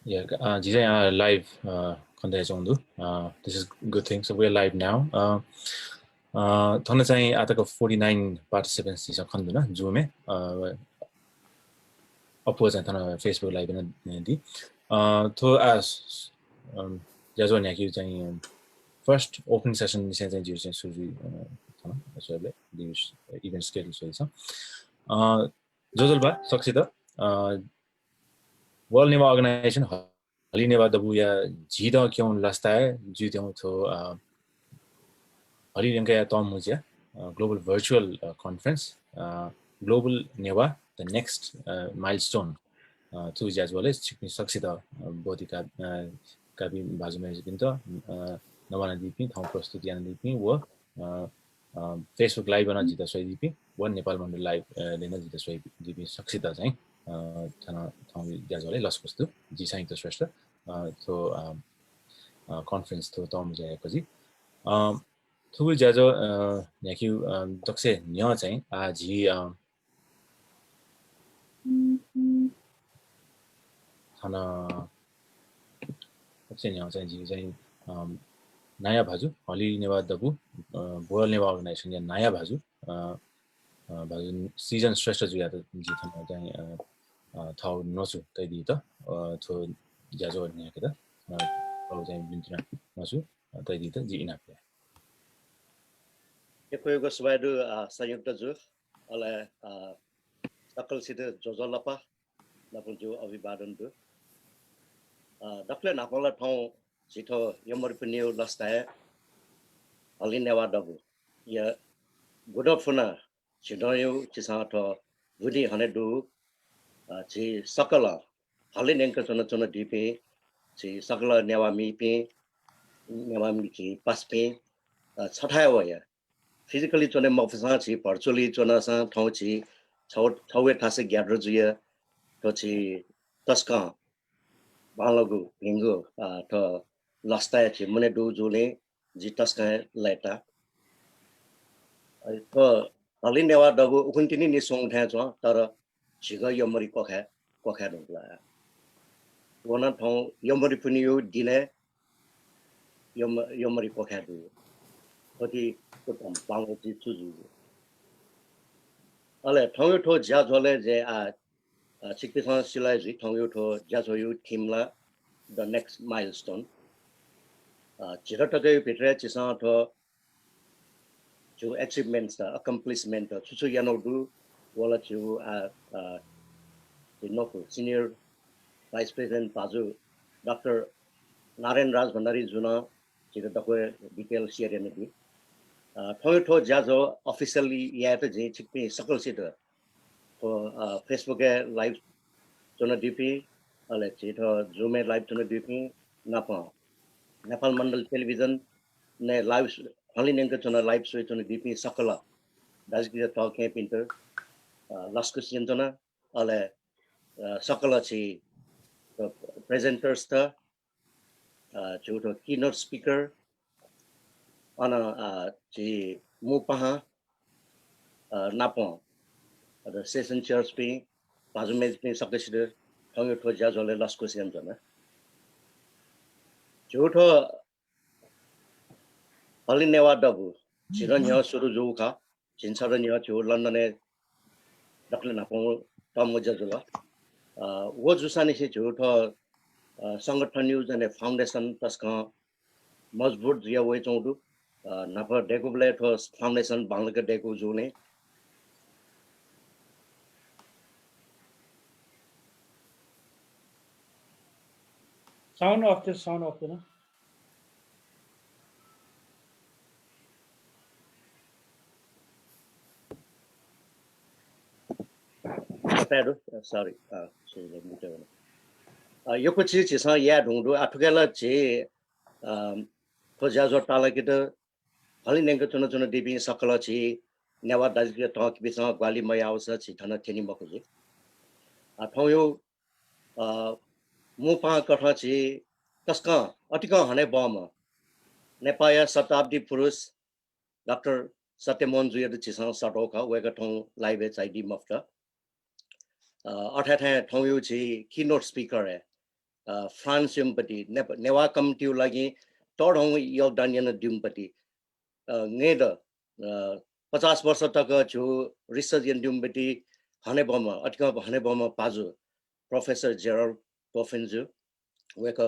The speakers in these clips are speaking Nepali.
Yeah, Jisai live content 정도. This is good thing. So we're live now. 저는 चाहिँ आताको 49 participants चाहिँ खन्दुना Zoom में. अपो चाहिँ थन Facebook live में दी. तो as जैसे न्याकी चाहिँ first opening session निसे चाहिँ जिउ चाहिँ सुरु थन यसले दी event schedule सही छ. जोजलबा सक्सित World Newah organization Hali Newah the Buya Jida Kyon last time Jidong to Hali Newah Tom Muzia global virtual conference global Newah the next milestone to as well as Chicken Saxida Bodika Kabi Bazume Pinto Nawana DP Tom Prostudian DP were Facebook live on Jita Sway DP one Nepal Monday live Lena Jita Sway DP Saxida Zang थाना थामी जाजवाले लस कस्तो जी साइन्ट श्रेष्ठ तो कन्फरेन्स तो तम जाएपछि थुबु जाजो न्याक्यु दक्से न्य चाहिँ आजि थाना दक्से न्य चाहिँ जी चाहिँ नयाँ भाजु हली नेवा दबु बोल नेवा अर्गनाइजेसन या नयाँ भाजु भाजु सिजन श्रेष्ठ जुया त जी थाना चाहिँ थाउ नसु तैदी त थो जाजो न्या के त थाउ चाहिँ बिन्तना नसु तैदी त जी इनाप एकको सुबाइदु संयुक्त जु अले सकल सित जोजलपा नपु जो अभिवादन दु दक्ले नापला ठाउँ छिटो यमर पनि लस्ताए अलि नेवा दबु या गुडफुना छिटो यो चिसा थ बुदी हने दु छि सकल हले नेंक चुन डिपे छि सकल नेवामी पे नेवामी छि पासपे छठाय वया फिजिकली चुने मफसा छि भर्चुअली चुना सा ठाउँ छि छौवे थासे ग्यादर जुय तो छि तस्का बालगु हिंगु त लस्ता छि मने दु जुले जि तस्का लेटा तो हले नेवा दगु उकुन्टिनी नि सोङ था छ तर छिगा यमरी कोखा रुला वना ठाउँ यमरी पनि यो दिने यमरी कोखा दु कति को पाङो जि चुजु अले ठाउँ ठो ज्या झले जे चिकित्सा सिलाइ जि ठाउँ ठो ज्या झयो थिमला द नेक्स्ट माइलस्टोन जिरटकै भित्र चिसा ठो जो अचिभमेन्ट्स अकम्प्लिशमेन्ट छुछु यानो दु wala chu the senior vice president Pazu Dr. Naren Raj Bhandari Juna chira dakwe detail share yanadi tho jazo officially yet je chikpi sakal sita to Facebook live jona dp ale chito Zoom live jona dp napa Nepal Mandal television ne live only nenka jona live show jona dp sakala dasgi talk camp inter last question jona ale sakala chi presenters ta chuto keynote speaker ana chi mupaha napo the session chairs pe bazume pe sakdeshide thong tho ja jole last question jona chuto ali newa dabu chiranya suru jo kha chinsara nya chu london e dakle napo tam ja jola वो जुसाने से जो तो संगठन न्यूज़ ने फाउंडेशन तस का मजबूत जिया वो चोंडू नपर डेको ब्ले तो फाउंडेशन बांग्ला के डेको जो ने sound off ना sorry यो कुछ चीज सा या ढूंढो अठगेला जे तो जाजो टाला के तो हली नेंग चुन चुन दिबी सकल छी नेवा दाज के टक बिस ग्वाली मय आवस छी थन थेनी मको जे अठौ यो मु पा कथा छी तस्का अटिका हने बम नेपाल शताब्दी पुरुष डाक्टर सत्यमोहन जुय द छिसा सटोका वेगा ठौ लाइभ एच आईडी मफ्ता अठाठा ठौ यो छी कीनोट स्पीकर है फ्रान्स युमपट्टि नेवा कमिटी लागि तडौँ योगदान यान दिउमपट्टि नेद 50 वर्ष तक छु रिसर्च यान दिउमपट्टि हने बम अटका हने बम पाजु प्रोफेसर जेरल पोफेन्जु वेक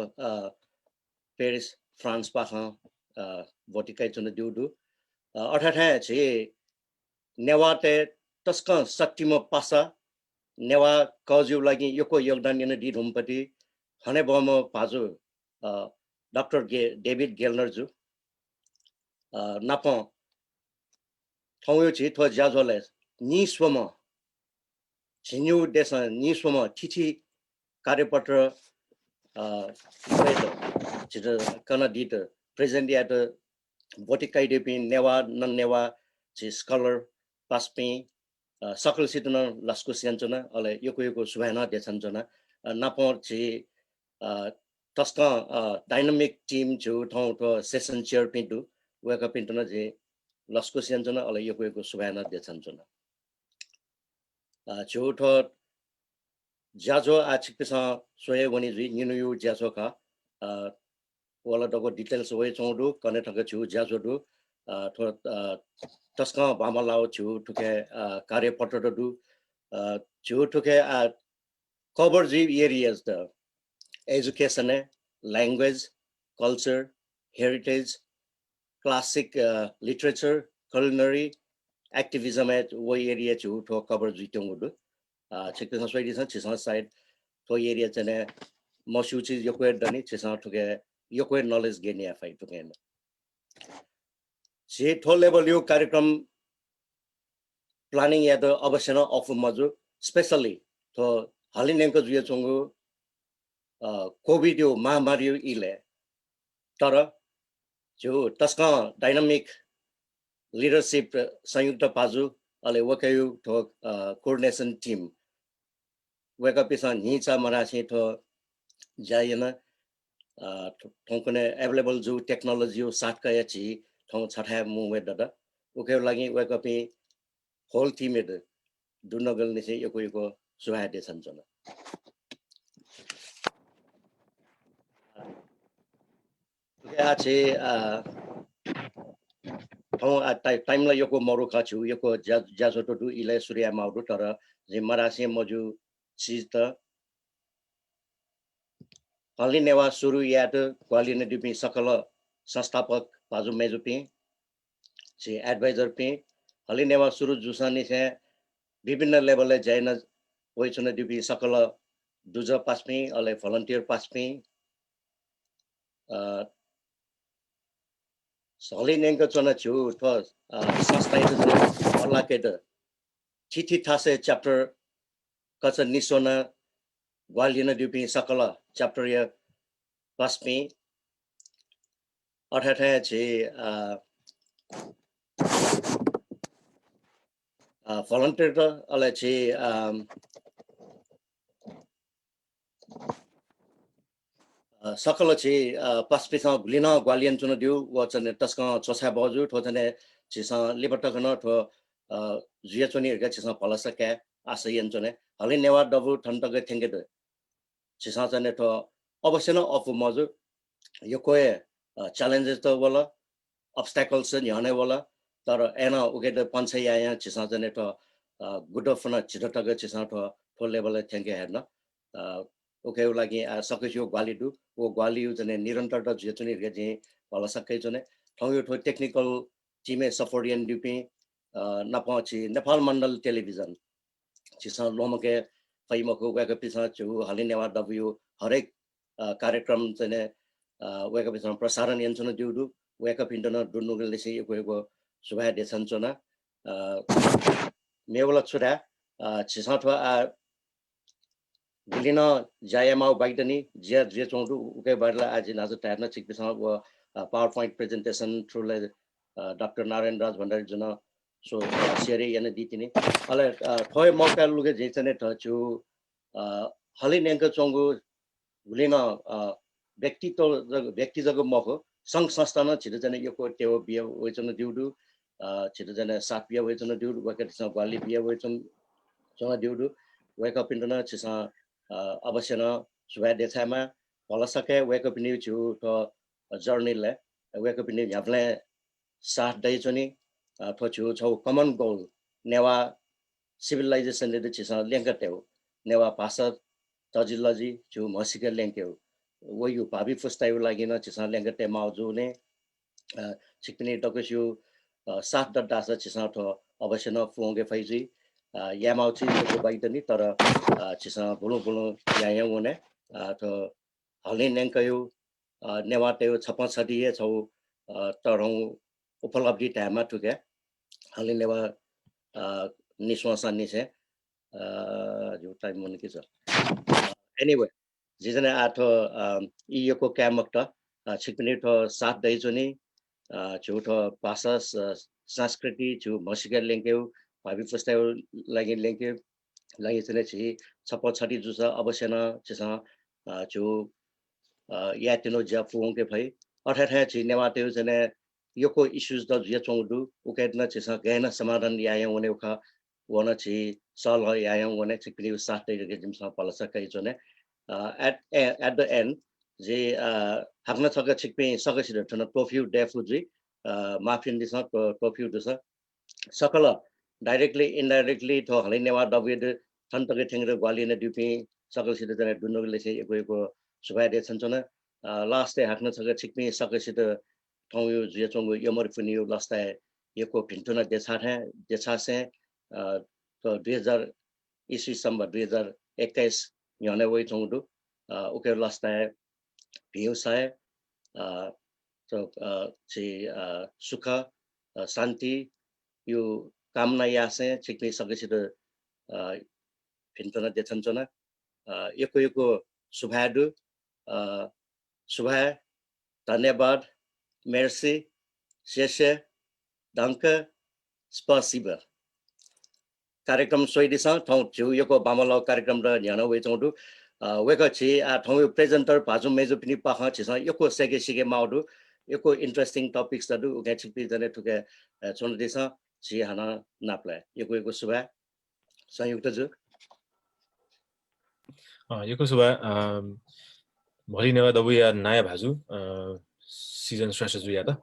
पेरिस फ्रान्स पाख भोटिकाइ चुन दिउदु अठाठा छि नेवाते तस्क सट्टीमा पासा नेवा कज्यू लागि योको योगदान यान दिउमपट्टि हने बम पाजु डाक्टर डेभिड गेलनर जु नापो ठाउँ छि थो ज्याजोले निस्वम छिन्यु देश निस्वम ठिठी कार्यपत्र छिट कन दिट प्रेजेन्ट यात बोटिकाइ डेपि नेवा नन नेवा छि स्कलर पास्पि सकल सितन लस्कु स्यान्चना अले योको सुभाना देछन्चना नापो छि तस्क डायनामिक टीम छु ठाउँ थो सेसन चेयर पिन्टु वेक पिन्टना जे लस्कु स्यान्चना अले योको सुभाना देछन्चना छु थो ज्याजो आछिकसा सोये वनि जि निनुयु ज्याजो का वाला दको डिटेल्स वे चोंडु कने ठक छु ज्याजो दु थो तस्का बामलाउ छु ठुके कार्यपत्र दु छु ठुके cover the areas the education, language, culture, heritage, classic literature, culinary, activism at wo area chu to cover the mudu check the side is chisa side to area chane mosu chi yokwe dani chisa to ge yokwe knowledge gain ya fight to gain che to level yo कार्यक्रम planning ya the abashana of maju especially to हालिनेको जुया चंगु कोभिड यो महामारी इले तर जो तस्का डायनामिक लीडरशिप संयुक्त पाजु अले वकयु थो कोऑर्डिनेशन टीम वेका पिसा निचा मरासे थो जायना थोकने अवेलेबल जो टेक्नोलॉजी यो साथ का याची थो छठा मुवे ददा ओके लागि वेका पे होल टीम एद दुनगल निसे योको सुहादे सञ्चना आछे टाइमला योको मरुका छु योको ज्याजोटो दु इले सूर्य माउडु तर जे मरासे मजु चीज त हलि नेवा सुरु यात क्वालिने दिपि सकल संस्थापक बाजु मेजुपि जे एडवाइजर पे हलि नेवा सुरु जुसानी से विभिन्न लेभलले जैन वइ चुने दिपि सकल दुज पास्पि अले भलन्टियर पास्पि सली नेंग चुने छु थ संस्था इज अलाकेद चिठी थासे चैप्टर कच निसोना ग्वालियन दिपि सकल चैप्टर या पास्पि अठाठा छि भलन्टियर अले छि सकल छि पास्पिसा भुलिन ग्वालियन चुन दिउ वचने तस्क चोसा बजु ठोचने छिसा लिबटकन ठो जुया चुनि हेर्का छिसा फलसके आसयन चुने हले नेवा डबु ठन्तक थेंगे द छिसा चने ठो अवश्य न अफु मजु यो कोए च्यालेन्जेस त वला obstacles नि हने वला तर एना उके द पन्छै आया छिसा चने ठो गुड अफ न छिटटक छिसा ठो ठो लेभल थेंगे हेर्न ओके लागि सकेछु ग्वालिडु ओ ग्वालियु जने निरन्तर त जेचुनि गेजे भल सकै जने ठौ ठो टेक्निकल टिमे सपोर्टियन दिपि नपछि नेपाल मण्डल टेलिभिजन छिसा लोमके फैमको वेक पिसा छु हलिनेवा डब्ल्यू हरेक कार्यक्रम जने वेक पिसा प्रसारण यन्छन दिउदु वेक पिन्टन दुनुगले से योको सुभा देछन्चना मेवल छुरा छिसा ठो दिलिन जायमाउ बाइटनी जे चोंडु उके बारला आज नाज टायरना चिकबिसा व power point presentation through doctor Narayan Raj Bhandari जुन सो शेयर याने दितिनी अले थोय मौका लुगे जेचने थचु हलि नेंक चोंगु भुलिन व्यक्ति जग मको संघ संस्थान छिट जने योको टेव बिया वेचन दिउदु छिट जने सात बिया वेचन दिउदु वकेट ग्वाली बिया वेचन सँग दिउदु वेक पिन्टना छिसा अवश्य न सुभा देछामा Palasake wake up new to journey le wake up new yavle sat day journey to chu common goal newa civilization le chisa lenkateu newa pasa tajilaji chu masika lenkeu wo yu babi fustai lagina chisa lenkate mauju ne chikni tokeshu sat dasa chisa to abashana fonge faiji yamauchi ko baitani tara chisa bulu bulu yayang one to halin lenkayu नेवाटेउ छपछडिए छौ तरौ उपलब्धि टाइममा टुके हालि नेवा निस्वासा निसे जो टाइम मन के छ एनीवे जिजने आठो इयोको क्यामक्ट छिकनि ठो सात दै जुनि झुठो भाषा संस्कृति छु मसिका लेंकेउ भाबी पुस्ताउ लागि लेंके लागि चले छि छपछडी जुसा अवश्य न छिसा छु या तिनो ज्यापुङ के भई अठाठा छि नेवाटेउ जने योको इश्यूज द जे चोंगदु उकेदना छिसा गएन समाधान यायं वने उखा वना छि सल यायं वने छिकनि साथै के जिमसा पलसा कै जने at the end जे hakna छका छिकपे सकसिद ठन टोफ्यू डेफुजी माफिन दिसा टोफ्यू दिसा सकल डाइरेक्टली इनडाइरेक्टली थो हले नेवा दबेद थन तके थेंगरे ग्वालिने दुपे सकल सिद जने दुनोले से एकोको सुबाइदे छन्छन लास्ट डे हाक्न छका छिकपे सकसिद ठौ यो जे चोंगो यमर पनि यो लास्ट डे एको भिन्टुना देछासे तो 2000 ईस्वी सम्म 2021 यने वइ चोंगदु ओके लास्ट डे भिउसाय तो छि सुख शान्ति यो कामना यासे छिकपे सकसिद भिन्टुना देछन्छन एको सुभादु शुभा धन्यवाद मेर्सी शेषे danke spasiba कार्यक्रम सोइदिसा ठौ छु यको बामल कार्यक्रम र न्यानो वे चौदु वेक छि ठौ प्रेजेन्टर भाजु मेजु पनि पाखा छिसा यको सेके सिके माउदु यको इन्ट्रेस्टिङ टपिक्स दु उके छिपि जने ठुके छोन दिसा छि हाना नाप्ला यको सुबा संयुक्त जु यको सुबा भरि नेवा दबुया नयाँ भाजु सिजन श्रेष्ठ जुया त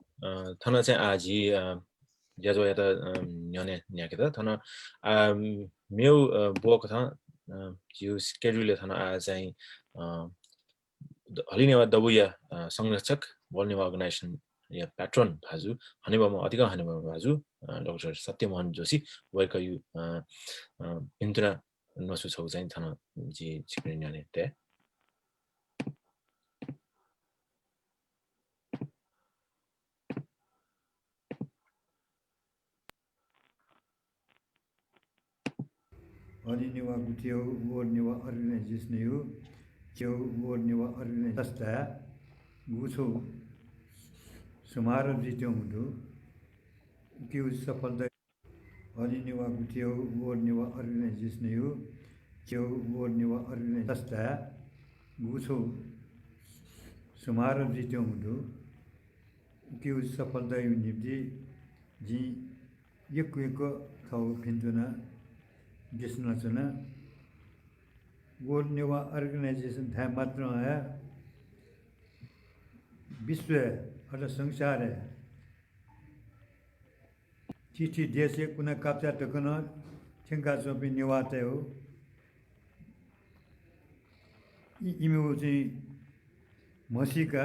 थना चाहिँ आजी ज्याजो या त न्याने न्याके त थना मेउ बोक था जिउ स्केड्युल थना आ चाहिँ हलिनेवा दबुया संरक्षक वलनेवा अर्गनाइजेसन या प्याट्रन भाजु हनेबामा अधिक हनेबामा भाजु doctor Satyamohan Joshi welcome you इन्ट्रा नसु छौ चाहिँ थना जी छिक्ने न्याने ते Newah gutio word Newah organization you word Newah organization sta guso समारोह जित्यो मुदु कि सफलता Newah gutio word Newah organization you word Newah organization sta guso समारोह जित्यो मुदु कि सफलता युनिटी जी यको थाउ फिन्जुना जिसना चुना वर्ल्ड नेवा अर्गनाइजेशन था मात्र है विश्व अथवा संसार है चिठी देश कुना काप्चा टकन ठेंगा सोपी नेवाते हो इमेउ चाहिँ मसीका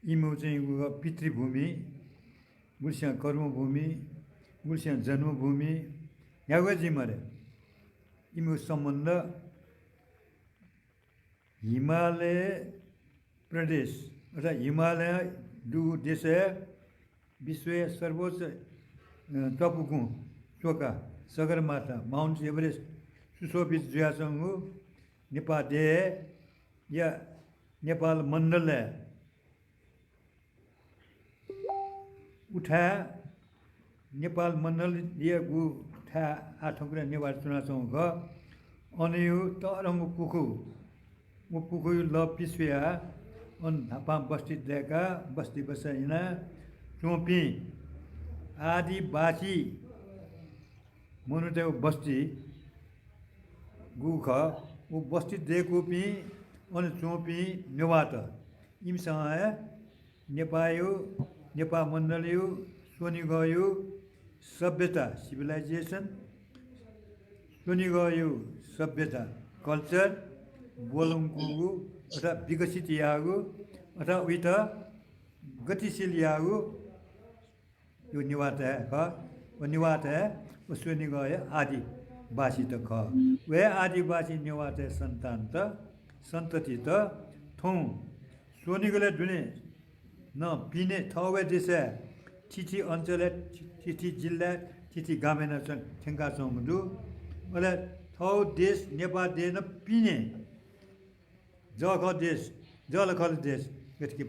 इमेउ चाहिँ पितृभूमि गुल्स्या कर्मभूमि गुल्स्या जन्मभूमि यागो जिमरे इमु सम्बन्ध हिमालय प्रदेश अथवा हिमालय दु देश विश्व सर्वोच्च टपुकु चोका सगरमाथा माउन्ट एभरेस्ट सुशोभित जुयासंगु नेपाल या नेपाल मण्डल उठा नेपाल मण्डल दिएको आठौँक्रा नेवार चुनाचौँ घ अनयु तरङ्ग पुखु ल पिस्विया अन धापा बस्ती देका बस्ती बसाइना चोपी आदिवासी मनुदेव बस्ती गुख ऊ बस्ती देखो पी अनि चोपी नेवात इमसँग नेपायो नेपा मण्डलियो सोनी गयो सभ्यता सिभिलाइजेसन सोनी गयो सभ्यता कल्चर बोलुङको अथवा विकसित यागो अथवा उत गतिशील यागो यो निवात है ख निवात है सोनी गए आदिवासी त ख वे आदिवासी निवात है संतान त सन्तति त थौँ सोनीगले दुने न पिने थवे दिसे चिठी अञ्चल चिठी जिल्ला चिठी गामेन ठेङ्गा चौमदु अहिले थौ देश नेपाल देश न पिने जग देश जलखल देश यतिकै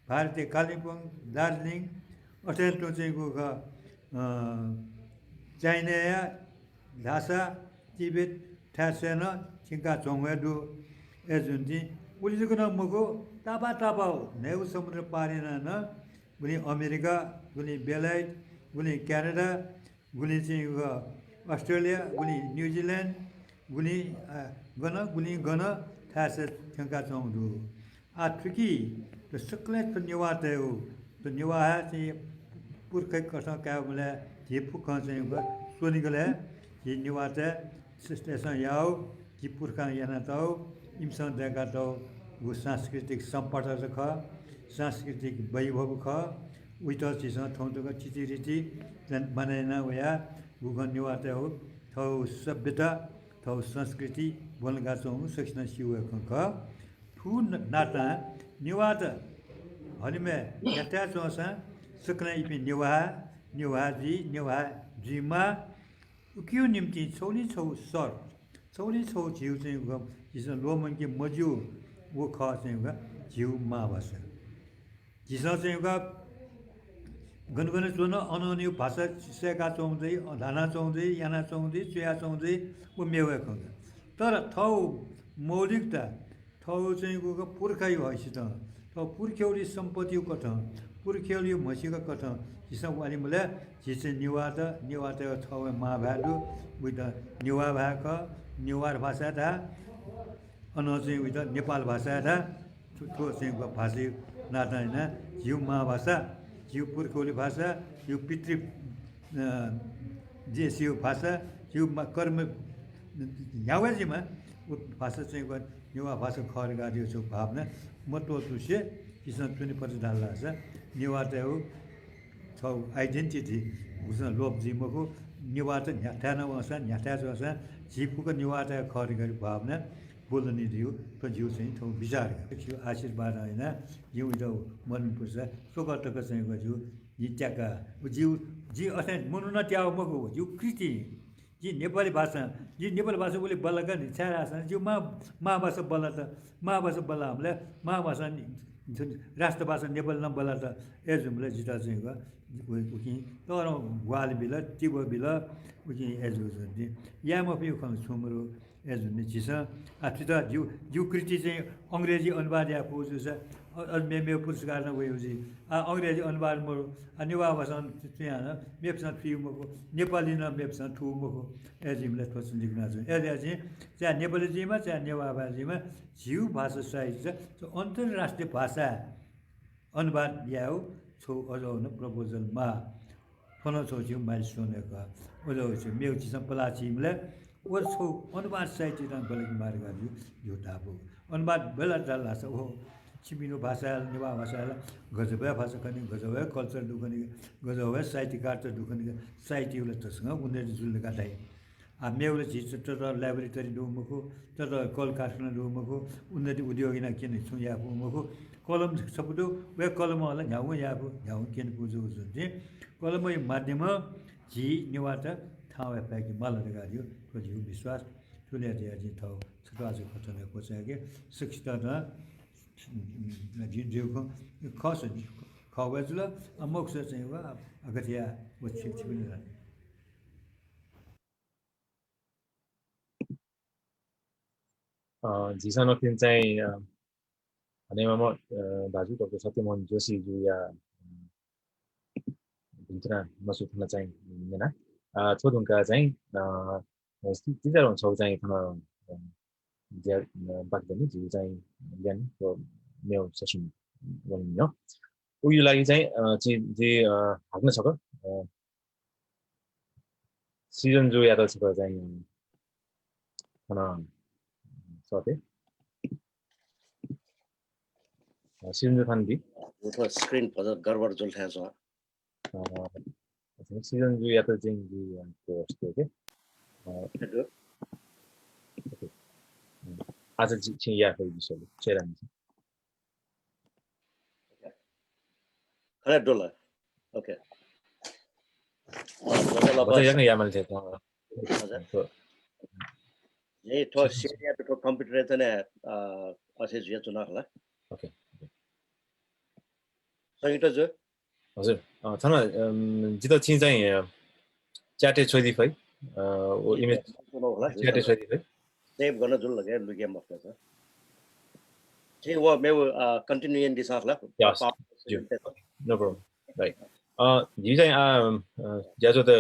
भारतीय कालिम्पोङ दार्जिलिङ अठेन्टो चाहिँ गएको चाइना ढासा तिब्बत ठ्यासेन ठिङ्का चौँडु एजुन्टी उलिको नम्बरको तापा हो नेउ समुद्र पारेन न गुली अमेरिका गुली बेलायत गुली क्यानाडा गुली चाहिँ अस्ट्रेलिया गुली न्युजिल्यान्ड गुली गन थाहा ठेङ्का चौँडु ठुकी त्यो सक्लै त्यो नेवा हो त्यो नेवा चाहिँ पुर्खै कठ क्या बोले झिपुख चाहिँ सोनीगले हि नेवा स्टेसन याओ कि पुर्खा याना त इमसँग देखा त वो सांस्कृतिक सम्पदा ख सांस्कृतिक वैभव ख उही त चिसँग ठाउँको चिचिरिची बनाएन वया गुगन निवात हो थौ सभ्यता थौ संस्कृति बोल्नका चौँ सकिन सिउएको ख ठु नाता निवात हरिमे यात्या चौसा सक्न इपि निवाजी जिमा उक्यो निम्ति छौली छौ सर छौली छौ झिउ चाहिँ जिसँग लोमङ्की मज्यू वो ख चाहिँ झिउ मा भन्छ जिसँग चाहिँ गनगन चोन अनन्य भाषा सेका चौँदै धाना चौँदै याना चौँदै चुया चौँदै ऊ मेवेको तर थौ मौलिकता थौ चाहिँ गएको पुर्खै भएपछि त थौ पुर्ख्यौली सम्पत्ति कथ पुर्ख्यौली मसीको कथ जिसँग वाली मलाई झि चाहिँ निवात थौ मा भ्याडु उही त निवा भएको नेवार भाषा था अन चाहिँ उही त नेपाल भाषा था ठुलो चाहिँ भाषी नाता होइन झिउ मा भाषा झिउ पुर्खौली भाषा यो पितृ जेसियो भाषा झिउ कर्म यावेजीमा ऊ भाषा चाहिँ नेवा भाषा खर गाडियो छ भावना महत्त्व तुष्य किसान चुनी पछि डाल्ला छ नेवा त हो छ आइडेन्टिटी उसमा लोप जिमको नेवा त न्याठा नभसा न्याठा जसा झिपुको नेवा त खर गरी भावना बोल्न नि दियो त जिउ चाहिँ ठाउँ विचार थियो आशीर्वाद होइन जिउ त मनपर्छ सोगतको चाहिँ जिउ नित्याका जिउ असाइ मुनु नट्याउ मको जिउ कृति जी नेपाली भाषा उसले बल्लका छ्यारा जिउ मा भाषा बल्ल त मा भाषा बल्ल हामीलाई मा भाषा राष्ट्रभाषा नेपाली नबल्ला त एजुमलाई जिता चाहिँ उकि तर ग्वाल बिल टिबो बिल उकि एजु यामा पनि छुमरो एजुने झिस त जिउ कृति चाहिँ अङ्ग्रेजी अनुवाद या पुजु छ मेरो पुरस्कार नगयो जी अङ्ग्रेजी अनुवाद मरो नेवा भाषा चाहिँ मेप्सन फिउमको नेपाली न मेप्सन ठुमको एजिमलाई थोच लेख्न छ एज चाहिँ चाहे नेपाली जीमा चाहे नेवा भाषीमा झिउ भाषा साहित्य छ अन्तर्राष्ट्रिय भाषा अनुवाद या हो छौ अझ प्रपोजलमा फन छौ जिउ माइलस्टोन अझ मेरो चिसम पलाचिमलाई ओ छौ अनुवाद साहित्य गलत मार्ग यो तापो अनुवाद बेला डाल्ला छ ओ छिमिनो भाषा नेवा भाषा गजबा भाषा कनि गजबा कल्चर दुखनि गजबा साहित्यकार त दुखनि साहित्यले तसँग उनीहरू जुल्ने गाठाइ मेउले झिच तर ल्याबोरेटरी डुमको तर कल कारखाना डुमको उनीहरू उद्योगिना किन छु या पुमको कलम सपुदो वे कलम होला झ्याउ झ्याउ किन पुजो जुन कलम माध्यम झि नेवाटा ठाउँ एपाकी मालले गाडियो खोजियो विश्वास ठुले दियाजी ठाउँ छटाज खतने कोचागे शिक्षित न जिउको खस खवेजल मोक्ष चाहिँ अगतिया वो छिपछिपिन झिसन फिल्म चाहिँ भनेमा म दाजु डक्टर सत्यमोहन जोशीज्यू या भित्र नसुत्न चाहिँ मिलेन छोदुङ्का चाहिँ तिजारो छौ चाहिँ बाँकी चाहिँ चाहिँ बिहान मेरो सेसन गर्नु उयो लागि चाहिँ जे हाक्न सक सिजन जो याद छ चाहिँ सते सिजन जो थान दी वो तो स्क्रीन पर गड़बड़ चल रहा है सो सिजन जो याद चाहिँ को अस्ते के आज चाहिँ याद है दिसो चेरान खरे डोला ओके बता याक या मान्छे यही तो सिरिया तो कंप्यूटर त ने असे जुया चुना होला ओके संयुक्त जो हजुर थन जित चाहिँ च्याटे छोइदी फै ओ इमेज च्याटे छोइदी फै सेभ गर्न जुल लगे लुगे मफ्ता छ वो मे कन्टिन्यू इन दिस होला यस नो प्रब्लम राइट जी चाहिँ ज्याजो त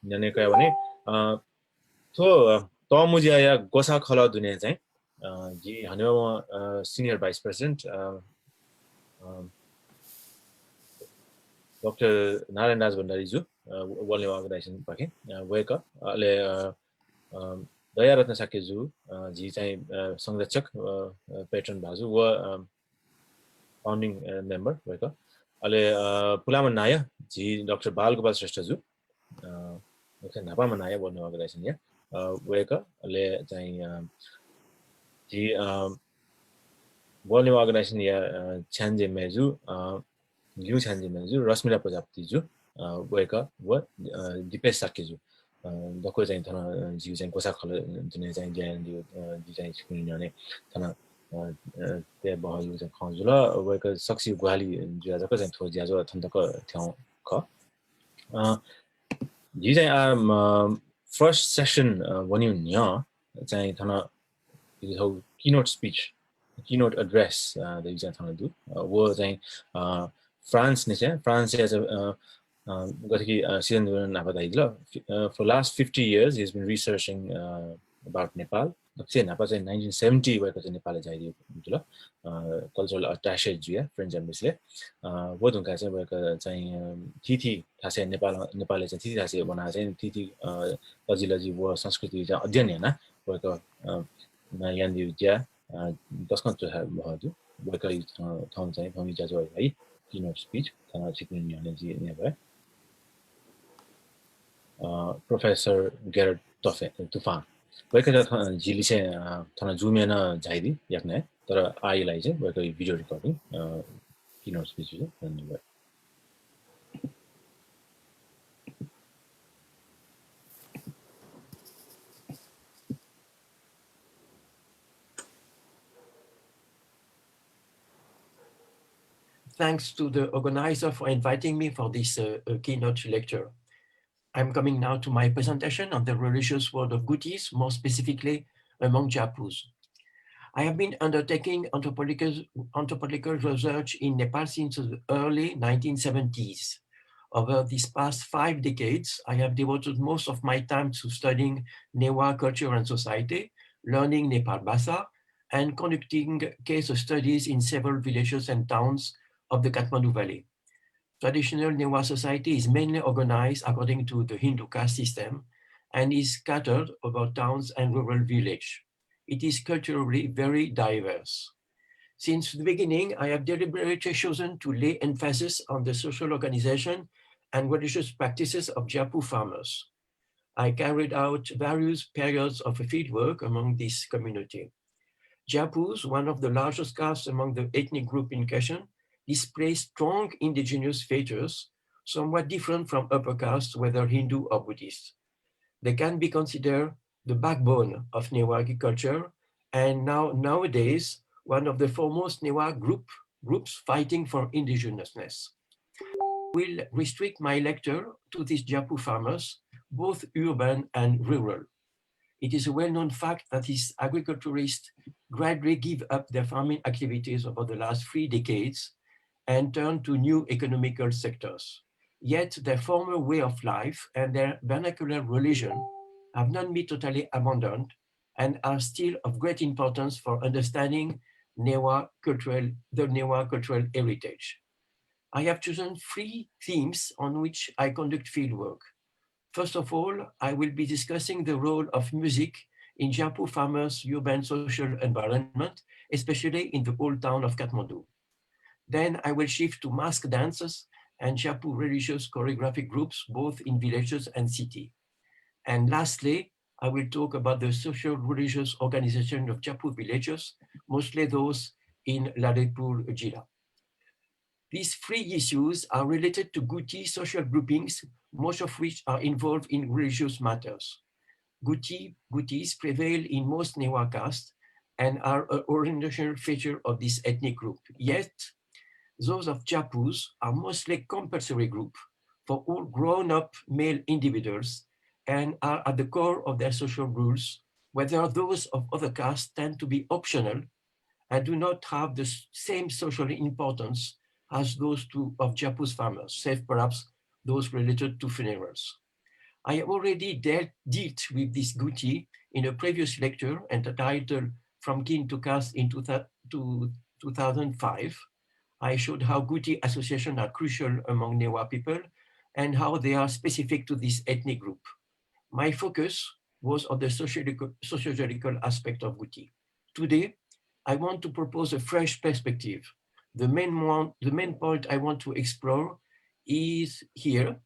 न्याने कया भने थो तमुजिया या गोसा खला दुने चाहिँ जी हनेवा senior vice president doctor Narayan Raj भण्डारीज्यू वर्ल्ड नेवा अर्गनाइजेसन पाके वेक अले दयारत्न साकेज्यू जी चाहिँ संरक्षक पेट्रन भाजु व फाउन्डिङ मेम्बर वेक अले पुलामा नाय जी डाक्टर बालगोपाल श्रेष्ठज्यू नापामा नाय वर्ल्ड नेवा अर्गनाइजेसन या वेक अले चाहिँ जी वर्ल्ड नेवा अर्गनाइजेसन या छ्यान्जे मेजु लिउ छ्यान्जे मेजु रश्मिला प्रजापतिज्यू वेक व दिपेश साकेज्यू दको चाहिँ थन जी चाहिँ कोसा खल जुने चाहिँ ज्यान दियो जी चाहिँ छिने थन ते बहलु चाहिँ खजुल वेक सक्सी गुहाली ज्या जको चाहिँ थो ज्याजो थन्तक थ्याउ ख जी चाहिँ फर्स्ट सेसन वन्यु न्य चाहिँ थन हौ keynote speech keynote address the युज थन दु वो चाहिँ फ्रान्स ने चाहिँ फ्रान्स एज गतकी सीजन नापादाइल for last 50 years he's been researching about Nepal चाहिँ नापा चाहिँ 1970 भएको चाहिँ नेपालले जाइदियो जुल कल्चरल अट्याचे जुया फ्रेन्च एम्बेसीले वो ढुङ्गा चाहिँ भएको चाहिँ तिथि थासे नेपालले चाहिँ तिथि थासे बना चाहिँ तिथि लजी वो संस्कृति चाहिँ अध्ययन हैन भएको यान्दी ज्या दसकन चोहा भयो भएको ठाउँ चाहिँ भूमि जाजो है कीनोट स्पीच थाना सिक्ने नियमले जी ने भयो प्रोफेसर गेरट तुफान भएको झिली चाहिँ थाना जुमेन जाइदी याक्ने तर आइलाई चाहिँ भएको भिडियो रेकर्डिङ कीनोट स्पीच चाहिँ भयो Thanks to the organizer for inviting me for this keynote lecture. I'm coming now to my presentation on the religious world of Gutis, more specifically among Japus. I have been undertaking anthropological research in Nepal since the early 1970s. Over these past 5 decades, I have devoted most of my time to studying Newah culture and society, learning Nepal Bhasa, and conducting case studies in several villages and towns of the Kathmandu Valley. Traditional Newah society is mainly organized according to the Hindu caste system and is scattered over towns and rural villages. It is culturally very diverse. Since the beginning, I have deliberately chosen to lay emphasis on the social organization and religious practices of Japu farmers. I carried out various periods of fieldwork among this community. Japus, one of the largest castes among the ethnic group in question, display strong indigenous features, somewhat different from upper castes, whether Hindu or Buddhist. They can be considered the backbone of Newah agriculture, and nowadays, one of the foremost Newah groups fighting for indigenousness. I will restrict my lecture to these Japu farmers, both urban and rural. It is a well-known fact that these agriculturists gradually give up their farming activities over the last 3 decades and turn to new economical sectors. Yet their former way of life and their vernacular religion have not been totally abandoned, and are still of great importance for understanding the Newah cultural heritage. I have chosen 3 themes on which I conduct fieldwork. First of all, I will be discussing the role of music in Jiapu farmers' urban social environment, especially in the old town of Kathmandu. Then I will shift to mask dances and Jiapu religious choreographic groups, both in villages and city. And lastly, I will talk about the social religious organization of Jiapu villages, mostly those in Lalitpur Jila. These 3 issues are related to Guti social groupings, most of which are involved in religious matters. Gutis prevail in most Newah castes and are an original feature of this ethnic group. Yet, those of Jiapus are mostly compulsory group for all grown-up male individuals and are at the core of their social rules, whether those of other castes tend to be optional and do not have the same social importance as those of Jiapus farmers, save perhaps those related to funerals. I have already dealt with this Guti in a previous lecture entitled From Kin to Caste in 2005. I showed how Guti associations are crucial among Newah people and how they are specific to this ethnic group. My focus was on the sociological aspect of Guti. Today, I want to propose a fresh perspective. The main point I want to explore is the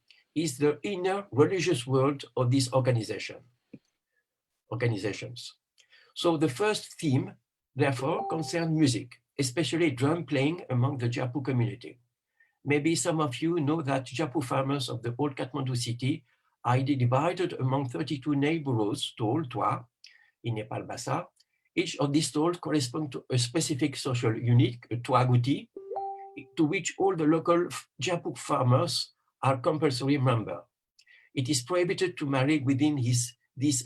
inner religious world of these organizations. So the first theme, therefore, concerns music, especially drum playing among the Jiapu community. Maybe some of you know that Jiapu farmers of the old Kathmandu city are divided among 32 neighborhoods, tol, toa, in Nepal Basa. Each of these tols corresponds to a specific social unit, a toa guti, to which all the local Jiapu farmers are compulsory members. It is prohibited to marry within this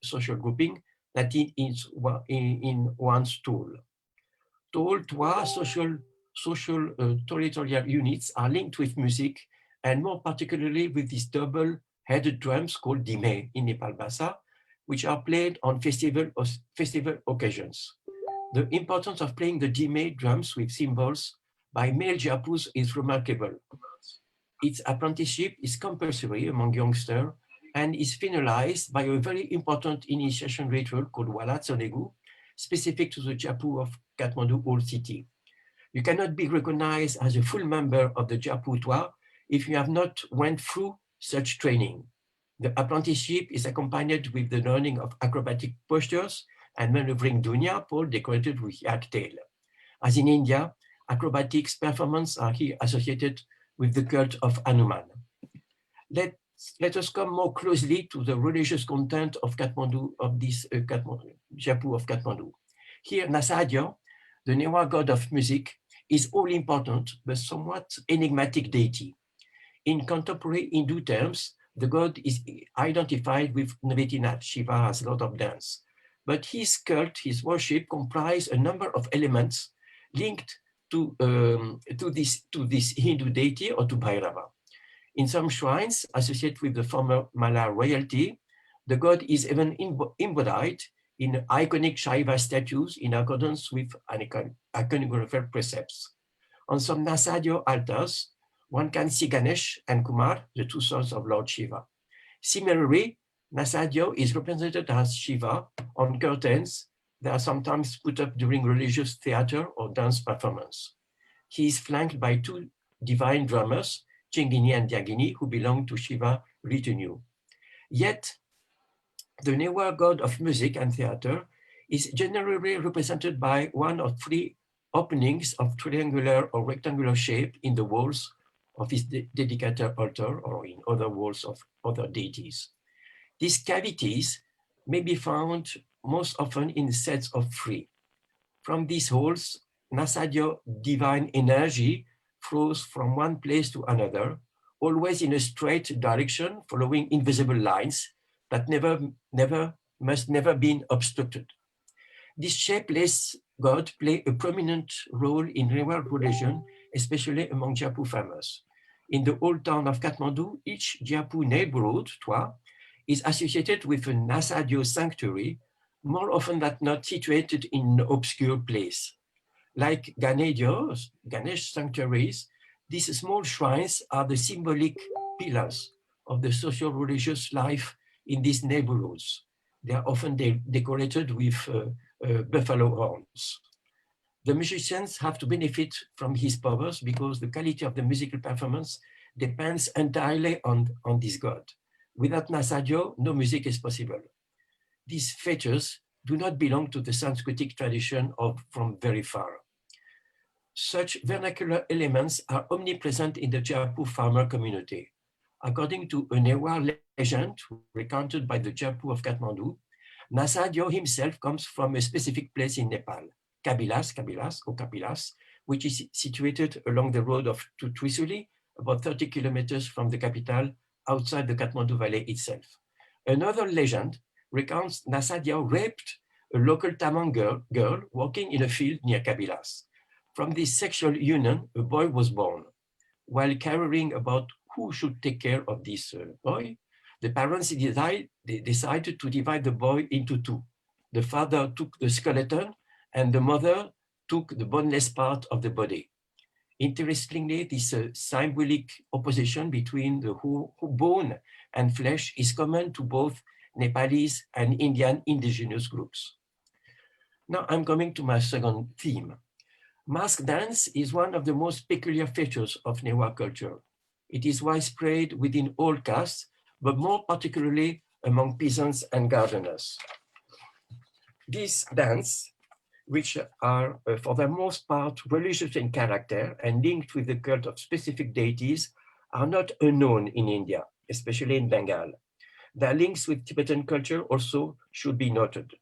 social grouping that is in one's tool. Toll, toa, social territorial units are linked with music and more particularly with these double-headed drums called dime in Nepal Basa, which are played on festival occasions. The importance of playing the dime drums with cymbals by male Jiapus is remarkable. Its apprenticeship is compulsory among youngsters and is finalized by a very important initiation ritual called Wala Tsonegu, specific to the Jiapu of Kathmandu Old City. You cannot be recognized as a full member of the Jiapu Toa if you have not went through such training. The apprenticeship is accompanied with the learning of acrobatic postures and maneuvering dunya pole decorated with yak tail. As in India, acrobatics performances are here associated with the cult of Hanuman. Let us come more closely to the religious content of Kathmandu, of this Jiapu of Kathmandu. Here, Nasadya, the Newah god of music, is all-important but somewhat enigmatic deity. In contemporary Hindu terms, the god is identified with Nvetinath, Shiva as lord of dance. But his cult, his worship, comprise a number of elements linked to this Hindu deity or to Bhairava. In some shrines associated with the former Mala royalty, the god is even embodied in iconic Shaiva statues in accordance with iconographic precepts. On some Nasadya altars, one can see Ganesh and Kumar, the 2 sons of Lord Shiva. Similarly, Nasadya is represented as Shiva on curtains that are sometimes put up during religious theater or dance performance. He is flanked by 2 divine drummers, Chingini and Dyagini, who belong to Shiva retinue. Yet, the Newah god of music and theater is generally represented by 1 or 3 openings of triangular or rectangular shape in the walls of his dedicated altar or in other walls of other deities. These cavities may be found most often in sets of 3. From these holes, Nasadya divine energy flows from one place to another, always in a straight direction, following invisible lines that must never be obstructed. This shapeless god plays a prominent role in rural religion, especially among Jiapu farmers. In the old town of Kathmandu, each Jiapu neighborhood, Toa, is associated with a Nasadya sanctuary, more often than not situated in an obscure place. Like Ganesh sanctuaries, these small shrines are the symbolic pillars of the social religious life in these neighborhoods. They are often decorated with buffalo horns. The musicians have to benefit from his powers because the quality of the musical performance depends entirely on this god. Without Nasadio, no music is possible. These features do not belong to the Sanskritic tradition from very far. Such vernacular elements are omnipresent in the Japu farmer community. According to a Newah legend recounted by the Japu of Kathmandu, Nasadio himself comes from a specific place in Nepal, Kapilas, which is situated along the road to Trisuli, about 30 kilometers from the capital, outside the Kathmandu Valley itself. Another legend recounts Nasadio raped a local Tamang girl walking in a field near Kapilas. From this sexual union, a boy was born. While caring about who should take care of this boy, the parents decided to divide the boy into two. The father took the skeleton and the mother took the boneless part of the body. Interestingly, this symbolic opposition between the bone and flesh is common to both Nepalese and Indian indigenous groups. Now I'm coming to my second theme. Mask dance is one of the most peculiar features of Newah culture. It is widespread within all castes, but more particularly among peasants and gardeners. These dance, which are for the most part religious in character and linked with the cult of specific deities, are not unknown in India, especially in Bengal. Their links with Tibetan culture also should be noted.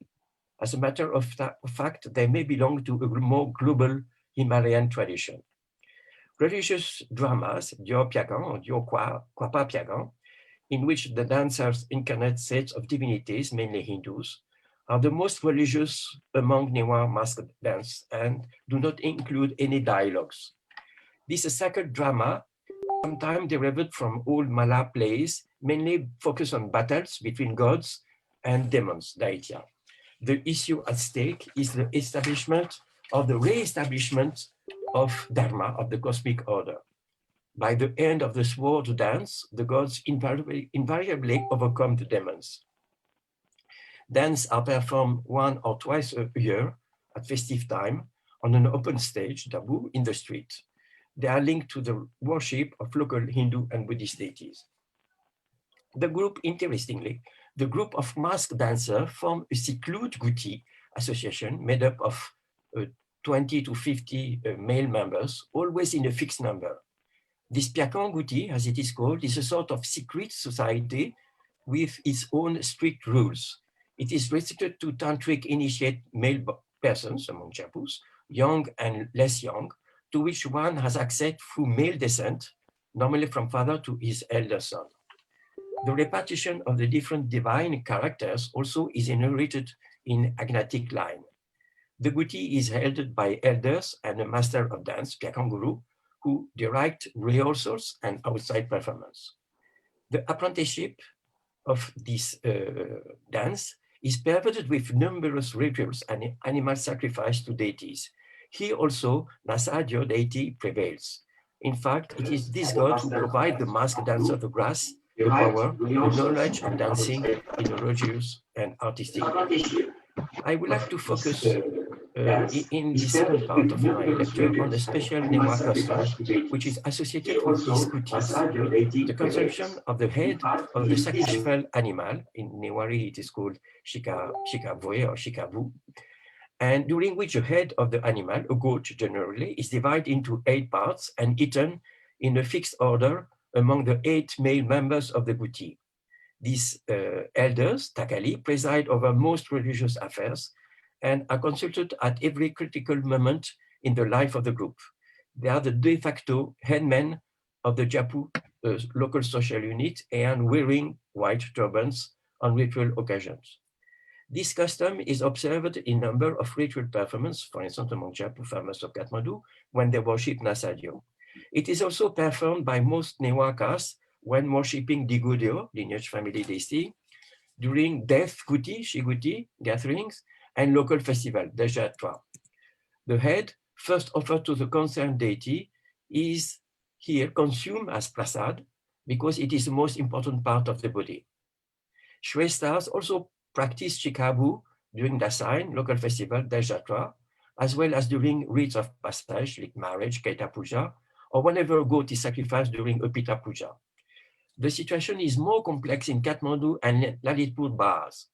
As a matter of fact, they may belong to a more global Himalayan tradition. Religious dramas, Dio Piagan or Dio Kwapa Piagan, in which the dancers incarnate sets of divinities, mainly Hindus, are the most religious among Newah masked dance and do not include any dialogues. This sacred drama sometimes derived from old Mala plays, mainly focus on battles between gods and demons, Daitya. The issue at stake is the establishment of the re-establishment of Dharma, of the cosmic order. By the end of the sword dance, the gods invariably overcome the demons. Dances are performed 1 or twice a year at festive time on an open stage, tabu, in the street. They are linked to the worship of local Hindu and Buddhist deities. Interestingly, the group of masked dancers form a Siklut Guti association made up of 20 to 50 male members, always in a fixed number. This Piakan Guti, as it is called, is a sort of secret society with its own strict rules. It is restricted to tantric initiate male persons among Japus, young and less young, to which one has access through male descent, normally from father to his elder son. The repartition of the different divine characters also is inherited in agnatic line. The Guti is held by elders and a master of dance, Piakan Guru, who direct rehearsals and outside performance. The apprenticeship of this dance is pervaded with numerous rituals and animal sacrifice to deities. Here also, Nasadio deity prevails. In fact, it is this god who provides the masked dancer the grass, the power, the knowledge of dancing in a religious and artistic way. I would like to focus in the second part of my lecture on a special Newah custom, which is associated with these Gutis. The consumption of the head of the sacrificial animal, in Newari it is called Shikavoe or Shikavu, and during which the head of the animal, a goat generally, is divided into 8 parts and eaten in a fixed order among the 8 male members of the Guti. These elders, Takali, preside over most religious affairs and are consulted at every critical moment in the life of the group. They are the de facto headmen of the Japu local social unit and wearing white turbans on ritual occasions. This custom is observed in a number of ritual performances, for instance, among Japu farmers of Kathmandu, when they worship Nasadio. It is also performed by most Newah castes when worshipping Digodio, lineage family deity, during death kuti, shiguti gatherings, and local festival, Dejatra. The head, first offered to the concerned deity, is here consumed as prasad because it is the most important part of the body. Shwestas also practice Chikabu during Dasain, local festival, Dejatra, as well as during rites of passage like marriage, Kaita Puja, or whenever a goat is sacrificed during Upita Puja. The situation is more complex in Kathmandu and Lalitpur bars.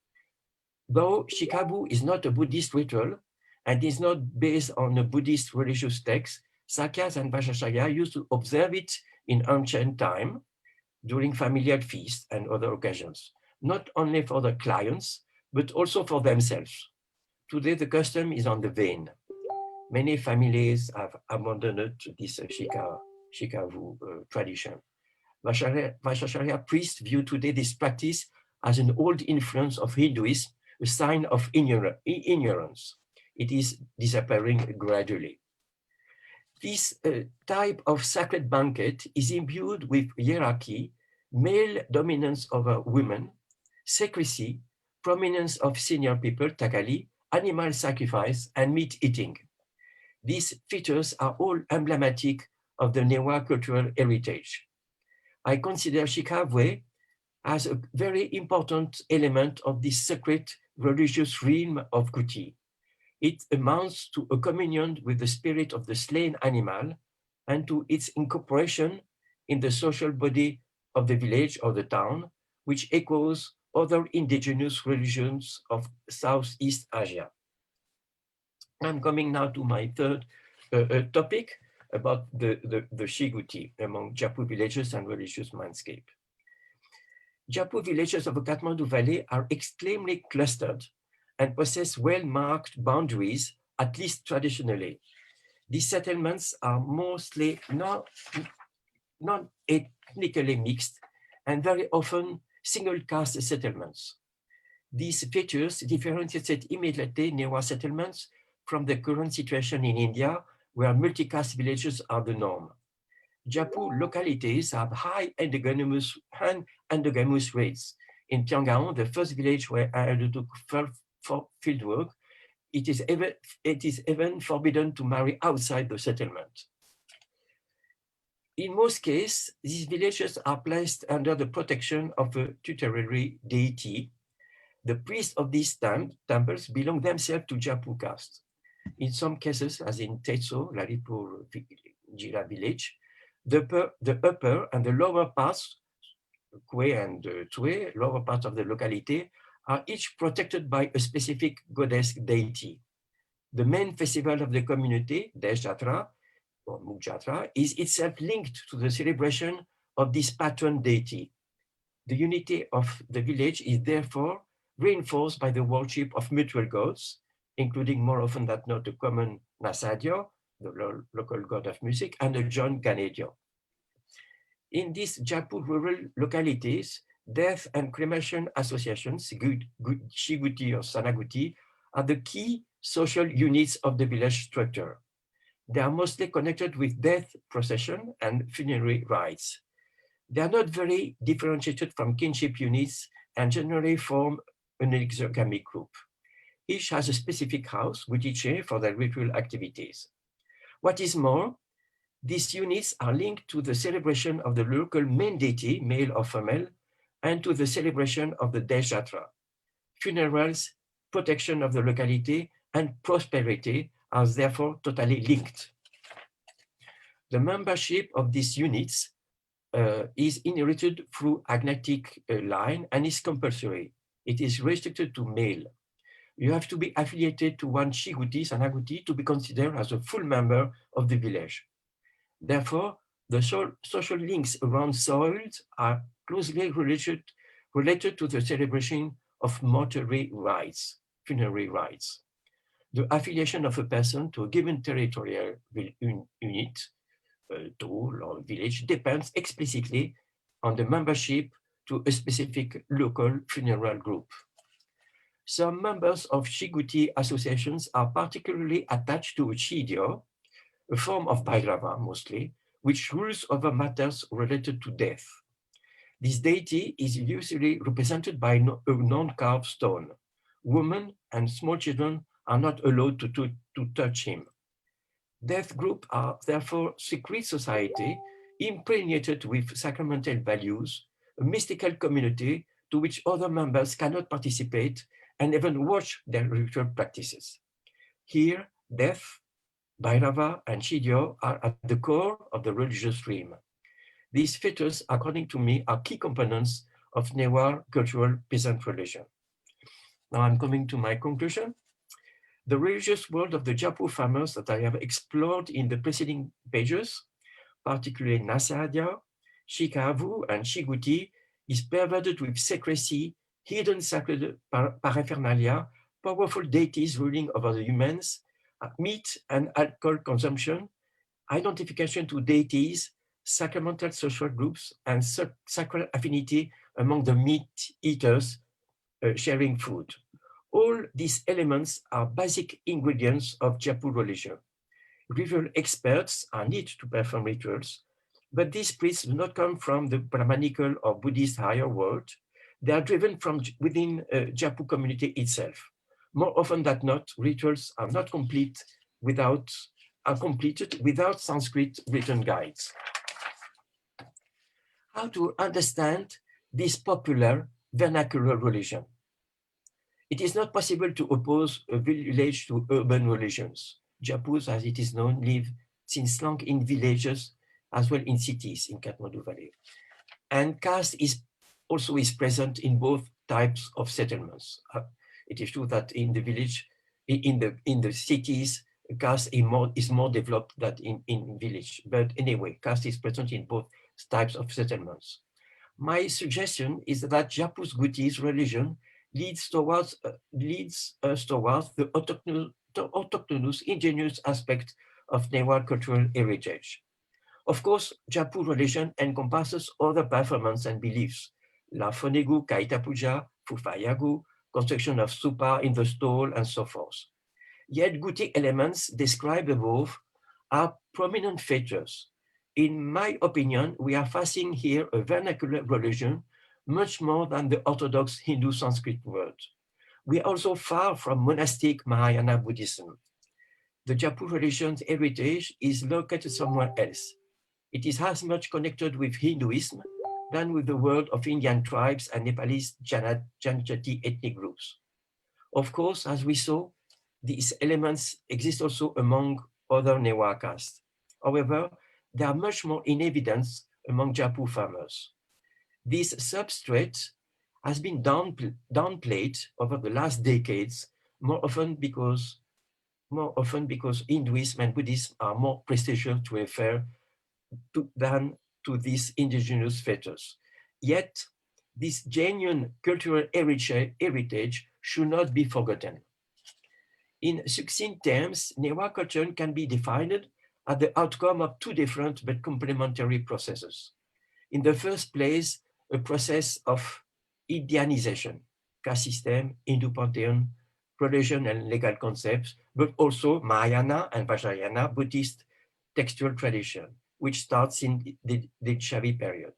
Though Chikabu is not a Buddhist ritual and is not based on a Buddhist religious text, Sakyas and Vajrashaya used to observe it in ancient time during familial feasts and other occasions, not only for the clients, but also for themselves. Today, the custom is on the wane. Many families have abandoned this Chikavu tradition. Vajrashaya priests view today this practice as an old influence of Hinduism, a sign of ignorance. It is disappearing gradually. This type of sacred banquet is imbued with hierarchy, male dominance over women, secrecy, prominence of senior people, takali, animal sacrifice, and meat eating. These features are all emblematic of the Newah cultural heritage. I consider Chikavwe as a very important element of this sacred religious realm of Kuti. It amounts to a communion with the spirit of the slain animal and to its incorporation in the social body of the village or the town, which echoes other indigenous religions of Southeast Asia. I'm coming now to my third topic about the Shiguti among Japu villages and religious landscape. Japu villages of the Kathmandu Valley are extremely clustered and possess well-marked boundaries, at least traditionally. These settlements are mostly non-ethnically mixed and very often single-caste settlements. These features differentiate immediately Newah settlements from the current situation in India, where multi-caste villages are the norm. Japu localities have high endogamous rates. In Tiangaon, the first village where I undertook field work, it is even forbidden to marry outside the settlement. In most cases, these villages are placed under the protection of a tutelary deity. The priests of these temples belong themselves to Japu caste. In some cases, as in Tetso, Lalitpur Jila village, the upper and the lower parts, Kwe and Tue, lower parts of the locality, are each protected by a specific goddess deity. The main festival of the community, Dejatra or Mukjatra, is itself linked to the celebration of this patron deity. The unity of the village is therefore reinforced by the worship of mutual gods, including more often than not the common Nasadyo, the local god of music, and the John Ganedio. In these Japu rural localities, death and cremation associations, Shiguti or Sanaguti, are the key social units of the village structure. They are mostly connected with death procession and funerary rites. They are not very differentiated from kinship units and generally form an exogamic group. Each has a specific house, Gutiche, for their ritual activities. What is more, these units are linked to the celebration of the local main deity, male or female, and to the celebration of the Dejatra. Funerals, protection of the locality, and prosperity are therefore totally linked. The membership of these units is inherited through agnatic line and is compulsory. It is restricted to male. You have to be affiliated to one Shiguti, Sanaguti, to be considered as a full member of the village. Therefore, the social links around soils are closely related to the celebration of mortuary rites, funerary rites. The affiliation of a person to a given territorial unit, tool or village, depends explicitly on the membership to a specific local funeral group. Some members of Shiguti associations are particularly attached to a Chidyo, a form of Bhairava mostly, which rules over matters related to death. This deity is usually represented by a non-carved stone. Women and small children are not allowed to touch him. Deaf groups are therefore secret society impregnated with sacramental values, a mystical community to which other members cannot participate and even watch their ritual practices. Here, death, Bhairava, and Shidyo are at the core of the religious stream. These features, according to me, are key components of Newah cultural peasant religion. Now I'm coming to my conclusion. The religious world of the Japu farmers that I have explored in the preceding pages, particularly Nasadia, Shikavu, and Shiguti, is pervaded with secrecy, hidden sacred paraphernalia, powerful deities ruling over the humans, meat and alcohol consumption, identification to deities, sacramental social groups, and sacred affinity among the meat eaters sharing food. All these elements are basic ingredients of Japu religion. Ritual experts are needed to perform rituals, but these priests do not come from the Brahmanical or Buddhist higher world. They are driven from within Japu community itself. More often than not, rituals are not completed without Sanskrit written guides. How to understand this popular vernacular religion? It is not possible to oppose a village to urban religions. Japus, as it is known, live since long in villages as well in cities in Kathmandu Valley. And caste is also present in both types of settlements. It is true that in the village, in the cities, caste is more developed than in village. But anyway, caste is present in both types of settlements. My suggestion is that Japus Guti's religion leads us towards the autochthonous indigenous aspect of Newah cultural heritage. Of course, Japu religion encompasses other performances and beliefs, La Fonegu, Kaita Puja, Fufayagu, construction of stupa in the stole, and so forth. Yet Guti elements described above are prominent features. In my opinion, we are facing here a vernacular religion much more than the Orthodox Hindu Sanskrit word. We are also far from monastic Mahayana Buddhism. The Japu religion's heritage is located somewhere else. It is as much connected with Hinduism than with the world of Indian tribes and Nepalese Janjati ethnic groups. Of course, as we saw, these elements exist also among other Newah castes. However, they are much more in evidence among Japu farmers. This substrate has been downplayed over the last decades, more often because Hinduism and Buddhism are more prestigious to refer to than to these indigenous features. Yet, this genuine cultural heritage should not be forgotten. In succinct terms, Newah culture can be defined as the outcome of two different but complementary processes. In the first place, a process of Indianization, caste system, Hindu pantheon, religion and legal concepts, but also Mahayana and Vajrayana Buddhist textual tradition, which starts in the Chavi period.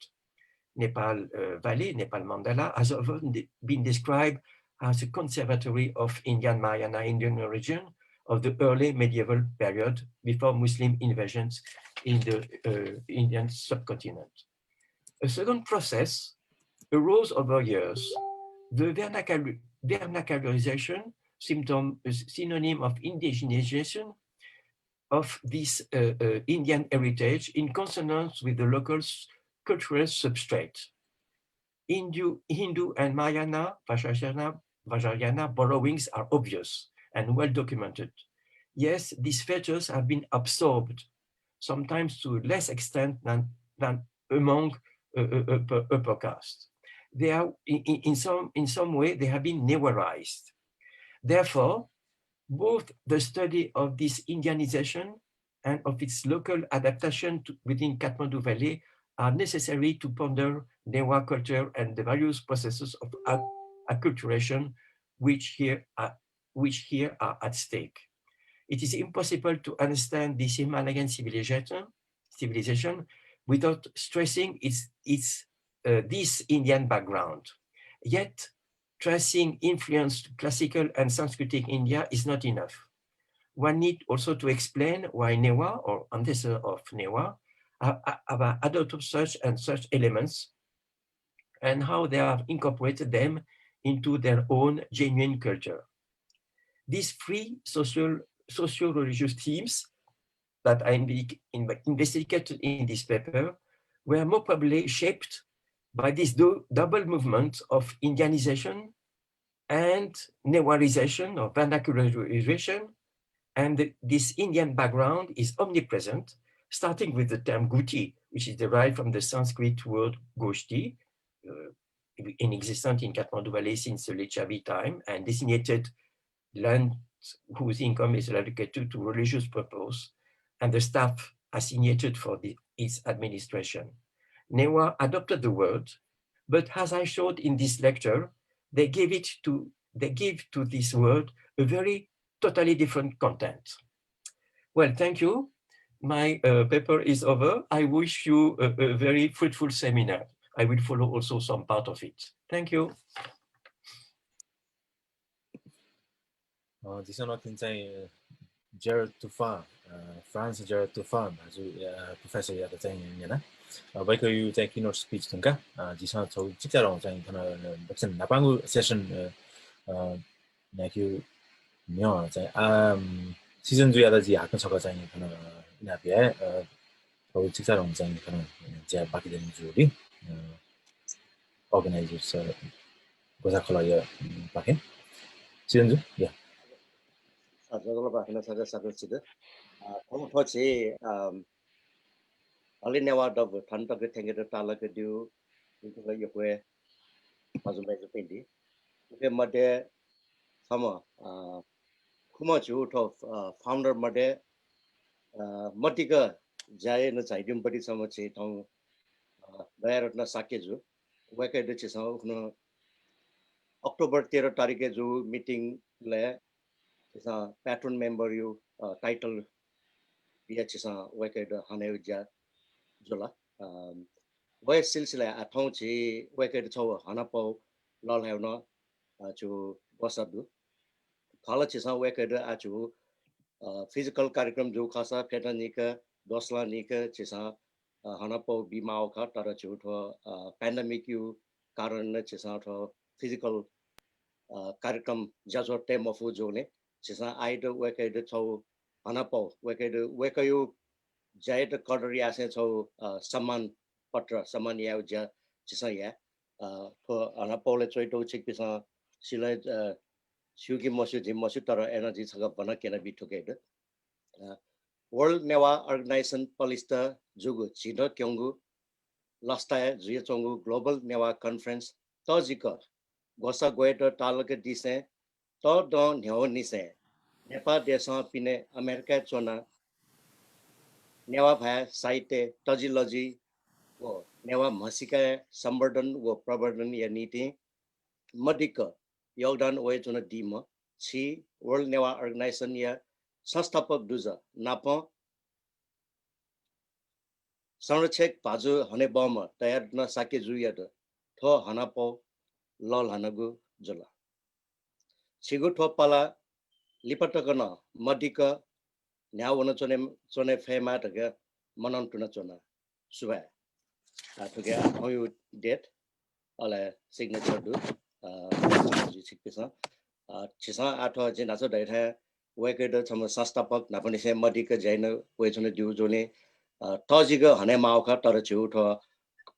Nepal Valley, Nepal Mandala, has often been described as a conservatory of Indian Mahayana Indian origin of the early medieval period before Muslim invasions in the Indian subcontinent. A second process arose over years. The vernacularization, synonym of indigenization of this Indian heritage in consonance with the local cultural substrate. Hindu and Mahayana, Vajrayana borrowings are obvious and well documented. Yes, these features have been absorbed, sometimes to less extent than among upper caste. They are in some way they have been Newarized. Therefore, both the study of this Indianization and of its local adaptation within Kathmandu Valley are necessary to ponder Newah culture and the various processes of acculturation which here are at stake. It is impossible to understand this Himalayan civilization without stressing its this Indian background. Yet, tracing influence to classical and Sanskritic India is not enough. One needs also to explain why Newah, or ancestor of Newah, have adopted such and such elements and how they have incorporated them into their own genuine culture. These three socio-religious themes that I investigated in this paper were more probably shaped by this double movement of Indianization and Newarization or vernacularization, and this Indian background is omnipresent, starting with the term Guti, which is derived from the Sanskrit word Goshti, in existence in Kathmandu Valley since the Licchavi time, and designated land whose income is allocated to religious purpose, and the staff assigned for its administration. Newah adopted the word, but as I showed in this lecture, they give to this word a very totally different content. Well, thank you. My paper is over. I wish you a very fruitful seminar. I will follow also some part of it. Thank you. दिसो नतिन चाहिँ जेरड तुफा फ्रान्स जेरड तुफा भाजु प्रोफेसर या चाहिँ yana बाइको यु चाहिँ किनोट स्पीच थुंका जिसा छौ चिचारो चाहिँ थन बक्सन नापांगु सेसन नाक्यु न्यो चाहिँ सिजन जु यादा जी हाक्न सक चाहिँ थन नापिया छौ चिचारो चाहिँ थन ज्या बाकी दिन जुली अर्गनाइजर्स गोजा खला या पाके सिजन जु या 저걸로 바꾸는 사자 사글치드 통토치 알리네와 더브 탄덕 탱게도 달라게 듀 이거 요에 마주메도 펜디 그게 마데 사마 쿠마주 토 파운더 마데 मटिका जाए न चाहिए बड़ी समझे तो बाहर अपना साके जो वह कहते चीज़ हम अपना अक्टूबर 13 तारीख के जो मीटिंग ले चीज़ा पैटर्न मेंबर यू टाइटल दिया चीज़ा वह कहते हने उज्जा जोला वह सिलसिला आठों ची वह कहते चौ हना पाओ लाल है ना जो बसादु खाला चीज़ा वह कहते आजू फिजिकल कार्यक्रम जो खासा फेटा निका दोसला निका चीज़ा हनापो बीमाओं का तारा चूठो पैंडमिक यू कारण न चीज़ा थो फिजिकल कार्यक्रम जाजो टेम ऑफ जोने चीज़ा आइड वेकेड चौ हनापो वेकेड यू जायद कॉर्डरी आसे चौ सम्मान पत्र सम्मान या उज्जा चीज़ा या थो हनापो ले चोई तो चिक पिसा सिले Shugi Moshu Jim Moshu Tara Energy Sagapana can be together. World Newah Organization Polista Jugu Chino Kyongu last year Zuyachongu Global Newah Conference Tojika Gosa Guedo Talaga Dise To Don Nyo Nise Nepa Desan Pine America Chona Newah Bha Saite Tojilogy wo Newah Masika Samburden wo Proburden Yaniti Madika योगदान वही चुना डीमा ची वर्ल्ड नेवा ऑर्गेनाइजेशन या संस्थापक दूजा नापा संरक्षक बाजू हने बाम तैयार न साके जुया द थो हनापो लॉल हनगु जला चिगु थो पाला लिपटकना मडिका न्यावन चोने फेमा तके मनन तुना चोना सुबह आठुके होयु डेट अले सिग्नेचर दु चिसा आठो जे नाचो दैथा वेकेड छम संस्थापक नापनि से मडिक जैन वेचन दिउ जोने तजिग हने माउखा तर छुठो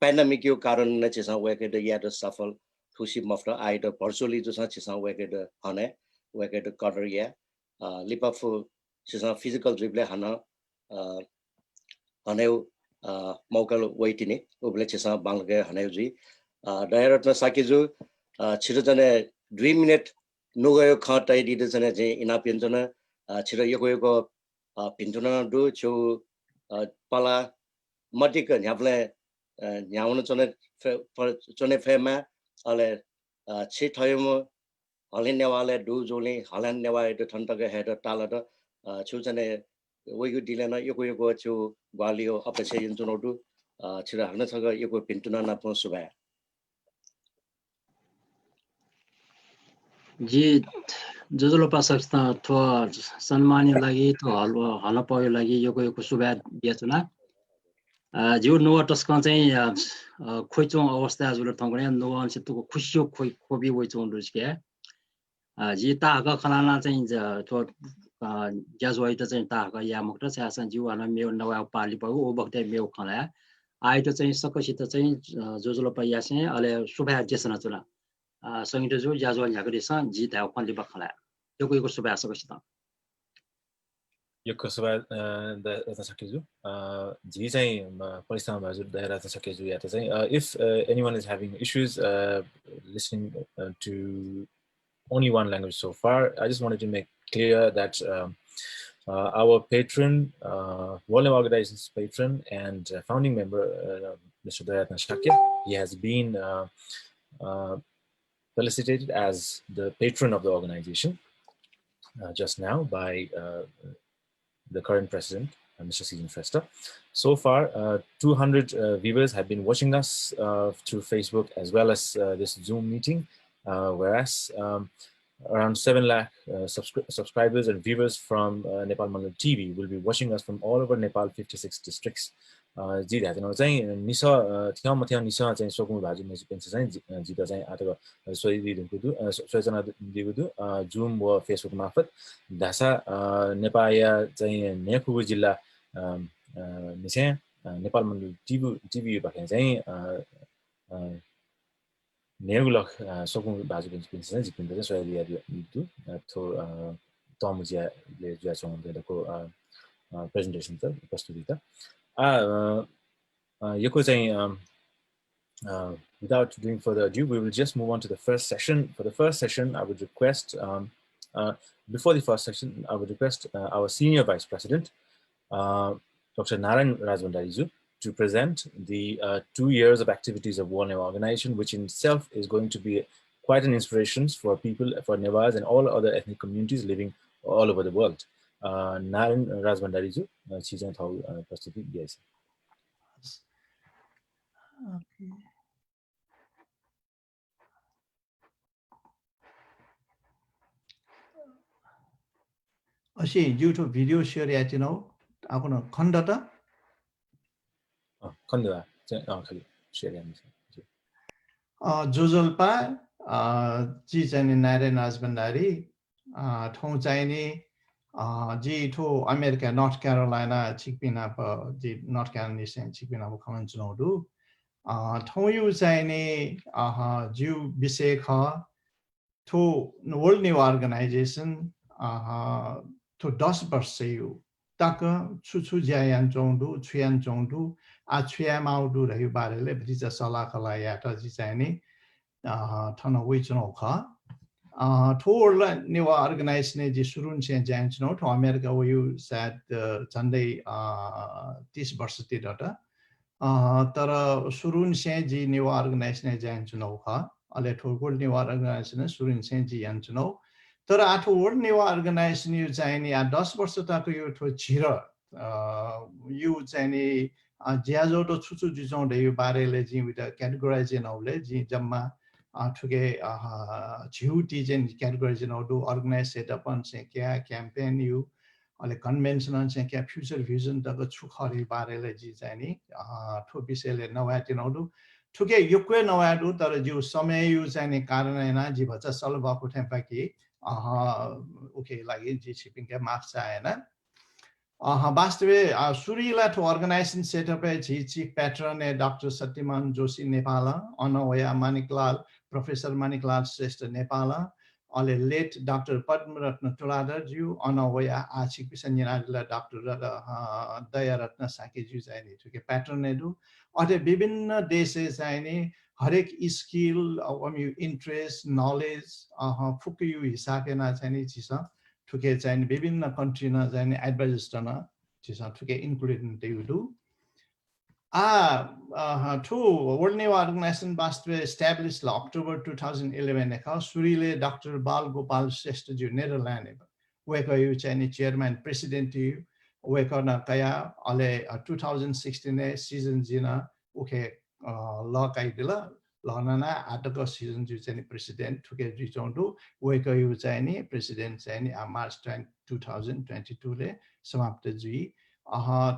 पैंडेमिक यो कारण न चिसा वेकेड याद सफल खुशी मफ्ट आइड भर्चुअली जो चिसा वेकेड हने वेकेड कटर या लिपाफु चिसा फिजिकल ट्रिपले हना हने मौका वेटिने उबले चिसा बांगगे हने जी डायरेक्ट न साकिजु छिटोजने 2 मिनट नुगयो खाटाइ दिदजने जे इनापियनजने छिटो योगयोको पिन्टुना दु छु पाला मटिक न्याप्ले न्याउन चने फेमा अले छिटयम हलिनेवाले दु जोले हलनेवा द ठन्टके हेड ताला द छुजने वयु दिलेन योगयोको छु ग्वालियो अपेक्षे यन्जुनो दु छिरा हर्न छग यको पिन्टुना नापो सुबा जी जजलो पासक्ता थो सम्मान्य लागि तो हल पयो लागि यो सुबा बियाचुना जिउ नुवा टस्कन चाहिँ खोइचों अवस्था जुल थंगने नुवा से तो खुशियो खोबी वइचों दुस्के जी तागा खलाना चाहिँ थो ज्याजवाइ त चाहिँ तागा या मुक्त छासन जिउ हन मेउ नवा पाली पयो ओ बक्ते मेउ खला आइ त चाहिँ सकसित चाहिँ जजलो पाया चाहिँ अले सुबा जेसना चुना संगीत जो ज्याजवाइ याको देसा जी ताउ खलि बखला यो सुबा सकसित यो कसबा द सकेजु जी चाहिँ परिश्रम बाजु दायरा त सकेजु या त चाहिँ if anyone is having issues listening to only one language so far, I just wanted to make clear that our patron, World Organization's patron and founding member, Mr. Dayatna Shakya, he has been felicitated as the patron of the organization just now by the current president, Mr. Season Festa. So far, 200 viewers have been watching us through Facebook as well as this Zoom meeting, whereas around 7 lakh subscribers and viewers from Nepal Mandal TV will be watching us from all over Nepal, 56 districts. जी ध्यान चाहिँ निसा थियाम थिया निसा चाहिँ सोकुम भाजु मेसिपेन्स चाहिँ जिता चाहिँ आटो सोइ दिदुकुदु सोइजना दिगुदु जुम व फेसबुक मार्फत धासा नेपाया चाहिँ नेखुबु जिल्ला निसे नेपाल मण्डल टिभी भके चाहिँ नेगुलक सोकुम भाजु मेसिपेन्स चाहिँ जिपिन्द चाहिँ सोइ दिदु थो तमुजियाले जुया चोंदेको प्रेजेन्टेसन त प्रस्तुति त without doing further ado, we will just move on to the first session. For the first session, I would request, before the first session, I would request our Senior Vice President, Dr. Narayan Rajbandarizu, to present the 2 years of activities of War Newah organization, which in itself is going to be quite an inspiration for people, for Newahs and all other ethnic communities living all over the world. Narayan Rajbandarizu, Chizan Thau Prastuti, yes. Okay. अशी YouTube video share याची नाव आपण खंडता खंडता खाली share याची जोजलपा जी चाहिँ नारायण राजभण्डारी ठाउँ चाहिने जी ठो अमेरिका नर्थ क्यारोलाइना छिकपिना प जी नर्थ क्यारोलाइना चाहिँ छिकपिना प खमन चुनाउडु ठाउँ यु चाहिने जिउ विषय ख ठो वर्ल्ड न्युवा अर्गनाइजेसन ठो 10 वर्ष यु तक छु ज्यायान चौंडु छुयान चौंडु आ छुया माउडु रह्यो बारेले भिजा सलाखला याटा जी चाहिने ठन वे चुनाउ ख ठो वर्ल्ड न्युवा अर्गनाइजेसन जी सुरुन से ज्यान चुनाउ ठो अमेरिका वयु सायद झन्डै 30 वर्ष तिरटा तर सुरुन से जी न्युवा अर्गनाइजेसन ज्यान चुनाउ ख अले ठो वर्ल्ड न्युवा अर्गनाइजेसन सुरुन से जी यान चुनाउ तर आठो वर्ल्ड न्युवा अर्गनाइजेसन यु चाहिने 10 वर्ष तक यो ठो छिर यु चाहिने ज्याजो तो छुछु जुजौं दे यो बारेले जी विथ क्याटेगोराइजेसन औले जी जम्मा ठुके झ्युटी चाहिँ क्याटेगोराइजेसन औदु अर्गनाइज सेटअप से क्या क्याम्पेन यु अले कन्भेन्सन से क्या फ्युचर भिजन तक छुखरी बारेले जी चाहिने ठो विषयले नवाटिन औदु ठुके युक्वे नवाडु तर जो समय यु चाहिने कारण जी भचा सल भएको ठेम्पाकी ओके लागि जी शिपिङ के मार्क्स आएन वास्तविक सुरीला ठो अर्गनाइजेसन सेटअप है जी चीफ पैट्रन है डॉक्टर सत्यमान जोशी नेपाल अनवया मानिकलाल प्रोफेसर मानिकलाल श्रेष्ठ नेपाल अले लेट डॉक्टर पद्मरत्न तुलाधर ज्यू अनवया आशिक पिसन्यनाला डॉक्टर दयारत्न साके ज्यू चाहिने ठुके पैट्रन है दु अथे विभिन्न देशे चाहिने हरेक स्किल इंट्रेस्ट नॉलेज फुक्यु हिसाबेना चाहिने चिस ठुके चाहिने विभिन्न कंट्री न चाहिने एडभाइजर्स न चिस ठुके इन्क्लुडेड देउदु ठु वर्ल्ड न्युवा अर्गनाइजेसन वास्तव एस्टाब्लिश्ड अक्टोबर 2011 ने सुरीले डाक्टर बाल गोपाल श्रेष्ठ ज्यू नेदरल्यान्ड वेको यु चाहिने चेयरमैन प्रेसिडेंट यु वेकन कया अले 2016 सीजन जिना उखे ल काइदिला लहना आटक सीजन जु चाहिँ प्रेसिडेन्ट ठुके जुचौंडु वेक यु चाहिँ नि प्रेसिडेन्ट चाहिँ नि मार्च 2022 ले समाप्त जुई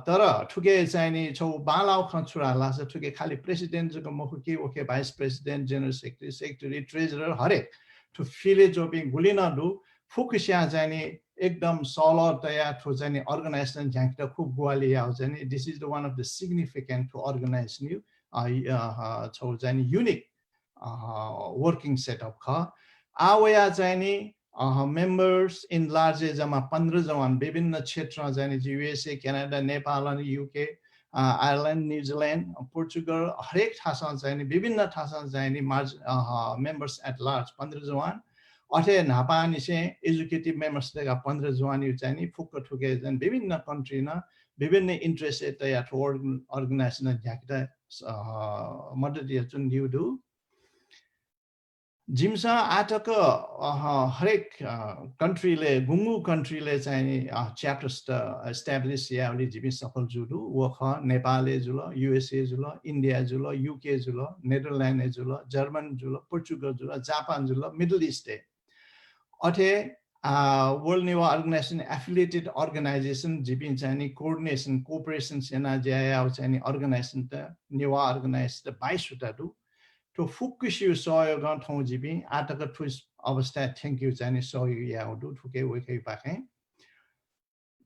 तर ठुके चाहिँ नि छौ बालाउ खछुरा लास ठुके खाली प्रेसिडेन्ट जको मुखकी okay vice president general secretary treasurer हरेक ठु फिले जोपिङ गुलिना दु फुकुस्या चाहिँ नि एकदम सलर तया ठु चाहिँ नि अर्गनाइजेसन झ्याक्ट खुब गुवाली आउ चाहिँ नि this is the one of the significant to organise न्यू छौ चाहिँ नि युनिक वर्किङ सेटअप ख आवया चाहिँ नि members in large जमा 15 जवान विभिन्न क्षेत्र चाहिँ नि युएसए क्यानाडा नेपाल अनि युके आयरल्यान्ड न्युजिल्यान्ड पोर्चुगल हरेक ठासा चाहिँ नि विभिन्न ठासा चाहिँ नि members at large 15 जवान अथे नापा निसे एजुकेटिभ मेम्बर्स देगा 15 जवान यु चाहिँ नि फुक्क ठुके जन विभिन्न कन्ट्री न विभिन्न इन्ट्रेस्ट तया अर्गनाइजेसन झ्याक्दा मदत यचुन दिउदु जिमसा आटक हरेक कन्ट्रीले गुंगु कन्ट्रीले चाहिँ च्याप्टर्स एस्टाब्लिश यावली जिमि सफल जुदु वख नेपालले जुल युएसए जुल इन्डिया जुल युके जुल नेदरल्यान्ड जुल जर्मन जुल पोर्चुगल जुल जापान जुल मिडल इस्ट अथे world Newa organisation affiliated organisation जिपिन चाहिँ कोअर्डिनेसन कोअपरेसन सेना ज्यायाव चाहिँ अर्गनाइजेसन त निवा अर्गनाइजेसन 22 वटा दु तो फुकुसिउ सहयोग ठौ जिबि आटक ठुस अवस्था थ्यांक यू चाहिँ सहयोग याउदु ठुके वेकै पाखे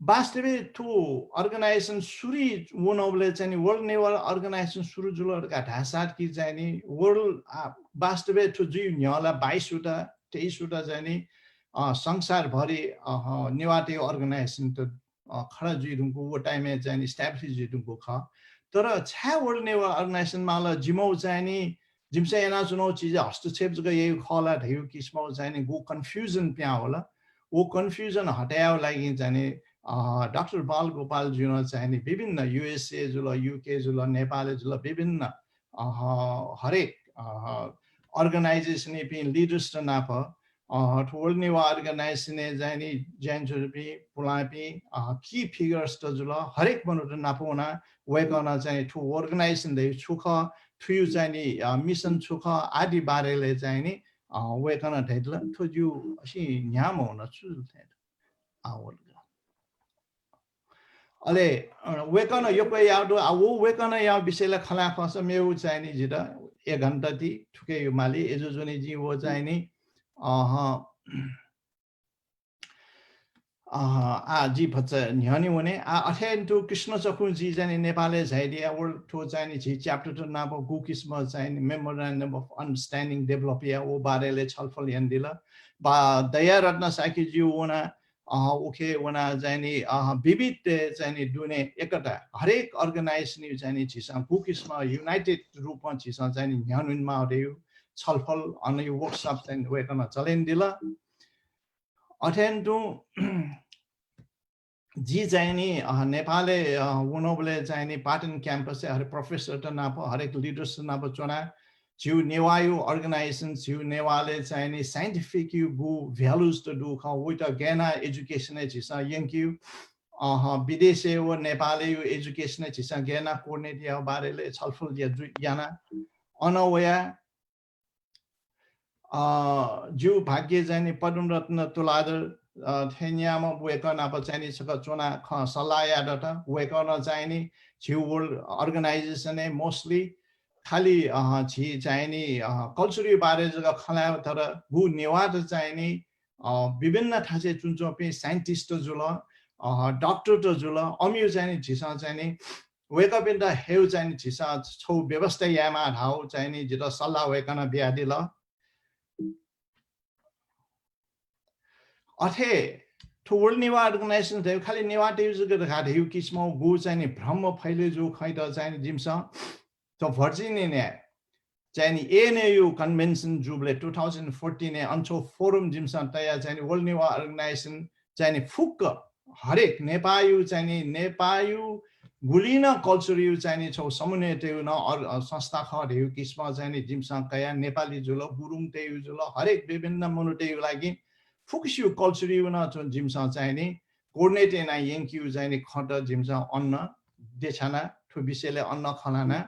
वास्तवै ठु अर्गनाइजेसन सुरी वनोबले चाहिँ वर्ल्ड नेवल अर्गनाइजेसन सुरु जुलरका ढासाट कि चाहिँ वर्ल्ड वास्तवै ठु जु न्याला 22 वटा 23 वटा चाहिँ संसार भरि नेवाटे अर्गनाइजेसन त खडा जुइदुको वो टाइममा चाहिँ एस्टाब्लिश जुइदुको ख तर छा वर्ल्ड नेवल अर्गनाइजेसन माला जिमौ चाहिँ जिमसे एना चुनाव चीज हस्तक्षेप जगह ये खाला ढेउ किस्मो चाहिँ गो कन्फ्युजन प्या होला वो कन्फ्युजन हटायो लागि चाहिँ डाक्टर बाल गोपाल जुन चाहिँ विभिन्न युएसए जुल युके जुल नेपाल जुल विभिन्न हरेक अर्गनाइजेसन पे लिडर्स नाप वर्ल्ड निवा अर्गनाइजेसन चाहिँ ज्यान्जुपी पुलापी की फिगर्स त जुल हरेक बनुट नापुना वेकना चाहिँ ठु अर्गनाइजेसन दे छुख ठुयु चाहिँ मिसन छुख आदि बारेले चाहिँ नि वेकना ढेदला ठुजु असि न्याम हुन छु आवल अले वेकना योको यादो वो वेकना या विषयले खला खस मेउ चाहिँ नि जिदा 1 घण्टा ति ठुके यो माली एजुजुनी जी वो चाहिँ नि जी भन्छ न्यानी हुने अथेन टु कृष्ण चखु जी जाने नेपालले झाइदिया वर्ल्ड टु चाहिँ जी च्याप्टर टु नाम गुकिसमा चाहिँ मेमोरेन्डम अफ अन्डरस्ट्यान्डिङ डेभलप या ओ बारेले छलफल यान्दिला बा दया रत्न साकी जी उना ओके उना चाहिँ विविध चाहिँ दुने एकटा हरेक अर्गनाइजेसन चाहिँ छिसा गुकिसमा युनाइटेड रूपमा छिसा चाहिँ न्यानुनमा आयो छलफल अनि वर्कसप चाहिँ वेकमा चलेन्दिला अथेन टु जी चाहिँ नि नेपालले उनोबले चाहिँ नि पाटन क्याम्पस हरेक प्रोफेसर त नाप हरेक लिडर्स नाप चुना जिउ नेवायु अर्गनाइजेसन जिउ नेवाले चाहिँ नि साइन्टिफिक यु गु भ्यालुज त दु ख विथ ज्ञान एजुकेसन छिसा यंक्यु विदेशे व नेपाली यु एजुकेसन छिसा ज्ञान कोर्नेट या बारेले छलफल या ज्ञान अनवया जिउ भाग्य चाहिँ नि पद्म रत्न तुलादर थेन्यामा वेकन अब चाहिँ सक चुना सल्लाह यादट वेकन चाहिँ नि जिउ वर्ल्ड अर्गनाइजेसन मोस्टली खाली छि चाहिँ नि कल्चरल बारे जगह खला तर गु नेवाद चाहिँ नि विभिन्न ठासे चुनचोपी साइन्टिस्ट जुल डाक्टर त जुल अमिउ चाहिँ नि छिसा चाहिँ नि वेकअप इन द हेउ चाहिँ नि छिसा छौ व्यवस्था यामा हाउ चाहिँ नि जित सल्लाह वेकन बियादिल अथे ठु वर्ल्ड निवा अर्गनाइजेसन थे खाली नेवा टेज गखा ढेउ किस्मो गु चाहिँ भ्रम फैले जो खै त चाहिँ जिमसा त भर्जिनिया ने चाहिँ एएनयु कन्भेन्सन जुबले 2014 ने अन्चो फोरम जिमसा तया चाहिँ वर्ल्ड निवा अर्गनाइजेसन चाहिँ फुक्क हरेक नेपायु चाहिँ नेपायु गुलिना कल्चर यु चाहिँ छौ समुनेटेउ न संस्था ख ढेउ किस्म चाहिँ जिमसा कया नेपाली जुल गुरुङ तेउ जुल हरेक विभिन्न मनुटेउ लागि फुक्सिउ कल्चर यु न जिमसा चाहिँ कोर्डिनेट एना यंक्यू जाने खट जिमसा अन्न देछाना ठु विषयले अन्न खलाना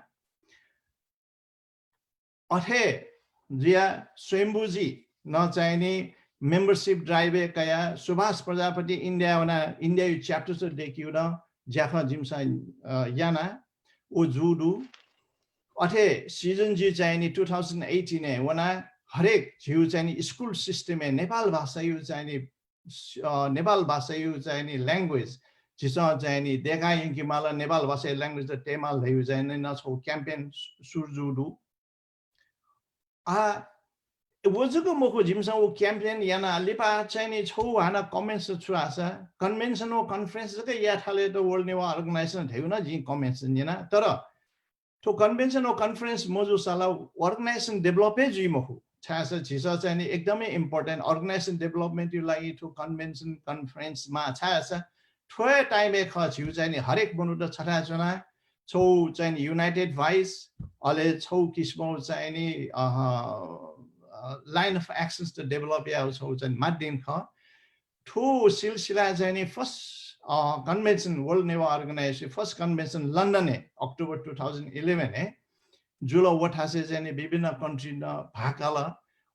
अथे जिया स्वयंभूजी नचाहिने मेम्बरशिप ड्राइभे कया सुभाष प्रजापति इन्डिया च्याप्टर से देखियो न ज्याखा जिमसा याना ओ जुडु अथे सीजन जी चाहिने 2018 ने वना हरेक जिउ चाहिने स्कुल सिस्टम में नेपाल भाषा यु चाहिने ल्याङ्ग्वेज जिसा चाहिने देखा कि माला नेपाल भाषा ल्याङ्ग्वेज त टेमाल ल्याउ चाहिने नछौ क्याम्पेन सुरजुडु वजुको मोको जिमसा वो क्याम्पेन याना लिपा चाहिने छौ हाना कमेन्ट्स छुआसा कन्भेन्सन कन्फरेन्स के या थाले त वर्ल्ड नेवा अर्गनाइजेसन थियो न जि कमेन्सन याना तर तो कन्भेन्सन कन्फरेन्स मजु साला अर्गनाइजेसन डेभलपै जि मखु छासा छिसा चाहिँ एकदमै इम्पोर्टेन्ट अर्गनाइजेसन डेभलपमेन्ट यु लागि तो कन्भेन्सन कन्फरेन्स मा छासा ठोय टाइम एक छिउ चाहिँ हरेक बनु त छटा जना छौ चाहिँ युनाइटेड भाइस अले छौ किस्मौ चाहिँ लाइन अफ एक्सन्स त डेभलप या छौ चाहिँ माध्यम ख ठो सिलसिला चाहिँ first convention world Newa organisation first convention London है अक्टोबर 2011 है जुलो वठासे चाहिँ विभिन्न कन्ट्री न भाकाला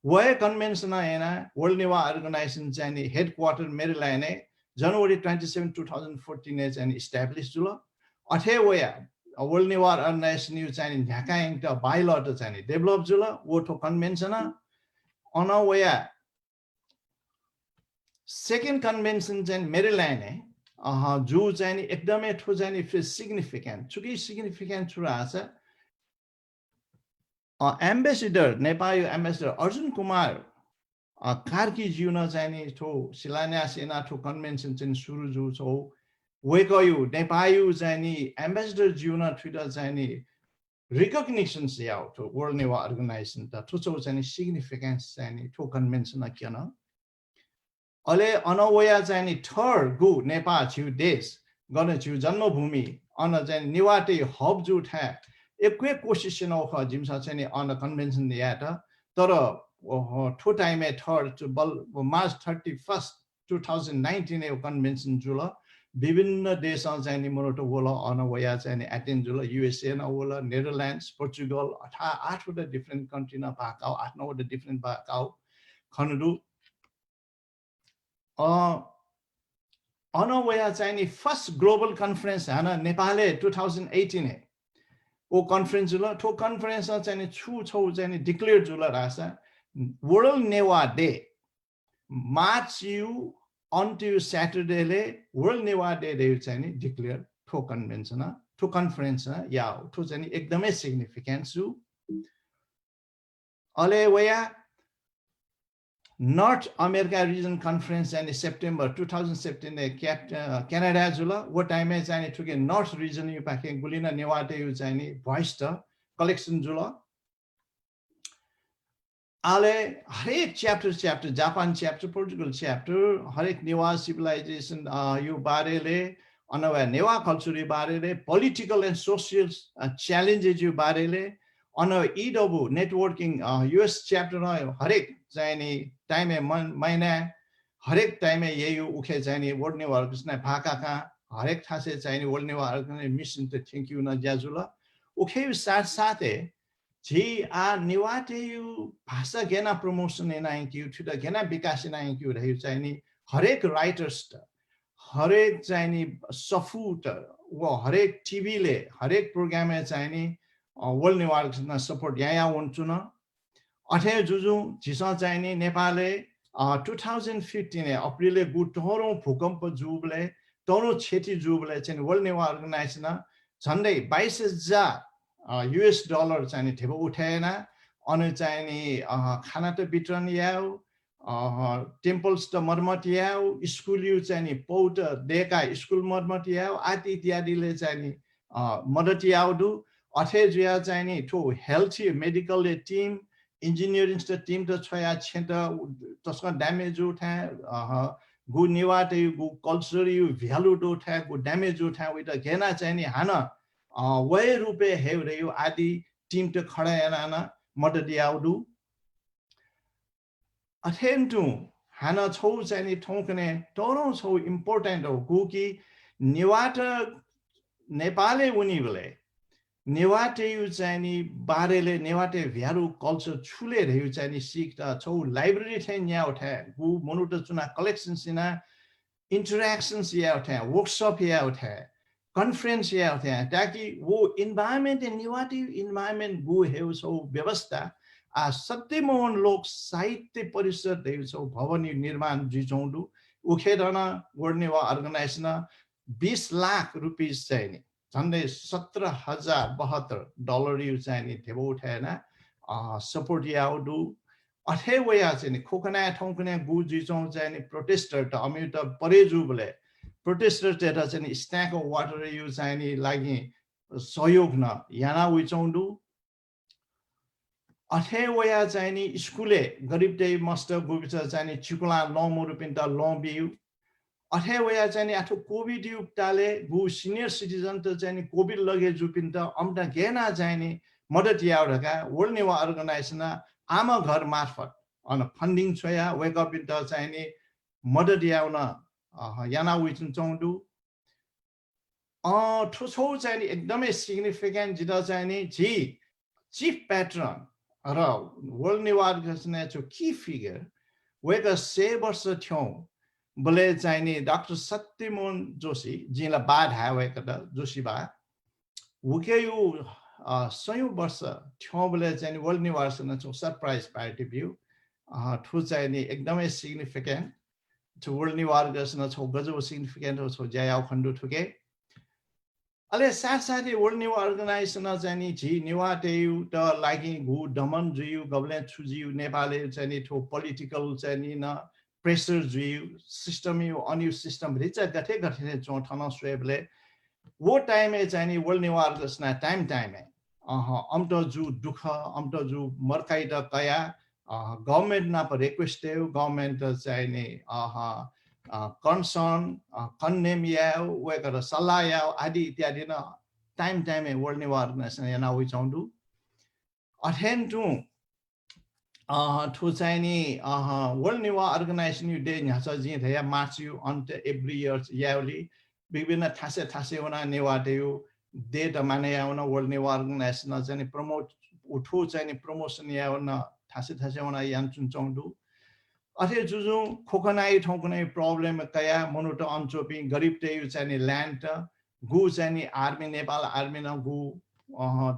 वय कन्भेन्सन हैन वर्ल्ड नेवा अर्गनाइजेसन चाहिँ हेडक्वार्टर मेरील्यान्ड है जनवरी 27 2014 ने चाहिँ इस्टाब्लिश जुलो अथे वया वर्ल्ड नेवा अर्गनाइजेसन यु चाहिँ ढाकाङ त बाइल त चाहिँ डेभलप जुलो वठो कन्भेन्सन अन वया सेकेन्ड कन्भेन्सन चाहिँ मेरील्यान्ड है जो चाहिँ एकदमै ठो चाहिँ सिग्निफिकेन्ट चुकी सिग्निफिकेन्ट छुरा छ एम्बेसिडर नेपाली एम्बेसिडर अर्जुन कुमार कार्की जिउन चाहिँ ठो शिलान्यास एना ठो कन्भेन्सन चाहिँ सुरु जो छौ वेकयु नेपाली चाहिँ एम्बेसिडर जिउन ठुटा चाहिँ रिकग्निसन याउ ठो वर्ल्ड नेवा अर्गनाइजेसन त ठो छौ चाहिँ सिग्निफिकेन्स चाहिँ ठो कन्भेन्सन किन अले अनवया चाहिँ थर्ड गु नेपाल छिउ देश गन छिउ जन्मभूमि अन चाहिँ निवाटे हब जु था एकै कोशिश न ख जिमसा चाहिँ अन कन्भेन्सन या त तर ठो टाइम थर्ड मार्च 31 2019 ए कन्भेन्सन जुल विभिन्न देश चाहिँ मोरोटो वला अनवया चाहिँ एटेन्ड जुल युएसए न वला नेदरल्यान्ड्स पोर्चुगल 8 वटा डिफरेन्ट कन्ट्री न भाकाउ 8 9 वटा डिफरेन्ट भाकाउ खनडु अनवया चाहिँ फर्स्ट ग्लोबल कन्फरेन्स हाना नेपालले 2018 है ओ कन्फरेन्स जुल ठो कन्फरेन्स चाहिँ छु छौ चाहिँ डिक्लेयर जुल रासा वर्ल्ड नेवा डे मार्च यु अन्टिल स्याटरडेले वर्ल्ड नेवा डे रे चाहिँ डिक्लेयर ठो कन्भेन्सन ठो कन्फरेन्स या ठो चाहिँ एकदमै सिग्निफिकेन्ट छु अले वया नॉर्थ अमेरिका रीजन कन्फरेन्स चाहिँ सेप्टेम्बर 2017 क्यानाडा जुल वो टाइम में चाहिँ ठुके नॉर्थ रीजन यु पाके गुलिना नेवाटे यु चाहिँ भोइस त कलेक्सन जुल आले हरेक chapter Japan chapter Portugal chapter हरेक नेवा सिभिलाइजेसन यु बारेले अनवा नेवा कल्चर बारेले पोलिटिकल एन्ड सोशल च्यालेन्जेस यु बारेले अन ईडब्ल्यू नेटवर्किङ यूएस च्याप्टर हरेक चाहिँ टाइम महिना हरेक टाइम यही उखे चाहिँ वर्ल्ड नेवा अर्गनाइजेसन भाका का हरेक ठासे चाहिँ वर्ल्ड नेवा अर्गनाइजेसन मिशन त थ्यांक यू न ज्याजुल उखे साथ साथे जी आ निवाटे यु भाषा गेना प्रमोशन एनाइ कि ठुटा गेना विकास एनाइ कि रह्यो चाहिँ हरेक राइटर्स हरेक चाहिँ सफुट व हरेक टिभीले हरेक प्रोग्राम चाहिँ वर्ल्ड नेवा अर्गनाइजेसन सपोर्ट यहाँ हुन्छु न अठे जुजु झिसा चाहिँ नेपालले 2015 अप्रिलले गुटहरौं भूकम्प जुबले तौरो क्षति जुबले चाहिँ वर्ल्ड नेवा अर्गनाइजेसन झन्डै 22,000 US डलर चाहिँ ठेबो उठाएन अनि चाहिँ खाना त वितरण याउ टेम्पल्स त मर्मत याउ स्कुल यु चाहिँ पौट देका स्कुल मर्मत याउ आदि इत्यादिले चाहिँ मदत याउदु अथे जुया चाहिँ ठो health medical team engineering team तो छया छेत तस्का डैमेज उठा गु निवाटे गु कल्चर यु भ्यालु उठा गु डैमेज उठा उइटा घेना चाहिँ हाना वय रुपे हेउ रे यो आदि टीम तो खडा याना मदत याउदु अथेन्टु Hana Cho Jani Tonkane, Tono so important of Guki, Newata Nepale Univale. Newate you Jani, Barele, Newate, Viaru culture, Chule, you Jani seek the so library 10 out, who Monotuna collections in a interactions out here, workshop out here, conference out here, ताकि वो environment and innovative environment वो है उसो व्यवस्था आ सत्य मोहन लोक साहित्य परिषद है उसो भवन निर्माण जिजोंडु उखेरना वर्णने वा organization 20 लाख रुपीस चाहिए झन्डै $17,072 यु चाहिए थेबो उठाएना support याउडु अठे वया चाहिँ खोकना ठौकना गुजी चौं चाहिँ प्रोटेस्टर त अमित परेजुबले प्रोटेस्टर तेटा चाहिँ स्ट्याक अफ वाटर यु चाहिँ लागि सहयोग न याना उ चौंडु अठे वया चाहिँ स्कुले गरिब दे मास्टर गुबिच चाहिँ चिकुला लमो रुपिन त लबियु अठे वया चाहिँ आठो कोभिड युक्ताले गु सिनियर सिटिजन त चाहिँ कोभिड लगे जुपिन त अम्टा गेना चाहिँ मदत याउडका वर्ल्ड नेवा अर्गनाइजेसन आमा घर मार्फत अन फन्डिङ छोया वेक अप इन त चाहिने मदत याउन याना विचन चौंडु ठुसो चाहिँ एकदमै सिग्निफिकेन्ट जिता चाहिने जी चिफ प्याट्रन र वर्ल्ड नेवा अर्गनाइजेसन जो की फिगर वेक 6 वर्ष थ्यौ बले चाहिने डाक्टर सत्यमोहन जोशी जिला बाद हावेक त जोशी बा उके यु सयौं वर्ष थ्योबले चाहिँ वर्ल्ड निवासन छ सरप्राइज पार्टी भ्यू ठु चाहिँ एकदमै सिग्निफिकेन्ट छ वर्ल्ड निवासन छ गजब सिग्निफिकेन्ट छ ज्यायाउ खण्डु ठुके अले साथसाथै वर्ल्ड निवा अर्गनाइजेसन चाहिँ झि निवा तेयु त लागि गु दमन जुयु गबले छुजियु नेपालले चाहिँ ठो पोलिटिकल चाहिँ न प्रेसर जुयु सिस्टम यु अन्यु सिस्टम रिचा गथे गथे चोठन स्वेबले वो टाइम चाहिँ वर्ल्ड निवा अर्गनाइजेसन टाइम अम्टो जु दुख अम्टो जु मर्काइ द कया गभर्नमेन्ट ना पर रिक्वेस्ट है गभर्नमेन्ट चाहिने कन्सर्न कन्डेम याउ वेकर सल्लाह याउ आदि इत्यादि न टाइम वर्ल्ड निवा अर्गनाइजेसन याना उ चाउँदु अथेन टु ठु चाहिने वर्ल्ड निवा अर्गनाइजेसन यु डे न्यास जि थया मार्च यु अन्त एभ्री इयर याउली विभिन्न थासे वना नेवा देउ डेट माने याउन वर्ल्ड नेवा अर्गनाइजेसन चाहिँ प्रमोट उठो चाहिँ प्रमोसन याउन थासे वना यान चुनचौंडु अथे जुजु खोकनाइ ठौकनाइ प्रब्लम कया मनुट अनचोपी गरिब तेयु चाहिँ ल्यान्ड गु चाहिँ आर्मी नेपाल आर्मी न गु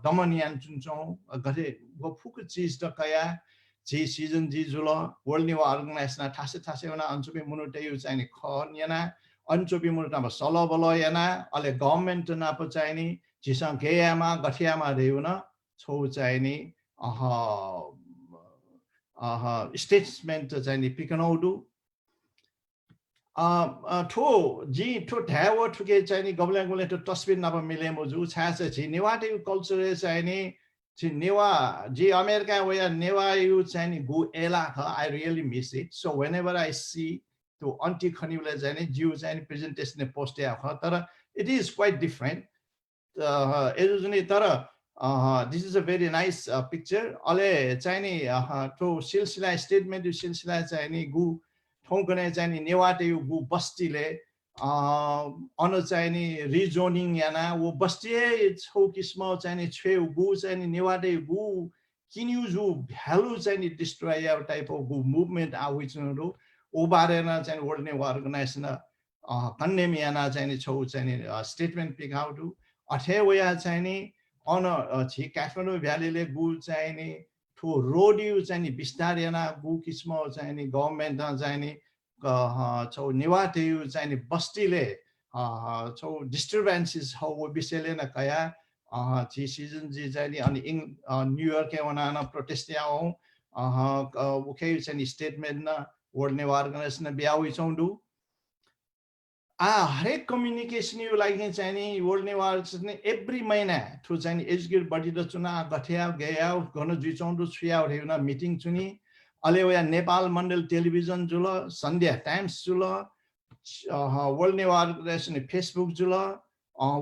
दमन यान चुनचौं गथे गो फुक चीज त कया जी सीजन जी जुल वर्ल्ड नेवा अर्गनाइजेसन थासे वना अनचोपी मनुट तेयु चाहिँ ख याना अनचोपी मुर्तामा सलो बलो याना अले गभर्नमेन्ट ना प चाहिने जिसा गेयामा गठियामा रेउन छौ चाहिने स्टेटमेन्ट चाहिने पिकनौडु ठो जी ठो ढ्याव ठुके चाहिने गबले तो तस्बिर ना प मिले मुजु छासे छि नेवाटे कल्चर चाहिने छि नेवा जी अमेरिका वे नेवा यु चाहिने गु एला ख I really miss it so whenever I see to anti khaniwala jane jiu jane presentation post ya tara it is quite different this is a very nice picture ale chine to silsila statement to silsila chine gu thongkane chine newate yu gu basti le ono chine rezoning yana wo basti chho kisma chine chhe gu chine newate gu kinyu ju value chine destroy ya type of gu movement a which no उबारेना चाहिँ वर्ल्ड नेवा अर्गनाइजेसन कन्डेम याना चाहिँ छौ चाहिँ स्टेटमेन्ट पिक आउट अठे वया चाहिँ अन छि काठमाडौँ भ्यालीले गु चाहिँ ठो रोड यु चाहिँ विस्तार याना गु किस्म चाहिँ गभर्नमेन्ट चाहिँ छौ निवाते यु चाहिँ बस्तीले छौ डिस्टर्बेन्सेस हो विषयले न कया छि सिजन जी चाहिँ अनि न्यूयर्क वनाना प्रोटेस्ट याउ उखे चाहिँ स्टेटमेन्ट न वर्ल्ड नेवा अर्गनाइजेसन ब्याउ चौंडु हरेक कम्युनिकेसन यु लागि चाहिँ वर्ल्ड नेवा अर्गनाइजेसन एभ्री महिना थ्रु चाहिँ एजुकेट बडी द चुना गठ्या गया गन जुइ चौंडु छुया हेउना मिटिङ चुनी अले वया नेपाल मण्डल टेलिभिजन जुल सन्ध्या टाइम्स जुल वर्ल्ड नेवा अर्गनाइजेसन फेसबुक जुल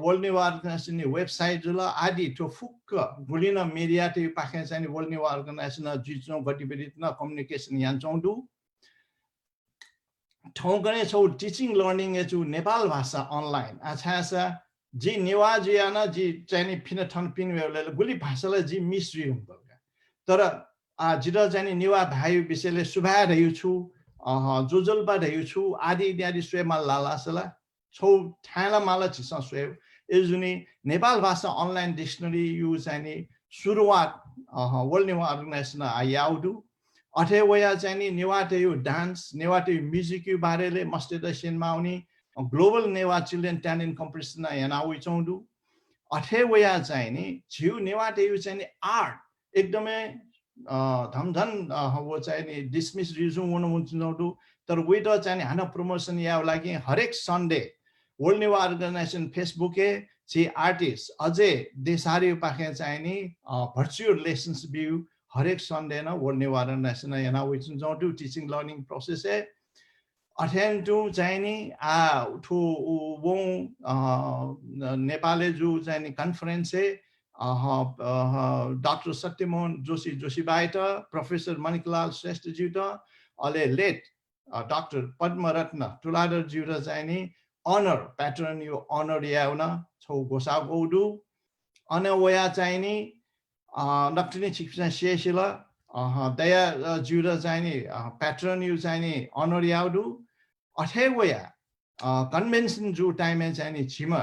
वर्ल्ड नेवा अर्गनाइजेसन वेबसाइट जुल आदि तो फुक्क गुलिन मिडिया ते पाखे चाहिँ वर्ल्ड नेवा अर्गनाइजेसन जुइ चौ गतिविधि न कम्युनिकेसन यान चौंडु ठाउँकने छौ टिचिङ लर्निङ एजु नेपाल भाषा अनलाइन आछासा जी नेवा जी आना जी चाहिँ फिन ठन पिन वेले गुली भाषालाई जी मिसरी हुन्छ तर जिरा चाहिँ नेवा भाइ विषयले सुभा रह्यो छु जोजलबा रह्यो छु आदि इत्यादि स्वेमा लालासला छौ ठाला माला छिसा स्वे एजुनी नेपाल भाषा अनलाइन डिक्सनरी यु चाहिँ सुरुवात वर्ल्ड नेवा अर्गनाइजेसन आयाउडु अथे वया चाहिँ नेवाटे यु डान्स नेवाटे म्युजिक यु बारेले मस्टेदा सिनमा आउने global Newa children talent competition यानाउ चौडु अथे वया चाहिँ नि झिउ नेवाटे यु चाहिँ आर्ट एकदमै धमधन वो चाहिँ नि डिसमिस रिजु हुनुहुन्छ तर वेट चाहिँ हाना प्रमोसन या लागि हरेक सन्डे वर्ल्ड नेवा अर्गनाइजेसन फेसबुके छि आर्टिस्ट अझै देशारी पाखे चाहिँ नि भर्चुअल लेसन्स बिउ हरेक सन्डे न वर्ल्ड नेवा अर्गनाइजेसन याना विचुन जटु टिचिङ लर्निङ प्रोसेस है अथेन टु चाहिँ नि ठु वो नेपालले जो चाहिँ नि कन्फरेन्स है डाक्टर सत्यमोहन जोशी जोशीबाइट प्रोफेसर मणिकलाल श्रेष्ठज्यू त अहिले लेट डाक्टर पद्मरत्न तुलाधरज्यू र चाहिँ नि अनर प्याटर्न यो अनर याउन छौ गोसा गौडु अनवया चाहिँ नि नक्टिनी शिक्षा शेषिला दया ज्यू र चाहिँ नि प्याटर्न यो चाहिँ नि अनर याउडु अथेवया कन्भेन्सन जो टाइममा चाहिँ नि छिमा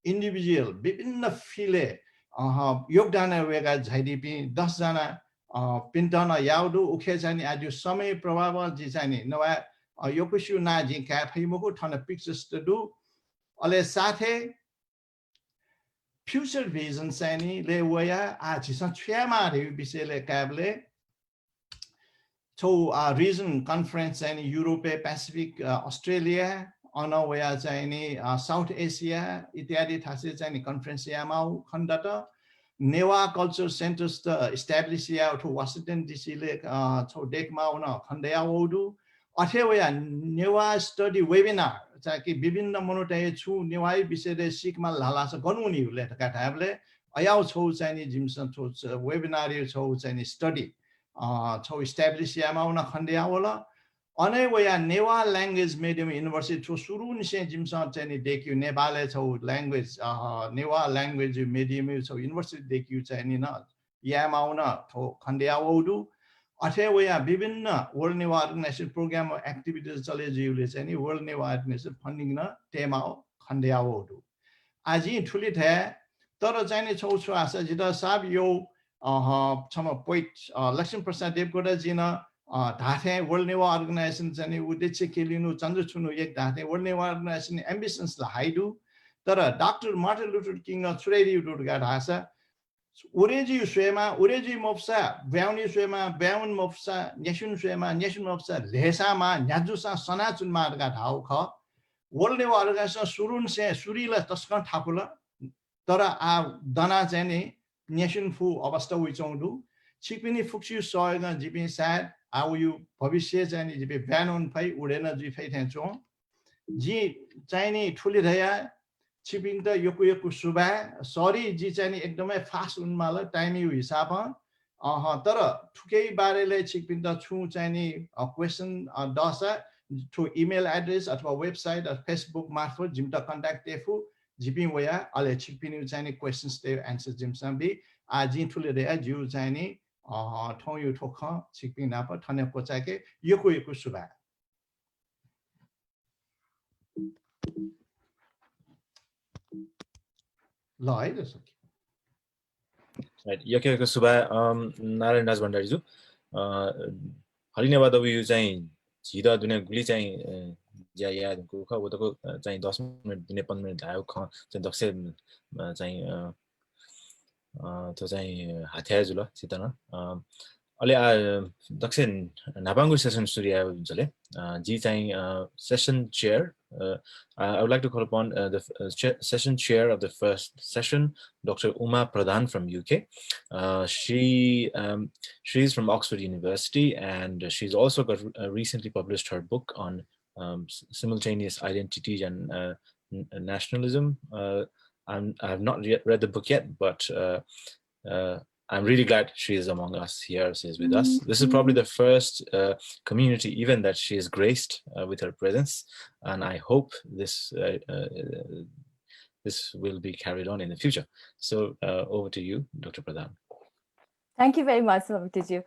इन्डिभिजुअल विभिन्न फिले योगदान वेगा झाइदिपी 10 जना पिन्टन याउडु उखे चाहिँ आज समय प्रभाव जी चाहिँ नवा योकुसु ना जी क्याफैमको ठन पिक्चर्स त दु अले साथे फ्युचर भिजन चाहिँ नि ले वया आज छ्यामा रे विषयले क्याबले छौ रिजन कन्फरेन्स चाहिँ युरोपे पेसिफिक अस्ट्रेलिया अनवया चाहिँ नि साउथ एसिया इत्यादि थासे चाहिँ नि कन्फरेन्स यामाउ खण्ड त नेवा कल्चर सेन्टर्स त इस्टाब्लिश या ठो वाशिंटन डीसी ले छौ डेकमा उन खण्डया वडु अथेवया नेवा स्टडी वेबिनार चाहिँ कि विभिन्न मनोटाइ छु नेवाई विषयले सिकमा लालास गनुनी ले काटाबले अयाउ छौ चाहिँ नि जिमसन छौ वेबिनार छौ चाहिँ नि स्टडी छौ इस्टाब्लिश यामा उन खण्डया होला अनेवया नेवा ल्याङ्ग्वेज मिडियम युनिभर्सिटी छौ सुरुन से जिमसन चाहिँ नि देखियो नेपालले छौ ल्याङ्ग्वेज नेवा ल्याङ्ग्वेज मिडियम छौ युनिभर्सिटी देखियो चाहिँ नि न यामा उन थो खण्डया वडु अथेवया विभिन्न world Newa organisation programme activities चले जिउले चाहिँ नि वर्ल्ड नेवा अर्गनाइजेसन फन्डिङ न टेमा खण्डया वडु आजि ठुली थे तर चाहिँ नि छौ छु आशा जिता साब यो छम पोइट लक्ष्मी प्रसाद देवकोटा जिन धाथे वर्ल्ड नेवा अर्गनाइजेसन चाहिँ उद्देश्य केलिनु चन्द्र छुनु एक धाथे वर्ल्ड नेवा अर्गनाइजेसन एम्बिशन्स ला हाइडु तर डाक्टर मार्टिन लुथर किङ छुरेरी उडुगा ढासा उरेजी स्वेमा उरेजी मोप्सा ब्याउनी स्वेमा ब्याउन मोप्सा नेसुन स्वेमा नेसुन मोप्सा लेसामा न्याजुसा सनाचुन मार्गा ढाउ ख वर्ल्ड नेवा अर्गनाइजेसन सुरुन से सुरीला तस्कन ठाकुला तर आ दना चाहिँ नि नेसुन फु अवस्था उइचौडु छिपिनी फुक्सिउ सहयोग जिपि सायद आउ यो भविष्य चाहिँ नि जिपि ब्यानोन फै उडेन जि फै थेचो जी चाहिँ नि ठुली रया छिपिङ त योकु सुबा सरी जी चाहिँ नि एकदमै फास्ट उन्माल टाइमी हिसाब तर ठुकै बारेले छिपिङ त छु चाहिँ नि क्वेसन दसा थ्रु इमेल एड्रेस अथवा वेबसाइट अथवा फेसबुक मार्फत जिम त कन्ट्याक्ट तेफु जिपि वया अले छिपिङ चाहिँ नि क्वेसन्स ते आन्सर जिम सम्बी आ जी ठुले रया जिउ चाहिँ नि ठौ यो ठोख छिपिङ नाप ठने कोचाके योकु सुबा ल है त सके राइट यकेको सुबा नारायण राज भण्डारीज्यू हरिनेवाद यो चाहिँ झिदा दुनिया गुली चाहिँ ज्या यादको ख उतको चाहिँ 10 मिनेट दिने 15 मिनेट आयो ख चाहिँ दक्ष चाहिँ त्यो चाहिँ हाथ्या जुल चितन अलि दक्ष नापाङ्गु सेसन सूर्य जुले जी चाहिँ session chair I would like to call upon the session chair of the first session, Dr. Uma Pradhan from UK. She is from Oxford University, and she's also got recently published her book on simultaneous identity and nationalism. I have not yet read the book yet, but I'm really glad she is among us here. She is with us. This is probably the first community event that she has graced with her presence, and I hope this this will be carried on in the future. So over to you, Dr. Pradhan. Thank you very much, Mamitiju.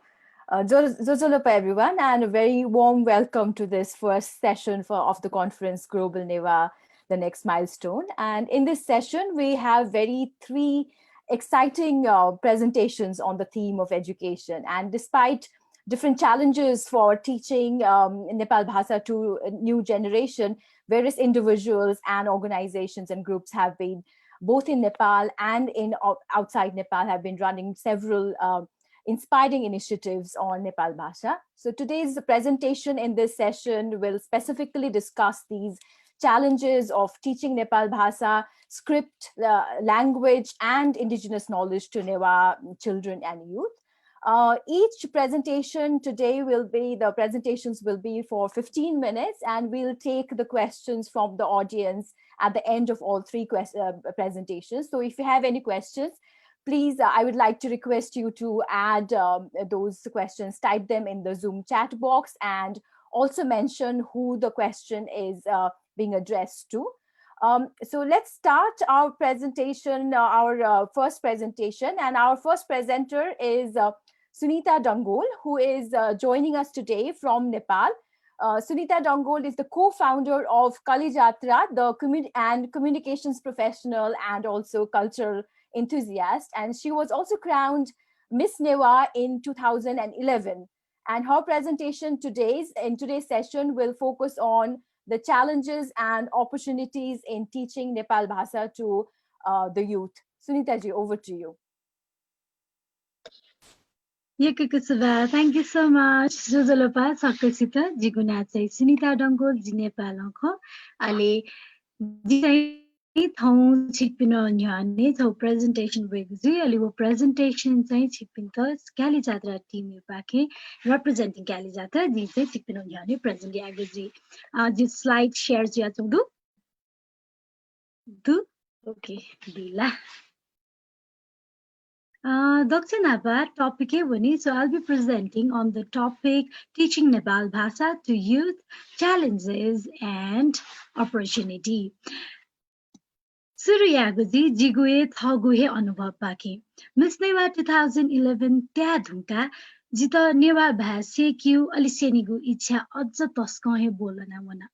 Jojolopa, everyone, and a very warm welcome to this first session of the conference Global Newah, the next milestone. And in this session, we have three exciting presentations on the theme of education. And despite different challenges for teaching Nepal Bhasa to a new generation, various individuals and organizations and groups have been, both in Nepal and outside Nepal, have been running several inspiring initiatives on Nepal Bhasha. So today's presentation in this session will specifically discuss these challenges of teaching Nepal Bhasa, script, language, and indigenous knowledge to Newah children and youth. Each presentation today the presentations will be for 15 minutes, and we'll take the questions from the audience at the end of all three presentations. So if you have any questions, please, I would like to request you to add those questions, type them in the Zoom chat box, and also mention who the question is being addressed to. So let's start our presentation, our first presentation, and our first presenter is Sunita Dangol, who is joining us today from Nepal. Sunita Dangol is the co-founder of Kalijatra, the communications professional and also cultural enthusiast, and she was also crowned Miss Newah in 2011. And her presentation in today's session will focus on the challenges and opportunities in teaching Nepal Bhasa to the youth. Sunita ji, over to you. Thank you so much. Jojolopa Sakasita Jiguna चाहिँ Sunita Dangol ji Nepalको अहिले जी ठाउँ छिपिन न्याने छौ प्रेजेन्टेसन भएको जी अहिले वो प्रेजेन्टेसन चाहिँ छिपिन त कालीजात्रा टिम पाके रिप्रेजेन्टिङ कालीजात्रा जी चाहिँ छिपिन न्याने प्रेजेन्ट आगे जी स्लाइड शेयर जिया चौदु दु ओके दिला Dr. Napa, topic hai so I'll be presenting on the topic teaching Nepal Bhasa to youth, challenges and opportunity. Suryaguji Jiguye Thaguhe Anubhav Pake. Miss Newah 2011 Tya Dhunka Jita Newah Bhase Kyu Alisenigu Icha Adja Taskahe Bolana Wana.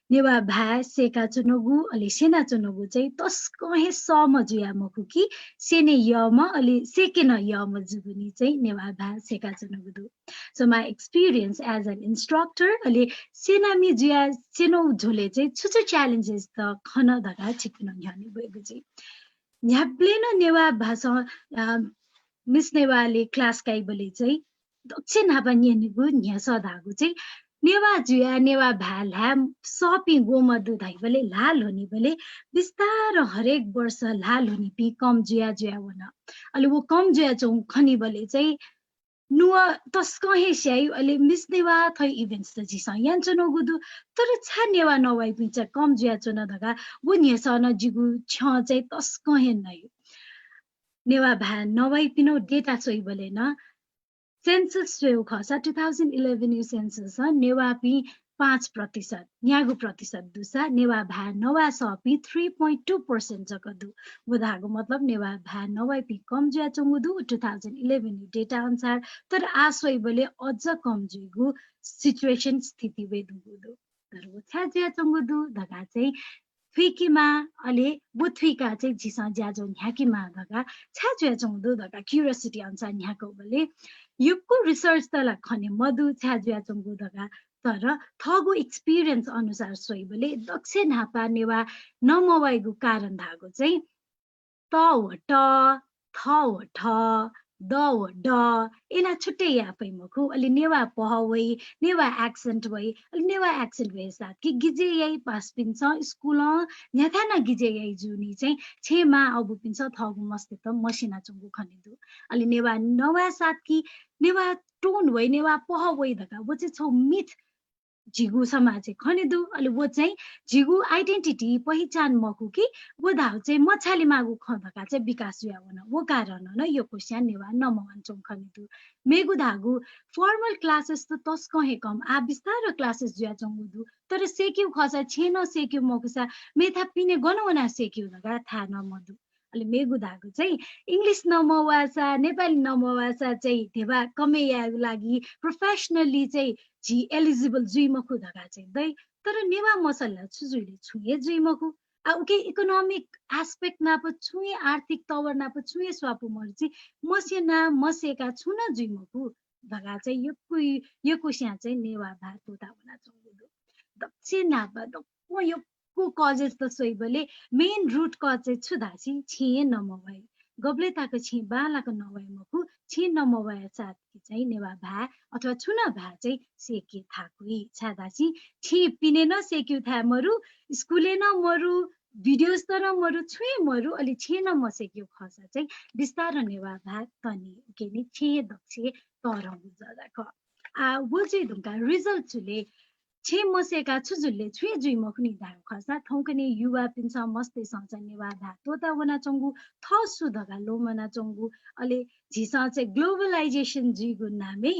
Newah Bhase Ka Chunogu Alisena Chunogu Jai Taskahe Sama Juya Mokuki Sene Yama Ali Sekena Yama Juguni Jai Newah Bhase Ka Chunogu. So my experience as an instructor Ali Senami Juya Seno Jule Jai Chuchu challenges the Khana Daga Chipino Yani Boguji. Nyaplena Newah Bhasa Miss Newah Ali class Kaibali Jai Dokchen Habanyenigu Nyasa Dagu Jai Newah Juya Newah Bhal Ham Shopping Goma Dudai Vale Lal Honi Vale Bistar Harek Bursa Lal Honi Pi Kam Juya Juya Wana Ali wo Kam Juya Jong Khani Vale Jai Newah Taskahe Shai Ali Miss Newah Thai events the Jisa Yanchano Gudu Tar Cha Newah Nawai Pincha Kam Juya Chona Daga Wunya Sana Jigu Cha Jai Taskahe Nai Newah Bhal Nawai Pino data Soi Vale Na Census 2011 यो census नेवा पी 5% न्यागु प्रतिशत दुसा नेवा भा नवा सपी 3.2% जगदु बुधागु मतलब नेवा भा नवा पी कम ज्या चंगुदु 2011 डेटा अनुसार तर आसोइ बले अझ कम जुगु सिचुएसन स्थिति वेदुगुदु तर वो छ्या ज्या चंगुदु धगा चाहिँ थ्विकीमा अले बुथ्विका चाहिँ जिसा ज्याजो न्याकीमा धगा छ्या ज्या चंगुदु धगा क्युरियोसिटी अनुसार न्याको बले युको रिसर्च तला खने मधु छ्याजुया चंगु दगा तर थगु एक्सपीरियन्स अनुसार सोइबले दक्षे नापा नेवा नमवाइगु कारण धागो चाहिँ तवट थवट दवड एला छुट्टै यापै मखु अलि नेवा पहवै नेवा एक्सेन्ट वै अलि नेवा एक्सेन्ट वे साथ कि गिजे यही पास पिन्छ स्कुल न्याथाना गिजे यही जुनी चाहिँ छेमा अबु पिन्छ थगु मस्ते त मसिना चंगु खनिदु अलि नेवा नवा साथ कि नेवा टोन वै नेवा पहवै धका वो चाहिँ छौ मिथ झिगु समाज खनेदु अलि वो चाहिँ झिगु आइडेन्टिटी पहिचान मकु कि वो धाउ चाहिँ मछाली मागु खदका चाहिँ विकास जुयावन वो कारण न यो क्वेश्चन नेवा नमवान चों खनेदु मेगु धागु फॉर्मल क्लासेस त तस कहे कम आ बिस्तार क्लासेस जुया चंगुदु तर सेक्यु खसा छेन सेक्यु मकुसा मेथा पिने गनवना सेक्यु दगा था नमदु अलि मेगु धागु चाहिँ इंग्लिश नमवासा नेपाली नमवासा चाहिँ देवा कमेया लागि प्रोफेसनली चाहिँ जी एलिजिबल जुइमखु धगा चाहिँ दै तर नेवा मसल्ला छुजुइले छुए जुइमखु आ उके इकोनोमिक एस्पेक्ट नाप छुए आर्थिक तवर नाप छुए स्वापु मर्जी मसेना मसेका छुन जुइमखु धगा चाहिँ यो कुस्या चाहिँ नेवा भात होता हुना चंगुदु दक्षिण नाप दक्को यो को कजेस त सोइबले मेन रूट कज चाहिँ छुदासी छे नमवाई गब्ले ताको छि बालाको नवाई मखु छि नमवाय साथ कि चाहिँ नेवा भा अथवा छुन भा चाहिँ सेके थाकुई छादासी छि पिने न सेक्यु था मरु स्कुले न मरु भिडियोस त न मरु छुए मरु अलि छे न मसेक्यु खसा चाहिँ बिस्तार नेवा भा तनी के नि छे दक्षे तरहु जदा क आ वो चाहिँ दुका रिजल्ट चुले छे मसेका छुजुले छुए जुइ मखनी धाउ खसा थौकने युवा पिन्छ मस्ते संच नेवा भा तोता वना चंगु थसु धगा लोमना चंगु अले झिसा चाहिँ ग्लोबलाइजेसन जुइगु नामे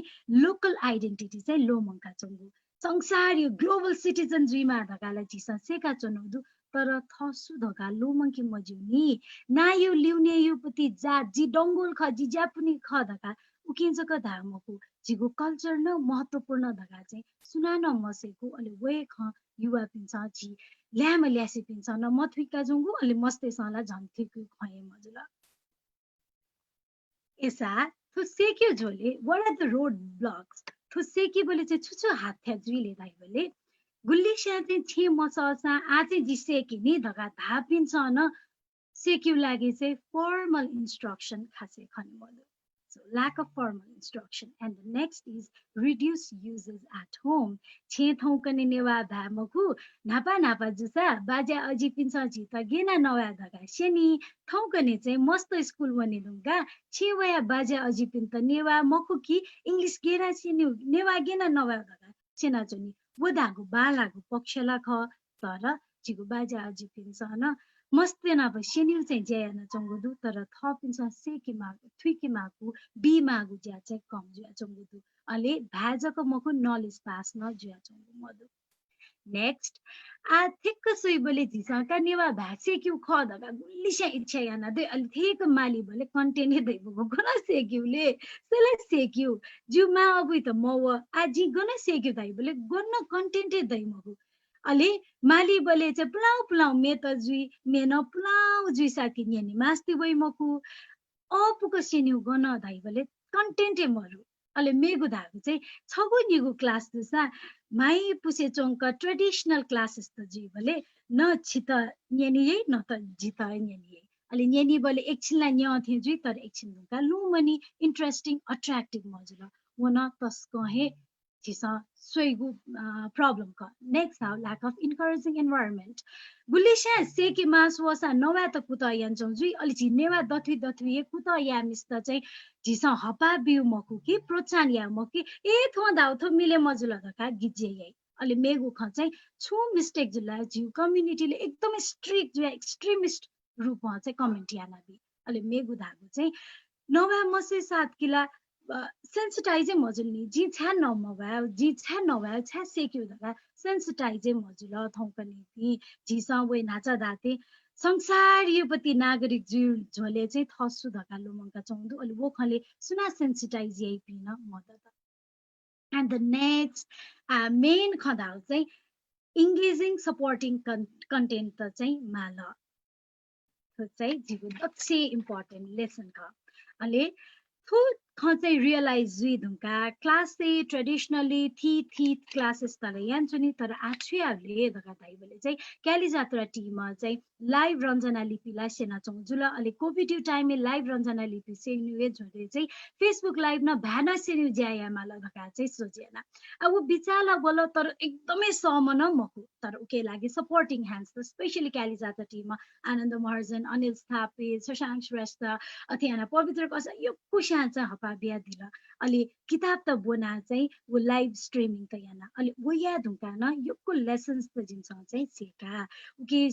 लोकल आइडेन्टिटी चाहिँ लोमंका चंगु संसार यो ग्लोबल सिटिजन जुइमा धगालाई झिसा सेका चनौदु तर थसु धगा लोमंकी मजुनी ना यो लिउने यो पति जा जी डंगोल ख जी जापुनी ख धगा उकिन्छ क धामको जिगु कल्चर न महत्वपूर्ण धगा चाहिँ सुनान मसेको अलि वे ख युवा पिन्छ जी ल्याम ल्यासी पिन्छ न मथुका जुंगु अलि मस्ते सला झन्थिकु खए मजुला एसा थु सेक्यो झोले what are the roadblocks थु सेकी बोले चाहिँ छुछु हात थ्या जुइले दाइ बोले गुल्ली स्या चाहिँ छे मससा आ चाहिँ जिसे कि नि धगा धा पिन्छ न सेक्यु लागि चाहिँ फर्मल इन्स्ट्रक्सन खासे खन बोले So lack of formal instruction. And the next is reduce uses at home. Che thongkane newa bhamoku napa napa jusa baja aji pinsa ji ta gena nawa daga sheni thongkane चाहिँ मस्त स्कुल बने दुंगा che waya baja aji pinta newa moku ki English gera sheni newa gena nawa daga chena choni वदागु बालागु पक्षला ख तर जिगु बाजा अजी पिन्छ न मस्ते नभ शेन्यु चाहिँ ज्यान चंगुदु तर थपिन्छ सेकी मागु थुकी मागु बी मागु ज्या चाहिँ कम ज्या चंगुदु अले भाजको मखु नलेज पास न ज्या चंगु मदु नेक्स्ट आ थिक सुइबले झिसका नेवा भासे क्यु ख दगा गुल्लिसा इच्छा याना दे अलि थिक माली भले कन्टेन्ट दे बगो गना सेक्युले सेले सेक्यु जुमा अबुइ त मव आजि गना सेक्यु दाइ भले गन्न कन्टेन्ट दे मगु अले माली बले चाहिँ पुलाउ पुलाउ मेत जुइ मेन पुलाउ जुइ साकी न्यानी मास्ति वइ मकु अपुको सेन्यु गन दाइ भले कन्टेन्ट मरु अले मेगु धागु चाहिँ छगु निगु क्लास दुसा माइ पुसे चोंक ट्रेडिशनल क्लासेस त जुइ भले न छित न्यानी यही न त जित न्यानी यही अले न्यानी बले एकछिनलाई न्या थे जुइ तर एकछिन दुका लुमनी इन्ट्रेस्टिङ अट्र्याक्टिभ मजुल वना तस्क हे जिसा सोइगु प्रॉब्लम का next how lack of encouraging environment गुलिशा सेके मास वसा नवा त कुता यान्छौ जुइ अलि झिनेवा दथुइ दथुइ कुता या मिस्ता चाहिँ झिसा हपा बिउ मकु कि प्रोत्साहन या मकि ए थो दाउ थो मिले मजुल धका गिजे यही अलि मेगु ख चाहिँ छु मिस्टेक जुला जिउ कम्युनिटीले एकदमै स्ट्रिक्ट जुया एक्सट्रीमिस्ट रूपमा चाहिँ कमेन्ट याना बि अलि मेगु धागु चाहिँ नवा मसे 7 किला सेन्सिटाइजे मजुलनी जी छ्या नमवा जी छ्या नवा छ्या सेक्यु दगा सेन्सिटाइजे मजुल थौकनी ति जिसा वे नाचा दाते संसार युपति नागरिक झोले चाहिँ थसु धका लोमंका चौंदु अलि वो खले सुना सेन्सिटाइज यही पिन मदत एन्ड द नेक्स्ट मेन खदाउ चाहिँ इंगेजिङ सपोर्टिङ कन्टेन्ट त चाहिँ माल चाहिँ जिगु दक्से इम्पोर्टेन्ट लेसन ख अले थु खचै रियलाइज जुइ धुंका क्लास से ट्रेडिशनली थी क्लासेस तले यान्छुनी तर आछुयाले धका दाइबले चाहिँ क्याली जात्रा टीम चाहिँ लाइभ रञ्जना लिपिला सेना चौ जुल अलि कोभिड टाइम में लाइभ रञ्जना लिपि सेन्युए झोले चाहिँ फेसबुक लाइभ न भाना सेन्यु ज्याया माला धका चाहिँ सोजेना अब बिचाला बोल तर एकदमै समन मकु तर उके लागि सपोर्टिङ ह्यान्ड्स त स्पेशली क्याली जात्रा टीम आनन्द महर्जन अनिल स्थापित शशांक श्रेष्ठ अथियाना पवित्र कस यो कुशा चाहिँ बिया दिल अलि किताब त बोना चाहिँ वो लाइभ स्ट्रिमिङ त याना अलि वो याद हुँका न योको लेसन्स त जिन्छ चाहिँ सेका उके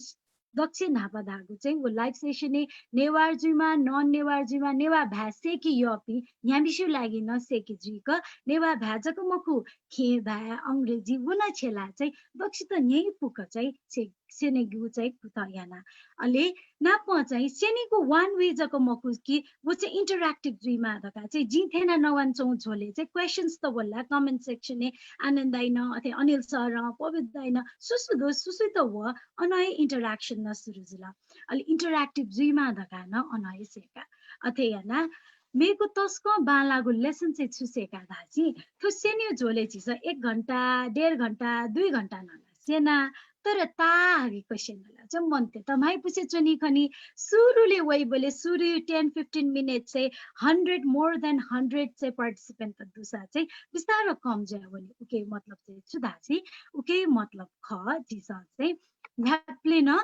दक्षिण नापदागु चाहिँ वो लाइभ सेसन नेवारजुमा नन नेवारजुमा नेवा भासे कि यपि न्याबिसु लागि न सेके जुक नेवा भाजको मखु खे भा अंग्रेजी वना छेला चाहिँ दक्षिण त न्याय पुक चाहिँ सेनेगु चाहिँ कुत याना अले नाप चाहिँ सेनेको वान वे जको मखु कि वो चाहिँ इन्टरएक्टिभ जुइमा दका चाहिँ जिथेना नवान चौ झोले चाहिँ क्वेशन्स त बोल्ला कमेन्ट सेक्सन ने आनन्दाइन अथे अनिल सर पवित्रदैन सुसुदो सुसु त हो अनय इन्टरएक्सन न सुरु जुला अलि इन्टरएक्टिभ जुइमा दका न अनय सेका अथे याना मेको तस्को बालागु लेसन चाहिँ छुसेका धाची त्यो सेन्यो झोले छिस 1 घण्टा 1.5 घण्टा 2 घण्टा न सेना तर तागी क्वेशन होला चाहिँ मनते तमाई पुसे चनी खनी सुरुले वइ बोले सुरु 10-15 मिनेट चाहिँ 100 मोर देन 100 चाहिँ पार्टिसिपेन्ट त दुसा चाहिँ बिस्तारो कम जाय भने उके मतलब चाहिँ छुदासी उके मतलब ख जिस चाहिँ न्याप्ले न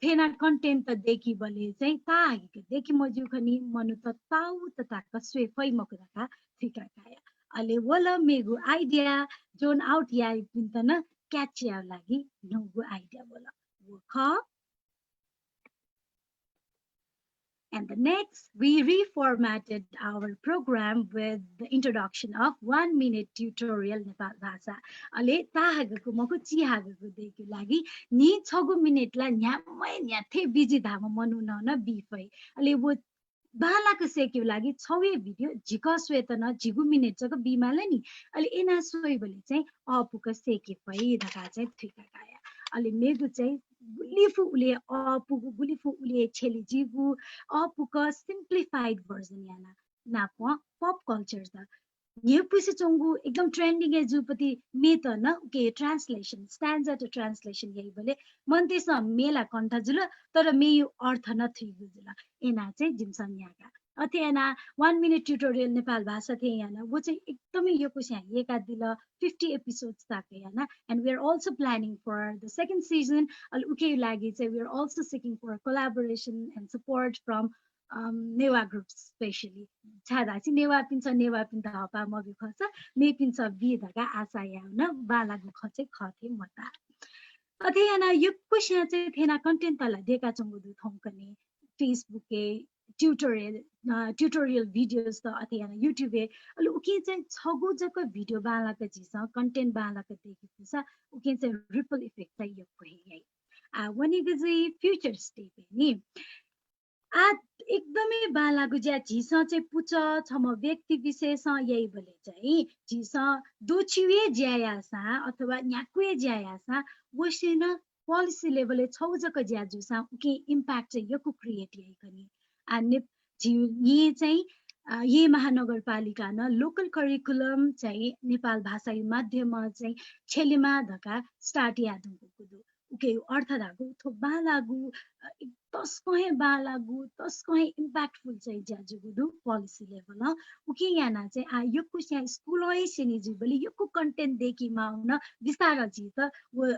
फेना कन्टेन्ट त देखि बले चाहिँ तागी देखि मजु खनी मनु त ताउ त ताक स्वे फै मकुराका फिका काया अले वला मेगु आइडिया जोन आउट याइ पिन्तन catch your lagi no good idea bola work. And the next we reformatted our program with the introduction of 1 minute tutorial Nepal Bhasa ale tahagako mako chihagako dekyu lagi ni 6 minute la nyamai nyathe busy dhama manu na bifai ale wo बालाको सेक्यो लागि 6 भिडियो झिक स्वेतन झिगु मिनेट जको बिमाले नि अलि एना सोइ बोले चाहिँ अपुको सेके भइ दका चाहिँ थिका काया अलि मेगु चाहिँ गुलिफु उले अपुको गुलिफु उले छेली जिगु अपुको सिम्प्लिफाइड भर्जन याना नाप पप कल्चर त ये पुसे चंगु एकदम ट्रेन्डिङ ए जुपति मेत न के ट्रान्सलेसन स्ट्यान्डर्ड टु ट्रान्सलेसन यही बोले मनतेस मेला कण्ठ जुल तर मेयु अर्थ न थिगु जुल एना चाहिँ जिमसन याका अथे एना 1 मिनट ट्युटोरियल नेपाल भाषा थे याना वो चाहिँ एकदमै यो कुछ एका दिल 50 एपिसोड्स ताके याना and we are also planning for the second season अल उके लागि चाहिँ we are also seeking for collaboration and support from Newah groups especially छादा चाहिँ नेवा पिन्छ हपा मगु खस मे पिन्छ बिधका आशा याउन बालागु खचे खथे मता अथे याना यो क्वेशन चाहिँ थेना कन्टेन्ट तला देका चंगु दु थौकने फेसबुक के ट्युटोरियल भिडियोस त अथे याना युट्युब ए अल उके चाहिँ छगु जको भिडियो बालाको जिस कन्टेन्ट बालाको देखि छ उके चाहिँ रिपल इफेक्ट चाहिँ यो कोही आ वनिगु चाहिँ फ्युचर स्टेप नि आ एकदमै बालागु ज्या झिस चाहिँ पुछ छम व्यक्ति विशेष यही बोले चाहिँ झिस दोछिवे ज्यायासा अथवा न्याकुए ज्यायासा वसिन पोलिसी लेभलले छौजक ज्या जुसा उके इम्प्याक्ट चाहिँ यको क्रिएट यही कनी आ ये चाहिँ ये महानगरपालिका न लोकल करिकुलम चाहिँ नेपाल भाषा माध्यममा चाहिँ छेलिमा धका स्टार्ट यादुको कुदु उके अर्थ धागु थो बालागु तस्कहे बालागु तस्कहे इम्प्याक्टफुल चाहिँ ज्याजुगु पोलिसी लेभल न उके याना चाहिँ आ यो कुछ यहाँ स्कुलै सेनि जुबली यो कन्टेन्ट देखि माउन विस्तार जी त वो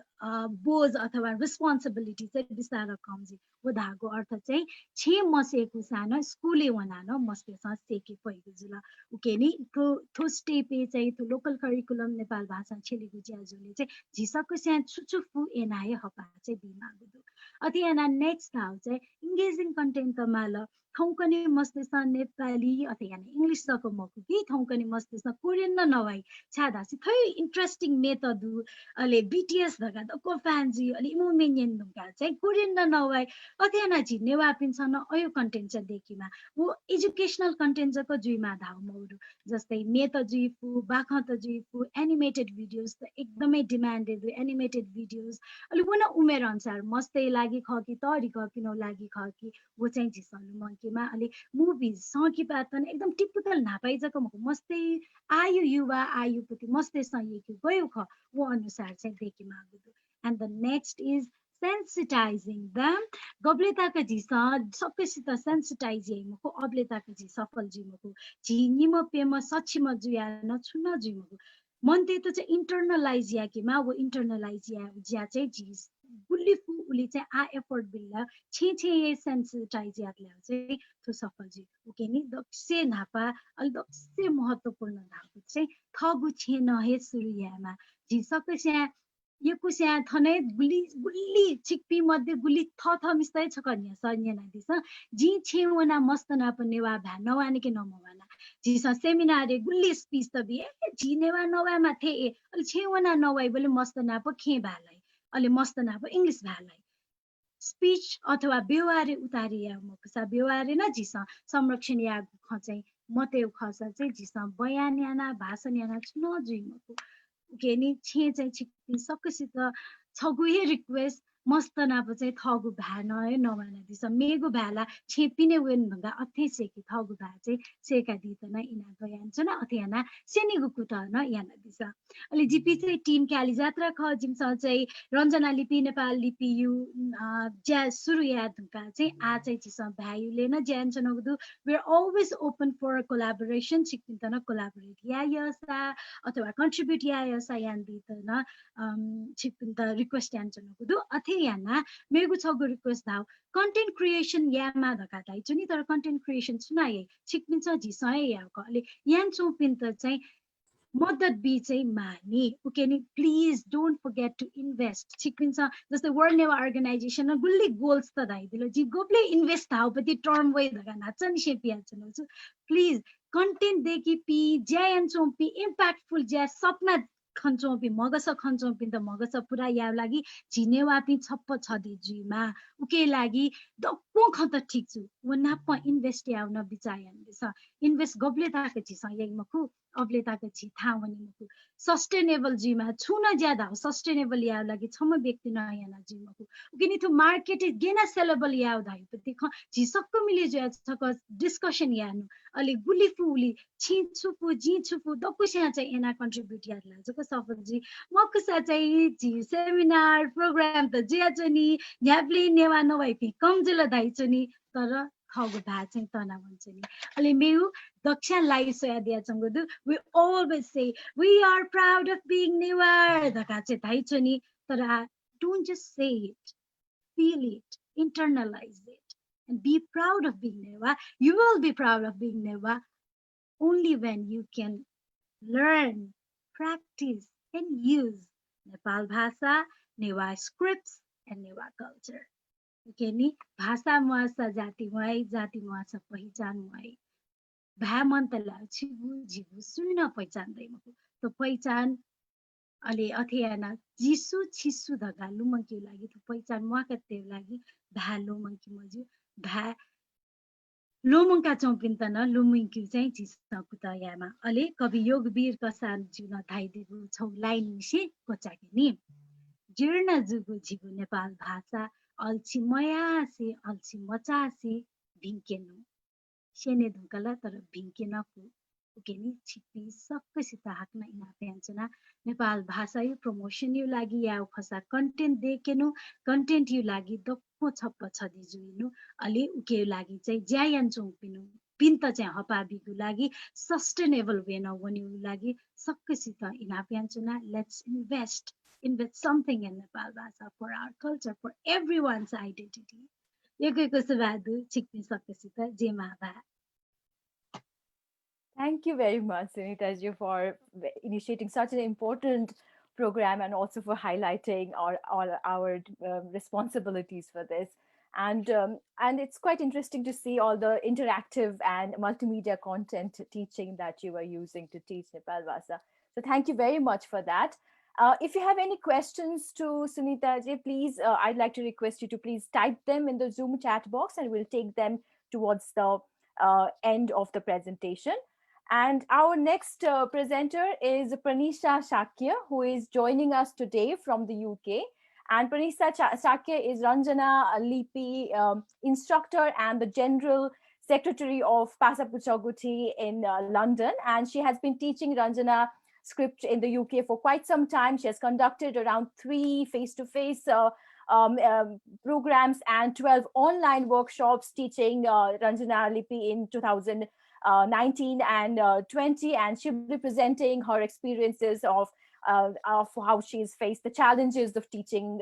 बोझ अथवा रिस्पोन्सिबिलिटी चाहिँ विस्तार कम जी वो धागु अर्थ चाहिँ छे मसेको सानो स्कुले वना न मस्तेसँग सेके पइगु जुल उके नि थो स्टेपे चाहिँ थो लोकल करिकुलम नेपाल भाषा छेलिगु ज्याजुले चाहिँ झिसको स्या छुचुफु एनाए हपा चाहिँ बिमागु अति याना नेक्स्ट हाउ चाहिँ इंगेजिङ कन्टेन्ट त माल थौकने मस्तेसँग नेपाली अथवा याना इंग्लिश जको मकु कि थौकने मस्तेसँग कोरियन न नवाई छादासी थै इन्ट्रेस्टिङ मेथडु अले बीटीएस धगा द को फ्यान्जी अले इमोमेनियन धुका चाहिँ कोरियन न नवाई अथवा याना झि नेवा पिन्छ न अयो कन्टेन्ट चाहिँ देखिमा वो एजुकेशनल कन्टेन्ट जको जुइमा धाउ मौरु जस्तै मेत जुइफु बाखत जुइफु एनिमेटेड भिडियोस त एकदमै डिमान्डेड एनिमेटेड भिडियोस अले वना उमेर अनुसार मस्ते लागि खकी तरी कपिनो लागि खकी वो चाहिँ झिसलु मंकेमा अले मुभिज सकी पातन एकदम टिपिकल नापाइ जको मस्ते आयु युवा आयुपति मस्ते सयेकु गयो ख वो अनुसार चाहिँ देखि मागुदु and the next is sensitizing them गब्लेताका झिस सबैसित सेन्सिटाइज यमको अब्लेताका झि सफल जिमको झिनिम पेम सचिम जुया न छुन जिमको मनते त चाहिँ इन्टरनलाइज याकेमा वो इन्टरनलाइज या ज्या चाहिँ झिस गुलिफु उले चाहिँ आ एफोर्ट बिल्ला छे छे सेन्सिटाइज यादले चाहिँ तो सफलजी ओके नि दक्से नापा अल दक्से महत्त्वपूर्ण नापा चाहिँ थगु छे नहे सुरुयामा जी सकस्या यो कुस्या थने गुली गुली चिकपी मध्ये गुली थ थ मिस्दै छ कन्या सन्या नादिस जी छेवना मस्त नापने वा भा नवाने के नमवाना जी सेमिनार गुली स्पीच त बे जी नेवा नवा माथे अल छेवना नवाई बोले मस्त नाप खे भालाई अले मस्त नाप इंग्लिश भालाई स्पीच अथवा व्यवहार उतारी या मकसा व्यवहार न जिस संरक्षण या खचाइ मते खसा चाहिँ जिस बयान याना भाषण याना न जुइमको केनी छे चाहिँ छिक्पी सकसित छगुए रिक्वेस्ट मस्त नाप चाहिँ थगु भा नए नवाना दिस मेगु भाला छेपिने वेन भन्दा अथे सेकी थगु भा चाहिँ सेका दितना इना बयान छ न अथेना सेनीगु कुटा न याना दिस अलि जिपी चाहिँ टिम क्याली जात्रा ख जिमस चाहिँ रञ्जना लिपि नेपाल लिपि यु ज्या सुरु या धुका चाहिँ आ चाहिँ जिस भाइले न ज्यान छ नगदु we are always open for collaboration सिक्किन कोलाबोरेट या यसा अथवा कन्ट्रिब्युट या यसा यान दितना सिक्किन त रिक्वेस्ट यान छ नगदु अथे याना मेगु छगु रिक्वेस्ट दाउ कन्टेन्ट क्रिएसन यामा धका दाइ छ नि तर कन्टेन्ट क्रिएसन सुनाए सिक्किन छ जिसय याको अलि यान चोपिन त चाहिँ मद्दत बी चाहिँ मानी ओके नि please don't forget to invest सिक्किन छ जस्तै वर्ल्ड नेवा अर्गनाइजेसन गुल्ली गोल्स त दाइ दिलो जी गोब्ले इन्भेस्ट हाउ पति टर्म वे धका नाच नि सेपिया छ प्लिज कन्टेन्ट देखि पी ज्यान चोपी इम्प्याक्टफुल ज्या सपना खन्चोपी मगस खन्चोपी त मगस पुरा या लागि झिनेवापी छप्प छदि जुइमा उके लागि दक्को खत ठीक छु वनाप इन्भेस्ट याउन बिचायन दिस इन्भेस्ट गब्ले ताके छि सय मखु अब्ले ताके छि था वनि मखु सस्टेनेबल जिमा छुन ज्यादा सस्टेनेबल या लागि छम व्यक्ति न याना जिमखु उकिनि थु मार्केट गेना सेलेबल या धाइ पति ख झि सक्क मिले ज्या छक डिस्कसन यानु अलि गुली फुली छि छुपु जी छुपु दक्कुस्या चाहिँ एना कन्ट्रिब्युट या लाजको सफलजी मकुसा चाहिँ झि सेमिनार प्रोग्राम त ज्या चनि न्याप्ले नेवा नभइपि कमजिल धाइ चनि तर खगु भा चाहिँ तना भन्छ नि अलि मेउ दक्षा लाइ सोया दिया चंगुदु we always say we are proud of being Newar धका चाहिँ धाइ चनि तर don't just say it feel it internalize it and be proud of being Newah. You will be proud of being Newah only when you can learn, practice, and use Nepal Bhasa, Newah scripts, and Newah culture. Okay, ni Bhasa muasa jati muasa पहिचान muai. भा मन त छिबु झिबु सुन पहिचान दैम तो पहिचान अले अथेयाना जिसु छिसु धगा लुमंकी लागि तो पहिचान मुआकते लागि भा लुमंकी मजु भा लोमंका चौपिन त न लुमंकी चाहिँ जिसको त यामा अले कवि योगवीर कसान जुन धाइदिगु छौ लाइन निसे कोचाके नि जीर्ण जुगु झिगु नेपाल भाषा अल्छि मयासे अल्छि मचासे भिंकेनु सेने धुकला तर भिंकेनको उकेनी छिपी सक्कसित हाक्न इना पेन्चना नेपाल भाषा यो प्रमोसन यो लागि या खसा कन्टेन्ट देकेनु कन्टेन्ट यो लागि दक्को छप्प छदि जुइनु अलि उके लागि चाहिँ ज्यायान चौपिनु पिन त चाहिँ हपाबिगु लागि सस्टेनेबल वे न वनिउ लागि सक्कसित इना पेन्चना let's invest something in Nepal Bhasha for our culture for everyone's identity यको सुबादु छिक्पि सक्कसित जेमा भा. Thank you very much, Sunita ji, for initiating such an important program and also for highlighting all our responsibilities for this. And it's quite interesting to see all the interactive and multimedia content teaching that you were using to teach Nepal Bhasa. So thank you very much for that. If you have any questions to Sunita ji, please, I'd like to request you to please type them in the Zoom chat box and we'll take them towards the end of the presentation. And our next presenter is Pranisha Shakya, who is joining us today from the UK. And Pranisha Shakya is Ranjana Lipi instructor and the General Secretary of Pasapuchaguti in London. And she has been teaching Ranjana script in the UK for quite some time. She has conducted around 3 face-to-face programs and 12 online workshops teaching Ranjana Lipi in 2019 and 20, and she'll be presenting her experiences of how she's faced the challenges of teaching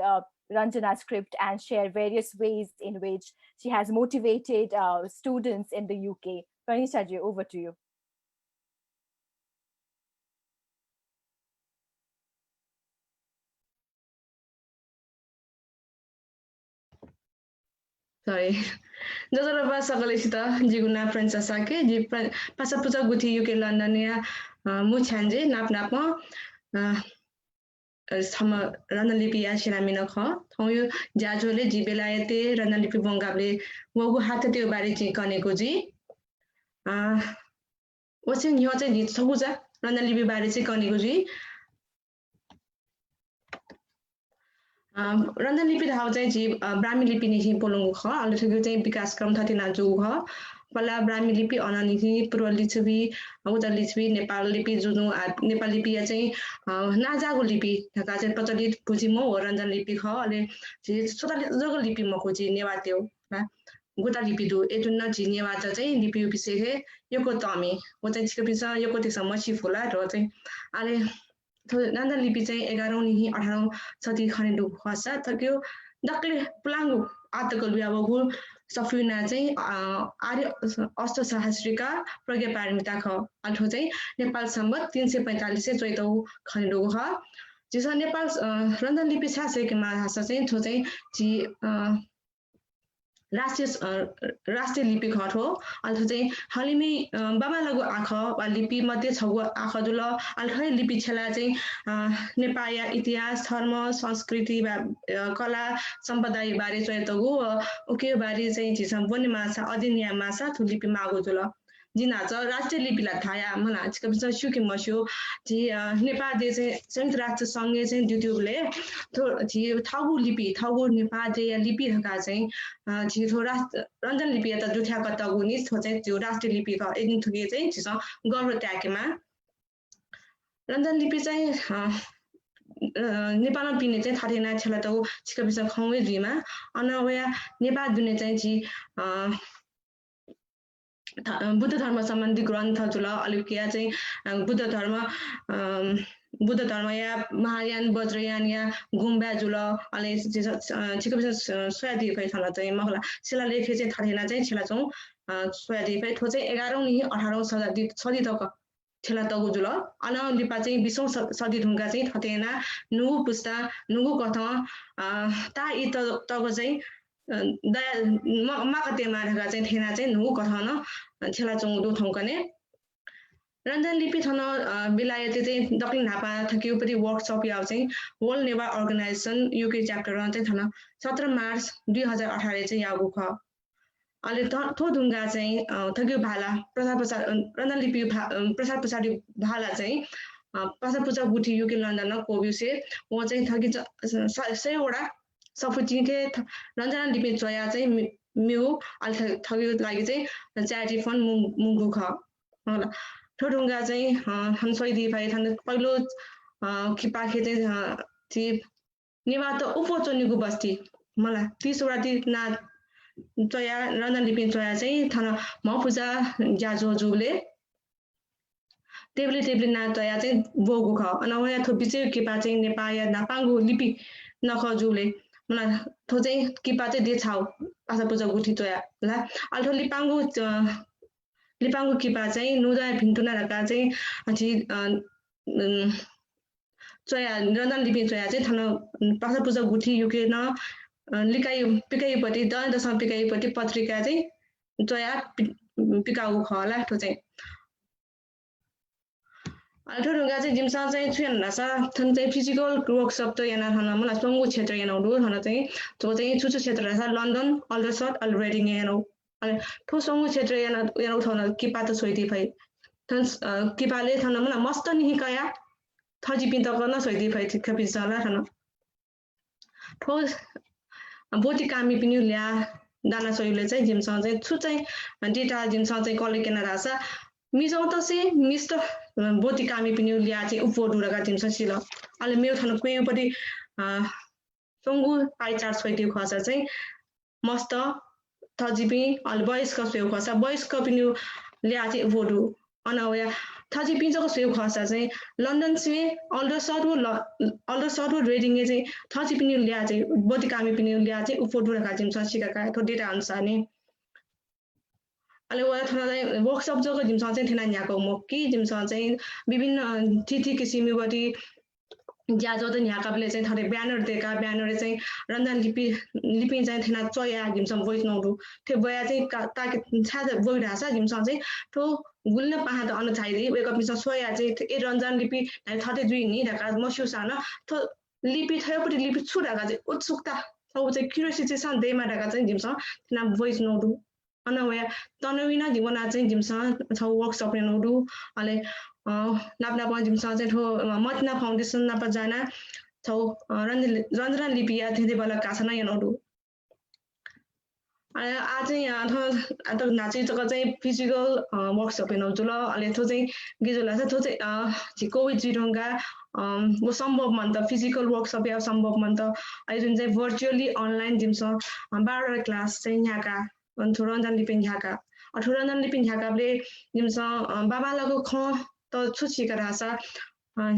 Ranjana's script and share various ways in which she has motivated students in the UK. Pranisha ji, over to you. Sorry. Jazalapa Sagalishita, Jiguna Princess Sake, Pasaputa Guti UK Londonia, Muchanje, Nap Napa, Summer Ranalipi Ashiramina Kha, Toyu, Jajole, Jibelayate, Ranalipi Bongable, Wogu Hatati Bariji Kanegoji. What's in your Sohuza, Ranalipi Bariji Kanegoji? Ranjan लिपि धाव चाहिँ जी ब्राह्मी लिपि निहि बोलुङ ख अलि ठगु चाहिँ विकास क्रम थति ना जु ख पला ब्राह्मी लिपि अनानिहि पूर्व लिच्छवी उत्तर लिच्छवी नेपाल लिपि जुनु नेपाल लिपि चाहिँ नाजागो लिपि थका चाहिँ प्रचलित पुजिमो हो रंजन लिपि ख अलि जी सोता जगो लिपि मको जी नेवा त्यो गुता लिपि दु एजुन जी नेवा चाहिँ लिपि पिसेखे योको तमी वो चाहिँ छिकपिसा योको त्यसम मसिफुला र चाहिँ अलि नन्दा लिपि चाहिँ 11औं निहि 18औं सदी खनेदु खसा थक्यो दक्ले प्लांगु आतकल बियाबगु सफुना चाहिँ आर्य अष्ट सहस्रिका प्रज्ञा पारमिता ख अथवा चाहिँ नेपाल सम्बत 345 चैतौ खनेदु ख जिस नेपाल रन्जन लिपि छासेकेमा भाषा चाहिँ थो चाहिँ जी राष्ट्रिय लिपि खट हो अथवा चाहिँ हलिमी बाबालागु आँख वा लिपि मध्ये छगु आँख जुल अल्खै लिपि छला चाहिँ नेपाली इतिहास धर्म संस्कृति वा कला सम्पदाय बारे चैतगु उके बारे चाहिँ जिसम बन्ने माछा अदिनिया माछा थु लिपि मागु जुल जिना छ राष्ट्रिय लिपिला थाया मला छिकपिस सुके मस्यो जी नेपाल दे चाहिँ संयुक्त राष्ट्र संघले चाहिँ द्युत्युले जी थागु लिपि थागु नेपाल दे लिपि थका चाहिँ जी थो रंजन लिपि त जुठ्या कतगु नि थो चाहिँ त्यो राष्ट्रिय लिपि क एकदिन थुके चाहिँ जिस गर्व ट्याकेमा रंजन लिपि चाहिँ नेपालमा पिने चाहिँ थारेना छला त छिकपिस खौवे जिमा अनवया नेपाल दुने चाहिँ जी बुद्ध धर्म सम्बन्धी ग्रन्थ जुल अलिकिया चाहिँ बुद्ध धर्म या महायान वज्रयान या गुम्बा जुल अलि छिकपिस सोयादी भइ छला चाहिँ मखला शिला लेखे चाहिँ थारेना चाहिँ छला छौ सोयादी भइ थो चाहिँ 11औं नि 18औं सदी तक छला तगु जुल अन लिपा चाहिँ 20औं सदी ढुंगा चाहिँ थतेना नुगु पुस्ता नुगु कथ ता इ तगु चाहिँ दया माकते मारगा चाहिँ थेना चाहिँ नु कथन छेला चौदो ठौकने रंजन लिपि थन बिलायते चाहिँ दक्षिण नापा थकिउपरि वर्कशप या चाहिँ world Newa organisation UK chapter चाहिँ थन 17 मार्च 2018 चाहिँ यागु ख अलि थो ढुंगा चाहिँ थकिउ भाला प्रसाद रंजन लिपि प्रसाद प्रसादी भाला चाहिँ पासापुचा गुठी युके लन्डन कोबिसे वो चाहिँ थकि 100 वटा सफुचिके रंजना लिपि चया चाहिँ म्यु अल थगियो लागि चाहिँ च्यारिटी फन्ड मुंगु ख होला ठोडुंगा चाहिँ हन्सoi दि भाइ थन पहिलो खिपाखे चाहिँ छि नेवा त उपचोनिगु बस्ती मला 30 वटा दि ना चया रंजना लिपि चया चाहिँ थन मपुजा जाजो जुले टेबले ना चया चाहिँ बोगु ख अनवया थोपि चाहिँ किपा चाहिँ नेपाल या नापांगु लिपि नखजुले मला थो चाहिँ किपा चाहिँ दे छाउ पासा पूजा गुठी चया ला अल्थो लिपांगु किपा चाहिँ नुदा भिन्टुना रका चाहिँ अछि चया रंजन लिपि चया चाहिँ थन पासा पूजा गुठी युके न लिकाइ पिकाइपटि दसम पिकाइपटि पत्रिका चाहिँ चया पिकाउ खला थो चाहिँ अल्थो ढुंगा चाहिँ जिमसा चाहिँ छुयन नासा थन चाहिँ फिजिकल वर्कशप त याना थन मलाई संगु क्षेत्र याना दु थन चाहिँ तो चाहिँ छुछु क्षेत्र नासा लन्डन अल्डरसट अलरेडिङ याना अले ठो संगु क्षेत्र याना थन किपा त सोइदि भइ थन किपाले थन मलाई मस्त निहि कया थजि पिन त गर्न सोइदि भइ ठिक पिसला थन ठो बोटी कामी पिनु ल्या दाना सोइले चाहिँ जिमसा चाहिँ छु चाहिँ डेटा जिमसा चाहिँ कलेकेना रासा मिजौ त से मिस्टर बोटी कामी पिनु ल्या चाहिँ उपडुरगा जिमसा सिल अले मेरो थन कुइपटि संगु पाइ चार्ज सोइदि खसा चाहिँ मस्त थजिपि अल वयस्क सोउ खसा वयस्क पिनु ल्या चाहिँ उपडु अनवया थाजी पिजको सुयो खसा चाहिँ लन्डन से अल्डर सटु रेडिङ चाहिँ थाजी पिनि ल्या चाहिँ बोती कामी पिनि ल्या चाहिँ उफोटु रखा जिम सिकाका थो डेटा अनुसार नि अले वाला थना चाहिँ वर्कशप जको जिम चाहिँ थिना न्याको मक्की जिम चाहिँ विभिन्न तिथि किसिमबटी ज्याजो त न्याकाले चाहिँ थरे ब्यानर देका ब्यानर चाहिँ रन्जन लिपि चाहिँ थिना चया जिमसँग भोइस नौडु त्यो बया चाहिँ ताके छाज बोइरासा जिमसँग चाहिँ ठो गुल्न पाहा त अनु चाहिदि वेक अप मिसा सोया चाहिँ ए रन्जन लिपि थते जुइ नि ढाका मस्यु साना थो लिपि थयोपटि लिपि छुडाका चाहिँ उत्सुकता सब चाहिँ क्युरियोसिटी सँग देमा ढाका चाहिँ जिमसँग थिना भोइस नौडु अनवया तनविना जीवना चाहिँ जिमसँग छ वर्कशप नौडु अले नाप्ना जिमसँग चाहिँ ठो मतना फाउन्डेसन नाप जाना छौ रन्जना लिपिया थिदे बला कासना यनौडु आज यहाँ थ नाचे जग्गा चाहिँ फिजिकल वर्कशप नौजुल अले थो चाहिँ गिजुला छ थो चाहिँ कोविड जिरोंगा वो सम्भव मन त फिजिकल वर्कशप या सम्भव मन त अहिले जुन चाहिँ भर्चुअली अनलाइन जिमसँग 12 क्लास चाहिँ यहाँका रन्जन लिपिङ यहाँका रन्जन लिपिङ यहाँकाले जिमसँग बाबालाको ख त छुचिका रासा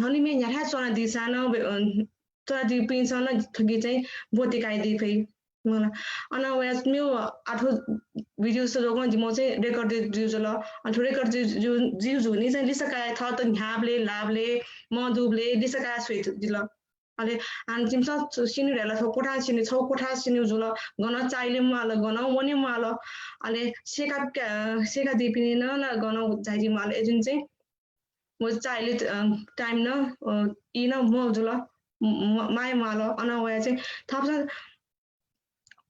हनिमे यहाँ चना दिसा न चना दिपिङ सन थगी चाहिँ बोती काइदि फै मलाई अनवया म्यो आठो भिडियो से जोगन जिमो चाहिँ रेकर्ड जुजुल अठो रेकर्ड जिउ नि चाहिँ लिसका थ त न्याबले लाभले मधुबले लिसका स्वेत दिल अले आन जिमसा सिनिरेला छ कोठा सिनि छ कोठा सिनि जुल गन चाइले माल गन वने माल अले सेका दिपिने न गन जाइदि माल एजुन चाहिँ म चाइले टाइम न इन म जुल माय माल अनवया चाहिँ थप्स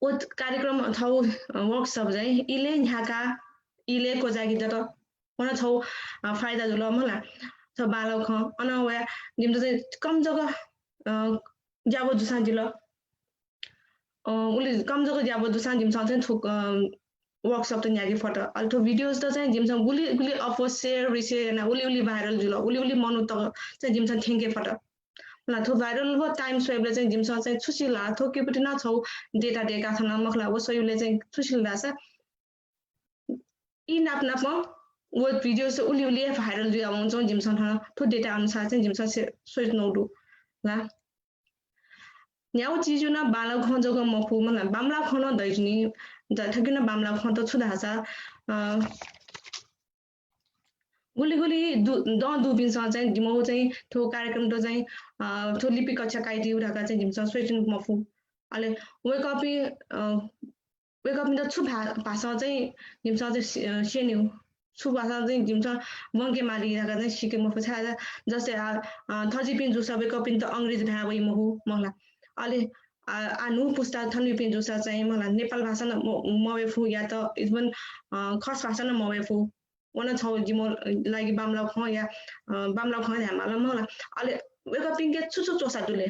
ओ कार्यक्रम थौ वर्कशप चाहिँ इले यहाँका इले को जागी त मन छौ फाइदा जुल मला छ बालक ख अनवया जिम चाहिँ कम जग्गा जाबो दुसान दिल उले कम जग्गा जाबो दुसान जिम चाहिँ थुक वर्कशप त न्यागी फट अल्टो भिडियोज त चाहिँ जिम गुली गुली अफो शेयर रिशेयर ना उली भाइरल जुल उली मनु त चाहिँ जिम थेंके फट ला थो भाइरल हो टाइम स्वेबले चाहिँ जिम चाहिँ छुसिला थो केपटि न छौ डेटा डेका थना मखला वो सयुले चाहिँ छुसिला सा इ नाप नाप वो भिडियो से उली भाइरल जुल हुन्छ जिम थना थो डेटा अनुसार चाहिँ जिम सोच नौडु ला न्याउ चिजु न बाला ख जग मफु मन बामला खन दैजनी जथकिन बामला ख त छुदासा गुली गुली दुबिन चाहिँ जिमो चाहिँ थो कार्यक्रम त चाहिँ थो लिपि कक्षा काइदि उडाका चाहिँ जिमसा स्वेचिन मफु अले वेक अप त छु भाषा चाहिँ जिमसा चाहिँ सेन्यु छु भाषा चाहिँ जिमसा वंके माली राका चाहिँ सिके मफु छा जस्तै थजिपिन जुसा वेक अप त अंग्रेजी भा वइ महु मला अले आनु पुस्ता थनिपिन जुसा चाहिँ मलाई नेपाल भाषा न मवेफु या त इवन खस भाषा न मवेफु वन छौ जिमो लागि बामला ख या बामला ख हामीलाई मलाई अले वेक अप के छुछु चोसा दुले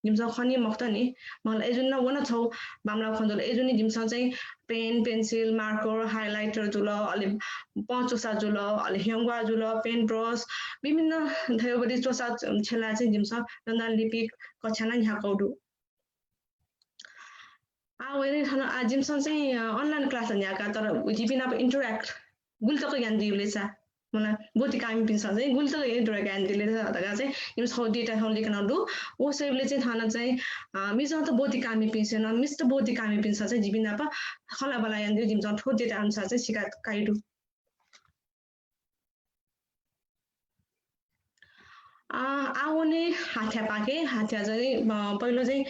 जिमसा खनी मक्त नि मलाई एजुन न वन छौ बामला ख दुले एजुन जिमसा चाहिँ पेन पेन्सिल मार्कर हाइलाइटर जुल अले पचोसा जुल अले हेंगवा जुल पेन ब्रश विभिन्न थयोबडी चोसा छेला चाहिँ जिमसा रन्दान लिपि कक्षाना यहाँ कौडु वेरे थन जिमसा चाहिँ अनलाइन क्लास यहाँका तर जिपिना इन्टरेक्ट गुल्तको ज्ञान दिउले छ मलाई बोती कामी पिन्छ चाहिँ गुल्तको इन्टरेक्ट ज्ञान दिले छ चाहिँ इम छौ डेटा छौ लेखन दु ओ सेबले चाहिँ थाना चाहिँ मिस त बोती कामी पिन्छ न मिस्टर बोती कामी पिन्छ चाहिँ जिबिना प खला बला ज्ञान दिउ जिम छौ डेटा अनुसार चाहिँ सिका काइदु आउने हात्या चाहिँ पहिलो चाहिँ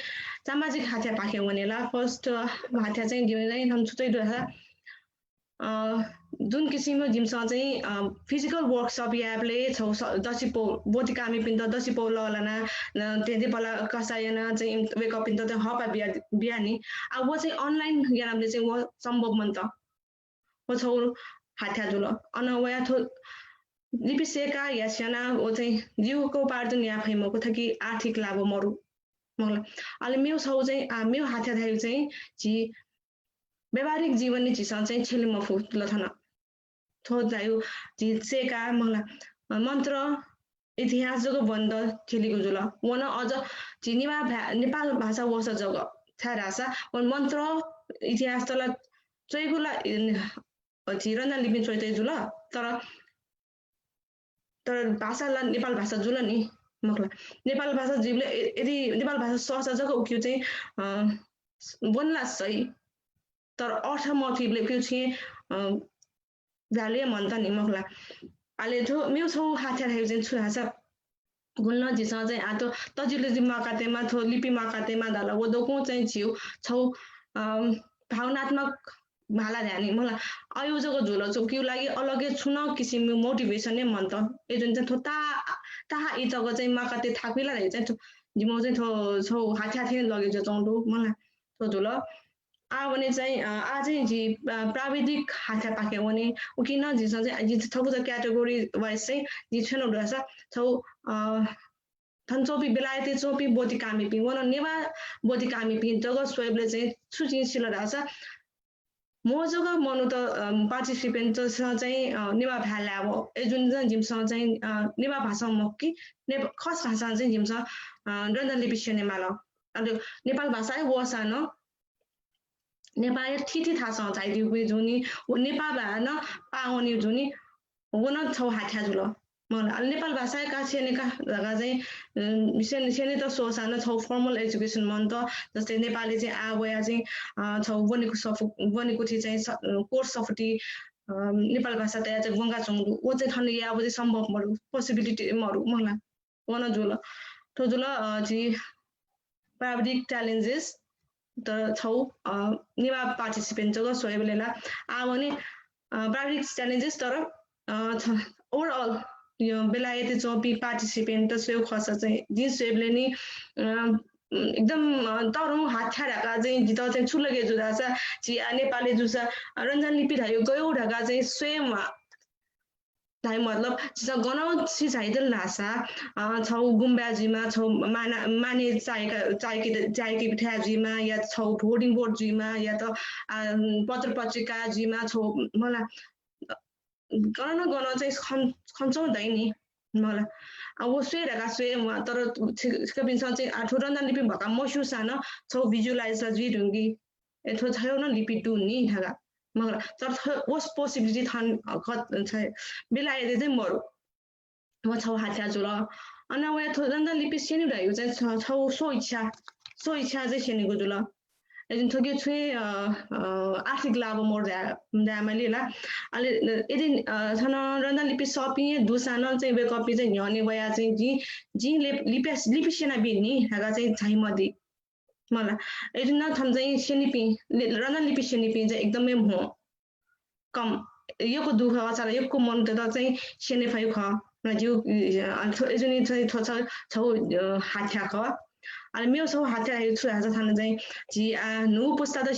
सामाजिक हात्या पाके वनेला फर्स्ट हात्या चाहिँ दिउलाई हम छुटै दुहा जुन किसिमको जिमसँग चाहिँ फिजिकल वर्कशप यापले छौ दसिपो बोती कामी पिन्द दसिपो ललना तेदे बला कसायना चाहिँ वेक अप पिन्द त हपा बियानी अब वो चाहिँ अनलाइन ज्ञानले चाहिँ वो सम्भव मन त वो छौ हात्या जुल अनवया थो लिपिसेका यासना वो चाहिँ जीवको पार्दन या फैमको थकी आर्थिक लाभ मरु मलाई अले मेउ छौ चाहिँ मेउ हात्या थायु चाहिँ जी व्यवहारिक जीवन नि चिसा चाहिँ छेले मफु लथना थो जायु जी सेका मलाई मन्त्र इतिहास जग बन्द खेलेको जुल वन अझ चिनिमा नेपाल भाषा वर्ष जग छारासा वन मन्त्र इतिहास तल चैगुला चिरना लिपि चैते जुल तर तर भाषालाई नेपाल भाषा जुल नि मखला नेपाल भाषा जीवले यदि नेपाल भाषा सहज जको उक्यो चाहिँ बोल्ला सही तर अर्थ मथिबले उक्यो चाहिँ जाले मन्त नि मखला आले थो मेउ छौ हाथ्या राखेको चाहिँ छुहासा गुल्न जिसँग चाहिँ आतो तजिले जिम्मा काटेमा थो लिपि माकातेमा दाला वदोको चाहिँ छिउ छौ भावनात्मक भाला ध्यानी मलाई आयोजक झोल चौक्यु लागि अलगै छुन किसिमको मोटिभेसन नै मन त ए जुन चाहिँ थोता ताहा इतको चाहिँ माकाते थाकपिला रहे चाहिँ जिमो चाहिँ थो छौ हाथ्या थिए लगे चौँडो मलाई थो झोल आ भने चाहिँ आ चाहिँ जी प्राविधिक हाथ्या पाके भने उकिन जिसँग चाहिँ जी थपु क्याटेगोरी वाइज चाहिँ जी छेन उडासा छौ थन्चोपी बेलायती चोपी बोती कामी पि वन नेवा बोती कामी पि जग स्वयंले चाहिँ सुचिन सिल रासा मोजग मनु त पार्टिसिपेन्ट चाहिँ नेवा भाला अब ए जुन चाहिँ जिमसँग चाहिँ नेवा भाषा मक्की खस भाषा चाहिँ जिमसँग रन्जन लिपि सेनेमा ल अनि नेपाल भाषा वसा न नेपाल ठिठी थाहा छ दिउ जुनी नेपाल भा न पाउने जुनी वन छौ हाथ्या जुल मलाई नेपाल भाषा का छेनेका जग्गा चाहिँ सेने त सोसा न छौ फर्मल एजुकेसन मन त जस्तै नेपाली चाहिँ आगोया चाहिँ छौ बनेको थिए चाहिँ कोर्स सफटी नेपाल भाषा तया चाहिँ गंगा चंगु ओ चाहिँ थन या अब चाहिँ सम्भव मरु पोसिबिलिटी मरु मलाई वन जुल तो जुल जी प्राविधिक च्यालेन्जेस त छौ नेवा पार्टिसिपेन्ट जग सोयबलेला आ भने प्राविधिक च्यालेन्जेस तर ओभरअल यो बेलायती चौपी पार्टिसिपेन्ट सेउ खस चाहिँ जी सेबले नि एकदम तरौ हात छाडका चाहिँ जित चाहिँ छुलगे जुदा छ छि नेपाली जुसा रञ्जन लिपि थायो गयो ढका चाहिँ स्वयं ताइ मतलब जिसा गनाउ छि झाइदल लासा छौ गुम्बाजीमा छौ माने चाइके बिठाजीमा या छौ भोटिङ बोर्ड जीमा या त पत्र पत्रिका जीमा छौ मलाई गन चाहिँ खन्छौ दैनी मलाई अब स्वेरका स्वे तर कबिनसँग चाहिँ आठो रन्जन लिपि भका मसु सानो छौ भिजुअलाइज जी ढुङ्गी एथो छैन न लिपि टु नि ढाका मलाई तर वस पोसिबिलिटी थन छ बेलायते चाहिँ मरु म छौ हाथ्या जुल अनि व एथो रन्जन लिपि सेनि रहेको चाहिँ छौ सो इच्छा चाहिँ सेनिको जुल एजुन थोके छुए आर्थिक लाभ मोर ड्यामले ला अहिले यदि छन रन्जन लिपि सपी दुसान चाहिँ वे कपी चाहिँ न्यने वया चाहिँ जी लिपि सेना बिनी हागा चाहिँ छाइ मदि मलाई एजुन न थन चाहिँ सेनिपि रन्जन लिपि सेनिपि चाहिँ एकदमै हो कम योको दुख अचार योको मन त चाहिँ सेने फाइ ख जिउ एजुन चाहिँ छौ हाथ्या ख अनि मेरो सब हातले राखेको छु आज थाना चाहिँ जी नु पुस्ता त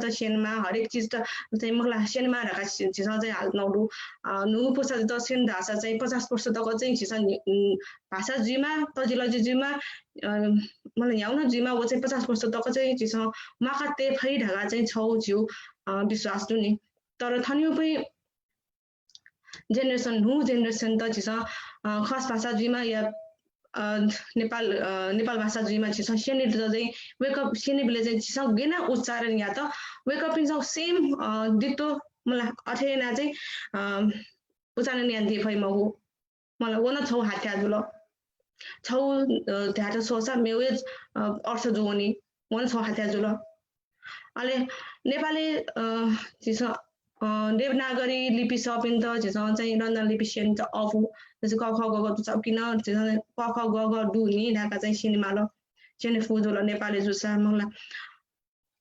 सेनमा हरेक चीज त चाहिँ मलाई सेनमा राखा चिज चाहिँ हाल नौडु नु पुस्ता त सेन भाषा चाहिँ 50% तक चाहिँ चिज भाषा जीमा तजिलजी जीमा मलाई याउन जीमा वो चाहिँ 50% तक चाहिँ चिज माकाते फै ढाका चाहिँ छौ जिउ विश्वास दु नि तर थन्यु पनि जेनेरेसन त चिज खास भाषा जीमा या नेपाल भाषा जुइमा छ सेने चाहिँ वेकअप सेने बेले चाहिँ सगेन उच्चारण या त वेकअप इन सेम दितो मलाई अथेना चाहिँ उच्चारण यान दिए फै मगु मलाई वन छौ हाथ्या जुल छौ ध्याट सोसा मेवेज अर्थ जोनी वन छौ हाथ्या जुल अले नेपाली चिस देवनागरी लिपि सपिन त झिसँग चाहिँ रन्जन लिपि सेन त अफु जस्तो क ख ग ग छ किन क ख ग ग डु नि ढाका चाहिँ सिनेमा ल सेने फुजोल नेपाली जुसा मलाई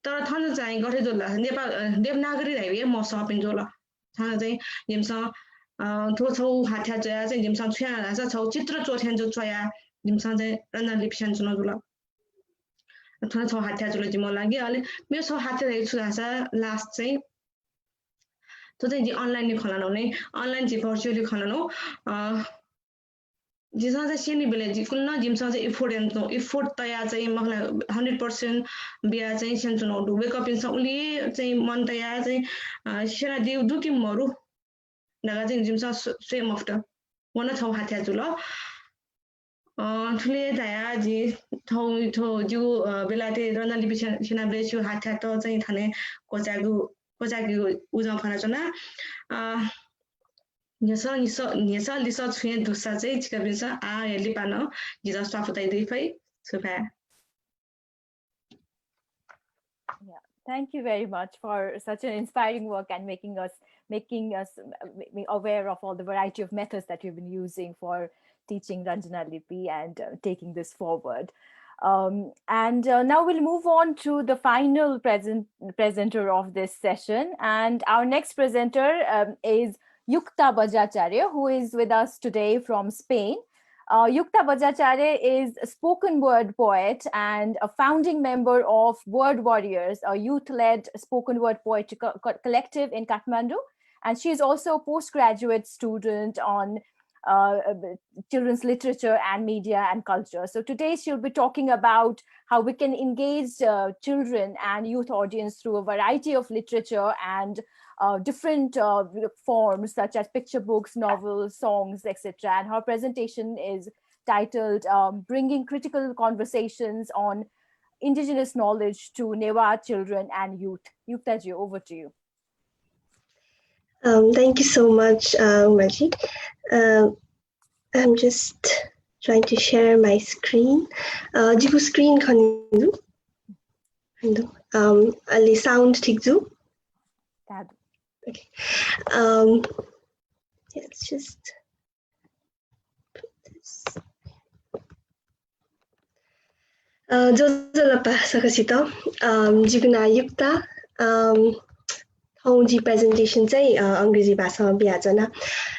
तर थन चाहिँ गठे जोल नेपाल देवनागरी रहे म सपिन जोल थन चाहिँ जिमसँग थो छौ हाथ्या जया चाहिँ जिमसँग छ्या रासा छौ चित्र चोथ्यान जो छया जिमसँग चाहिँ रन्जन लिपि सेन जुन जुल थन छौ हाथ्या जुल जिम लागि अलि मेरो छौ हाथ्या रहेको छु रासा लास्ट चाहिँ तो चाहिँ अनलाइन खलानो नै अनलाइन चाहिँ भर्चुअली खलानो जिसँग चाहिँ सेनी बेले कुन जिमसँग चाहिँ इफोर्ट तया चाहिँ मलाई 100% बिया चाहिँ सेन चुनाउ वेकअप इन उली चाहिँ मन तया चाहिँ सेना दिउ दुकि मरु ढाका चाहिँ जिमसँग सेम आफ्टर वन छौ हाथ्या जुल ठुले दया जी थौ जिउ बेलाते रन्जन लिपि सेना बेले हाथ्या त चाहिँ थाने कोचागु उजा फना चना Nyesa lisa tsuyen dusa zay chika bisa lipano jisa staff utai difai super. Yeah, thank you very much for such an inspiring work and making us aware of all the variety of methods that you've been using for teaching Ranjana Lipi and taking this forward. And now we'll move on to the final presenter of this session. And our next presenter is Yukta Bajacharya, who is with us today from Spain. Yukta Bajacharya is a spoken word poet and a founding member of Word Warriors, a youth-led spoken word poetry collective in Kathmandu. And she is also a postgraduate student on children's literature and media and culture. So today she'll be talking about how we can engage children and youth audience through a variety of literature and different forms such as picture books, novels, songs, etc. And her presentation is titled Bringing Critical Conversations on Indigenous Knowledge to Newah Children and Youth. Yuktaji, over to you. Thank you so much, Maji. I'm just trying to share my screen. Jiku screen khanidu. Ali sound tikju. Okay. Let's just put this. Jojolapa sakasita. Jiguna Yukta. Presentation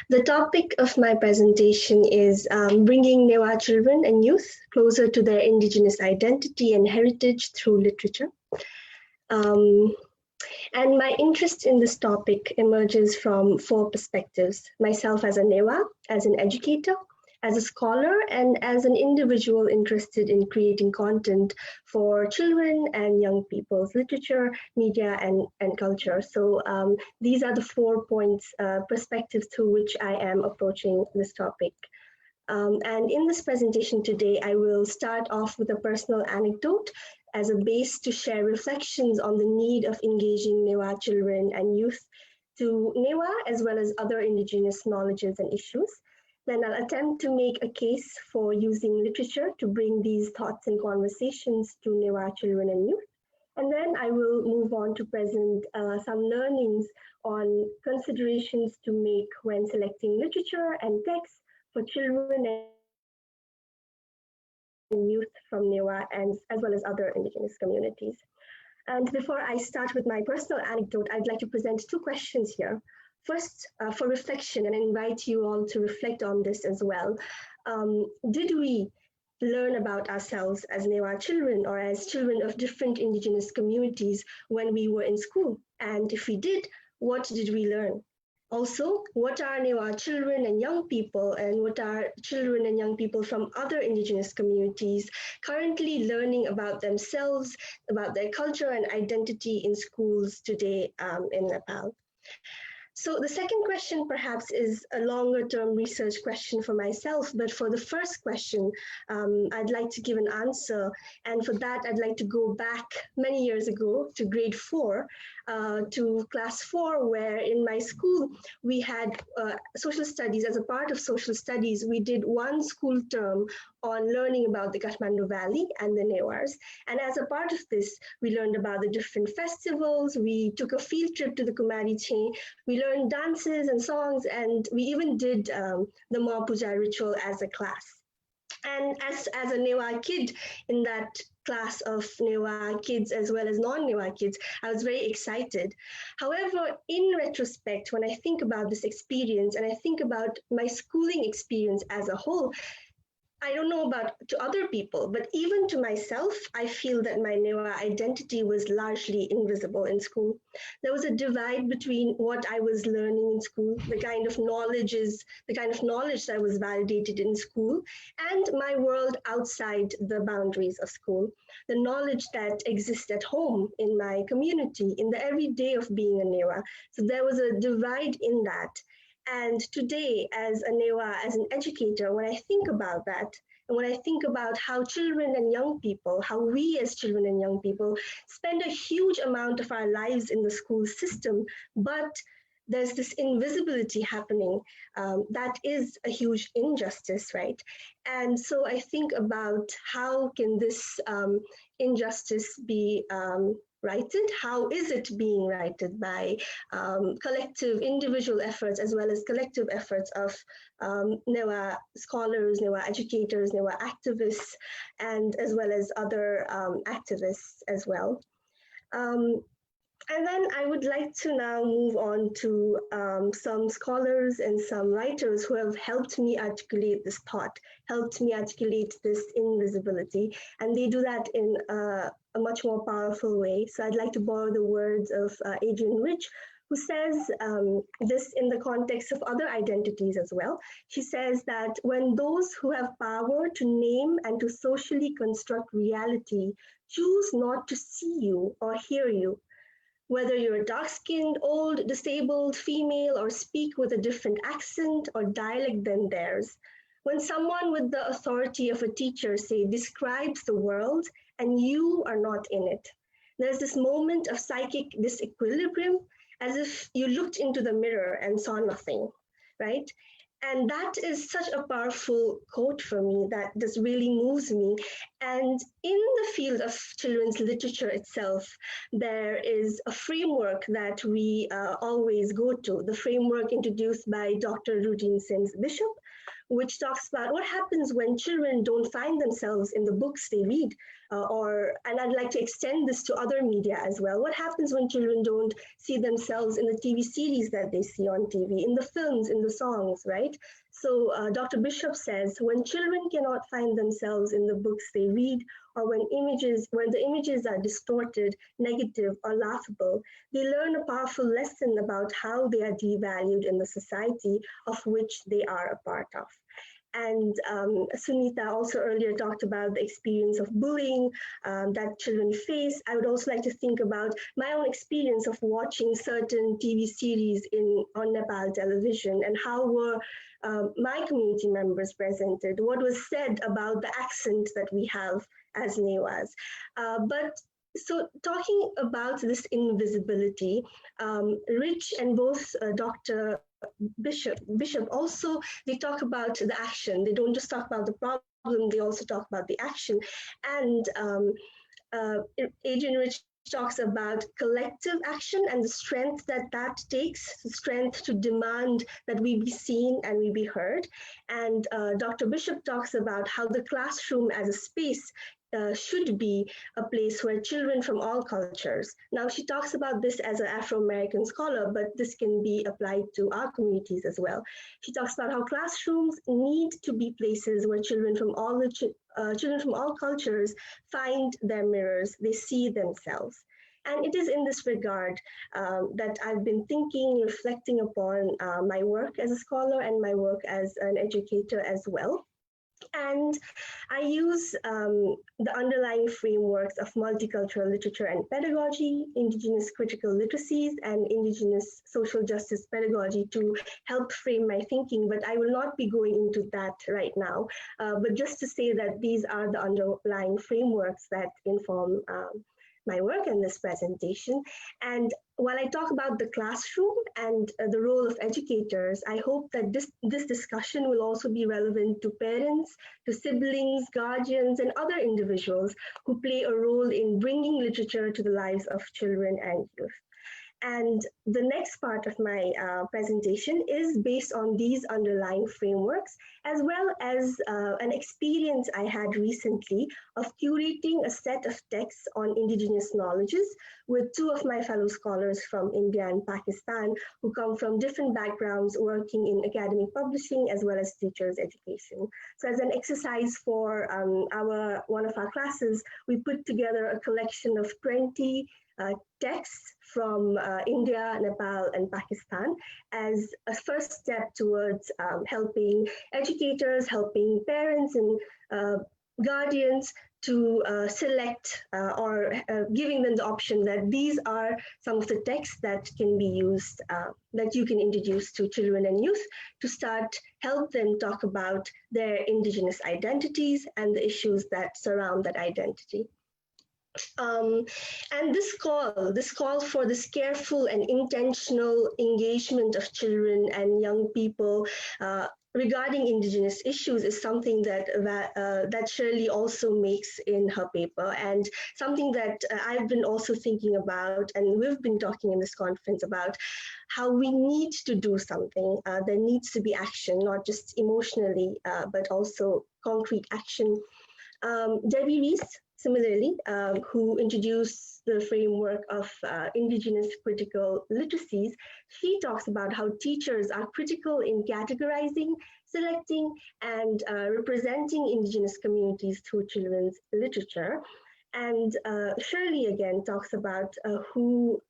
The topic of my presentation is bringing Newah children and youth closer to their indigenous identity and heritage through literature. And my interest in this topic emerges from 4 perspectives: myself as a Newah, as an educator, as a scholar, and as an individual interested in creating content for children and young people's literature, media, and culture. So these are the 4 points, perspectives through which I am approaching this topic. And in this presentation today, I will start off with a personal anecdote as a base to share reflections on the need of engaging Newah children and youth to Newah, as well as other indigenous knowledges and issues. Then I'll attempt to make a case for using literature to bring these thoughts and conversations to Newah children and youth. And then I will move on to present some learnings on considerations to make when selecting literature and text for children and youth from Newah, and as well as other indigenous communities. And before I start with my personal anecdote, I'd like to present 2 questions here. First, for reflection, and I invite you all to reflect on this as well. Did we learn about ourselves as Newah children or as children of different indigenous communities when we were in school? And if we did, what did we learn? Also, what are Newah children and young people, and what are children and young people from other indigenous communities currently learning about themselves, about their culture and identity in schools today in Nepal? So the second question perhaps is a longer term research question for myself, but for the first question, I'd like to give an answer. And for that, I'd like to go back many years ago to grade 4, to class 4, where in my school, we had social studies. As a part of social studies, we did 1 school term on learning about the Kathmandu Valley and the Newahs. And as a part of this, we learned about the different festivals. We took a field trip to the Kumari chain. We learned dances and songs, and we even did the Ma Puja ritual as a class. And as a Newah kid in that class of Newah kids as well as non-Newah kids, I was very excited. However, in retrospect, when I think about this experience and I think about my schooling experience as a whole, I don't know about to other people, but even to myself, I feel that my Newah identity was largely invisible in school. There was a divide between what I was learning in school, the kind of knowledge that was validated in school, and my world outside the boundaries of school. The knowledge that exists at home, in my community, in the everyday of being a Newah. So there was a divide in that. And today, as a Newah, as an educator, when I think about that, and when I think about how children and young people, how we as children and young people spend a huge amount of our lives in the school system, but there's this invisibility happening that is a huge injustice, right? And so I think about how can this injustice be righted? How is it being righted by collective individual efforts as well as collective efforts of Newah scholars, Newah educators, Newah activists, and as well as other activists as well. And then I would like to now move on to some scholars and some writers who have helped me articulate this thought, helped me articulate this invisibility, and they do that in a much more powerful way. So I'd like to borrow the words of Adrienne Rich, who says this in the context of other identities as well. She says that when those who have power to name and to socially construct reality choose not to see you or hear you, whether you're dark-skinned, old, disabled, female, or speak with a different accent or dialect than theirs. When someone with the authority of a teacher, say, describes the world and you are not in it, there's this moment of psychic disequilibrium as if you looked into the mirror and saw nothing, right? And that is such a powerful quote for me that just really moves me. And in the field of children's literature itself, there is a framework that we always go to, the framework introduced by Dr. Rudine Sims Bishop, which talks about what happens when children don't find themselves in the books they read, and I'd like to extend this to other media as well. What happens when children don't see themselves in the TV series that they see on TV, in the films, in the songs, right? So Dr. Bishop says, when children cannot find themselves in the books they read, or when the images are distorted, negative, or laughable, they learn a powerful lesson about how they are devalued in the society of which they are a part of. And Sunita also earlier talked about the experience of bullying that children face. I would also like to think about my own experience of watching certain TV series on Nepal television, and how were my community members presented, what was said about the accent that we have as Newahs. So talking about this invisibility, Rich and both Dr. Bishop also, they talk about the action. They don't just talk about the problem, they also talk about the action. And Adrienne Rich talks about collective action and the strength that takes, the strength to demand that we be seen and we be heard. And Dr. Bishop talks about how the classroom as a space should be a place where children from all cultures. Now, she talks about this as an Afro-American scholar, but this can be applied to our communities as well. She talks about how classrooms need to be places where children from all cultures find their mirrors, they see themselves. And it is in this regard that I've been thinking, reflecting upon my work as a scholar and my work as an educator as well. And I use the underlying frameworks of multicultural literature and pedagogy, indigenous critical literacies, and indigenous social justice pedagogy to help frame my thinking, but I will not be going into that right now. But just to say that these are the underlying frameworks that inform my work in this presentation. And while I talk about the classroom and the role of educators, I hope that this discussion will also be relevant to parents, to siblings, guardians, and other individuals who play a role in bringing literature to the lives of children and youth. And the next part of my presentation is based on these underlying frameworks, as well as an experience I had recently of curating a set of texts on indigenous knowledges with two of my fellow scholars from India and Pakistan who come from different backgrounds working in academic publishing as well as teachers education. So as an exercise for one of our classes, we put together a collection of 20 texts from India, Nepal, and Pakistan as a first step towards helping educators, helping parents and guardians to select or giving them the option that these are some of the texts that can be used, that you can introduce to children and youth to help them talk about their indigenous identities and the issues that surround that identity. And this call for this careful and intentional engagement of children and young people regarding indigenous issues is something that Shirley also makes in her paper, and something that I've been also thinking about, and we've been talking in this conference about how we need to do something. There needs to be action, not just emotionally, but also concrete action. Debbie Reese, similarly, who introduced the framework of indigenous critical literacies, she talks about how teachers are critical in categorizing, selecting, and representing indigenous communities through children's literature. And Shirley again talks about who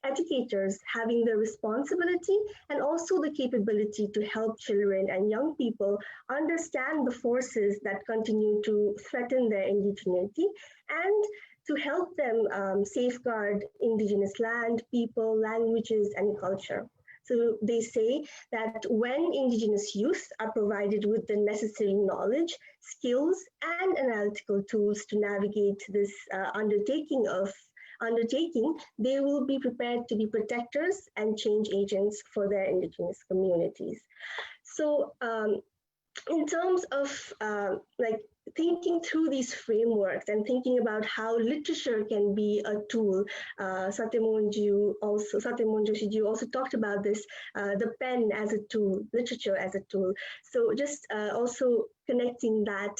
educators having the responsibility and also the capability to help children and young people understand the forces that continue to threaten their indigeneity and to help them safeguard indigenous land, people, languages, and culture. So they say that when indigenous youth are provided with the necessary knowledge, skills, and analytical tools to navigate this undertaking, they will be prepared to be protectors and change agents for their indigenous communities. So in terms of like thinking through these frameworks and thinking about how literature can be a tool, Satyamohan Joshi also talked about this, the pen as a tool, literature as a tool. So just also connecting that,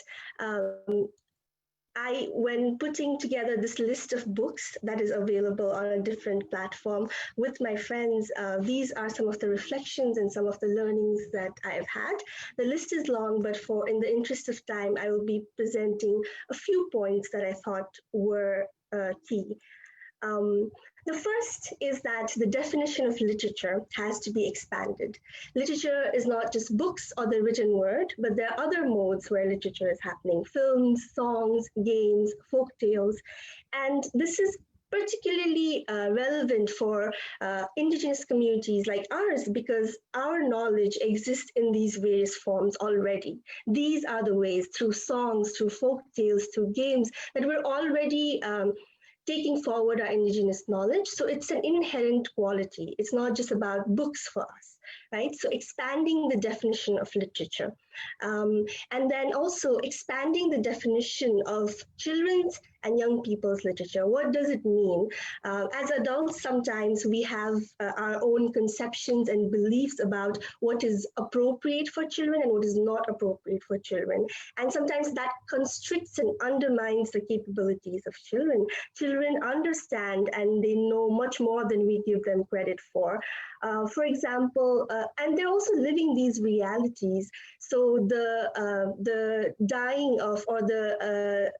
when putting together this list of books that is available on a different platform with my friends, these are some of the reflections and some of the learnings that I have had. The list is long, but in the interest of time, I will be presenting a few points that I thought were key. The first is that the definition of literature has to be expanded. Literature is not just books or the written word, but there are other modes where literature is happening: films, songs, games, folk tales. And this is particularly relevant for indigenous communities like ours, because our knowledge exists in these various forms already. These are the ways, through songs, through folk tales, through games, that we're already taking forward our indigenous knowledge. So it's an inherent quality. It's not just about books for us, right? So expanding the definition of literature. And then also expanding the definition of children's and young people's literature. What does it mean? As adults, sometimes we have our own conceptions and beliefs about what is appropriate for children and what is not appropriate for children. And sometimes that constricts and undermines the capabilities of children. Children understand and they know much more than we give them credit for. For example, and they're also living these realities. So the dying of, or the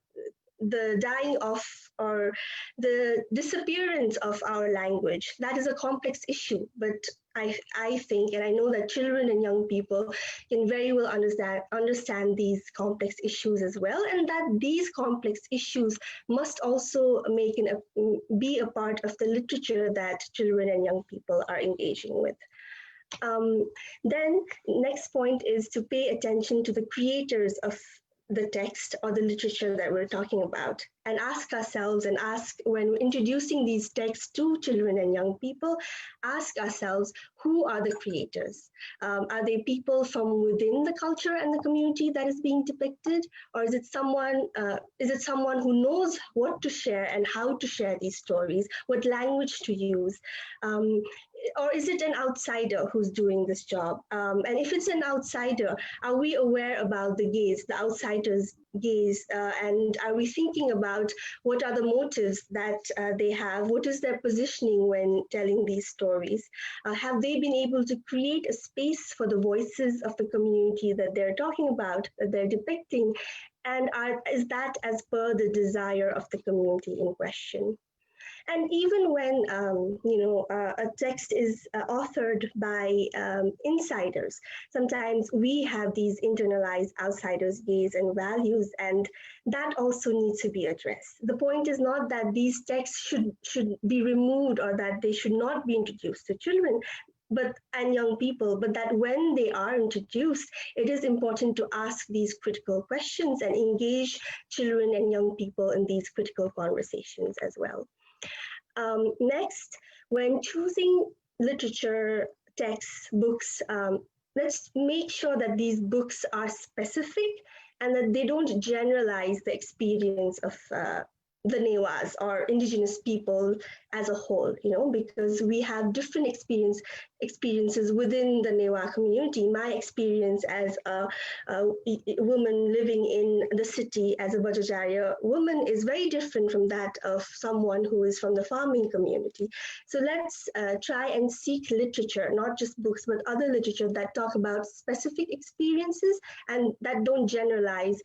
dying of, or the disappearance of our language, that is a complex issue. But I think, and I know that children and young people can very well understand these complex issues as well, and that these complex issues must also be a part of the literature that children and young people are engaging with. Then next point is to pay attention to the creators of the text or the literature that we're talking about, and ask ourselves, and ask, when introducing these texts to children and young people, ask ourselves, who are the creators? Are they people from within the culture and the community that is being depicted? Or is it someone who knows what to share and how to share these stories, what language to use? Or is it an outsider who's doing this job? And if it's an outsider, are we aware about the gaze, the outsider's gaze? And are we thinking about what are the motives that they have? What is their positioning when telling these stories? Have they been able to create a space for the voices of the community that they're talking about, that they're depicting? And is that as per the desire of the community in question? And even when a text is authored by insiders, sometimes we have these internalized outsiders' gaze and values, and that also needs to be addressed. The point is not that these texts should be removed or that they should not be introduced to children. and young people, but that when they are introduced, it is important to ask these critical questions and engage children and young people in these critical conversations as well. Next, when choosing literature, texts, books, let's make sure that these books are specific and that they don't generalize the experience of the Newahs or indigenous people as a whole, because we have different experiences within the Newah community. My experience as a woman living in the city as a Bhattacharya woman is very different from that of someone who is from the farming community. So let's try and seek literature, not just books, but other literature that talk about specific experiences and that don't generalize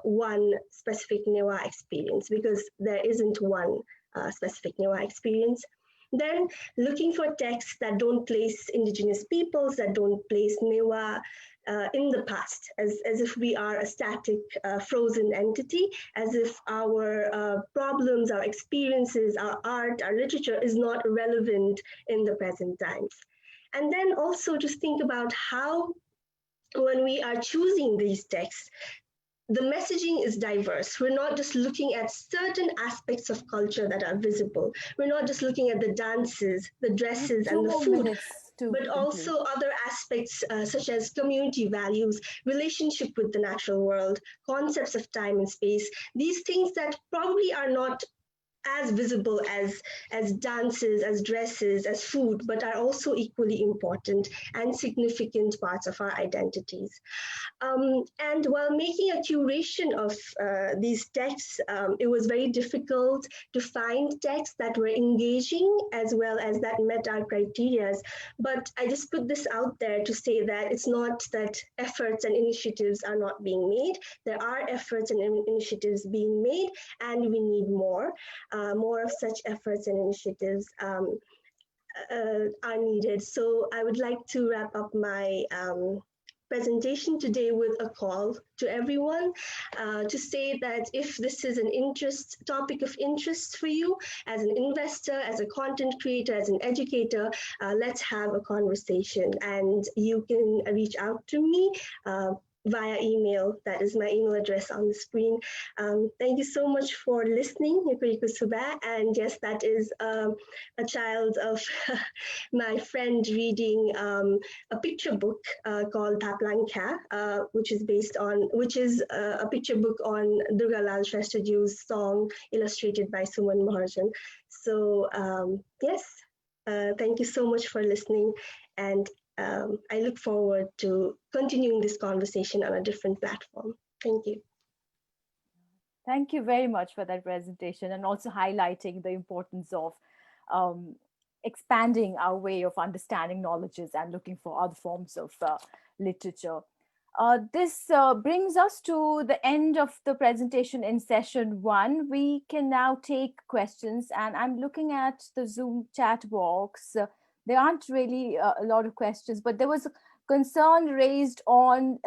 one specific Newah experience, because there isn't one specific Newah experience. Then looking for texts that don't place indigenous peoples, that don't place Newah in the past, as if we are a static, frozen entity, as if our problems, our experiences, our art, our literature is not relevant in the present times. And then also just think about how, when we are choosing these texts, the messaging is diverse. We're not just looking at certain aspects of culture that are visible. We're not just looking at the dances, the dresses, and the food, but also other aspects such as community values, relationship with the natural world, concepts of time and space, these things that probably are not as visible as dances, as dresses, as food, but are also equally important and significant parts of our identities. And while making a curation of these texts, it was very difficult to find texts that were engaging as well as that met our criteria. But I just put this out there to say that it's not that efforts and initiatives are not being made. There are efforts and initiatives being made, and we need more. More of such efforts and initiatives are needed. So I would like to wrap up my presentation today with a call to everyone to say that if this is an topic of interest for you as an investor, as a content creator, as an educator, let's have a conversation, and you can reach out to me via email. That is my email address on the screen. Thank you so much for listening, and yes, that is a child of my friend reading a picture book called Thaplang Kha, which is a picture book on Durga Lal Shresthaji's song illustrated by Suman Maharjan. So yes, thank you so much for listening, and I look forward to continuing this conversation on a different platform. Thank you. Thank you very much for that presentation, and also highlighting the importance of expanding our way of understanding knowledges and looking for other forms of literature. This brings us to the end of the presentation in session 1. We can now take questions, and I'm looking at the Zoom chat box. There aren't really a lot of questions, but there was a concern raised on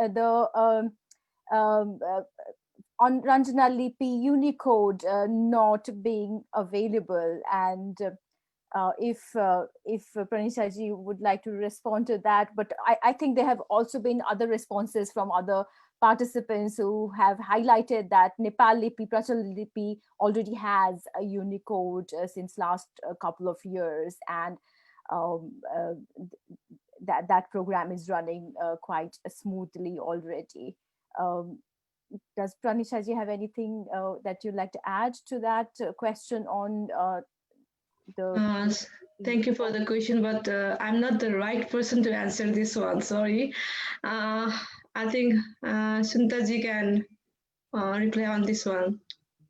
on Ranjana Lipi Unicode not being available, and if Pranisha-ji would like to respond to that. But I think there have also been other responses from other participants who have highlighted that Nepal Lipi, Prachal Lipi already has a Unicode since last couple of years, and that program is running quite smoothly already. Does Pranisha-ji have anything that you'd like to add to that question on Thank you for the question, but I'm not the right person to answer this one. Sorry. I think Suntaji can reply on this one.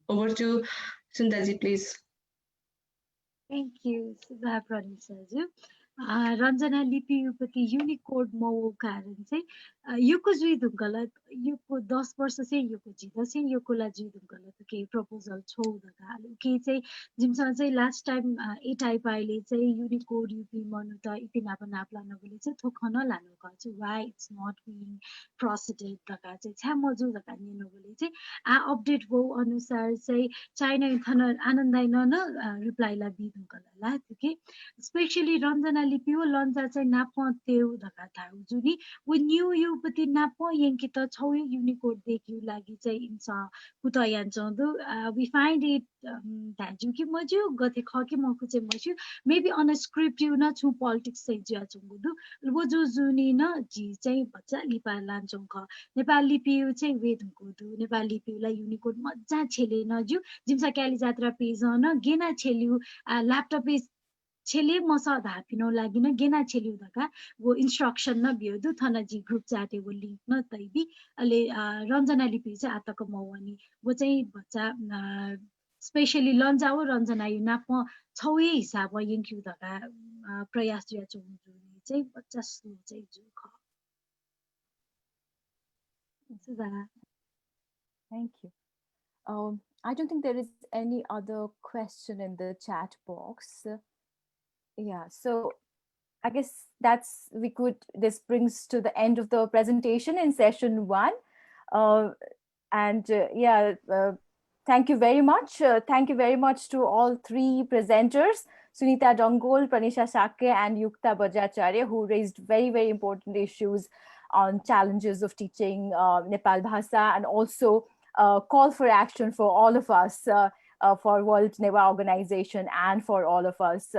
Over to Suntaji, please. Thank you, Subha Pranisha-ji. Ranjana Lipi उपति युनिकोड मौ कारण चाहिँ योको जुइ दुगला योको 10 वर्ष चाहिँ योको जिदा चाहिँ योको ला जुइ दुगला त के प्रपोजल छौ दगा के चाहिँ जिमसँग चाहिँ लास्ट टाइम ए टाइप आइले चाहिँ युनिकोड युपी मनुता इतिना पनि नाप्ला नगले चाहिँ थोखन लानु क चाहिँ व्हाई इट्स नॉट बीइङ प्रोसेडेड दगा चाहिँ छ्या मजु दगा नि नगले चाहिँ आ अपडेट भो अनुसार चाहिँ चाइना थन आनन्दाइ न रिप्लाई ला बि दुगला ला के स्पेशली रञ्जना लिपि हो लन्जा चाहिँ नाप तेउ धका थाउ जुनी वो न्यू यु पति नाप यंकी त छौ युनिकोड देखिउ लागि चाहिँ इन्स कुत यान चंदु we find it दाजु कि मजु गथे ख कि मकु चाहिँ मजु maybe on a script you na chu politics चाहिँ ज्या चंगुदु वो जो जुनी न जी चाहिँ बच्चा लिपा लान्छौं ख नेपाल लिपि चाहिँ वेदको दु नेपाल लिपिलाई युनिकोड मज्जा छेले नजु जिमसा क्याली जात्रा पेज न गेना छेलिउ ल्यापटप पेज छेले मसा धापिनो लागि न गेना छेलिउ धका वो इन्स्ट्रक्सन न बियोदु थना जी ग्रुप चाटे वो लिंक न तैबी अले रञ्जना लिपि चाहिँ आतक मौनी वो चाहिँ बच्चा स्पेशली लन्जा हो रञ्जना यु नाप छौए हिसाब यंक्यु धका प्रयास ज्या चुजुनी चाहिँ बच्चा स्लो चाहिँ जु ख Thank you. I don't think there is any other question in the chat box. Yeah, so I guess this brings to the end of the presentation in session 1. Thank you very much. Thank you very much to all 3 presenters, Sunita Dongol, Pranisha Shake, and Yukta Bajacharya, who raised very, very important issues on challenges of teaching Nepal Bhasa, and also call for action for all of us, for World Newah Organization and for all of us.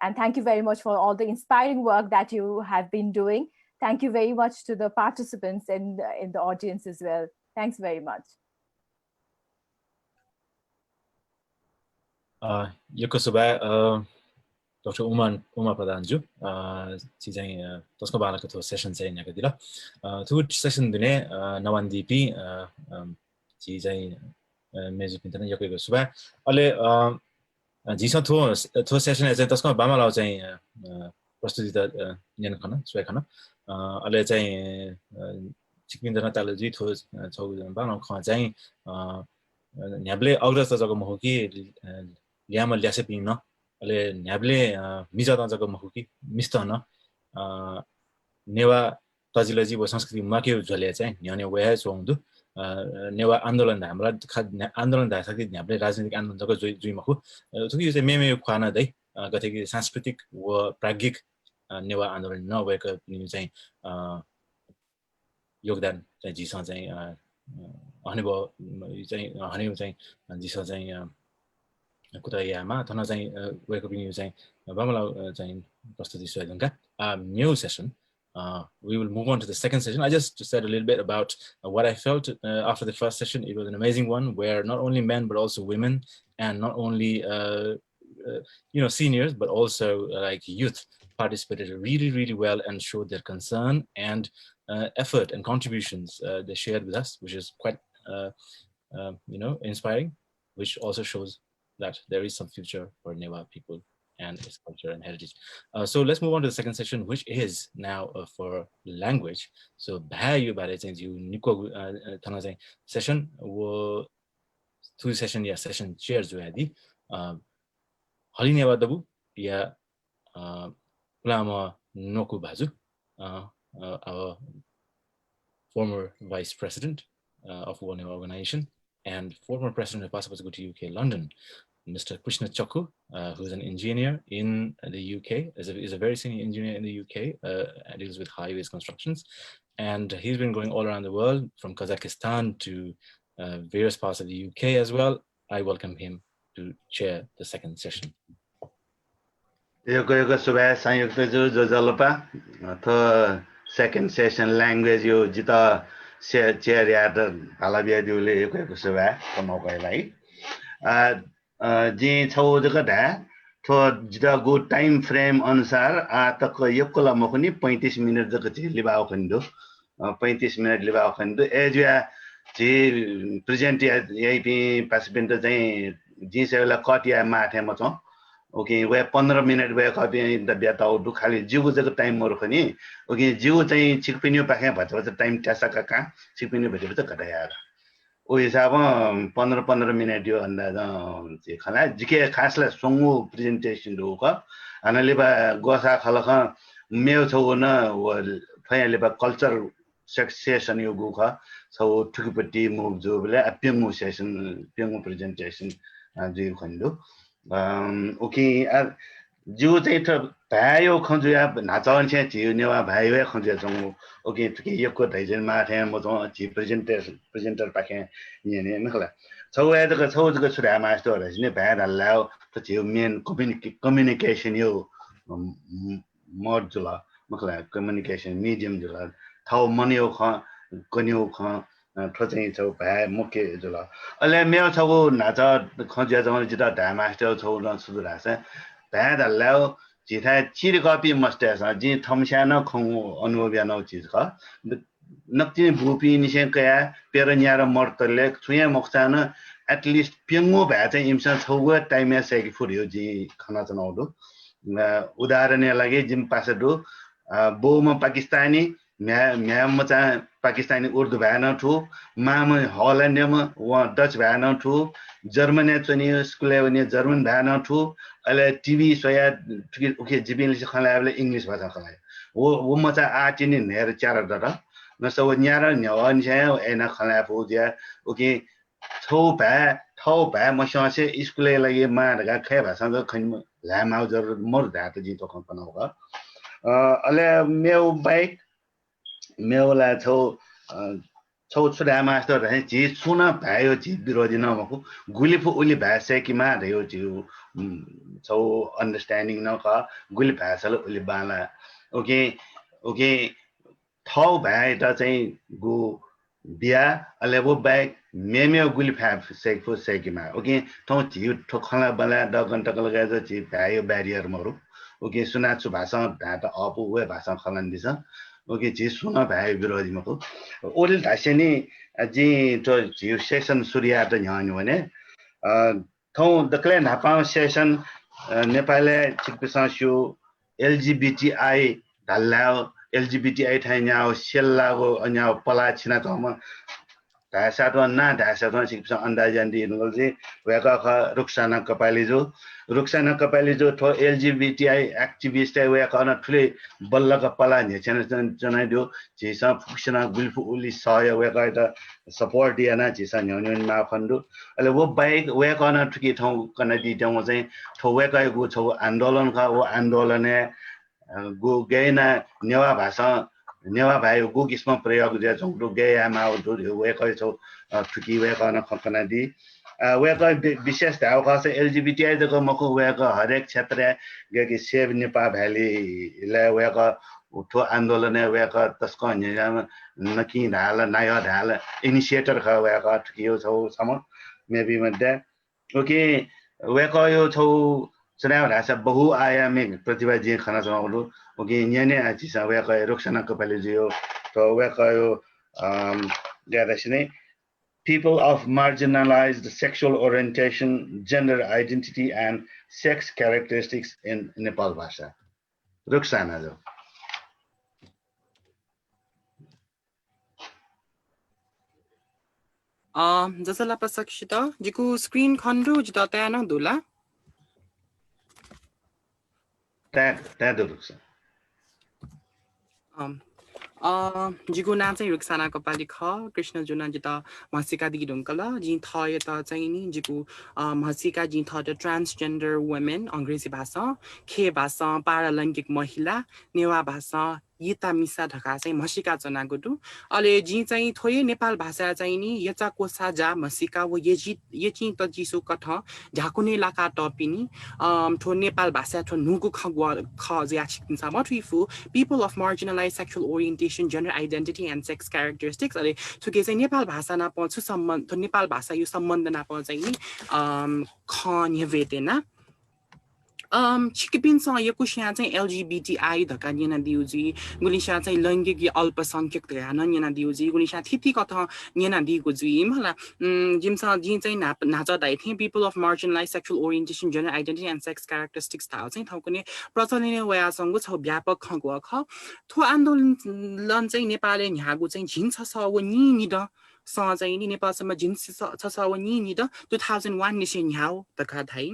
And thank you very much for all the inspiring work that you have been doing. Thank you very much to the participants in the audience as well. Thanks very much. Dr. Uma Pradhanju, चाहिँ त्यसको बारेको थियो सेसन चाहिँ यहाँको दिला त्यो सेसन दिने नवान दिपी चाहिँ मेजु पिन्टन यको सुबा अहिले जिसा थो सेसन चाहिँ त्यसको बामालाउ चाहिँ प्रस्तुति त न्यान खन सुय खन अहिले चाहिँ चिकपिन्टन ताले जी थो छौ बामालाउ ख चाहिँ न्याबले अग्रज जगह महो कि ल्यामा ल्यासे पिन अहिले न्याबले मिजा दजको मखु कि मिस्तन नेवा तजिलजी वो संस्कृति माके झले चाहिँ न्याने वया चोंदु नेवा आन्दोलन हाम्रो आन्दोलन धासकि न्याबले राजनीतिक आन्दोलन जको जुइ मखु थुकी चाहिँ मेमे खाना दै गथे कि सांस्कृतिक व प्राज्ञिक नेवा आन्दोलन नभएको पनि चाहिँ योगदान चाहिँ जिसा चाहिँ अनुभव चाहिँ जिसा चाहिँ कुतायामा थना चाहिँ वेको पनि चाहिँ बामला चाहिँ प्रस्तुति सुयदंका new session. We will move on to the second session. I just said a little bit about what I felt after the first session. It was an amazing one where not only men but also women, and not only seniors but also like youth participated really, really well and showed their concern and effort and contributions they shared with us, which is quite inspiring, which also shows that there is some future for Newah people and its culture and heritage. So let's move on to the second session, which is now for language. So Bhayu Bare you Niko Tanazang session wo 2 session session chairs Hali Newah Dabu ya Plama Noku Bazu, our former vice president of World Newah Organization and former president of Passport to UK London, Mr. Krishna Chokku, who's an engineer in the UK, is a very senior engineer in the UK, deals with highways constructions, and he's been going all around the world, from Kazakhstan to various parts of the UK as well. I welcome him to chair the second session. Second session language you jita chair yaar halabia diule ko suba kono ko lai ji chau jaga da to jita go time frame अनुसार tak yokola mokuni 35 minute jaga chi libao khando 35 minute libao khando एजुया ji present यही पे participant चाहिँ जी सेला कटिया माथे म छ ओके वे 15 मिनेट वे कपि द ब्याता उडु खाली जिउ जको टाइम मोर खनि ओके जिउ चाहिँ छिकपिन्यो पाखे भन्छ टाइम ट्यासका का छिकपिन्यो भेटे त कता यार ओ हिसाबमा 15 मिनेट यो अन्दाज चाहिँ खला जिके खासले संगु प्रेजेन्टेसन हो क अनले बा गोसा खलख मेउ छौ न व फयाले बा कल्चर सेक्सन यो गु ख छौ ठुकीपट्टि मुभ जो बेला पेंगु सेसन पेंगु प्रेजेन्टेसन जी खन्दो okay जिउ चाहिँ भायो खंजुया नाचावन छे जिउ नेवा भायो खंजुया जंग ओके तुके यको दैजन माथे म त जि प्रेजेन्टर पाखे नि नखला छौ या जक छौ जक छुरा मास्टर रस ने भा दल्लाउ त जिउ मेन कम्युनिकेसन यो मोड जुला मखला कम्युनिकेसन मिडियम जुला थाउ मनियो ख कन्यो ख ठोचै छौ भा मुख्य जुला अले मेउ छौ नाचा खंजुया जंग जिता धा मास्टर छौ न सुदुरासे भा दल्लाउ जिथा चिर कपी मस्टेसा जि थमस्यान खौ अनुभव यानो चीज का नक्ति बुपी निसे कया पेरन्या र मर्तले छुया मक्सान एटलिस्ट पेंगो भा चाहिँ इमसा छौवा टाइमया सेक फुर्यो जि खाना चनाउदो उदाहरण लागि जिम पासदो बोमा पाकिस्तानी म्याम चाहिँ पाकिस्तानी उर्दू भएन ठु माम हल्यान्डमा वा डच भएन ठु जर्मनी चाहिँ स्कुले भने जर्मन भएन ठु अहिले टिभी सोया उके जिबिन खलाले इंग्लिश भाषा खलाय वो म चाहिँ आटिनी नेर चार दर नसो न्यार न्यावन छे एना खला पुज्या उके थौ भए मसासे स्कुले लागि मारगा खे भाषा ज खन लामाउ जर मर धात जी तो खन होगा अले मेउ बाइक मेउला छौ छुरा मास्टर रहे जी सुना भायो जी विरोधी नमको गुलिफु उली भाषा कि मा रह्यो जिउ छौ अन्डरस्ट्यान्डिङ न का गुली भाषाले उली बाला ओके थौ भाइ त चाहिँ गु बिया अले वो बाइक मेमे गुली फा सेकफु सेकिमा ओके थौ जिउ ठोखला बला डगन टकल गए जी भायो ब्यारियर मरु ओके सुनाछु भाषा धात अपु वे भाषा खलन दिस ओके जी सुना भायो विरोधी मको ओली धासेनी जी तो जिउ सेसन सूर्य त न्यान भने थौ दक्ले नापा सेसन नेपालले चिकपिसासु एलजीबीटीआई दल्लाउ एलजीबीटीआई थाइन्याउ सेल्लागो अन्याउ पला छिना तम धासातो ना धासातो चिकपिसा अन्दाजन्दी नगल्जे वेका ख रुक्साना कपालीजो थो एलजीबीटीआई एक्टिभिस्ट वेका न ठुले बल्लका पला नेछन जनाइदो जेसा फुक्सना गुल्फु उली सय वेका त सपोर्ट दिएना जेसा न्यौन्यन मा फन्डु अले वो बाइक वेका न ठुकी थौ कनदी दउ चाहिँ थो वेका गु छौ आन्दोलन का वो आन्दोलने गु गएना नेवा भाषा नेवा भाइ गु किस्म प्रयोग जे छौ गे आमा दु वेका छौ ठुकी वेका न खकनदी वेका विशेष धाव खास एलजीबीटीआई जको मको वेका हरेक क्षेत्र गेकी सेभ नेपा भ्याली ले वेका उठो आन्दोलन वेका तस्को नकी ढाल नाय ढाल इनिशिएटर ख वेका ठुकियो छौ सम मेबी मध्ये ओके वेका यो छौ चुनाव ढासा बहुआयामिक प्रतिभा जे खाना चलाउनु ओके न्याने आचिसा वेका रोक्सना कपाले जियो तो वेका यो ज्यादासिनै people of marginalized sexual orientation, gender identity, and sex characteristics in Nepal Bhasha. Ruksana jo. जसला पसक्षित जिकु स्क्रीन खन्डु जिता त्यान दुला त्या दो रुक्सा जिगु ना चाहिँ रुक्साना कपाली ख कृष्ण जुना जिता मसिका दिडुङ्कल जि थय त चाहिँ नि जिगु मसिका जि थ द ट्रान्सजेन्डर वुमेन अंग्रेजी भाषा खे भाषा पारालैङ्गिक महिला नेवा भाषा यता मिसा ढका चाहिँ मसिका जना गुडु अले जि चाहिँ थोय नेपाल भाषा चाहिँ नि यचा कोसा जा मसिका वो ये त जिसु कथ झाकुने लाका टपिनी थो नेपाल भाषा थो नुगु ख ज्या छिकिन्छ मथुइफु people of marginalized sexual orientation, gender identity, and sex characteristics. अरे थुके चाहिँ नेपाल भाषा ना पछु सम्बन्ध थो नेपाल भाषा यो सम्बन्ध ना प चाहिँ नि ख वेतेना छिकिपिनसँग यो कुशिया चाहिँ एलजीबीटीआई धका निना दिउजी गुलिशा चाहिँ लैङ्गिक अल्पसंख्यक ध्यान निना दिउजी गुलिशा थिति कथ निना दिगु जुइ मला जिमसा जि चाहिँ नाचा दाइ थिए people of marginalized sexual orientation, gender identity, and sex characteristics थाउ चाहिँ थाउकुने प्रचलित वयासँग छ व्यापक खगु ख थो आन्दोलन चाहिँ नेपालले न्यागु चाहिँ झिन्छ स व नि निद चाहिँ नि नेपालसम्म जिन छसवनी नि त 2001 निसे न्याउ तका थाइ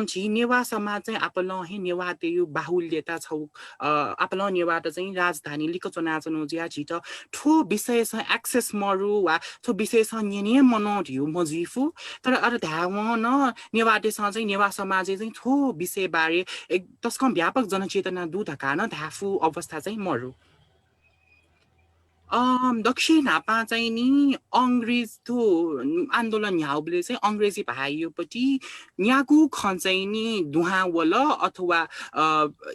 झि नेवा समाज चाहिँ आपल हे नेवा तेयु बाहुल्यता छौ आपल नेवा त चाहिँ राजधानी लिक चनाचनो ज्या झि त ठो विषय स एक्सेस मरु वा ठो विषय स नेने मनो ढिउ मजिफु तर अर धाव न नेवाटे स चाहिँ नेवा समाज चाहिँ ठो विषय बारे एक तस्कम व्यापक जनचेतना दुधका न धाफु अवस्था चाहिँ मरु दक्षिण हापा चाहिँ नि अंग्रेज थो आन्दोलन ह्याउले चाहिँ अंग्रेजी भाइयोपट्टि न्याकु खन चाहिँ नि दुहा वल अथवा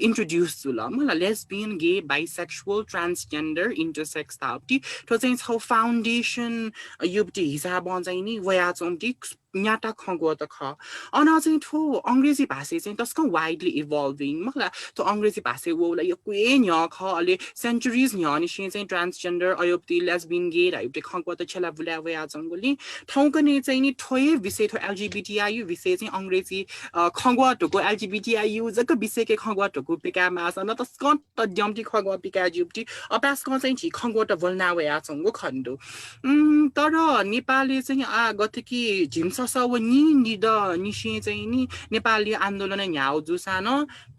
इन्ट्रोड्युस जुल मलाई lesbian gay bisexual transgender intersex तापट्टि त्यो चाहिँ छ फाउन्डेसन योपट्टि हिसाब चाहिँ नि वया चोमटी न्याटा खगो त ख अन चाहिँ ठो अंग्रेजी भाषा चाहिँ तस्को वाइडली इभल्भिङ मलाई त्यो अंग्रेजी भाषा वोला यो कुए न्य ख अले सेन्चुरीज न्य निशे चाहिँ ट्रान्सजेन्डर अयोप्ति लेस्बियन गे राइपटे खगो त छला बुला वया जंगली ठाउँकने चाहिँ नि ठोए विषय ठो एलजीबीटीआई विषय चाहिँ अंग्रेजी खगो टको एलजीबीटीआई जक विषय के खगो टको पिका मास न तस्को त जम्टी खगो पिका जुप्टी अपास क चाहिँ छि खगो त वलना वया जंगो खण्डो तर नेपालले चाहिँ आ गतकी जिन्स सवनी निद निशे चाहिँ नि नेपाली आन्दोलन न्याउ जुसान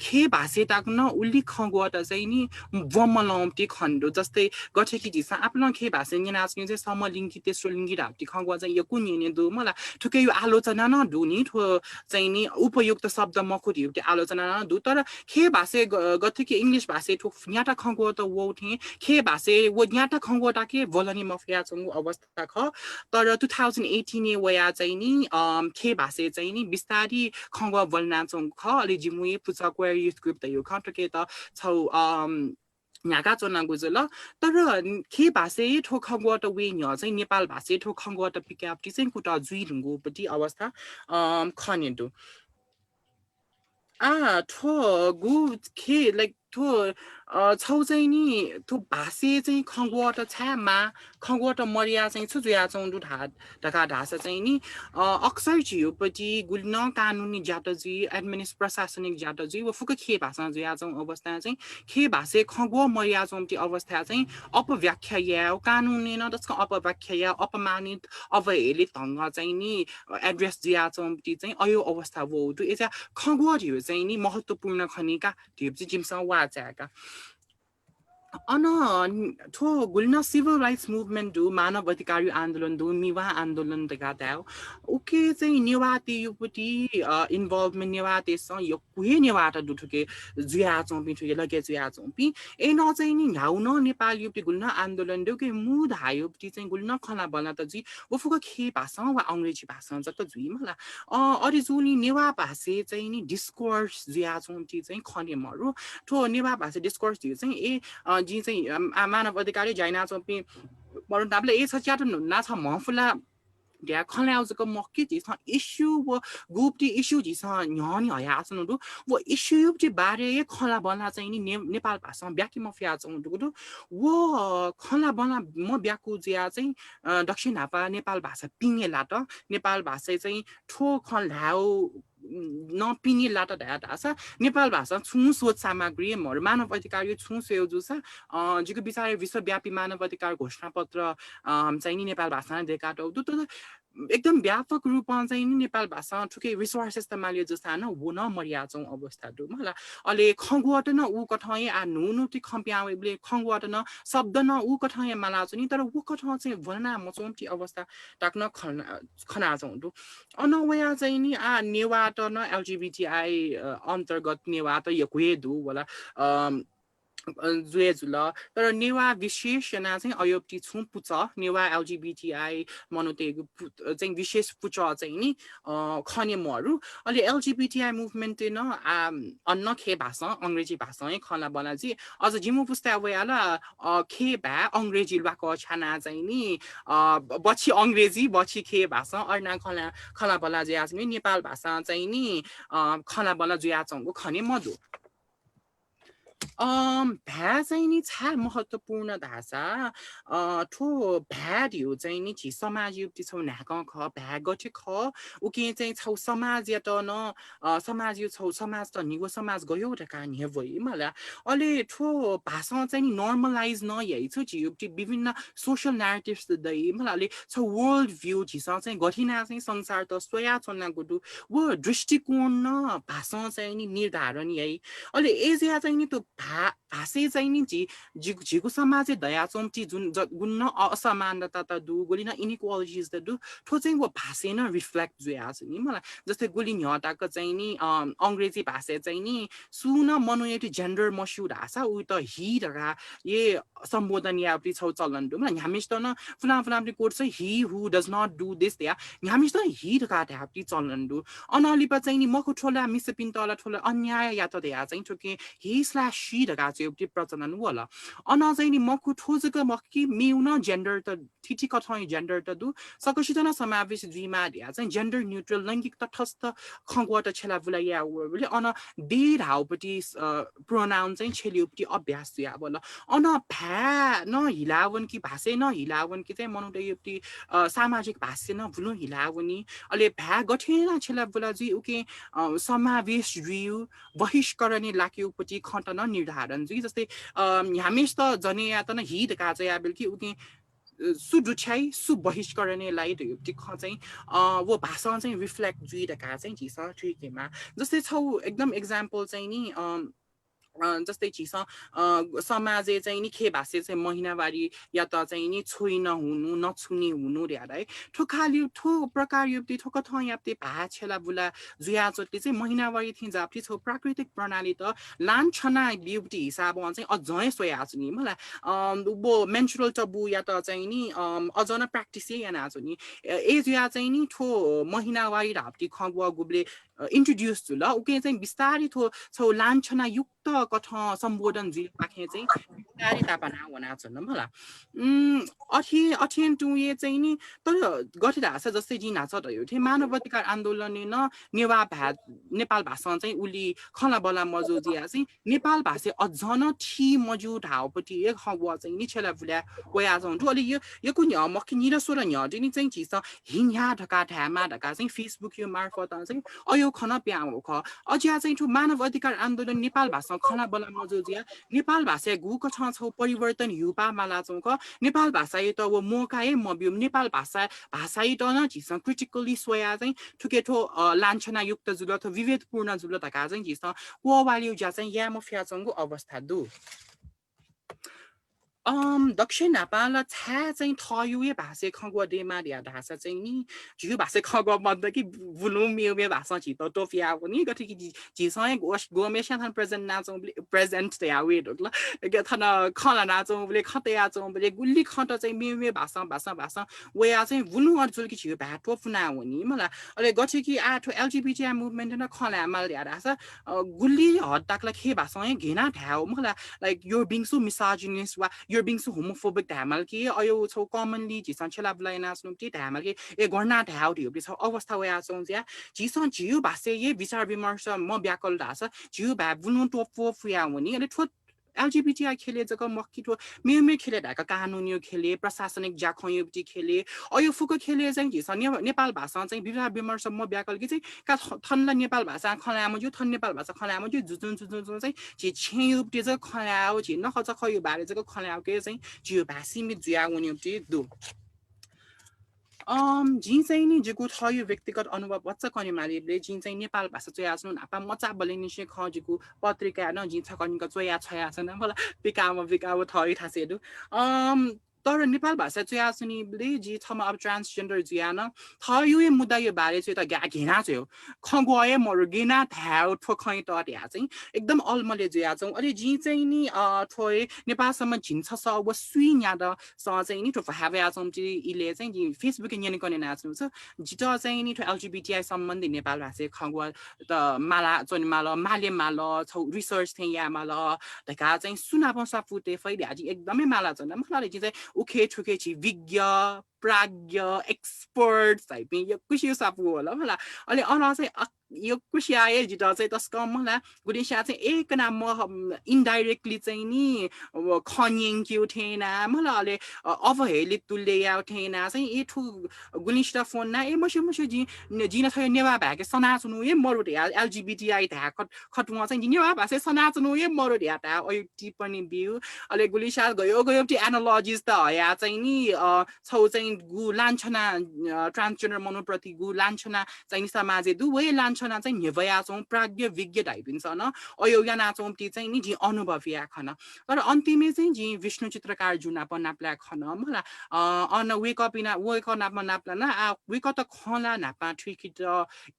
खे भाषे ताक्न उल्ली खगो त चाहिँ नि वमलौमटी खण्डो जस्तै गठेकी जिसा आफ्नो खे भाषे नि नाच्ने चाहिँ समलिङ्गी तेस्रो लिङ्गी राप्टी खगो चाहिँ यो कुन्ने दु मलाई ठुकै यो आलोचना न दुनी ठो चाहिँ नि उपयुक्त शब्द मखुरी एउटी आलोचना न दु तर खे भाषे गठेकी इंग्लिश भाषे ठो न्याटा खगो त वौथे खे भाषे वो न्याटा खगो ताके वलनी मफिया चंगु अवस्था ख तर 2018 ने वया चाहिँ नि खे भाषे चाहिँ नि बिस्तारी खगो वलना चंगु ख अलि जिमुए पुचा क्वेयर युथ ग्रुप त यो खटके त छौ न्यागा चोना गुजल तर खे भाषे ठो खगो त वे न्य चाहिँ नेपाल भाषे ठो खगो त पिकाप्टी चाहिँ कुटा जुइ ढुङ्गोपट्टि अवस्था खनेदु ठो गु खे लाइक ठो छौ चाहिँ नि ठो भाषे चाहिँ खगो त छामा खगो त मरिया चाहिँ छु जुया चौंडु ढाका ढासा चाहिँ नि अक्सर जियोपट्टि गुल्न कानुनी ज्याटजी एडमिनिस्ट प्रशासनिक ज्याटजी व फुक खे भाषा जुया चौं अवस्था चाहिँ खे भाषे खगो मरिया चौंटी अवस्था चाहिँ अपव्याख्या या कानुनी न त्यसको अपव्याख्या या अपमानित अवहेलित ढंग चाहिँ नि एड्रेस जुया चौंटी चाहिँ अयो अवस्था वो दु एजा खगो ढिउ चाहिँ नि महत्त्वपूर्ण खनिका ढिउ चाहिँ जिमसा वाचाका अन ठो गुल्न सिभिल राइट्स मुभमेन्ट दु मानव अधिकार आन्दोलन दु निवा आन्दोलन तका दाउ ओके चाहिँ नेवाते युपटी इन्भल्भमेन्ट नेवाते स यो कुहे नेवाटा दुठुके जुया चौपी ठुके लगे जुया चौपी ए न चाहिँ नि घाउ न नेपाल युपटी गुल्न आन्दोलन दु के मुद हायुपटी चाहिँ गुल्न खला बना त जी वफुक खे भाषा वा अंग्रेजी भाषा जत जुइ मला अरि जुनी नेवा भाषे चाहिँ नि डिस्कोर्स जुया चौपी चाहिँ खने मरु ठो नेवा भाषा डिस्कोर्स दिउ चाहिँ ए जी चाहिँ मानव अधिकार जाइना चोपी बरु ताबले ए छ च्याट ना छ महफुला ड्या खलाउजको मक्की जिस इश्यू वो गुप्ती इश्यू जिस न्यानी हयासन दु वो इश्यू ति बारे खला बना चाहिँ नि नेपाल भाषा ब्याकी मफिया चाहिँ दु वो खला बना म ब्याकु जिया चाहिँ दक्षिण हापा नेपाल भाषा पिङे लाट नेपाल भाषा चाहिँ ठो खलाउ नपिनी लाटा ढासा नेपाल भाषा छु सोच सामग्री मानव अधिकार छु सेउ जुसा जिको विचार विश्वव्यापी मानव अधिकार घोषणा पत्र चाहिँ नि नेपाल भाषा देखाटौ त एकदम व्यापक रूपमा चाहिँ नि नेपाल भाषा ठुके रिसोर्सेस त मालियो जस्ता न वो न मरिया चौ अवस्था दु मला अले खंगुट न उ कठय आ नुनु ति खम्प्यावेले खंगुट न शब्द न उ कठय माला चाहिँ तर उ कठ चाहिँ भना म चौंटी अवस्था टाक्न खना चौ दु अनवया चाहिँ नि आ नेवा त न एलजीबीटीआई अन्तर्गत नेवा त यकुए दु वला जुए जुल तर नेवा विशेषना चाहिँ अयोप्ति छु पुच नेवा एलजीबीटीआई मनोते चाहिँ विशेष पुच चाहिँ नि खने मरु अलि एलजीबीटीआई मुभमेन्ट न अन्न खे भाषा अंग्रेजी भाषा खला बनाजी अझ जिमु पुस्ता वयाला खे भा अंग्रेजी लको छाना चाहिँ नि बछि अंग्रेजी बछि खे भाषा अर्ना खला बलाजी आज नेपाल भाषा चाहिँ नि खला बला जुया चंगु खने मधु भ्या चाहिँ नि छा महत्त्वपूर्ण धासा ठो भ्या दियो चाहिँ नि छि समाज युक्ति छौ नाक ख भ्या गठे ख उके चाहिँ छौ समाज या त न समाज यो छौ समाज त निगो समाज गयो र का नि भइ मला अले ठो भाषा चाहिँ नि नर्मलाइज न यही छ छि युक्ति विभिन्न सोशल नरेटिभ्स दै मला अले छ वर्ल्ड भ्यू छि चाहिँ गठिना चाहिँ संसार त सोया छन्ना गुडु वो दृष्टिकोण न भाषा चाहिँ नि निर्धारण यही अले एजिया चाहिँ नि त भाषे चाहिँ नि झिगु समाज दया चोम्ची जुन गुन्न असमानता त दु गोलिन इनइक्वालिटीज त दु ठो चाहिँ वो भाषे न रिफ्लेक्ट जुया छ नि मलाई जस्तै गोलि न्यटाको चाहिँ नि अंग्रेजी भाषा चाहिँ नि सुन मनोयटी जेन्डर मस्यु धासा उ त हि ढका ये सम्बोधन या अपि छौ चलन दु मलाई हामीस त न फुला फुला अपि कोड चाहिँ he who does not do this या हामीस त हि ढका थापि चलन दु अनलिपा चाहिँ नि मको ठोला मिस पिन्तला ठोला अन्याय या त दया चाहिँ ठोके हि/शी ढका चाहिँ उपति प्रचलन होला अन चाहिँ नि मको ठोजक मक्की मेउन जेन्डर त ठिठी कथाइ जेन्डर त दु सकसितन समावेश द्विमा या चाहिँ जेन्डर न्यूट्रल लैंगिक तटस्थ खंगवट छला बुलाया वले अन दे हाउपति प्रोनाउन चाहिँ छेलिउपति अभ्यास या बोल अन भ्या न हिलावन की भाषे न हिलावन की चाहिँ मनुटे युक्ति सामाजिक भाष्य न भुलु हिलावनी अले भ्या गठेना छला बुला जी उके समावेश रियु बहिष्करण लाक्युपति खटन निर्धारण जी जस्तै हामीस त जने या त न हित काज या बेलकी उके सुडुछाइ सु बहिष्करणलाई त्यो चाहिँ वो भाषा चाहिँ रिफ्लेक्ट जुइरहेका चाहिँ झिस ठिकैमा जस्तै छौ एकदम एक्जाम्पल चाहिँ नि जस्तै छिस समाजे चाहिँ नि खे भाषे चाहिँ महिनावारी या त चाहिँ नि छोइ नहुनु नछुने हुनु रे ठो खाली ठो प्रकार युक्ति ठोक थ याप्ते भा छेला बुला जुया चोटले चाहिँ महिनावारी थिन जाप्ति छौ प्राकृतिक प्रणाली त लान्छना युक्ति हिसाब चाहिँ अझै सोया छु नि मलाई वो मेन्सुरल टबु या त चाहिँ नि अझ न प्र्याक्टिस या नाछु नि एज या चाहिँ नि ठो महिनावारी हाप्ति खगुवा गुब्ले इन्ट्रोड्युस छु ल उके चाहिँ बिस्तारै थो छौ लान्छना युक्त कथ सम्बोधन जी राखे चाहिँ बिस्तारै तापना हुना छन् मलाई अठिन टुए चाहिँ नि तर गठिरहेछ जस्तै जी नाच त यो मानव अधिकार आन्दोलनले न नेवा नेपाल भाषा चाहिँ उली खला बला मजुजिया चाहिँ नेपाल भाषा अझ न ठी मजुद हाउपट्टि एक हवा चाहिँ नि छेला बुला वया जाउँ अलि यो कुन मक्की निरसो र न्यटी नि चाहिँ चिज हिङा ढका ढ्यामा ढका चाहिँ फेसबुक यो मार्फत चाहिँ अयो खन प्याउ ख अझिया चाहिँ ठु मानव अधिकार आन्दोलन नेपाल भाषा खला बला मजुजिया नेपाल भाषा गुको छ छौ परिवर्तन युपा माला चौ क नेपाल भाषा त वो मोकाए मबियम नेपाल भाषा त न झिस क्रिटिकली सोया चाहिँ ठुके ठो लान्छना युक्त जुल अथवा विभेदपूर्ण जुल तका चाहिँ झिस कोवालिउ जा चाहिँ याम फ्याचंगु अवस्था दु दक्षिण नेपाल छा चाहिँ थयुए भाषे खगुवा डेमा या भाषा चाहिँ नि झिउ भाषे खगुवा मध्य कि बुलु मेउ भाषा छि त टोफिया पनि गति कि झिसय गोमेशा थन प्रेजेन्ट नाचौ प्रेजेन्ट त या वेट ल के थन खला नाचौ बले खतया चौ बले गुल्ली खट चाहिँ मेउ भाषा वया चाहिँ बुलु अर्जुल कि झिउ भाटो फुना हुनी मला अले गति कि आठो एलजीबीटी मुभमेन्ट न खला माल या भाषा गुल्ली हट्टाकला खे भाषा घेना ढ्याउ मला like you being so misogynist वा you're being so homophobic dhamal ki ayo so commonly jisan chela blai na snu ti dhamal ki e gorna dhau dio bi so अवस्था वया चौ ज्या जिसन जिउ भाषे ये विचार विमर्श म व्याकल धास जिउ भा बुनु टोपो फुया हुनी अनि ठो एलजीबीटीआई खेले जक मक्की ठो मेमे खेले ढाका कानुनियो खेले प्रशासनिक जाखयुक्ति खेले अयो फुको खेले चाहिँ जिसन नेपाल भाषा चाहिँ विचार विमर्श म व्याकल कि चाहिँ का थनला नेपाल भाषा खलाम जो थन नेपाल भाषा खलाम जो जुजुन चाहिँ जे छेयुक्ति ज खलाउ जे नखच खयु बारे जक खलाउ के चाहिँ जिउ भाषी मि जुया उनिउक्ति दु जी चाहिँ नि जिगु थयो व्यक्तिगत अनुभव वच्च कने मालिले जी चाहिँ नेपाल भाषा चाहिँ आस्नु नापा मचा बले निसे खजिगु पत्रिका न जी छ कनिक चोया छया छन मला पिकाव थय थासेदु तर नेपाल भाषा चाहिँ आस्नुले जी थमा अब ट्रान्सजेन्डर जियान थयुए मुद्दा यो बारे चाहिँ त घेना चाहिँ हो खगुए मरु गेना थाउ ठोखै त या चाहिँ एकदम अलमले जिया छौ अनि जी चाहिँ नि थोय नेपालसम्म झिन्छ स व सुइन याद स चाहिँ नि ठो हावे आछम छि इले चाहिँ जी फेसबुक न्यानि कने नाच्नु छ जित चाहिँ नि ठो एलजीबीटीआई सम्बन्धी नेपाल भाषा खगुवा त माला चोनि माला माले माला छौ रिसर्च थे या माला तका चाहिँ सुनापा साफुते फैले आजि एकदमै माला छ न मलाई चाहिँ उखे ठुके छि विज्ञ प्राज्ञ एक्सपर्ट चाहिँ यो कुछ यो सापु होला मलाई अनि अन चाहिँ यो कुशियाए जिता चाहिँ तस्का मलाई गुडिसा चाहिँ एक नाम इन्डाइरेक्टली चाहिँ नि खनिङ क्यु थिएन मलाई अले अवहेलित तुल्य या थिएन चाहिँ ए ठु गुलिस्टा फोन ना ए मसु जी जिन थयो नेवा भाके सनाचुनु ए मरु एलजीबीटीआई था खटुवा चाहिँ नेवा भासे सनाचुनु ए मरु ढ्याटा ओइ टिप्पणी बिउ अले गुलिसा गयो ती एनालोजिज त हया चाहिँ नि छौ चाहिँ गु लान्छना ट्रान्सजेन्डर मनोप्रति गु लान्छना चाहिँ समाजे दुवै लान्छना चाहिँ नेवया छौ प्राज्ञ विज्ञ ढाइपिन्छ न अयो या नाचौ ती चाहिँ नि जी अनुभव या खन तर अन्तिमे चाहिँ जी विष्णु चित्रकार जुना पनाप्ला खन मला अन वेक अप नाप नाप्ला न वेक त खला नापा ठिकिट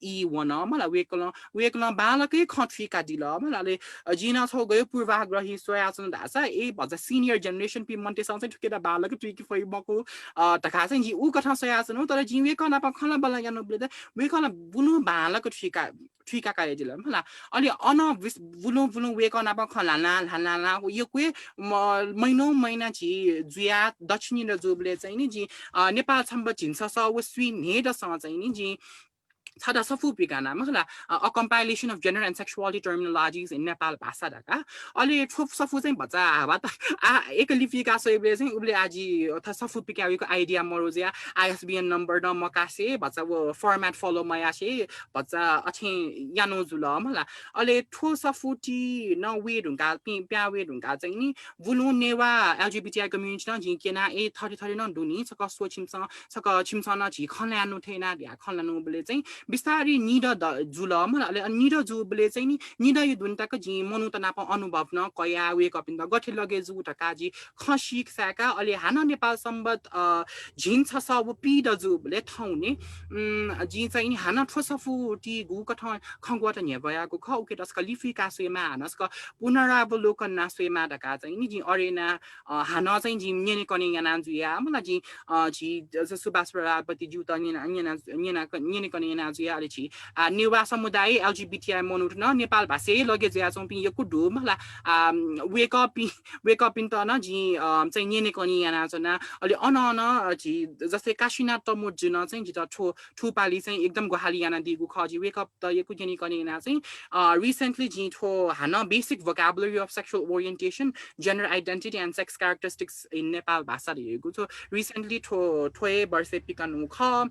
इ वन मला वेकल बालकै खठिका दिल मलाले जिना छौ गयो पूर्वाग्रही सोयासन धासा ए भज सिनियर जेनेरेसन पि मन्टेसन चाहिँ ठुकेटा बालक ठिकी फै मको तखा चाहिँ जी उ कथा सोयासन हो तर जी वेक नापा खला बला यानो ब्ले वेक न बुनु बालक ठिका काय दिल मला अलि अन बुनु वेक नापा खला ला यो कुए महिना जी जुया दक्षिणी र जोबले चाहिँ नि जी नेपाल छम्ब झिन्छ स व स्वी नेडसँग चाहिँ नि जी छदा सफु पिगाना मला a compilation of gender and sexuality terminologies in Nepal भाषा ढाका अलि ठोप सफु चाहिँ भचा हावा त एक लिपिका सोइबले चाहिँ उले आजि अथ सफु पिकाएको आइडिया मरोजिया ISBN नम्बर न मकासे भचा वो फर्मेट फलो मयासे भचा अथे यानो जुल मला अलि ठो सफुटी न वे ढुंगा प्या वे ढुंगा चाहिँ नि बुलु नेवा LGBTI कम्युनिटी न जि केना ए थरी न दुनी सक सो छिमसा न झि खल्यानु थेना ढ्या खल्यानु बले चाहिँ बिस्तारी निड जुल मलाई निड जुबले चाहिँ नि निड यो दुन्ताको जी मनु त नाप अनुभव न कया वे कपिन द गठे लगे जु टकाजी खसिक साका अलि हाना नेपाल सम्बत झिन छ सब पिड जुबले ठाउने जी चाहिँ नि हाना ठोसफु टी गु कठ खंगवट न्यबयाको ख उके तस्क लिफी कासेमा हानस्क पुनरावलोकन नासेमा ढका चाहिँ नि जी अरेना हाना चाहिँ जी नेने कने याना जुया मलाई जी सुभाष प्रजापति जु त नेने कने याना जुया अलि छि नेवा समुदाय LGBTI मनुट न नेपाल भाषे लगे ज्या चौ पि यकु डु मला वेक अप इन त न जी चाहिँ नेने कनी याना जना अलि अन जी जस्तै काशीनाथ तमु जुन चाहिँ जित ठो पाली चाहिँ एकदम गोहाली याना दिगु खजी वेक अप त यकु जेनी कनी याना चाहिँ रिसेन्टली जी ठो हान basic vocabulary of sexual orientation gender identity and sex characteristics in Nepal भाषा दिगु छ रिसेन्टली ठोए वर्षे पिकनु ख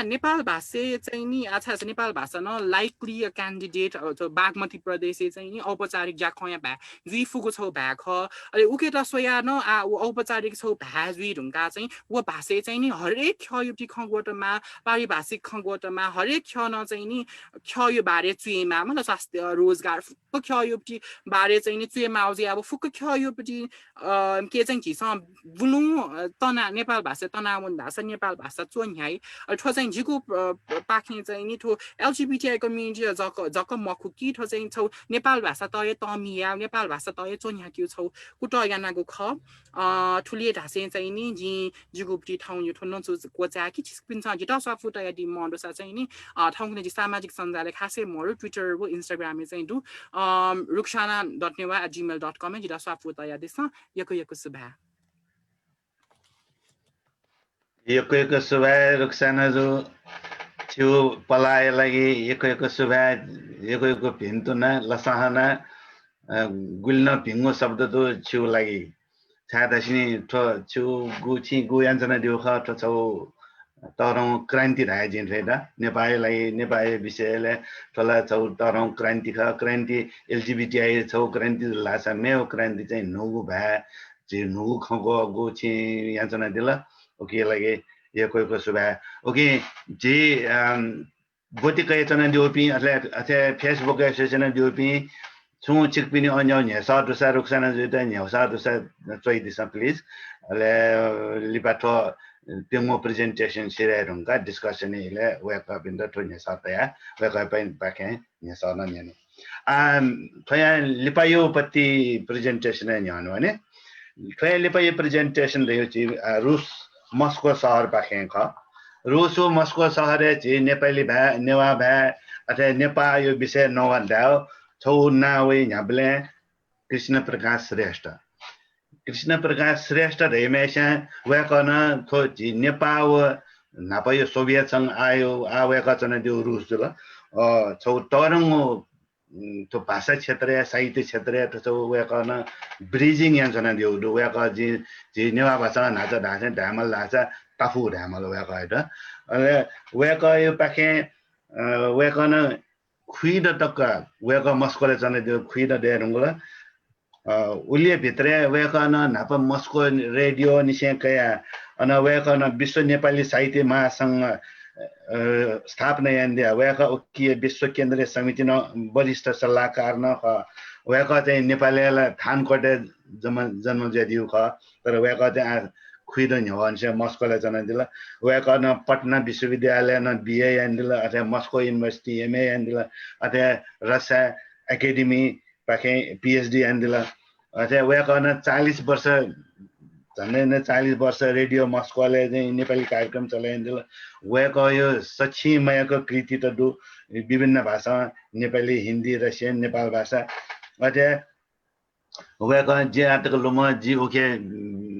नेपाल भाषे चाहिँ नि अच्छा नेपाल भाषा न लाइकली क्यान्डिडेट बागमती प्रदेश चाहिँ नि औपचारिक जाखया भा जुइ फुगु छौ भा ख अले उके त सोया न औपचारिक छौ भा जुइ ढुंगा चाहिँ वो भाषे चाहिँ नि हरेक खयुटी खगोटमा पारिभाषिक खगोटमा हरेक ख न चाहिँ नि खयु बारे चुइमा मतलब स्वास्थ्य रोजगार फुक खयुटी बारे चाहिँ नि चुइमा आउजी अब फुक खयुटी के चाहिँ छिस बुलु तना नेपाल भाषा तनावन भाषा नेपाल भाषा चोन्याइ ठो चाहिँ जिको पाख्ने चाहिँ नि ठो LGBTI कम्युनिटी जक मखु कि ठो चाहिँ छौ नेपाल भाषा तय तमिया नेपाल भाषा तय चोन्या क्यु छौ कुट यानागु ख ठुलिए ढासे चाहिँ नि जी जिगुप्टी ठाउँ यो ठो नचु कोचा कि छिस्पिन्छ जिटा सफु तय दि मडोसा चाहिँ नि ठाउँने सामाजिक सञ्जाल खासै मरु ट्विटर व इन्स्टाग्राम चाहिँ दु ruksana.newa@gmail.com जिटा सफु तय दिस यको सुभा यको सुभा रुक्साना जो त्यो पलाय लागि यको सुभा यको भिन्तुना लसहना गुल्न भिङ्गो शब्द तो छु लागि छादासिनी ठो छु गुछि गुयान्जना दिउ ख ठो छौ तरौ क्रान्ति राय जिन फेदा नेपाली विषयले ठोला छौ तरौ क्रान्ति LGBTI छौ क्रान्ति लासा मेउ क्रान्ति चाहिँ नुगु भा जे नुगु खगो गुछि यान्जना दिला ओके लागि यको सुभा ओके जे गोति कयचना दिउपि अथे फेसबुक एसोसिएसन दिउपि छु चिकपिनी अन्य न्यासा दुसा रुक्साना जुटा न्यासा दुसा चोइ दिसा प्लिज ले लिपाथो पेमो प्रेजेन्टेसन सिराइरुंगा डिस्कसन इले वेकअप इन द टोन्या सातया वेकअप इन बाके न्यासा न न्याने थया लिपायो पत्ती प्रेजेन्टेसन न्यानो भने थया लिपायो प्रेजेन्टेसन रह्यो छि रुस मस्को शहर बाके ख रुसो मस्को शहर छि नेपाली भा नेवा भा अथे नेपाल यो विषय नवन्दा छौ नावे न्याबले कृष्ण प्रकाश श्रेष्ठ रेमेशा वेकन थो जि नेपाल नापयो सोभियत संघ आयो आ वेकचन दिउ रुस जुल छौ तरंगो तो भाषा क्षेत्र साहित्य क्षेत्र तो छौ वेकन ब्रिजिङ यान छना दिउ दु वेक जी नेवा भाषा नाचा धासे ढामल धासा टाफु ढामल वेक हैट अले वेक यो पाखे वेकन खुइद तक वेक मस्कोले चने दिउ खुइद देरुंगला उलिए भित्रे वेकन नाप मस्को रेडियो निसे कया अन वेकन विश्व नेपाली साहित्य महासंघ स्थापना यान्दिया वेका उकिए विश्व केन्द्रीय समिति न वरिष्ठ सल्लाहकार न वेका चाहिँ नेपालीलाई थान कोटे जन्म ज्यादिउ ख तर वेका चाहिँ खुइद न्हवन्छ मस्कोले जन दिला वेका न पटना विश्वविद्यालय न बीए यान्दिला अथवा मस्को युनिभर्सिटी एमए यान्दिला अथवा रसिया एकेडेमी पाखे पीएचडी यान्दिला अथवा वेका न 40 वर्ष झन्डै 40 वर्ष रेडियो मस्कोले चाहिँ नेपाली कार्यक्रम चलाइन्दिल वेको यो सक्षीमयको कृति त दु विभिन्न भाषा नेपाली हिन्दी रसियन नेपाल भाषा अथे वेको जे आतको लुम जी ओके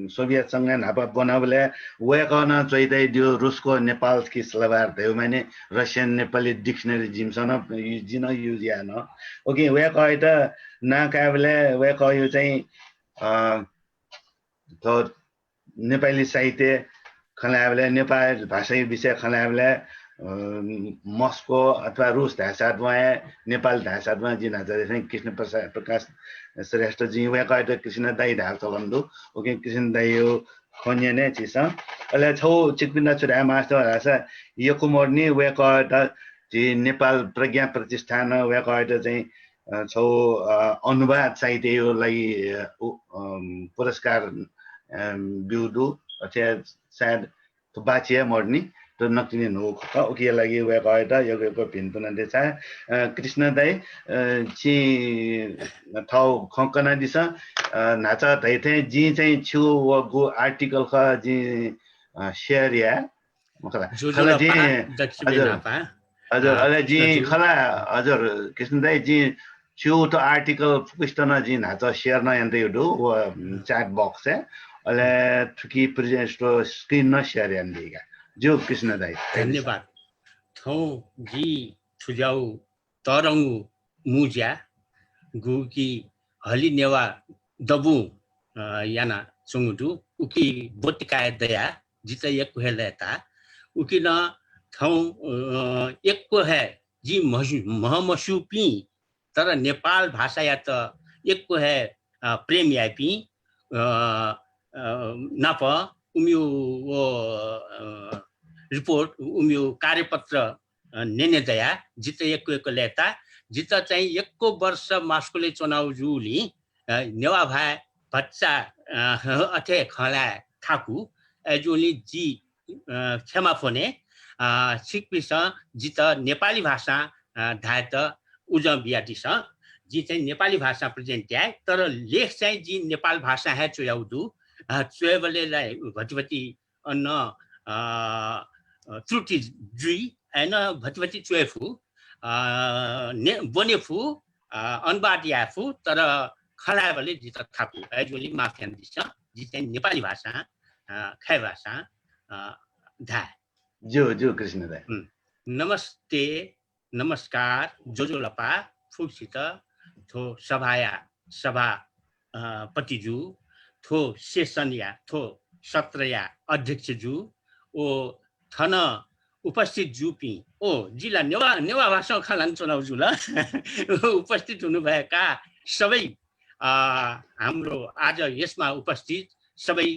सोभियत संघ नाप बनावले वेको न चैतै दियो रुसको नेपाल कि स्लोभार देउ माने रसियन नेपाली डिक्सनरी जिमसन जिन युज या न ओके वेको त नाकाबले वेको यो चाहिँ तो नेपाली साहित्य खलाबले नेपाल भाषा विषय खलाबले मस्को अथवा रुस भाषामा नेपाल भाषामा जिन चाहिँ कृष्ण प्रकाश श्रेष्ठ जी वेका त कृष्ण दाई ढाल चलन्दु ओके कृष्ण दाई यो खन्य ने छिस अले छौ चिकपिना चुरा मास्टर भाषा यकुमर्नी वेका त जी नेपाल प्रज्ञा प्रतिष्ठान वेका त चाहिँ छौ अनुवाद साहित्य यो लागि पुरस्कार बिउदु अथवा सायद तो बाचिया मर्नी तो नक्तिने नो ओके लागि वेकायता यगको भिन्तुना देसा कृष्ण दाई छि थाउ खंकना दिस नाचा दैथे जी चाहिँ छु वगु आर्टिकल ख जी शेयर या मखला खला जी हजुर हजुर अले जी खला हजुर कृष्ण दाई जी छु तो आर्टिकल पुस्तना जी नाचा शेयर न यन्ते दु चैट बॉक्स है अले थुकी प्रेजेन्ट स्क्रीन न शेयर यन्दिगा जो कृष्ण दाई धन्यवाद थौ जी थुजाउ तरंगु मुज्या गुकी हली नेवा दबु याना चंगुदु उकी बोटिकाय दया जित एक हेलेता उकी न थौ एक को है जी महमसुपी तर नेपाल भाषा या त एक को है प्रेम यापी नाप उम्यू वो रिपोर्ट उम्यू कार्यपत्र नेने दया जित एक लेता जित चाहिँ एकको वर्ष मास्कोले चुनाव जुली नेवा भाइ बच्चा अथे खला थाकु एजुली जी क्षमा फोने सिकपिस जित नेपाली भाषा धायत उजम बियाटिस जी चाहिँ नेपाली भाषा प्रेजेन्ट है तर लेख चाहिँ जी नेपाल भाषा है चुयाउदु चुएबलेलाई भटिभटी अन्न त्रुटि जुई हैन भटिभटी चुएफु बनेफु अनबाटियाफु तर खलाबले जित थाकु एजुली माफियान दिस जी चाहिँ नेपाली भाषा खै भाषा धा जो कृष्ण दाई नमस्ते नमस्कार जोजोलपा फुक्सित थो सभा पतिजु थो सेसनया थो सत्रया अध्यक्षजु ओ थन उपस्थित जुपी ओ जिल्ला नेवा भाषा खालान चुनाव जुल उपस्थित हुनुभएका सबै हाम्रो आज यसमा उपस्थित सबै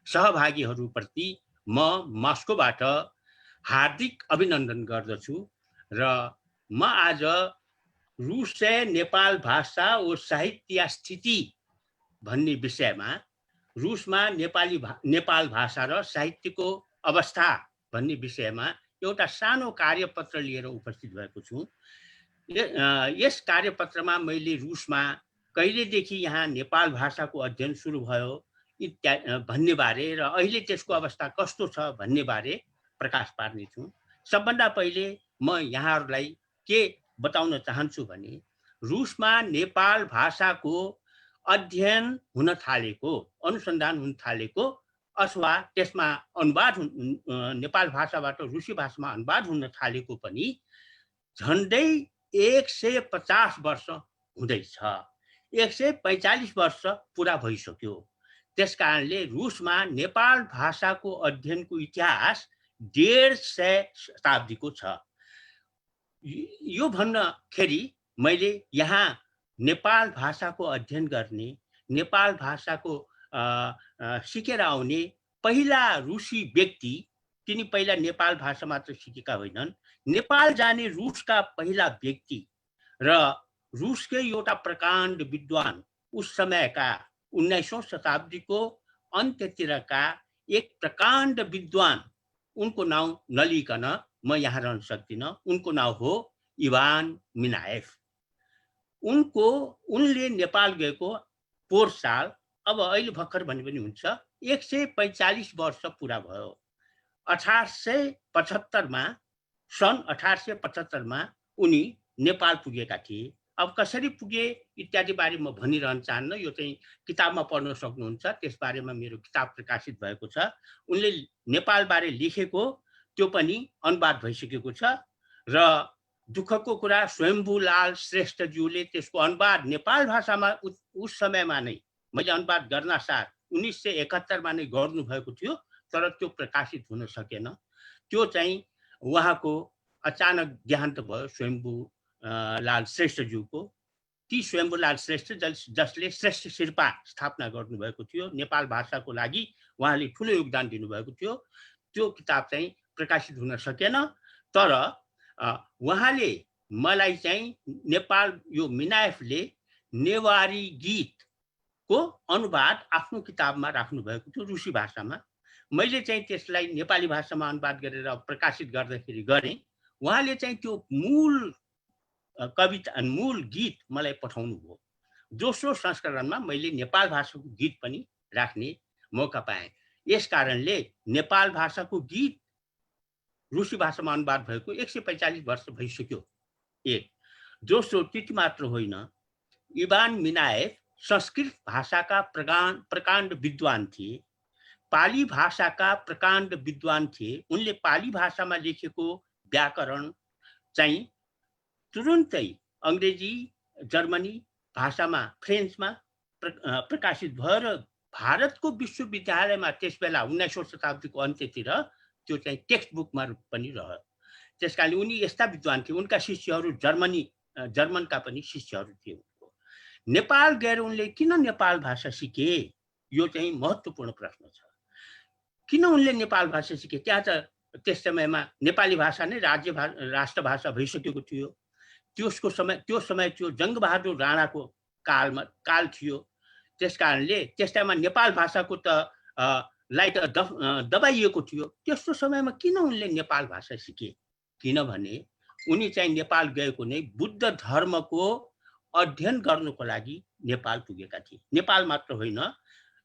सहभागीहरूप्रति म मास्कोबाट हार्दिक अभिनन्दन गर्दछु र म आज रुस नेपाल भाषा ओ साहित्य स्थिति भन्ने विषयमा रुसमा नेपाल भाषा र साहित्यको अवस्था भन्ने विषयमा एउटा सानो कार्यपत्र लिएर उपस्थित भएको छु। यस कार्यपत्रमा मैले रुसमा कहिलेदेखि यहाँ नेपाल भाषाको अध्ययन सुरु भयो भन्ने बारे र अहिले त्यसको अवस्था कस्तो छ भन्ने बारे प्रकाश पार्ने छु। सबभन्दा पहिले म यहाँहरूलाई के बताउन चाहन्छु भने रुसमा नेपाल भाषाको अध्ययन हुन थालेको, अनुसन्धान हुन थालेको अथवा त्यसमा अनुवाद नेपाल भाषाबाट रुसी भाषामा अनुवाद हुन थालेको पनि झन्डै 150 वर्ष हुँदैछ 145 वर्ष पुरा भइसक्यो त्यसकारणले रुसमा नेपाल भाषाको अध्ययनको इतिहास 150 शताब्दीको छ यो भन्दाखेरि मैले यहाँ नेपाल भाषाको अध्ययन गर्ने नेपाल भाषाको सिकेर आउने पहिला रुसी व्यक्ति तिनी पहिला नेपाल भाषा मात्र सिकेका होइनन् नेपाल जाने रुसका पहिला व्यक्ति र रुसकै एउटा प्रकाण्ड विद्वान उस समयका 19औं शताब्दीको अन्त्यतिरका एक प्रकाण्ड विद्वान उनको नाम नलिकन म यहाँ रहन सक्दिनँ उनको नाम हो इवान मिनाएफ उनले नेपाल गएको पोहोर साल अब अहिले भर्खर भने पनि हुन्छ 145 वर्ष पुरा भयो 1875 मा सन् 1875 मा उनी नेपाल पुगेका थिए अब कसरी पुगे इत्यादि बारे म भनिरहन चाहन्न यो चाहिँ किताबमा पढ्न सक्नुहुन्छ त्यसबारेमा मेरो किताब प्रकाशित भएको छ उनले नेपाल बारे लेखेको त्यो पनि अनुवाद भइसकेको छ र दुःखको कुरा स्वयम्भूलाल श्रेष्ठज्यूले त्यसको अनुवाद नेपाल भाषामा उस समयमा नै मैले अनुवाद गर्न साथ 1971 मा नै गर्नु भएको थियो तर त्यो प्रकाशित हुन सकेन त्यो चाहिँ उहाँको अचानक देहान्त भयो स्वयम्भूलाल श्रेष्ठज्यूको ती स्वयम्भूलाल श्रेष्ठ जसले श्रेष्ठ शिर्पा स्थापना गर्नुभएको थियो नेपाल भाषाको लागि उहाँले ठुलो योगदान दिनुभएको थियो त्यो किताब चाहिँ प्रकाशित हुन सकेन तर उहाँले मलाई चाहिँ नेपाल यो मिनाएफले नेवारी गीतको अनुवाद आफ्नो किताबमा राख्नु भएको थियो रुसी भाषामा मैले चाहिँ त्यसलाई नेपाली भाषामा अनुवाद गरेर प्रकाशित गर्दाखेरि गरेँ उहाँले चाहिँ त्यो मूल कविता मूल गीत मलाई पठाउनु भयो दोस्रो संस्करणमा मैले नेपाल भाषाको गीत पनि राख्ने मौका पाएँ यसकारणले नेपाल भाषाको गीत रुसी भाषामा अनुवाद भएको 145 वर्ष भइसक्यो एक दोस्रो त्यति मात्र होइन इवान मिनाएफ संस्कृत भाषाका प्रकाण्ड विद्वान थिए पाली भाषाका प्रकाण्ड विद्वान थिए उनले पाली भाषामा लेखेको व्याकरण चाहिँ तुरुन्तै अंग्रेजी जर्मनी भाषामा फ्रेन्चमा प्रकाशित भयो र भारतको विश्वविद्यालयमा त्यसबेला 19औं शताब्दीको अन्त्यतिर त्यो चाहिँ टेक्स्ट बुकमा पनि रह्यो त्यसकारणले उनी यस्ता विद्वान थिए उनका शिष्यहरू जर्मनका पनि शिष्यहरू थिए उनको नेपाल गएर उनले किन नेपाल भाषा सिके यो चाहिँ महत्त्वपूर्ण प्रश्न छ किन उनले नेपाल भाषा सिके त्यहाँ त त्यस समयमा नेपाली भाषा नै राष्ट्र भाषा भइसकेको थियो त्यो समय थियो जङ्गबहादुर राणाको काल थियो त्यसकारणले त्यस टाइममा नेपाल भाषाको त लाइट दबाइएको थियो त्यस्तो समयमा किन उनले नेपाल भाषा सिके किनभने उनी चाहिँ नेपाल गएको नै बुद्ध धर्मको अध्ययन गर्नको लागि नेपाल पुगेका थिए नेपाल मात्र होइन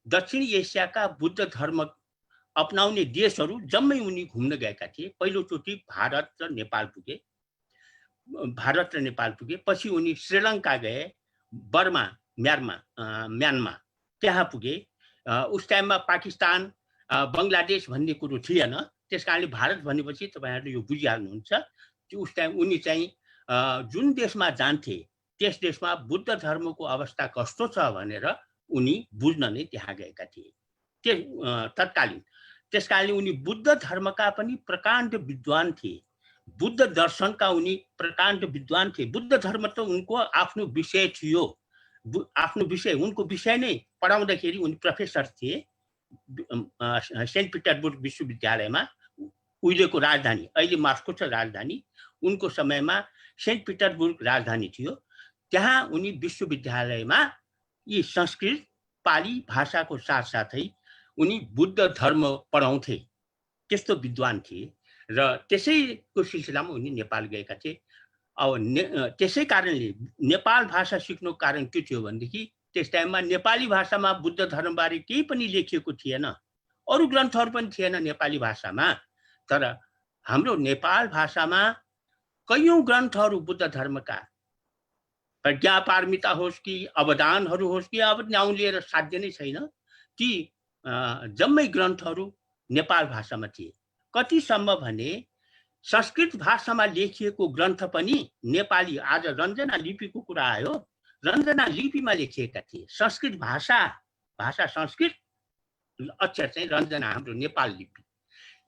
दक्षिण एसियाका बुद्ध धर्म अपनाउने देशहरू जम्मै उनी घुम्न गएका थिए पहिलोचोटि भारत र नेपाल पुगे पछि उनी श्रीलङ्का गए बर्मा म्यानमार त्यहाँ पुगे उस टाइममा पाकिस्तान बङ्गलादेश भन्ने कुरो थिएन त्यसकारणले भारत भनेपछि तपाईहरुले यो बुझिहाल्नुहुन्छ उस टाइम उनी चाहिँ जुन देशमा जान्थे त्यस देशमा बुद्ध धर्मको अवस्था कस्तो छ भनेर उनी बुझ्न नै त्यहाँ गएका थिए तत्कालीन त्यसकारणले उनी बुद्ध धर्मका पनि प्रकाण्ड विद्वान थिए बुद्ध दर्शनका उनी प्रकाण्ड विद्वान थिए बुद्ध धर्म त उनको आफ्नो विषय थियो उनको विषय नै पढाउँदाखेरि उनी प्रोफेसर थिए सेन्ट पिटरबर्ग विश्वविद्यालयमा उहिलेको राजधानी अहिले मास्को छ राजधानी उनको समयमा सेन्ट पिटरबर्ग राजधानी थियो त्यहाँ उनी विश्वविद्यालयमा यी संस्कृत पाली भाषाको साथसाथै उनी बुद्ध धर्म पढाउँथे त्यस्तो विद्वान थिए र त्यसैको सिलसिलामा उनी नेपाल गएका थिए अब त्यसै कारणले नेपाल भाषा सिक्नुको कारण के थियो भनेदेखि त्यस टाइममा नेपाली भाषामा बुद्ध धर्मबारे केही पनि लेखिएको थिएन अरु ग्रन्थहरू पनि थिएन नेपाली भाषामा तर हाम्रो नेपाल भाषामा कयौं ग्रन्थहरू बुद्ध धर्मका प्रज्ञापारमिता होस् कि अवदानहरू होस् कि अब नाउँ लिएर साध्य नै छैन ती जम्मै ग्रन्थहरू नेपाल भाषामा थिए कतिसम्म भने संस्कृत भाषामा लेखिएको ग्रन्थ पनि नेपाली, आज रञ्जना लिपिको कुरा आयो, रञ्जना लिपिमा लेखिएका थिए। संस्कृत भाषा संस्कृत, अक्षर चाहिँ रञ्जना हाम्रो नेपाल लिपि।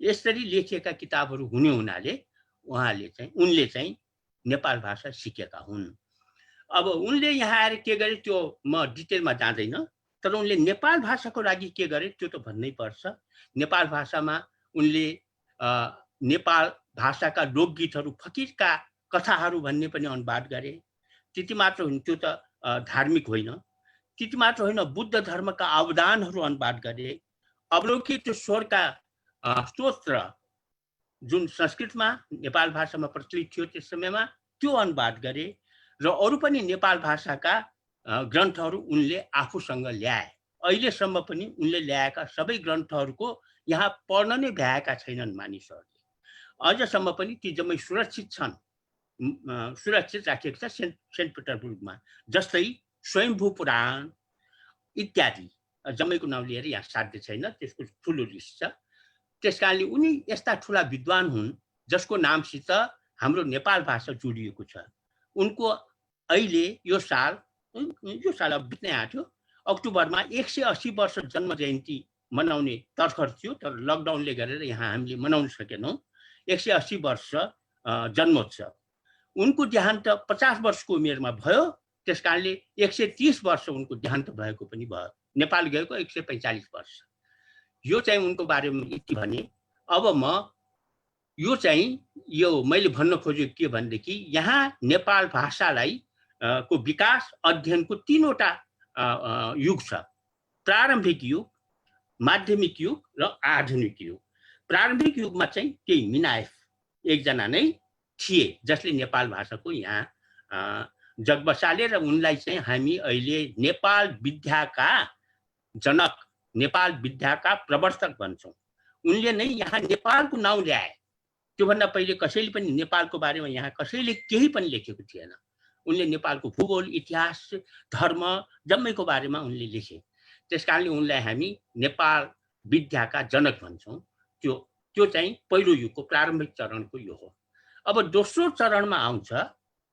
यसरी लेखिएका किताबहरू हुने हुनाले उनले चाहिँ नेपाल भाषा सिकेका हुन्। अब उनले यहाँ आएर के गरे त्यो म डिटेलमा जाँदैन, तर उनले नेपाल भाषाको लागि के गरे त्यो त भन्नै पर्छ। नेपाल भाषामा उनले नेपाल भाषाका लोकगीतहरू, फकीरका कथाहरू भन्ने पनि अनुवाद गरे। त्यति मात्र होइन, त्यो त धार्मिक होइन, त्यति मात्र होइन, बुद्ध धर्मका अवदानहरू अनुवाद गरे। अवलोकित स्वरका स्तोत्र जुन संस्कृतमा नेपाल भाषामा प्रचलित थियो त्यस समयमा, त्यो अनुवाद गरे। र अरू पनि नेपाल भाषाका ग्रन्थहरू उनले आफूसँग ल्याए। अहिलेसम्म पनि उनले ल्याएका सबै ग्रन्थहरूको यहाँ पढ्न नै भ्याएका छैनन् मानिसहरूले। अझसम्म पनि ती जम्मै सुरक्षित छन्, सुरक्षित राखिएको छ सेन्ट पिटरबुर्गमा। जस्तै स्वयम्भू पुराण इत्यादि जम्मैको नाउँ लिएर यहाँ साध्य छैन, त्यसको ठुलो लिस्ट छ। त्यसकारणले उनी यस्ता ठुला विद्वान हुन् जसको नामसित हाम्रो नेपाल भाषा जोडिएको छ। उनको अहिले यो साल अब बित्नै आएको थियो, अक्टोबरमा 180 वर्ष जन्म जयन्ती मनाउने तर्खर थियो, तर लकडाउनले गरेर यहाँ हामीले मनाउन सकेनौँ। 180 वर्ष जन्मोत्सव। उनको देहान्त 50 वर्षको उमेरमा भयो, त्यसकारणले 130 वर्ष उनको देहान्त भएको पनि भयो। नेपाल गएको 145 वर्ष। यो चाहिँ उनको बारेमा यति भने। अब म यो मैले भन्न खोजेको के भनेदेखि यहाँ नेपाल भाषालाई को विकास अध्ययनको 3वटा युग छ। प्रारम्भिक युग, माध्यमिक युग र आधुनिक युग। प्रारम्भिक युगमा चाहिँ केही मिनाएफ एकजना नै थिए जसले नेपाल भाषाको यहाँ जग बसाले, र उनलाई चाहिँ हामी अहिले नेपाल विद्याका जनक, नेपाल विद्याका प्रवर्तक भन्छौँ। उनले नै यहाँ नेपालको नाउँ ल्याए। त्योभन्दा पहिले कसैले पनि नेपालको बारेमा यहाँ कसैले केही पनि लेखेको थिएन। उनले नेपालको भूगोल, इतिहास, धर्म जम्मैको बारेमा उनले लेखे। त्यसकारणले उनलाई हामी नेपाल विद्याका जनक भन्छौँ। त्यो चाहिँ पहिलो युगको प्रारम्भिक चरणको यो हो। अब दोस्रो चरणमा आउँछ,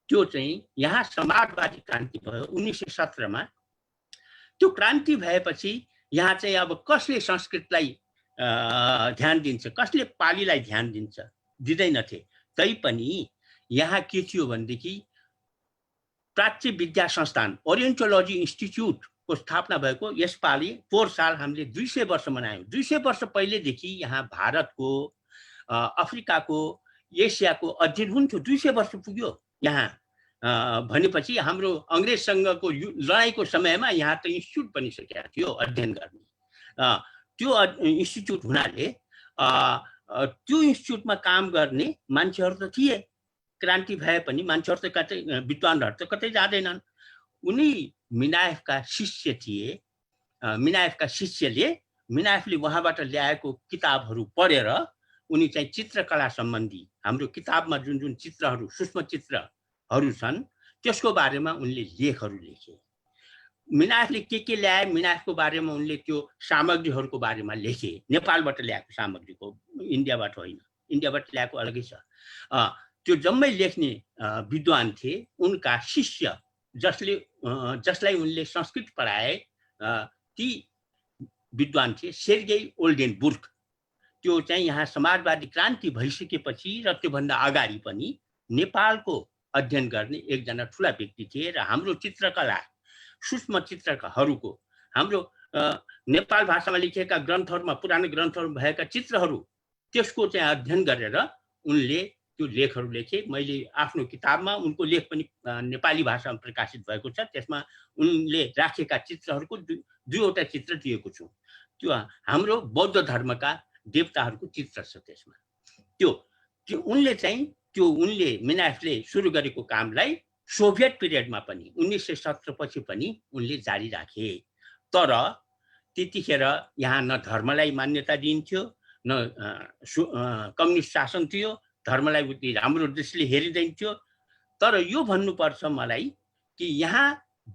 त्यो चाहिँ यहाँ समाजवादी क्रान्ति भयो 1917मा। त्यो क्रान्ति भएपछि यहाँ चाहिँ अब कसले संस्कृतलाई ध्यान दिन्छ, कसले पालीलाई ध्यान दिन्छ, दिँदैनथे। तैपनि यहाँ के थियो भनेदेखि प्राच्य विद्या संस्थान ओरिएन्टोलोजी इन्स्टिट्युटको स्थापना भएको यसपालि पोहोर साल हामीले 200 वर्ष मनायौँ। 200 वर्ष पहिलेदेखि यहाँ भारतको, अफ्रिकाको, एसियाको अध्ययन हुन्थ्यो। 200 वर्ष पुग्यो यहाँ भनेपछि हाम्रो अङ्ग्रेजसँगको लडाइँको समयमा यहाँ त इन्स्टिट्युट बनिसकेको थियो अध्ययन गर्ने। त्यो इन्स्टिट्युट हुनाले त्यो इन्स्टिट्युटमा काम गर्ने मान्छेहरू त थिए। क्रान्ति भए पनि मान्छेहरू त कतै, विद्वानहरू त कतै जाँदैनन्। उनी मिनाएफका शिष्य थिए। मिनाएफका शिष्यले मिनाएफले उहाँबाट ल्याएको किताबहरू पढेर उनी चाहिँ चित्रकला सम्बन्धी हाम्रो किताबमा जुन जुन चित्रहरू, सूक्ष्म चित्रहरू छन् त्यसको बारेमा उनले लेखहरू लेखे। मिनाएफले के ल्याए, मिनाएफको बारेमा उनले त्यो सामग्रीहरूको बारेमा लेखे। नेपालबाट ल्याएको सामग्रीको, इन्डियाबाट होइन, इन्डियाबाट ल्याएको अलगै छ। त्यो जम्मै लेख्ने विद्वान थिए। उनका शिष्य जसलाई उनले संस्कृत पढाए ती विद्वान थिए सेर्गेई ओल्डेनबुर्ग। त्यो चाहिँ यहाँ समाजवादी क्रान्ति भइसकेपछि र त्योभन्दा अगाडि पनि नेपालको अध्ययन गर्ने एकजना ठुला व्यक्ति थिए। र हाम्रो चित्रकला, सूक्ष्म चित्रहरूको, हाम्रो नेपाल भाषामा लेखिएका ग्रन्थहरूमा, पुरानो ग्रन्थहरू भएका चित्रहरू, त्यसको चाहिँ अध्ययन गरेर उनले त्यो लेखहरू लेखे। मैले आफ्नो किताबमा उनको लेख पनि नेपाली भाषामा प्रकाशित भएको छ। त्यसमा उनले राखेका चित्रहरूको 2वटा चित्र दिएको छु। त्यो हाम्रो बौद्ध धर्मका देवताहरूको चित्र छ त्यसमा। त्यो उनले मिनाएफले सुरु गरेको कामलाई सोभियत पिरियडमा पनि 1917 पछि पनि उनले जारी राखे। तर त्यतिखेर यहाँ न धर्मलाई मान्यता दिइन्थ्यो, न कम्युनिस्ट शासन थियो, धर्मलाई उति राम्रो दृष्टिले हेरिँदैन थियो। तर यो भन्नुपर्छ मलाई कि यहाँ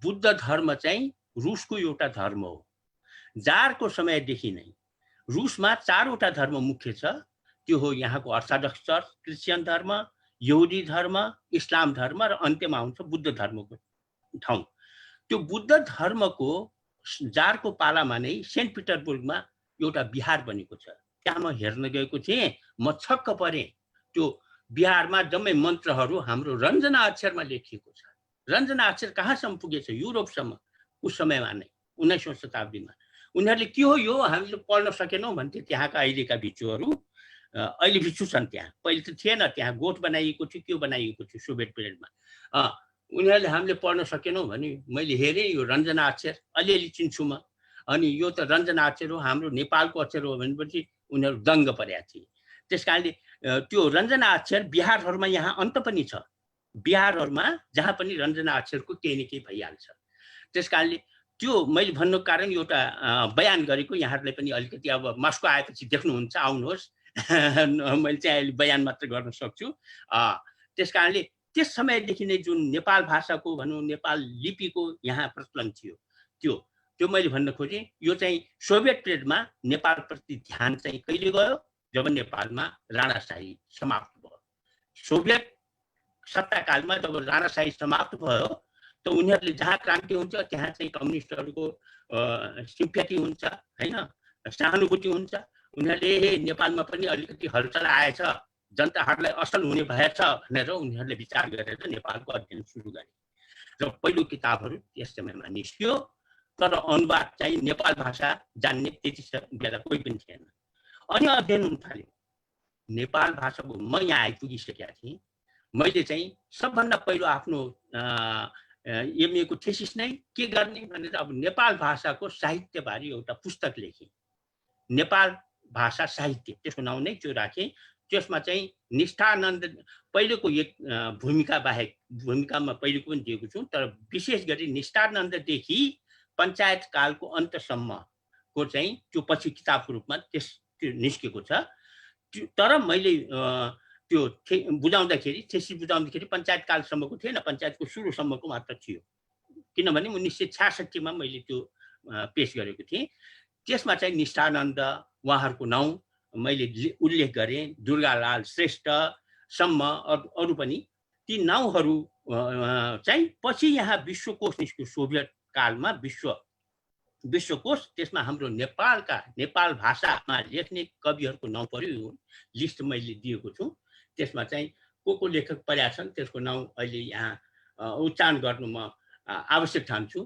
बुद्ध धर्म चाहिँ रुसको एउटा धर्म हो। जारको समयदेखि नै रुसमा 4वटा धर्म मुख्य छ। त्यो हो यहाँको अर्थोडक्स चर्च, क्रिस्चियन धर्म, यहुदी धर्म, इस्लाम धर्म र अन्त्यमा हुन्छ बुद्ध धर्मको ठाउँ। त्यो बुद्ध धर्मको जारको पालामा नै सेन्ट पिटरबर्गमा एउटा बिहार बनेको छ। त्यहाँ म हेर्न गएको थिएँ, म छक्क परेँ। त्यो बिहारमा जम्मै मन्त्रहरू हाम्रो रञ्जना अक्षरमा लेखिएको छ। रञ्जना अक्षर कहाँसम्म पुगेछ? युरोपसम्म उस समयमा नै 19औं शताब्दीमा। उनीहरूले के हो यो हामीले पढ्न सकेनौँ भन्थे त्यहाँका अहिलेका भिक्षुहरू। अहिले भिक्षु छन् त्यहाँ, पहिले त थिएन, त्यहाँ गोठ बनाइएको थियो, के बनाइएको थियो सोभियत पिरियडमा। उनीहरूले हामीले पढ्न सकेनौँ भने मैले हेरेँ यो रञ्जना अक्षर अलिअलि चिन्छु म, अनि यो त रञ्जना अक्षर हो, हाम्रो नेपालको अक्षर हो भनेपछि उनीहरू दङ्ग परेका थिए। त्यस कारणले त्यो रञ्जना अक्षर बिहारहरूमा यहाँ अन्त पनि छ। बिहारहरूमा जहाँ पनि रञ्जना अक्षरको केही न केही भइहाल्छ। त्यस कारणले त्यो मैले भन्नुको कारण एउटा बयान गरेको, यहाँहरूलाई पनि अलिकति अब मस्को आएपछि देख्नुहुन्छ, आउनुहोस्। मैले चाहिँ अहिले बयान मात्र गर्न सक्छु। त्यस कारणले त्यस समयदेखि नै जुन नेपाल भाषाको भनौँ नेपाल लिपिको यहाँ प्रचलन थियो, त्यो मैले भन्न खोजेँ। यो चाहिँ सोभियत पिरियडमा नेपालप्रति ध्यान चाहिँ कहिले गयो? जब नेपालमा राणाशाही समाप्त भयो। सोभियत सत्ताकालमा जब राणाशाही समाप्त भयो त उनीहरूले जहाँ क्रान्ति हुन्छ त्यहाँ चाहिँ कम्युनिस्टहरूको सिम्प्याथी हुन्छ, होइन, सहानुभूति हुन्छ। उनीहरूले नेपालमा पनि अलिकति हलचल आएछ, जनताहरूलाई असल हुने भएछ भनेर उनीहरूले विचार गरेर नेपालको अध्ययन सुरु गरे। र पहिलो किताबहरू त्यस समयमा निस्कियो, तर अनुवाद चाहिँ नेपाल भाषा जान्ने त्यति बेला कोही पनि थिएन। अनि अध्ययन हुन थाल्यो नेपाल भाषाको। म यहाँ आइपुगिसकेका थिएँ। मैले चाहिँ सबभन्दा पहिलो आफ्नो एमए को थेसिस नै के गर्ने भनेर अब नेपाल भाषाको साहित्यबारे एउटा पुस्तक लेखेँ। नेपाल भाषा साहित्य त्यसको नाउँ नै त्यो राखेँ। त्यसमा चाहिँ निष्ठानन्द पहिलेको एक भूमिका बाहेक, भूमिकामा पहिलेको पनि दिएको छु, तर विशेष गरी निष्ठानन्ददेखि पञ्चायत कालको अन्तसम्मको चाहिँ त्यो पछि किताबको रूपमा त्यो निस्केको छ। तर मैले त्यो बुझाउँदाखेरि, थेसिस बुझाउँदाखेरि पञ्चायत कालसम्मको थिएन, पञ्चायतको सुरुसम्मको मात्र थियो, किनभने 1966 मा मैले त्यो पेश गरेको थिएँ। त्यसमा चाहिँ निष्ठानन्द उहाँहरूको नाउँ मैले उल्लेख गरेँ, दुर्गालाल श्रेष्ठसम्म अरू पनि। ती नाउँहरू चाहिँ पछि यहाँ विश्वकोश निस्क्यो। सोभियत कालमा विश्वकोश, त्यसमा हाम्रो नेपाल भाषामा लेख्ने कविहरूको नाउँ पर्यो। यो लिस्ट मैले दिएको छु। त्यसमा चाहिँ को लेखक परेका छन् त्यसको नाउँ अहिले यहाँ उच्चारण गर्नु म आवश्यक ठान्छु।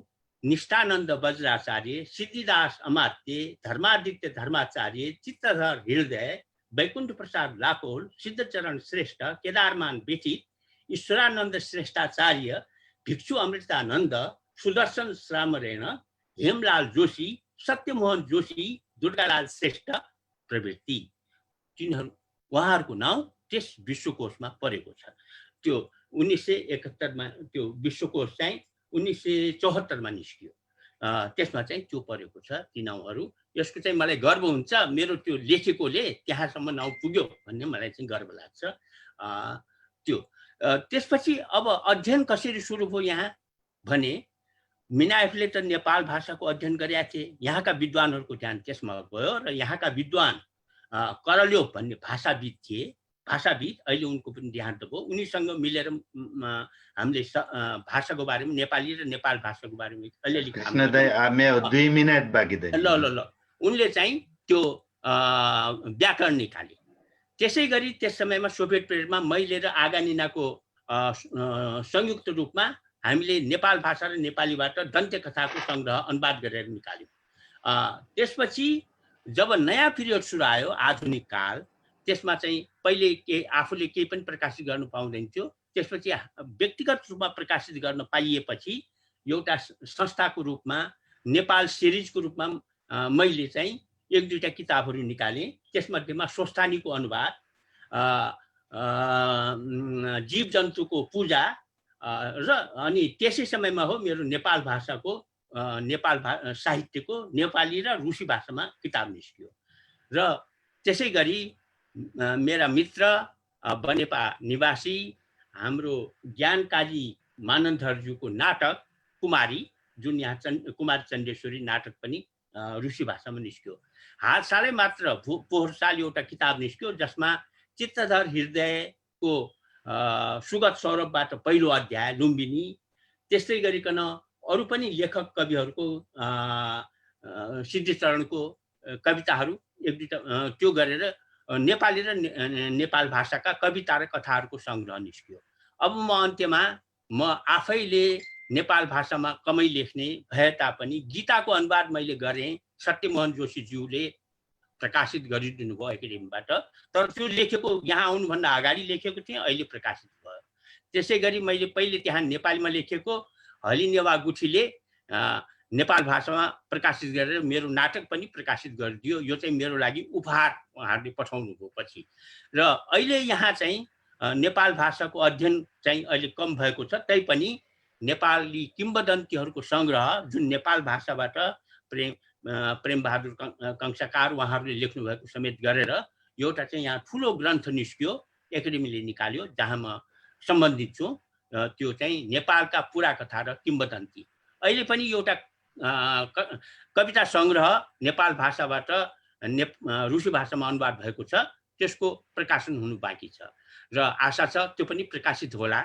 निष्ठानन्द वज्राचार्य, सिद्धिदास अमात्य, धर्मादित्य धर्माचार्य, चित्तधर हृदय, वैकुण्ठ प्रसाद लाकोल, सिद्धचरण श्रेष्ठ, केदारमान व्यथित, ईश्वरानन्द श्रेष्ठाचार्य, भिक्षु अमृतानन्द, सुदर्शन श्रामरेण, हेमलाल जोशी, सत्यमोहन जोशी, दुर्गालाल श्रेष्ठ प्रवृत्ति, तिनीहरू उहाँहरूको नाउँ त्यस विश्वकोशमा परेको छ। त्यो 1971 मा त्यो विश्वकोश चाहिँ 1974 मा निस्कियो। त्यसमा चाहिँ त्यो परेको छ ती नाउँहरू। यसको चाहिँ मलाई गर्व हुन्छ, मेरो त्यो लेखेकोले त्यहाँसम्म नाउँ पुग्यो भन्ने मलाई चाहिँ गर्व लाग्छ। त्यसपछि अब अध्ययन कसरी सुरु भयो यहाँ भने, मिनाएफले त नेपाल भाषाको अध्ययन गरेका थिए। यहाँका विद्वानहरूको ध्यान त्यसमा गयो र यहाँका विद्वान करल्योभ भन्ने भाषाविद थिए। भाषाविद, अहिले उनको पनि देहान्त भयो। उनीसँग मिलेर हामीले भाषाको बारेमा, नेपाली र नेपाल भाषाको बारेमा अलिअलि उनले चाहिँ त्यो व्याकरण निकाले। त्यसै गरी त्यस समयमा सोभियत पिरियडमा मैले र आगानिनाको संयुक्त रूपमा हामीले नेपाल भाषा र नेपालीबाट दन्त्य कथाको सङ्ग्रह अनुवाद गरेर निकाल्यौँ। त्यसपछि जब नयाँ पिरियड सुरु आयो, आधुनिक काल, त्यसमा चाहिँ पहिले आफूले केही पनि प्रकाशित गर्न पाउँदैन थियो। त्यसपछि व्यक्तिगत रूपमा प्रकाशित गर्न पाइएपछि एउटा संस्थाको रूपमा, नेपाल सिरिजको रूपमा मैले चाहिँ 1-2टा किताबहरू निकालेँ। त्यसमध्येमा स्वस्थानीको अनुवाद, जीव जन्तुको पूजा र अनि त्यसै समयमा हो मेरो नेपाल भाषाको साहित्यको नेपाली र रुसी भाषामा किताब निस्कियो। र त्यसै गरी मेरा मित्र बनेपा निवासी हाम्रो ज्ञानकाजी मानन्धरज्यूको नाटक कुमारी, जुन यहाँ कुमारी चण्डेश्वरी नाटक पनि रुसी भाषामा निस्क्यो। हात सालै मात्र पोहोर साल एउटा किताब निस्क्यो जसमा चित्तधर हृदयको सुगत सौरभबाट पहिलो अध्याय लुम्बिनी, त्यस्तै गरिकन अरू पनि लेखक कविहरूको सिद्धिचरणको कविताहरू एक दुईटा त्यो गरेर नेपाली र नेपाल भाषाका कविता र कथाहरूको सङ्ग्रह निस्क्यो। अब म अन्त्यमा म आफैले नेपाल भाषामा कमै लेख्ने भए तापनि गीताको अनुवाद मैले गरेँ, सत्यमोहन जोशीज्यूले प्रकाशित गरिदिनु भयो एकाडेमीबाट। तर त्यो लेखेको यहाँ आउनुभन्दा अगाडि लेखेको थिएँ, अहिले प्रकाशित भयो। त्यसै गरी मैले पहिले त्यहाँ नेपालीमा लेखेको हली नेवा गुठीले नेपाल भाषामा प्रकाशित गरेर मेरो नाटक पनि प्रकाशित गरिदियो। यो चाहिँ मेरो लागि उपहार उहाँहरूले पठाउनु भयो पछि। र अहिले यहाँ चाहिँ नेपाल भाषाको अध्ययन चाहिँ अहिले कम भएको छ, तैपनि नेपाली किम्बदन्तीहरूको सङ्ग्रह जुन नेपाल भाषाबाट प्रेमबहादुर कंसाकार उहाँहरूले लेख्नु भएको समेत गरेर एउटा चाहिँ यहाँ ठुलो ग्रन्थ निस्क्यो, एकाडेमीले निकाल्यो, जहाँ म सम्बन्धित छु। त्यो चाहिँ नेपालका पुरा कथा र किम्बदन्ती। अहिले पनि एउटा कविता सङ्ग्रह नेपाल भाषाबाट रुसी भाषामा अनुवाद भएको छ, त्यसको प्रकाशन हुनु बाँकी छ र आशा छ त्यो पनि प्रकाशित होला।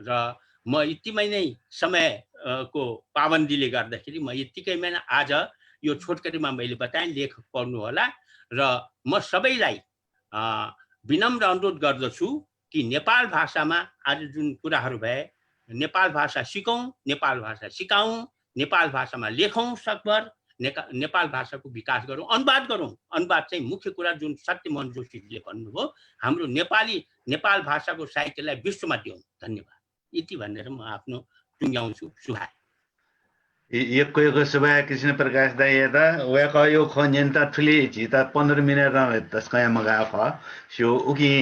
र म यतिमै नै समयको पाबन्दीले गर्दाखेरि म यतिकैमा आज यो छोटकरीमा मैले बताएँ, लेख पढ्नु होला। र म सबैलाई विनम्र अनुरोध गर्दछु कि नेपाल भाषामा आज जुन कुराहरू भए, नेपाल भाषा सिकौँ, नेपाल भाषा सिकाउँ, नेपाल भाषामा लेखौँ, सकभर नेपाल भाषाको विकास गरौँ, अनुवाद गरौँ। अनुवाद चाहिँ मुख्य कुरा जुन सत्यमोहन जोशीले भन्नुभयो, हाम्रो नेपाल भाषाको साहित्यलाई विश्वमा दिउँ। धन्यवाद। यति भनेर म आफ्नो टुङ्ग्याउँछु। सुभाय यक्को सुभाय कृष्ण प्रकाश दाई यता वेक यो खोन्यन्ता ठुली झिता 15 मिनट तस्कया मगा फ सो उकी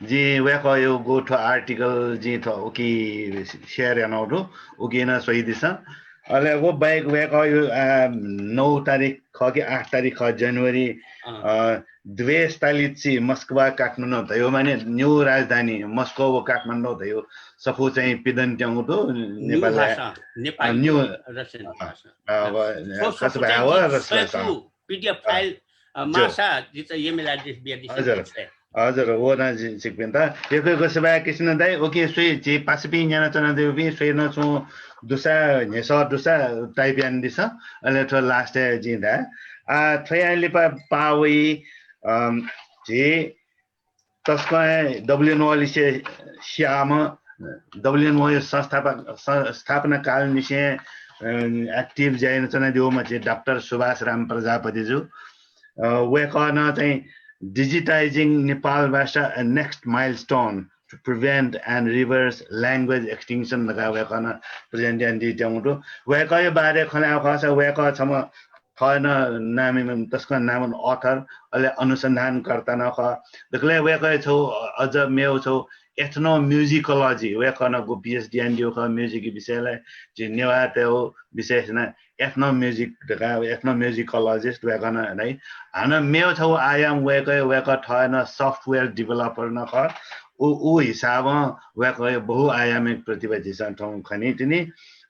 जी वेक यो गो टु आर्टिकल जी थ उकी शेयर यानौडु उकी न सोही दिस अले वो बाइक वेक यो 9 तारिख ख कि 8 तारिख ख जनवरी 2 मस्कवा काठमाडौँ थियो माने न्यू राजधानी मस्को व काठमाडौँ थियो सफु चाहिँ पिदन ट्याउँदो नेपाल न्यू रसियन भाषा अब कसो भयो रसियन पीडीएफ फाइल मासा जित इमेल एड्रेस बिया हजुर हजुर वो न सिक्पिन त यको सेवा कृष्ण दाई ओके सुई जे पासपि न्याना चना देउ सुई न छु दुसा नेस दुसा टाइपियन दिस अले त लास्ट जिंदा थयाले पावई जे तस्का डब्ल्यूएनओ से श्याम डब्ल्यूएनओ स्थापना काल निशे एक्टिभ जैन चना देउ म चाहिँ डाक्टर सुभाष राम प्रजापति जु वेकन चाहिँ digitizing Nepal Bhasha a next milestone to prevent and reverse language extinction लगाएकन प्रेजेन्ट एन्ड दिउँदो वेकय बारे खना खस वेक छम खन नामी त्यसको नाम अथर अले अनुसन्धानकर्ता न ख देखले वेकय छौ अझ मेउ छौ एथनो म्युजिकोलोजी वेकन गो पीएचडी एन्ड यो ख म्युजिक विषयलाई जे नेवा त्यो विशेष न एथनो म्युजिक दगा एथनो म्युजिकोलोजिस्ट वेकन नै हान मेउ छौ आयाम वेक ठन सफ्टवेयर डेभलपर न ख उ हिसाब वेक बहुआयामिक प्रतिभा दिसन ठौ खनि तिनी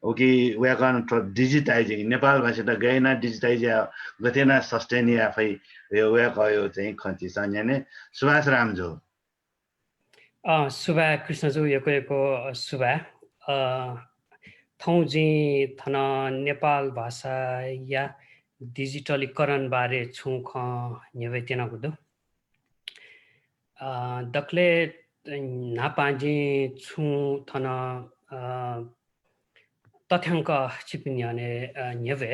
ओके वेकन डिजिटाइजिङ नेपाल भाषा त गएन डिजिटाइज गतेना सस्टेन आफै यो वेक यो चाहिँ खन्ति सन्याने सुभाष रामजो सुभा कृष्णजु यको सुभा थौ जी थन नेपाल भाषा या डिजिटलीकरण बारे छु ख नेवेतेना गुदु दक्ले नापाजी छु थन तथ्याङ्क चिपिन्याने नेवे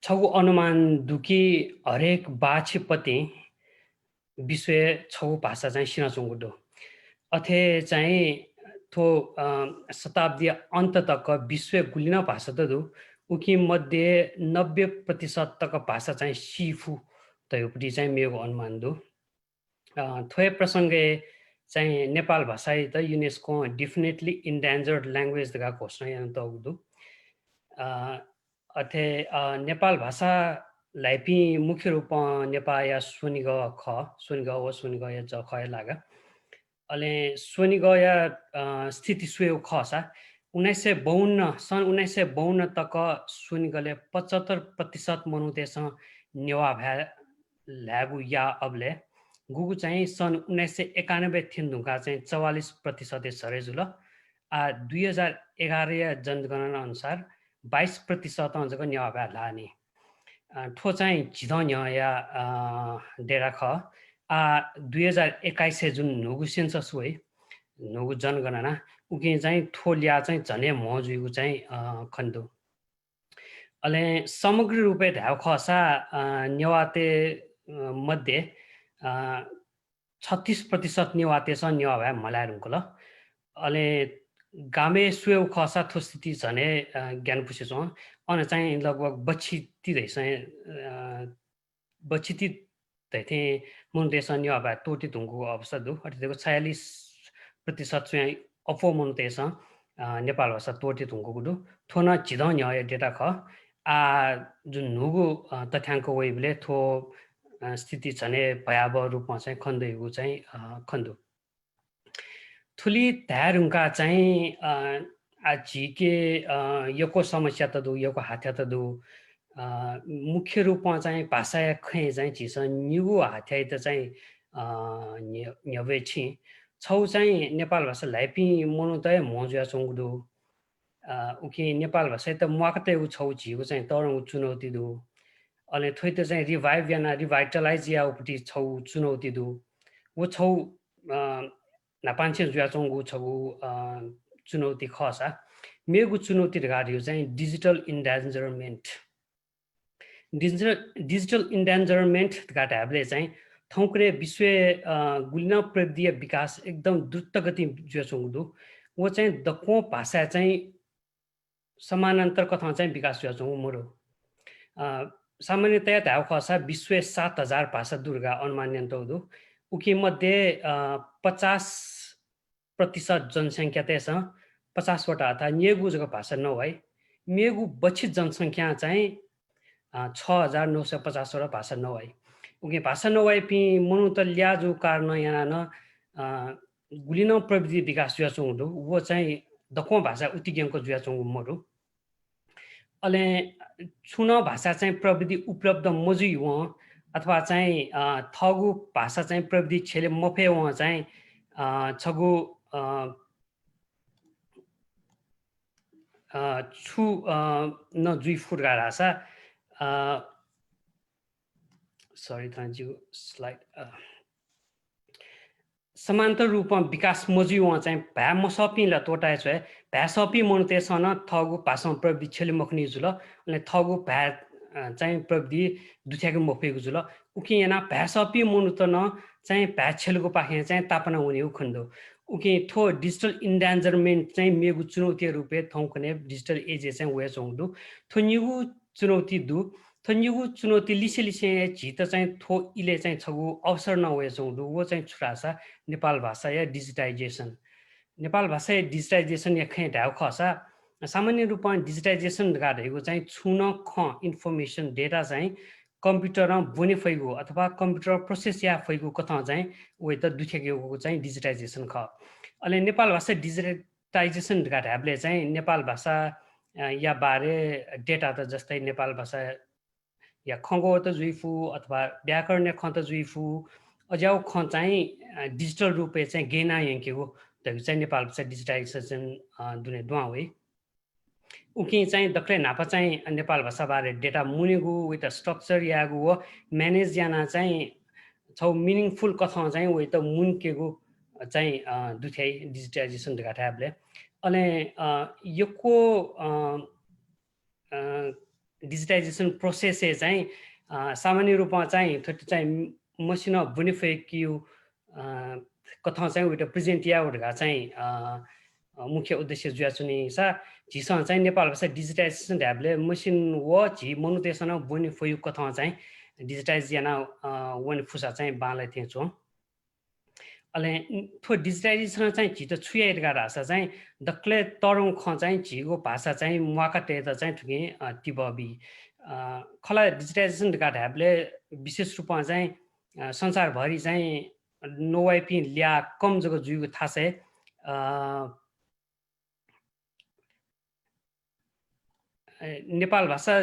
छगु अनुमान दुकी हरेक बाछिपति विश्व छौ भाषा चाहिँ सिना चुङ्गुदो अथे चाहिँ थो शताब्दी अन्त तक विश्व गुलिन भाषा त दु उकी मध्ये 90% तक भाषा चाहिँ सिफु तयोपटि चाहिँ मेरो अनुमान दु थोय प्रसङ्गे चाहिँ नेपाल भाषा त युनेस्को डेफिनेटली इन्डेन्जर्ड ल्याङ्ग्वेज दगा घोषणा यान त उदु अथे नेपाल भाषा लाइपी मुख्य रूप नेपाल या सुनिग ख सुनिग व सुनिग या ज ख लागा अले सुनिग या स्थिति सुयो खसा सन् 1952 तक सुनिगले 75% मनुदेश नेवा भ्या ल्यागु या अबले गुगु चाहिँ सन् 1991 थिन्दुका चाहिँ 44% सरेजुल 2011 जनगणना अनुसार 22% अझको नेवा भ्या लाने ठो चाहिँ झिधन्य या डेरा ख 2021 जुन नुगु सेन्सस होइ नुगु जनगणना उके चाहिँ ठोलिया चाहिँ झने मजुइगु चाहिँ खन्दु अले समग्र रूपे ढाउ खसा नेवाते मध्ये 36% नेवाते छ नेवा भए मलारुको ल अले गामे सुएउ खसा थो स्थिति झने ज्ञान पुछे छ अन चाहिँ लगभग बच्ची चाहिँ बच्ची दैथे मुन्देश नेवा भए टोटी धुङ्गु अवस्था दु अटिको 46% चाहिँ अफो मुन्देश नेपाल भाषा तोटी धुङ्गु गुडु थोना झिधौ न्याय डेटा ख जुन नुगु तथ्याङ्क वेबले थो स्थिति छने भयावह रूपमा चाहिँ खन्दैगु चाहिँ खन्दु थुली तयारुङका चाहिँ आजिके यको समस्या त दु यको हात्या त दु मुख्य रूपमा चाहिँ भाषा खै चाहिँ छिस न्युगु हात्या त चाहिँ न्यवे छि छौ चाहिँ नेपाल भाषा लाइपि मनुतय मजुया चंगदु उकि नेपाल भाषा त मुआकते उ छौ झिगु चाहिँ तरङ चुनौती दु अनि थोइ त चाहिँ रिभाइभ याना रिभाइटलाइज या उपति छौ चुनौती दु वो छौ नापान्छे जुया चंगु छगु चुनौती खसा मेगु चुनौती गाडियो चाहिँ डिजिटल इन्डेन्जरमेन्ट गाटा हामीले चाहिँ थौक्रे विश्व गुलिन प्रविधि विकास एकदम द्रुत गति जुया चंगु वो चाहिँ दको भाषा चाहिँ समानान्तर कथा चाहिँ विकास जुया चंगु मोरो सामान्यतया धाउ खसा विश्व 7000 भाषा दुर्गा अनुमान्यन्त हुदु उकि मध्ये 50% जनसंख्या त्यसै 50 वटा अथा नेगु जको भाषा नभई मेगु बछित जनसंख्या चाहिँ 6950 वटा भाषा नभई उकि भाषा नभई पि मनु त ल्याजु कारण याना न गुलिन प्रविधि विकास जुया चंगु वो चाहिँ दको भाषा उतिज्ञको जुया चंगु मोरु अले छुन भाषा चाहिँ प्रविधि उपलब्ध मजुइ व अथवा चाहिँ थगु भाषा चाहिँ प्रविधि छेले मफे व चाहिँ छगु छु न जुइ फुटगा रासा सरी थ्याङ्क यू स्लाइड समान्तर रूपमा विकास मजुइ व चाहिँ भ्या मसपि ल तोटाए छ भ्या सपि मनुते सन थगु भाषा प्रविधि छेले मखनी जुल अनि थगु भ्या चाहिँ प्रविधि दुथ्याको मफेको जुल उकि याना भ्या सपि मनु त न चाहिँ भ्या छेलको पाखे चाहिँ तापना हुने खण्डो उकि थो डिजिटल इन्डेन्जरमेन्ट चाहिँ मेगु चुनौती रूपे थौकने डिजिटल एज चाहिँ वे चंगदु थो निगु चुनौती दु थो निगु चुनौती लिसे झित चाहिँ थो इले चाहिँ छगु अवसर न वे चंगदु वो चाहिँ छुरासा नेपाल भाषा या डिजिटाइजेसन नेपाल भाषा या डिजिटाइजेसन या खै ढाउ खसा सामान्य रूपमा डिजिटाइजेसन गाडेको चाहिँ छुन ख इन्फर्मेसन डेटा चाहिँ कम्प्युटरमा बुने फैगु अथवा कम्प्युटर प्रोसेस या फैगु कथा चाहिँ वे त दुखेको चाहिँ डिजिटाइजेसन ख अहिले नेपाल भाषा डिजिटाइजेसन गाडेले चाहिँ नेपाल भाषा या बारे डेटा त जस्तै नेपाल भाषा या खगो त जुइफु अथवा व्याकरण ख त जुइफु अझ्याउ ख चाहिँ डिजिटल रूपे चाहिँ गेना यंकेको त चाहिँ नेपाल भाषा डिजिटाइजेसन दुने दुआ होइ उकि चाहिँ दक्ले नापा चाहिँ नेपाल भाषा बारे डेटा मुनेगु विथ स्ट्रक्चर यागु हो म्यानेज याना चाहिँ छौ मिनिङफुल कथा चाहिँ वे त मुनकेगु चाहिँ दुथ्याइ डिजिटाइजेसन गाठाबले अनि यको डिजिटाइजेसन प्रोसेस चाहिँ सामान्य रूपमा चाहिँ थोटी चाहिँ मसिन बुनिफेक्यु कथा चाहिँ उटा प्रेजेन्ट या उडगा चाहिँ मुख्य उद्देश्य जुया चुनि सा झिसँग चाहिँ नेपाल भाषा डिजिटाइजेसन ढ्याबले मसिन व झि मनुतेसन बुनि फयु कथा चाहिँ डिजिटाइज याना वन फुसा चाहिँ बालाई थिए छु अले थो डिजिटाइजेसन चाहिँ झि त छुयाइरगा रासा चाहिँ दक्ले तरङ ख चाहिँ झिगो भाषा चाहिँ मुआकाटे त चाहिँ ठुके तिबबी खला डिजिटाइजेसन ढका ढ्याबले विशेष रूपमा चाहिँ संसारभरि चाहिँ नोवाइपि ल्या कम जगो जुइगो थासे नेपाल भाषा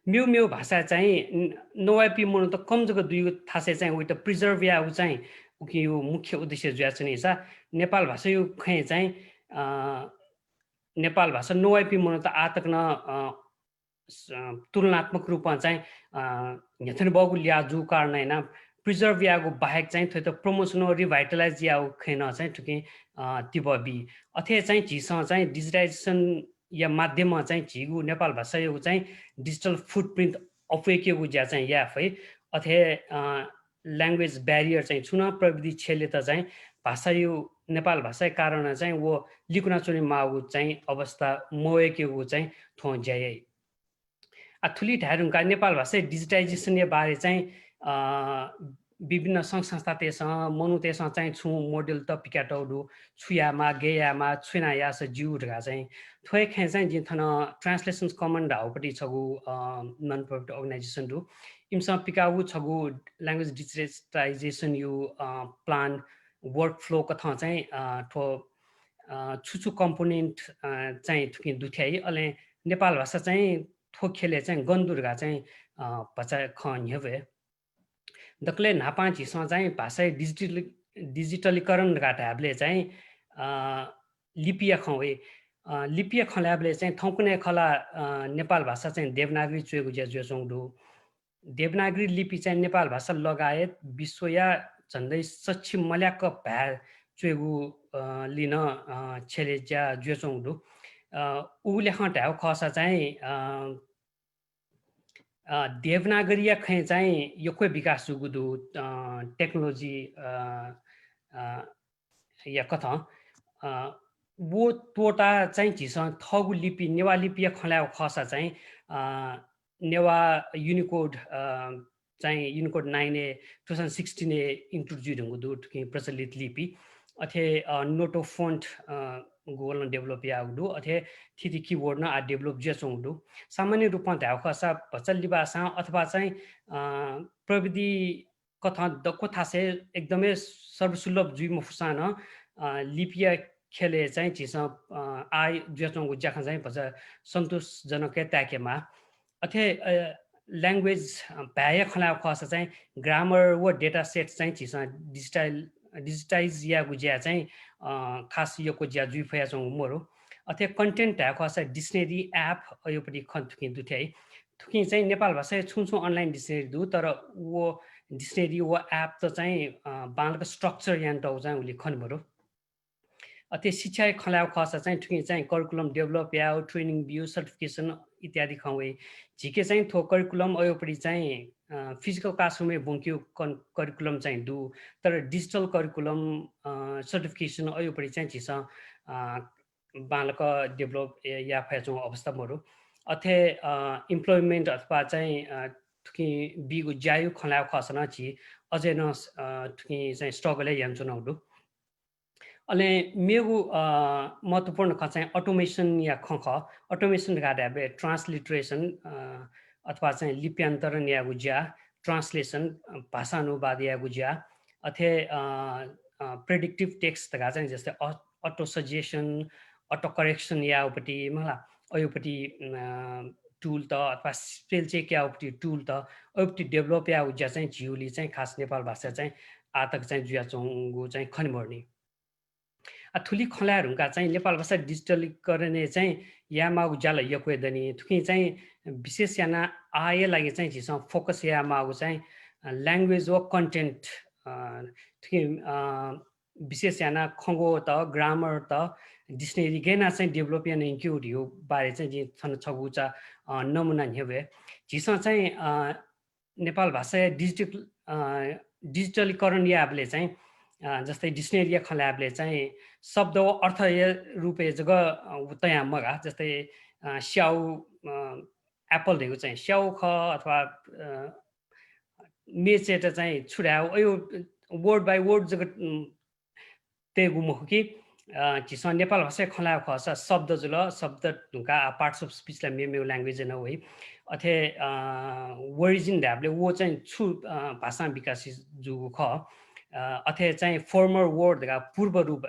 म्यू म्यू भाषा चाहिँ नोवापी मुनो त कम जगह दुई थासे चाहिँ उही त प्रिजर्भ या उ चाहिँ उकि यो मुख्य उद्देश्य जुया चाहिँ हिसा नेपाल भाषा यो खै चाहिँ नेपाल भाषा नोवापी मुनो त आतक न तुलनात्मक रूपमा चाहिँ यथन बगु ल्या जु कारण हैन प्रिजर्भ यागु बाहेक चाहिँ थै त प्रमोसन रिभाइटलाइज या खैन चाहिँ ठुके तिबबी अथे चाहिँ झिसँग चाहिँ डिजिटाइजेसन या माध्यममा चाहिँ झिगु नेपाल भाषा यो चाहिँ डिजिटल फुटप्रिन्ट अफेकेगु ज्या चाहिँ या है अथे ल्याङ्ग्वेज ब्यारियर चाहिँ छुन प्रविधि छेले त चाहिँ भाषा यो नेपाल भाषा कारण चाहिँ वो लिकुना चुनी मागु चाहिँ अवस्था मोएकेगु चाहिँ थो ज्याय ठुली ढारुङका नेपाल भाषा डिजिटाइजेसन बारे चाहिँ विभिन्न सङ्घ संस्था तेसँग मनु तेसँग चाहिँ छु मोडेल त पिकाटौडु छुयामा गेयामा छुना यास जिउढका चाहिँ थोए खे चाहिँ जिथन ट्रान्सलेसन्स कमन ढाउपट्टि छगु नन प्रफिट अर्गनाइजेसन डु इमसँग पिकाउ छगु ल्याङ्ग्वेज डिजिटाइजेसन यो प्लान वर्क फ्लो कथा चाहिँ ठो छुछु कम्पोनेन्ट चाहिँ थुकि दुथ्याइ अले नेपाल भाषा चाहिँ थो खेले चाहिँ गन्दुर्गा चाहिँ बचा खन्यवे दक्ले नापा झिसँग चाहिँ भाषा डिजिटलीकरण घाटाले चाहिँ लिपिया खवे लिपिया खलाबले चाहिँ थौकुने खला नेपाल भाषा चाहिँ देवनागरी चुएको ज्याजुङडु देवनागरी लिपि चाहिँ नेपाल भाषा लगायत विश्व या झन्डै सक्षम मल्याक भ्या चुएको लिन छेले ज्या ज्याजुङडु उ लेखा ढाउ खसा चाहिँ देवनागरी खै चाहिँ योकै विकास सुगुदु टेक्नोलोजी या कथा वो तोटा चाहिँ झिसँग थगु लिपि नेवा लिपि खल्या खसा चाहिँ नेवा युनिकोड चाहिँ युनिकोड 9 2016 इन्ट्रोड्युस हुँदु प्रचलित लिपि अथे नोटो फोन्ट गोल डेभलप या उडु अथे थिति कीबोर्ड न आ डेभलप जेसोंडु सामान्य रूपमा ढाउ खसा भचल्ली भाषा अथवा चाहिँ प्रविधि कथा दको थासे एकदमै सर्वसुलभ जुइम फुसान लिपिया खेले चाहिँ झिस आइ जेसोंगु ज्याखा चाहिँ भच सन्तोषजनक त्याकेमा अथे ल्याङ्ग्वेज भ्याय खला खसा चाहिँ ग्रामर व डेटा सेट चाहिँ झिस डिजिटाइज या गुज्या चाहिँ खास योको ज्या जुइफया चाहिँ मोरो अथे कन्टेन्ट ढाको खसा डिक्सनरी एप योपट्टि खन्थुकि दुथ्याइ थुकि चाहिँ नेपाल भाषा छुछु अनलाइन डिक्सनरी दु तर वो डिक्सनरी वो एप त चाहिँ बालको स्ट्रक्चर यान त चाहिँ उले खन्मरो अथे शिक्षा खला खसा चाहिँ ठुकी चाहिँ करिकुलम डेभलप या ट्रेनिङ बिउ सर्टिफिकेसन इत्यादि खवे झिके चाहिँ थो करिकुलम अयोपट्टि चाहिँ फिजिकल क्लासरुममै बुङ्क्यो करिकुलम चाहिँ दु तर डिजिटल करिकुलम सर्टिफिकेसन अयोपट्टि चाहिँ झिस बालक डेभलप या फ्याचौँ अवस्था मरो अथे इम्प्लोइमेन्ट अथवा चाहिँ थुकी बिगु ज्यायु खला खसना छि अझै न थुकी चाहिँ स्ट्रगल याम चुनाउडु अले मेगु महत्त्वपूर्ण ख चाहिँ अटोमेसन या ख अटोमेसन गाडे ट्रान्सलिटरेसन अथवा चाहिँ लिप्यान्तरण या गुज्या ट्रान्सलेसन भाषा अनुवाद या गुज्या अथे प्रेडिक्टिभ टेक्स्ट गा चाहिँ जस्तै अटो सजेसन अटो करेक्सन यापट्टि मलाई अयोपट्टि टुल त अथवा स्पेल चेक यापट्टि टुल त अयोपट्टि डेभलप या उज्या चाहिँ झिउली चाहिँ खास नेपाल भाषा चाहिँ आतक चाहिँ जुया चोङ्गु चाहिँ खनिमर्ने ठुली खलाहरूका चाहिँ नेपाल भाषा डिजिटलीकरण चाहिँ यामा उज्याल यक्वेदनी थुकी चाहिँ विशेष याना आए लागि चाहिँ झिसँग फोकस यामा चाहिँ ल्याङ्ग्वेज व कन्टेन्ट थुकी विशेष याना खङ्गो त ग्रामर त डिक्सनरी गेना चाहिँ डेभलप याना इन्क्लुड यो बारे चाहिँ जे छन छगुचा नमुना हेवे झिसँग चाहिँ नेपाल भाषा डिजिटलीकरण याबले चाहिँ जस्तै डिक्सनरी खल्याबले चाहिँ शब्द अर्थ रूपे जग तया मगा जस्तै स्याउ एप्पल दिएको चाहिँ स्याउ ख अथवा मेचेट चाहिँ छुड्याउ यो वर्ड बाई वर्ड जग तेगु मुख कि झिसँग नेपाल भाषा खला खसा शब्द जुल शब्द ढुका पार्ट्स अफ स्पिचलाई मेमेउ ल्याङ्ग्वेज न है अथे ओरिजिन ढ्याबले वो चाहिँ छु भाषा विकास जुगु ख अथे चाहिँ फर्मर वर्ड पूर्व रूप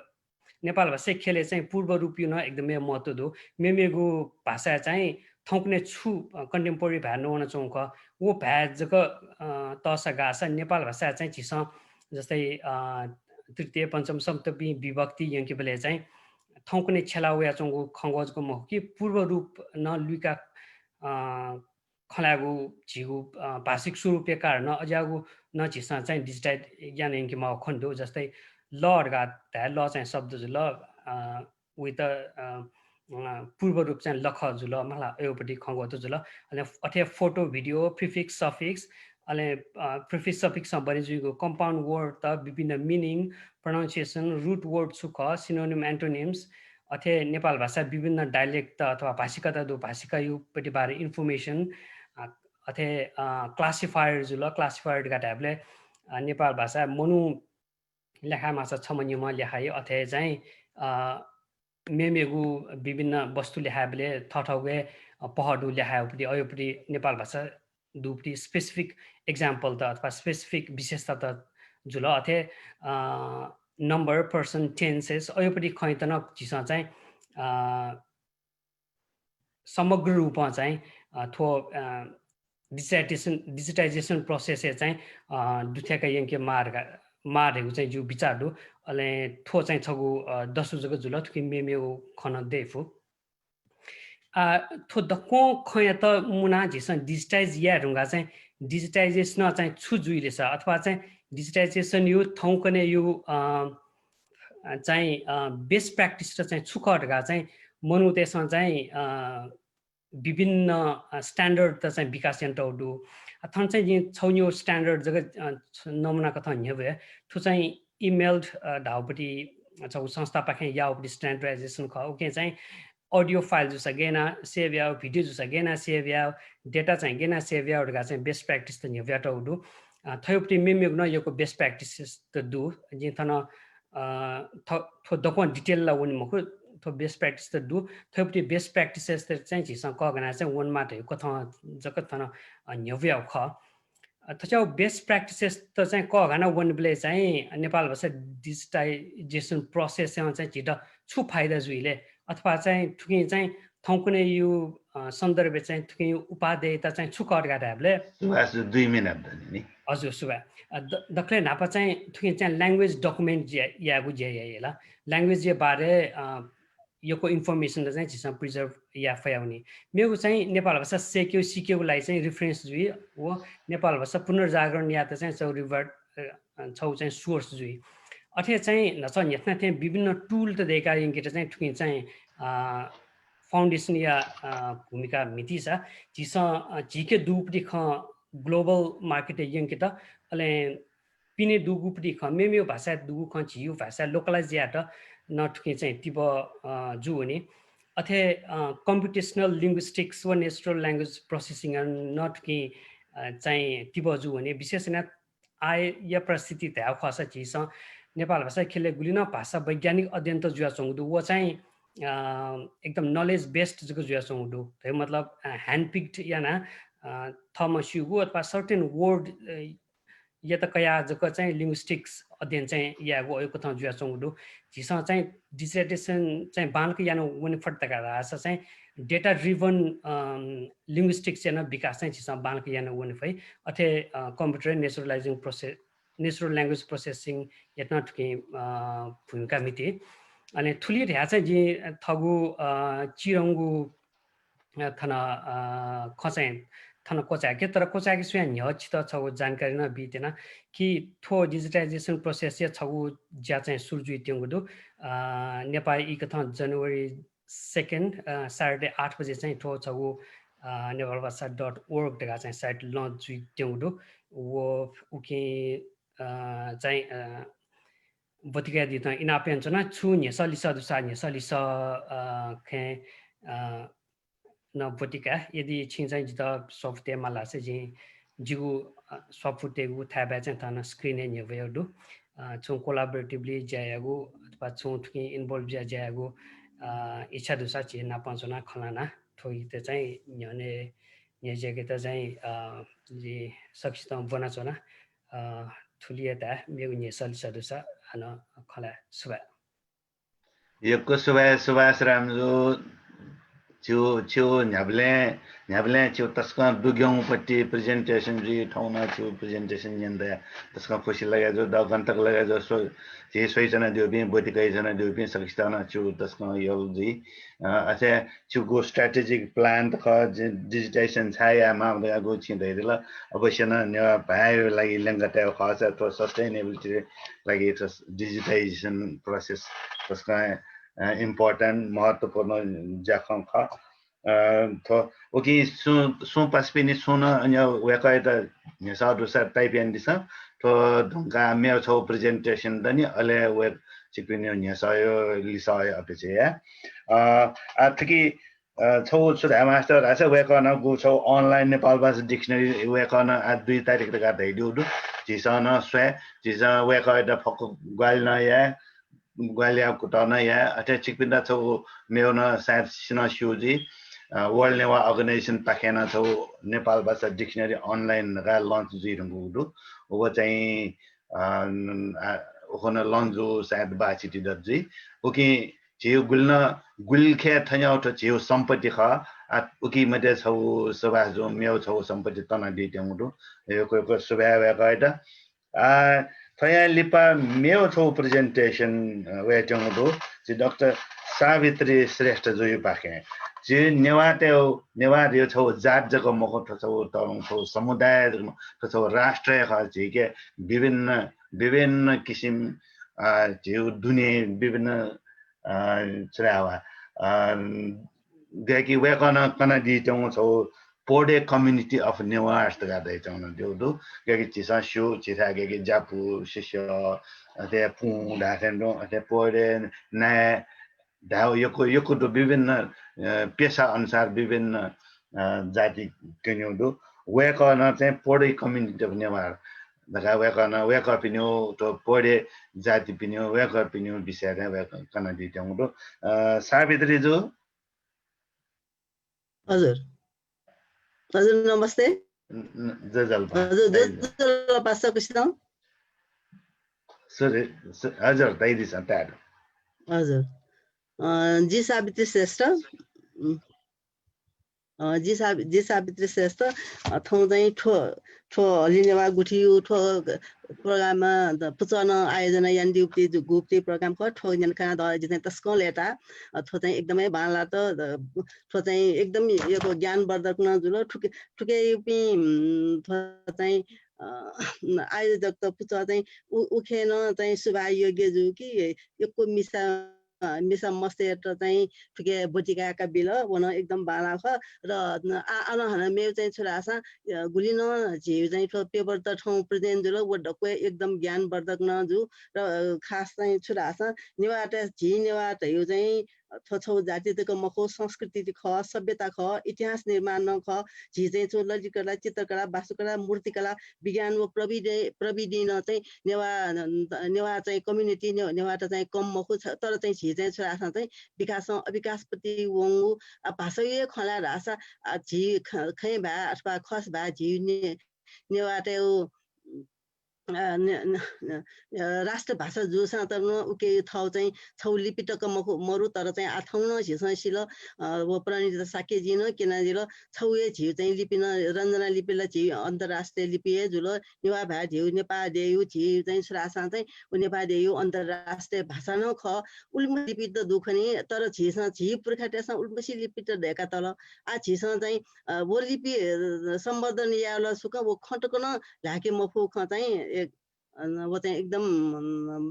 नेपाल भाषा खेले चाहिँ पूर्व रूप युन एकदमै महत्त्व दो मेमेगु भाषा चाहिँ थौक्ने छु कन्टेम्पोरेरी भ्या नहुन चौक वो भ्या जक तस गासा नेपाल भाषा चाहिँ छिस जस्तै तृतीय पञ्चम सप्तमी विभक्ति यङ्की बेले चाहिँ थौक्ने छेलाउ या चौको खङ्गजको मह कि पूर्व रूप न लुका खलागु झिगु भाषिक स्वरूपीय कारण अज्यागु न झिसा चाहिँ डिजिटाइड ज्ञान यङ्की मा खण्डो जस्तै ल अड्गा ल चाहिँ शब्द जुल विथ पूर्व रूप चाहिँ लख जुल मलाई एउपट्टि खङ्गो जुल अनि अथे फोटो भिडियो प्रिफिक्स सफिक्स अनि प्रिफिक्स सफिक्समा बनिजुको कम्पाउन्ड वर्ड त विभिन्न मिनिङ प्रोनाउन्सिएसन रुट वर्ड सुख सिनोनिम एन्टोनिम्स अथे नेपाल भाषा विभिन्न डाइलेक्ट अथवा भाषिकता दो भाषिका युपट्टि बारे इन्फर्मेसन अथे क्लासिफायर जुल क्लासिफायर गाटाहरूले नेपाल भाषा मनु लेखा माछा छमन्युमा लेखायो अथे चाहिँ मेमेगु विभिन्न वस्तु लेखाबले थठाउगे पहडु लेखायोपट्टि अयोपट्टि नेपाल भाषा दुपट्टि स्पेसिफिक एक्जाम्पल त अथवा स्पेसिफिक विशेषता त जुल अथे नम्बर पर्सन टेन्सेस अयोपट्टि खैतन चिसा चाहिँ समग्र रूपमा चाहिँ थो डिजिटाइजेसन प्रोसेस चाहिँ दुथ्याका यङ्के मारेको चाहिँ जो विचारहरू अहिले थो चाहिँ छगु दसो जग्गा जुल थुकी मेमेउ खन देफु थो दक्को खय त मुना झिसन डिजिटाइज या ढुङ्गा चाहिँ डिजिटाइजेसन चाहिँ छु जुइले छ अथवा चाहिँ डिजिटाइजेसन यो थौकने यो चाहिँ बेस्ट प्र्याक्टिस र चाहिँ छुखटका चाहिँ मनु त्यसमा चाहिँ विभिन्न स्ट्यान्डर्ड त चाहिँ विकास यन्त्रहरू थन चाहिँ छौन्यो स्ट्यान्डर्ड जग्गा नमुना कथा भए त्यो चाहिँ इमेल्ड ढाउपट्टि छौ संस्था पाखे यापट्टि स्ट्यान्डर्डाइजेसन ख ओके चाहिँ ऑडियो फाइल जो गेना सेव या भिडियो जो गेना सेव या डेटा चाहिँ गेना सेव या उडका चाहिँ बेस्ट प्र्याक्टिस त न्यव्याटा उडु थयोपट्टि मेमेग न योको बेस्ट प्र्याक्टिसेस त दु जि थन थो दको डिटेल ला वन मको थो बेस्ट प्र्याक्टिस त दु थयोपट्टि बेस्ट प्र्याक्टिसेस त चाहिँ झिसा कगना चाहिँ वन माटे कथा जक थन न्यव्या ख थचाउ बेस्ट प्र्याक्टिसेस त चाहिँ कगना वन ब्ले चाहिँ नेपाल भाषा डिजिटाइजेसन प्रोसेस चाहिँ छिट छु फाइदा जुइले अथवा चाहिँ ठुकी चाहिँ थौकुने यो सन्दर्भ चाहिँ ठुकी उपादेय त चाहिँ छु कर्गाहरूले 2 मिनेट नि हजुर सुबा दक्ले नापा चाहिँ ठुकी चाहिँ ल्याङ्ग्वेज डकुमेन्ट यागु ज्याला ल्याङ्ग्वेज जे बारे योको इन्फर्मेसन चाहिँ छिसा प्रिजर्भ या फयाउने मेरो चाहिँ नेपाल भाषा सेक्यो सिक्योलाई चाहिँ रिफरेन्स जुइ हो नेपाल भाषा पुनर्जागरण या त चाहिँ छौ रिभर्ट छौ चाहिँ सोर्स जुइ अथे चाहिँ नछ यत्ना त्यहाँ विभिन्न टुल त दिएका यङ्केट चाहिँ ठुकी चाहिँ फाउन्डेसन या भूमिका मिति छ झिस झिके दुपट्टि ख ग्लोबल मार्केट यङ्केट अहिले पिने दुगुपट्टि ख मेम्यो भाषा दुगु ख झियो भाषा लोकलाइज या त नठुकी चाहिँ तिब जु हुने अथे कम्प्युटेसनल लिङ्ग्विस्टिक्स वा नेचुरल ल्याङ्ग्वेज प्रोसेसिङ नठुकी चाहिँ तिब जु हुने विशेष न आय या परिस्थिति त्या खस झिस नेपाल भाषा खेले गुलिन भाषा वैज्ञानिक अध्ययन त जुया चौँदु वो चाहिँ एकदम नलेज बेस्ड जको जुया चौँदु है मतलब ह्यान्ड पिक्ड या ना थमस्युगु अथवा सर्टेन वर्ड या त कया जको चाहिँ लिङ्ग्विस्टिक्स अध्ययन चाहिँ यागु अयको थ जुया चौँदु झिस चाहिँ डिजिटाइजेसन चाहिँ बानको यानो वनि फटका रास चाहिँ डेटा ड्रिभन लिङ्ग्विस्टिक्स याना विकास चाहिँ झिस बानको यानो वनि फै अथे computer naturalising process natural language processing यत्न ठुकी भूमिका मिति अनि ठुली ढ्या चाहिँ जे थगु चिरङ्गु थन खचाइ थन कोचाके तर कोचाके सुया न्यछ त छगु जानकारी न बितेन कि थो डिजिटाइजेसन प्रोसेस या छगु ज्या चाहिँ सुरजुइ त्यंगु नेपाल इ कथा जनवरी 2 सटरडे 8 बजे चाहिँ थो छगु नेपाल भाषा .org डेगा चाहिँ साइट लन्च जुइ त्यंगु वो उके चाहिँ बतिका दि त इनापेन छ न छु न्यस लिसा दुसा न्यस लिस खे न बतिका यदि छिं चाहिँ जित सफ्टे मला से जि जिगु सफुटे गु थाबा चाहिँ तन स्क्रिन ने भयदु छु कोलाबोरेटिभली जायागु अथवा छु थि इन्भल्भ जायागु इच्छा दुसा छि ना पञ्चना खलाना थोइ त चाहिँ न्यने न्यजेके त चाहिँ जि सक्षित बना छना ठुलियता मेगु न्यसल सदुसा अन खला सुबा Yoko Subas Ramzo Chu Nyable Chu Taskan Dugyong Patti presentation Ji Tona Chu presentation Yanda Taskan Fushi Lagazo, Dagantak Lagazo, so Swayzana Dubin, Botica Dubin, Sakistana Chu Taskan Yolzi. I say to go strategic plan the digitization high amount of go chin the Abashana near Pai like Langata Hasa for sustainability like it's digitization process was kind important महत्त्वपूर्ण जाखं ख तो ओके सु पासपिनी सुना अन्य वेकाय त नेसा दुसा टाइपियन दिस तो ढंगा मेयो छौ प्रेजेन्टेसन दनि अले वेब चिपिनी नेसायो लिसायो अपेचे या आथकी छौ सुधा मास्टर आसे वेकन गु छौ अनलाइन नेपाल भाषा डिक्सनरी वेकन आ 2 तारिख तक दै दिउ जिसन स्वे जिसन वेकाय त फक ग्वाल न या Gualia Kutana, yeah, I take Chipinda to Meona Sat Sina Shuji, World Newah Organization Pakana to Nepal Basa Dictionary online launch Zirangudu, over time Hona Lonzo Sad Bachiti Dudzi, okay, Chiu Gulna Gulke Tanya to Chiu Sampatiha at Uki Medes ho Savazo Meo ho Sampatitana Ditamudu, Yoko Savaya Gaida. Thaya lipa meo cho presentation we chong do ji Dr. Savitri Shrestha joyu pakhe ji newa rio cho जात जको मको थो तङ थो समुदाय थो राष्ट्र खा जी के विभिन्न किसिम जो दुनिया विभिन्न चरावा देखि वे कन दि चङ छौ Pode community of Newah together on the do get Tisa show, Chita get Japu, Shisha, their Pung, that and the Pode, Na, Dao Yoko do Bivin, Pesa answer Bivin, Zati can you do? Work on a Pode community of Newah. The guy work on a wake up in you to Pode, Zati Pino, wake up in you beside a Canadi Tongo. Sabitrizo? हजुर हजुर नमस्ते जजल्पा जजल्पा कृष्ण हजुर दाइदिस ट्याड हजुर जी सावित्री श्रेष्ठ जी सावित्री श्रेष्ठ ठाउँ चाहिँ ठो लिनेवा गुठियो ठो प्रोग्राममा पुचन आयोजना यान्दी गुप्ती प्रोग्राम ख ठो जनका द जिते तस्को लेटा ठो चाहिँ एकदमै बाला त ठो चाहिँ एकदम यो ज्ञानवर्धक न जुल ठुके पि ठो चाहिँ आयोजक त पुच चाहिँ उखेन चाहिँ सुभाष योग्य जु कि यो मिसा मस्ते चाहिँ ठुके बोटिकाका बिल वन एकदम बाला ख र आन हन मेउ चाहिँ छोरासा गुलिन झिउ चाहिँ पेपर त ठाउँ प्रेजेन्ट जुल व ढक्वे एकदम ज्ञानवर्धक न जु र खास चाहिँ छोरासा नेवाट झि नेवाट यो चाहिँ छौ जाति तक मखो संस्कृति ख सभ्यता ख इतिहास निर्माण न ख झि चाहिँ चो ललितकला चित्रकला वास्तुकला मूर्तिकला विज्ञान व प्रविधि न चाहिँ नेवा चाहिँ कम्युनिटी नेवाट चाहिँ कम मखो तर चाहिँ झि चाहिँ छोरासा चाहिँ विकासप्रति वंगु भाषाय खला रासा झि खै भा अथवा खस भा झि नेवाट राष्ट्र भाषा जुसा त उके थाउ चाहिँ छौ लिपिटक मरु तर चाहिँ आथौन झिसिल व प्रणित साके जिन केना जिल छौए झिउ चाहिँ लिपिन रञ्जना लिपिला झिउ अन्तर्राष्ट्रिय लिपि जुल नेवा भा झिउ नेपाल देयु झिउ चाहिँ श्रासा चाहिँ नेपाल देयु अन्तर्राष्ट्रिय भाषा न ख उल्म लिपि त दुखनी तर झिसा झि पुर्खाटेसा उल्मसी लिपि त ढेका तल आ झिसा चाहिँ वो लिपि सम्वर्धन याल सुक वो खटकन ढाके मफु ख चाहिँ वो चाहिँ एकदम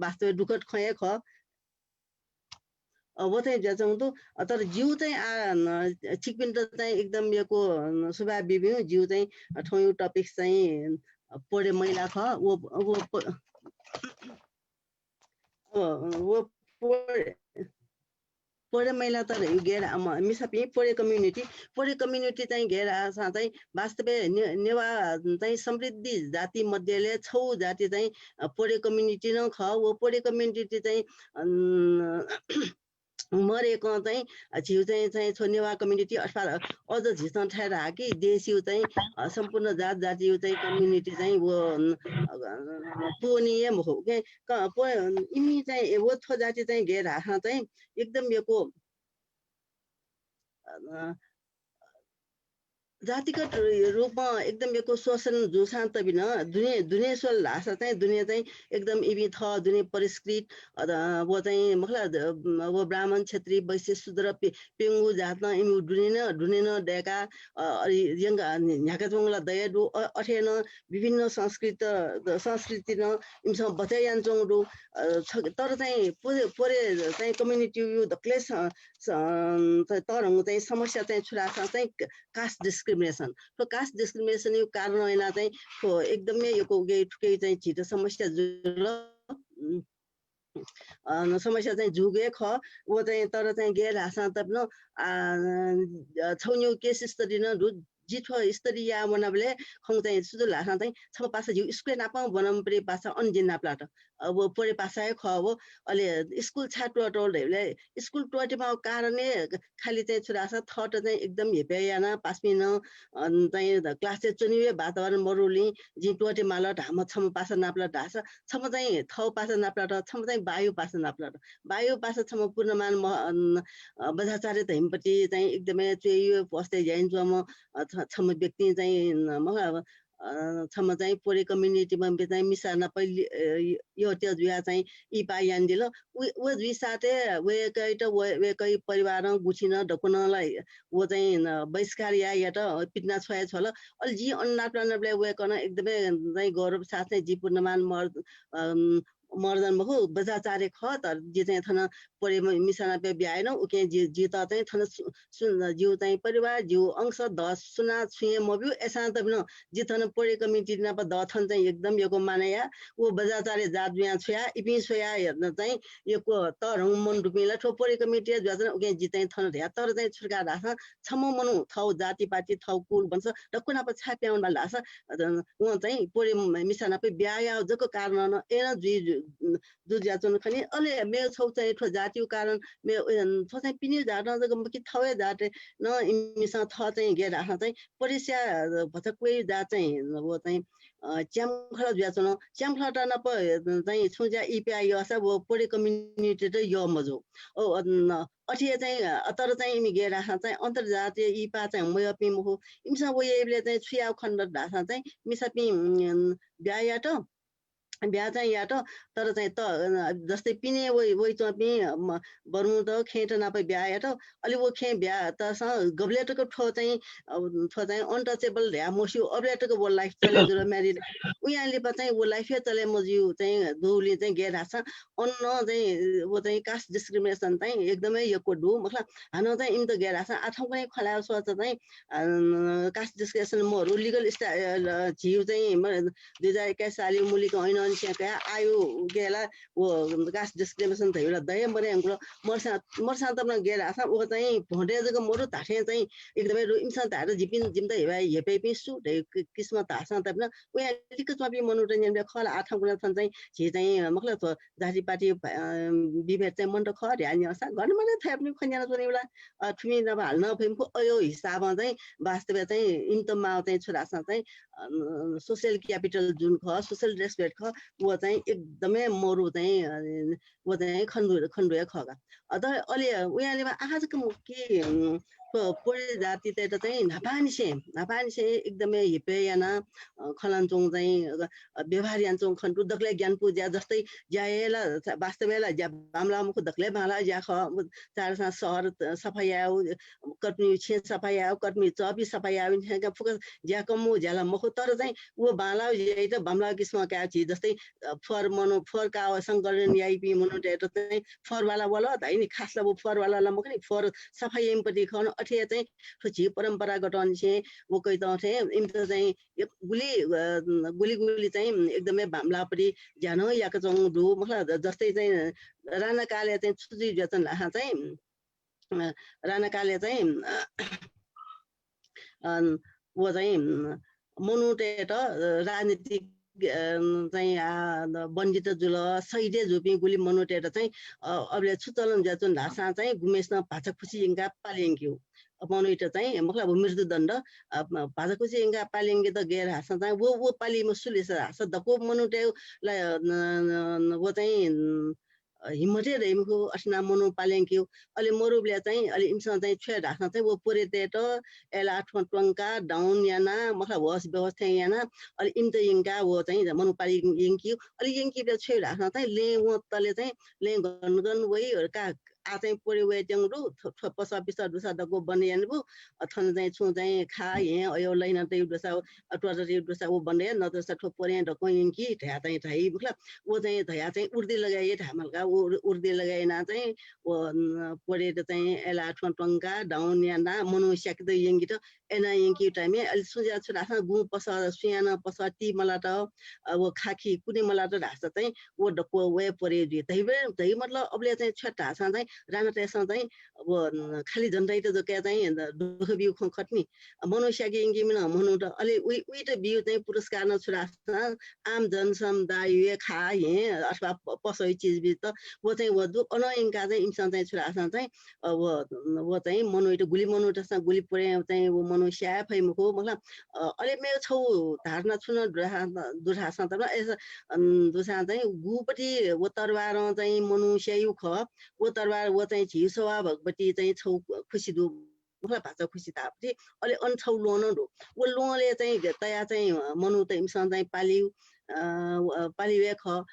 वास्तव दुखद खय ख वो चाहिँ जान्छौँ त तर जिउ चाहिँ छिकपिन त चाहिँ एकदम यो सुभा बिबिउ जिउ चाहिँ ठौँ टपिक्स चाहिँ पढे महिला ख वो पढे महिला तर घेर मिसापी पढे कम्युनिटी चाहिँ घेर चाहिँ वास्तव नेवा चाहिँ समृद्धि जाति मध्येले छौ जाति चाहिँ पढे कम्युनिटी न ख वो पढे कम्युनिटी चाहिँ मरेको चाहिँ झिउ चाहिँ नेवा कम्युनिटी अथवा अझ झिसँग ठहर कि देशिउ चाहिँ सम्पूर्ण जात जातिउ चाहिँ कम्युनिटी चाहिँ वो पोनियम हो के इमी चाहिँ वो थो जाति चाहिँ घेर हाहा चाहिँ एकदम यो जातिगत रूपमा एकदम यो शोषण जुसान त बिन दुनिया सोल भाषा चाहिँ दुनिया चाहिँ एकदम इबी थ दुनिया परिष्कृत वो चाहिँ मतलब वो ब्राह्मण क्षेत्री वैश्य शूद्र पेंगु जातमा इमु दुनिन डेका यंग न्याका जोंगला दया दु अठेन विभिन्न संस्कृति न इमसँग बचायान जोंगु तर चाहिँ पोरे चाहिँ कम्युनिटी यो दक्ले तरंग चाहिँ समस्या चाहिँ छुरासा चाहिँ कास्ट डिस्क्रिमिनेसन तो कास्ट डिस्क्रिमिनेसन यो कारण हैन चाहिँ एकदमै यो ठुकै चाहिँ छिटो समस्या समस्या चाहिँ जुगे ख वो चाहिँ तर चाहिँ गेर हासा तप्न छौन्यौ केस स्तरी न जिठो स्तरी या मनबले खङ चाहिँ सुदुल हासा चाहिँ छ पासा जु स्कुल नापा बनम प्रे पासा अन्जिन नाप्लाट अब परे पासा ख हो अहिले स्कुल छाटो टोलले स्कुल टोटेमा कारणले खाली चाहिँ छुरासा थट चाहिँ एकदम हेपेयाना पासमिन चाहिँ क्लास चाहिँ चुनिवे वातावरण मरुली जि टोटे मालट हाम छम पासा नाप्ला ढासा छम चाहिँ थौ पासा नाप्लाट छम चाहिँ वायु पासा नाप्लाट वायु पासा छम पूर्णमान बजाचार्य हिमपट्टि चाहिँ एकदमै चेयो पस्दै जाइन जम छम व्यक्ति चाहिँ म छम चाहिँ पोरे कम्युनिटीमा चाहिँ मिसाना पहिले यो त्यो जुया चाहिँ इपा यान्दिल व जुइ साथे वे कै परिवार गुछिन ढकुनलाई वो चाहिँ बहिष्कार या त पिट्ना छोया छल अलि जी अन्नाप्लानले वे कन एकदमै चाहिँ गौरव साथ नै जीपूर्णमान मर्दन मखु बजाचार्य ख तर जे चाहिँ थन परे मिसाना पे ब्याएन उके जी त चाहिँ थन जिउ चाहिँ परिवार जिउ अंश 10 सुना छुए मब्यु एसा त बिन जी थन परे कमिटी न प द थन चाहिँ एकदम योको मानेया वो बजाचार्य जात बिया छया इपि छया हेर्न चाहिँ योको तरङ मन रुपिला ठो परे कमिटी ज्याजन उके जी चाहिँ थन ध्या तर चाहिँ छुर्का राख छम मनु थौ जाति पाति थौ कुल भन्छ र कुना प छाप्याउन बल राख उ चाहिँ परे मिसाना पे ब्याया जको कारण न एन जी दुज्याचन खनि अले मे छौ चाहिँ ठो जातिको कारण मे छ चाहिँ पिनि जात न कि थवे जात न इमिसा थ चाहिँ गे राख चाहिँ परिस्या भतक्वे जात चाहिँ वो चाहिँ च्यामखला ज्याचन च्यामखला न प चाहिँ छुजा इपिआ यो असा वो परे कम्युनिटी त यो मजो अठिए चाहिँ तर चाहिँ इमि गे राख चाहिँ अन्तर्जातीय इपा चाहिँ मयपि मुहो इमसा वो येले चाहिँ छुया खण्ड ढासा चाहिँ मिसापि ब्याया त ब्या चाहिँ या त तर चाहिँ त जस्तै पिने वइ चपि बरु त खेट नापै ब्या या त अलि वो खे ब्या त गब्लेटको ठो चाहिँ अनटचेबल ढ्या मोसियो अब्लेटको वो लाइफ चले जुर म्यारिड उयाले प चाहिँ वो लाइफ चले मजिउ चाहिँ दुले चाहिँ गे राछ अन्न चाहिँ वो चाहिँ कास्ट डिस्क्रिमिनेसन चाहिँ एकदमै यको दु मतलब हानो चाहिँ इम त गे राछ आठौं पनि खला सोच चाहिँ कास्ट डिस्क्रिमिनेसन मोरु लिगल झिउ चाहिँ 2021 साली मुलीको ऐन क्या आयो गेला वो कास्ट डिस्क्रिमिनेसन थियो र दय मरे अंगलो मर्सा त न गेला छ ओ चाहिँ भोटे जको मोरु ताठे चाहिँ एकदमै इमसा तार जिपिन जिम्दा हेपे पिसु दे किस्मत तासा त न उ लिक चपि मनुट नेम खला आठा गुना छन् चाहिँ झि चाहिँ मतलब जाति पार्टी विभेद चाहिँ मन त ख ध्यान असा गर्न माने थाय पनि खन्याना जोनेला ठुमी नब हाल्न फेमको अयो हिसाबमा चाहिँ वास्तव चाहिँ इन्टमा चाहिँ छोरासा चाहिँ सोशल क्यापिटल जुन ख सोशल रेस्पेक्ट ख वो चाहिँ एकदमै मरु चाहिँ वो चाहिँ खण्डुया खगा अत अलि उयाले आजको के पोरे जाति त चाहिँ नापानिसे एकदमै हिपेयाना खलान्छौं चाहिँ व्यवहार यान्छौं खण्डु दक्ले ज्ञान पूजा जस्तै ज्याएला वास्तवला ज्या बामला मुख दक्ले बाला ज्या ख चारसा शहर सफाई आउ कटनी छे सफाई आउ कटनी चपी सफाई आउ का फुक ज्या कमु ज्याला मुख तर चाहिँ वो बाला जे त बामला किस्म का छि जस्तै फर मनो फर का संकलन आइपी मनो डेट चाहिँ फर वाला बोला त हैन खासला वो फर वाला ल मकनि फर सफाई एमपटी खन अठे चाहिँ ठुची परम्परागत अनुसे वो कहि त थे इम त चाहिँ गुली चाहिँ एकदमै बामलापटी ज्यान याको चाहिँ दु मतलब जस्तै चाहिँ राणाकाले चाहिँ छुजी जतन लाहा चाहिँ राणाकाले चाहिँ वो चाहिँ मनुटे त राजनीतिक चाहिँ बन्जित जुल सैडे झुपी गुली मनोटेर चाहिँ अबले छुचलन ज्याचुन ढासा चाहिँ गुमेस्न भाषा खुसी इङ्गा पालिङ्क्यु मनोइट चाहिँ मतलब मृत्युदण्ड भाषा खुसी इङ्गा पालिङ्गे त गएर हाँसा चाहिँ वो पाली मुसुलिस हाँसा दको मनोटे वो चाहिँ हिम्मते रेमको असना मनो पालेङ्क्यु अलि मरुबले चाहिँ अलि इमसँग चाहिँ छे ढाक्न चाहिँ वो पुरेते त एला ठोटंका डाउन याना मतलब होस व्यवस्था याना अलि इम त इङ्का वो चाहिँ मनो पाली इङ्क्यु अलि इङ्कीले छे ढाक्न चाहिँ ले वो तले चाहिँ ले गन वइ का आ चाहिँ पुरे वे जंगरु पसा पिसा दुसा दको बनियानबु अथन चाहिँ छु चाहिँ खा हे अयो लैन त दुसा अटवा दुसा वो बने न त ठो पुरे दको इङ्की ढ्या चाहिँ ढाइ मतलब वो चाहिँ धया चाहिँ उर्दी लगाए ढामलका उर्दी लगाएना चाहिँ वो पुरे त चाहिँ एला ठोटंका डाउन याना मनो स्याक्दै यङ्गी त एना यङ्की टाइमले अलि सुजा छु ढासा गु पसा सुयाना पसा टी मला त वो खाखी कुनै मला त ढासा चाहिँ वो दको वे पुरे दि तै मतलब अबले चाहिँ छटा चाहिँ राना त्यसमा चाहिँ अब खाली झन्डै त जके चाहिँ दुख बिउ खट्नी मनुष्यकी इङ्गिमिन मनु त अलि उही त बिउ चाहिँ पुरस्कार न छुरा आम जन समुदाय खा हे अथवा पसै चीज बिच त वो चाहिँ वो दु अनइङ्का चाहिँ इमसँग चाहिँ छुरा चाहिँ वो चाहिँ मनु त गुली मनु त गुली पुरे चाहिँ वो मनुष्य फैमुको मतलब अलि मेरो छौ धारणा छुन दुरासा त दुसा चाहिँ गुपटी वो तरबार चाहिँ मनुष्य यु ख वो तरबार वो चाहिँ झिउ स्वभावपट्टि चाहिँ छौ खुसी दु मतलब भाषा खुसी तापति अलि अनछौ लोन दु वो लोले चाहिँ तया चाहिँ मनु त इमसँग चाहिँ पालिवे ख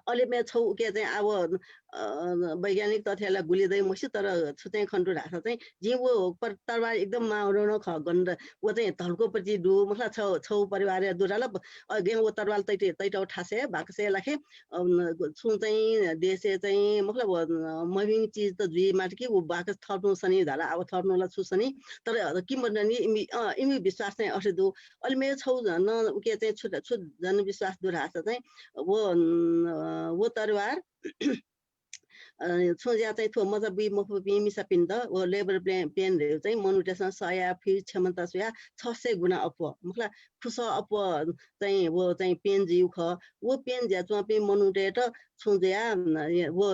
अलि मे छौ के चाहिँ अब वैज्ञानिक तथ्यलाई गुलिँदै मसी तर छुचाइ खण्डु ढासा चाहिँ जे वो तरबार एकदम माउरो ख गन्द वो चाहिँ धल्कोपछि दु मतलब छौ परिवार दुराला गे वो तरबार तैटौ ठासे भाकसे लाखे छु चाहिँ देशे चाहिँ मतलब मबिङ चीज त जुइ माट कि वो बाकस थर्नु सनी धाला अब थर्नुला छु सनी तर किम भन्ने इमी विश्वास चाहिँ असि दु अलि मे छौ न के चाहिँ छु जन विश्वास दु ढासा चाहिँ वो तरबार सोझ्या चाहिँ थो मतलब बि मफु बि मिसा पिन्द वो लेबर पेन रे चाहिँ मनुटेसन सया फि क्षमता सुया 600 गुना अप मतलब खुस अप चाहिँ वो चाहिँ पेन जिउ ख वो पेन ज्या चुवा पे मनुटे त छुज्या वो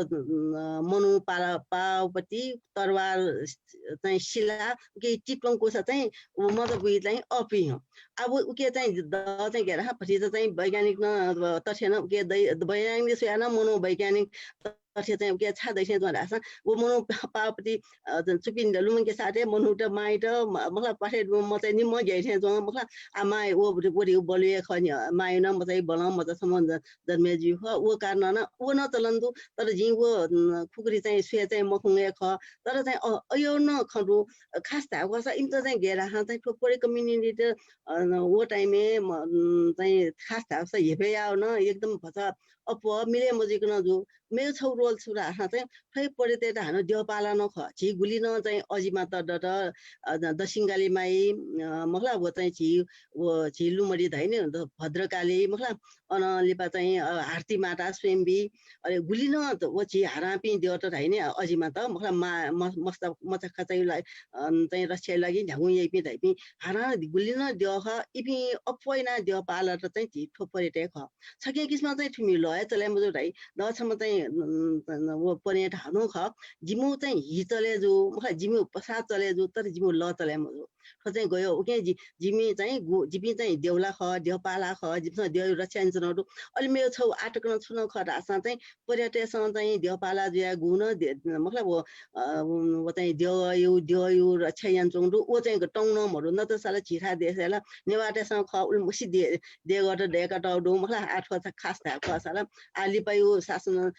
मनु पाला पावपति तरवार चाहिँ शिला के टिप्लङ कोसा चाहिँ वो मतलब बि चाहिँ अपि हो अब उके चाहिँ द चाहिँ घेरा पछि चाहिँ वैज्ञानिक न तथ्य न के वैज्ञानिक सुया न मनो वैज्ञानिक तथ्य चाहिँ के छादै छ जरासा वो मनो पावपति चुपिन लुमन के साथे मनु त माइ त मतलब पाठे म चाहिँ नि म गए थे जो मतलब आमा वो बोडी बोलिए खनि माइ न म चाहिँ बला म त सम्बन्ध जन्मेजी हो वो कारण न वो न चलन्दु तर जी वो खुकुरी चाहिँ सुया चाहिँ मखुङे ख तर चाहिँ अयो न खडु खास त वसा इन त चाहिँ घेरा हा चाहिँ थोरै कम्युनिटी त वो टाइममे चाहिँ खास त वसा हेपे आउ न एकदम भचा अप मिले मजिक न जो मेरो छौ रोल छुरा हा चाहिँ फै परेते त हानो दियो पाला न ख छि गुली न चाहिँ अजिमा त दसिंगाली माई मतलब वो चाहिँ छि लुमडी धाइन भद्रकाली मतलब अन लिपा चाहिँ आरती माता स्वयम्बी अरे गुली न वो छि हारापी दियो त धाइन अजिमा त मतलब मस्त मचखा चाहिँ रक्षा लागि झ्याउ यही पि धाइपि हारा गुली न दियो ख इपि अपैना दियो पाला त चाहिँ छि ठोपरेते ख छके किस्म चाहिँ ठुमी लय चले मजु धाइ दछम चाहिँ वो पने ठानु ख जिमु चाहिँ हि चले जो मतलब जिमु पसा चले जो तर जिमु ल चले मजु चाहिँ गयो ओके जिमी चाहिँ जिमी चाहिँ देउला ख देउपाला ख जिमसँग देउ रक्षा इन्जनहरु अलि मेरो छौ आटकन छुन ख रासा चाहिँ पर्यटकसँग चाहिँ देउपाला जुया गुण मतलब वो चाहिँ देउ रक्षा इन्जनहरु ओ चाहिँ टौनमहरु न त साला छिरा देशला नेवाटेसँग ख उल्मुसी दे गर्दा डेका टाउडु मतलब आठ खास था साला आली पायो शासन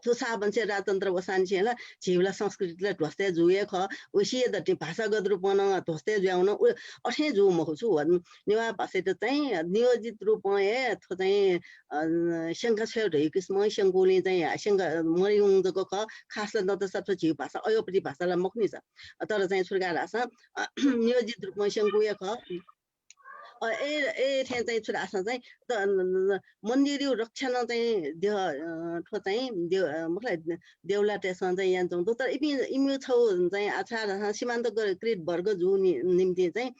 तो साबनसे राजतन्त्र वसान्छे होला झिउला संस्कृतिलाई ढोस्ते जुए ख उसी दति भाषागत रूपमा ढोस्ते जुयाउन अठे जु मखु छु नेवा भाषा त चाहिँ नियोजित रूपमा थो चाहिँ शंका छ ढै किस्म शंकुले चाहिँ शंका मरिउङको ख खासला न त सब झिउ भाषा अयोपति भाषालाई मख्नी छ तर चाहिँ सुर्गा भाषा नियोजित रूपमा शंकुए ख ए चाहिँ छुरा चाहिँ मन्दिर रक्षण चाहिँ ठो चाहिँ मतलब देउला टेसन चाहिँ यहाँ जाउँ तर इम्यु छौ चाहिँ आछा सीमान्तकृत वर्ग जो निम्ति चाहिँ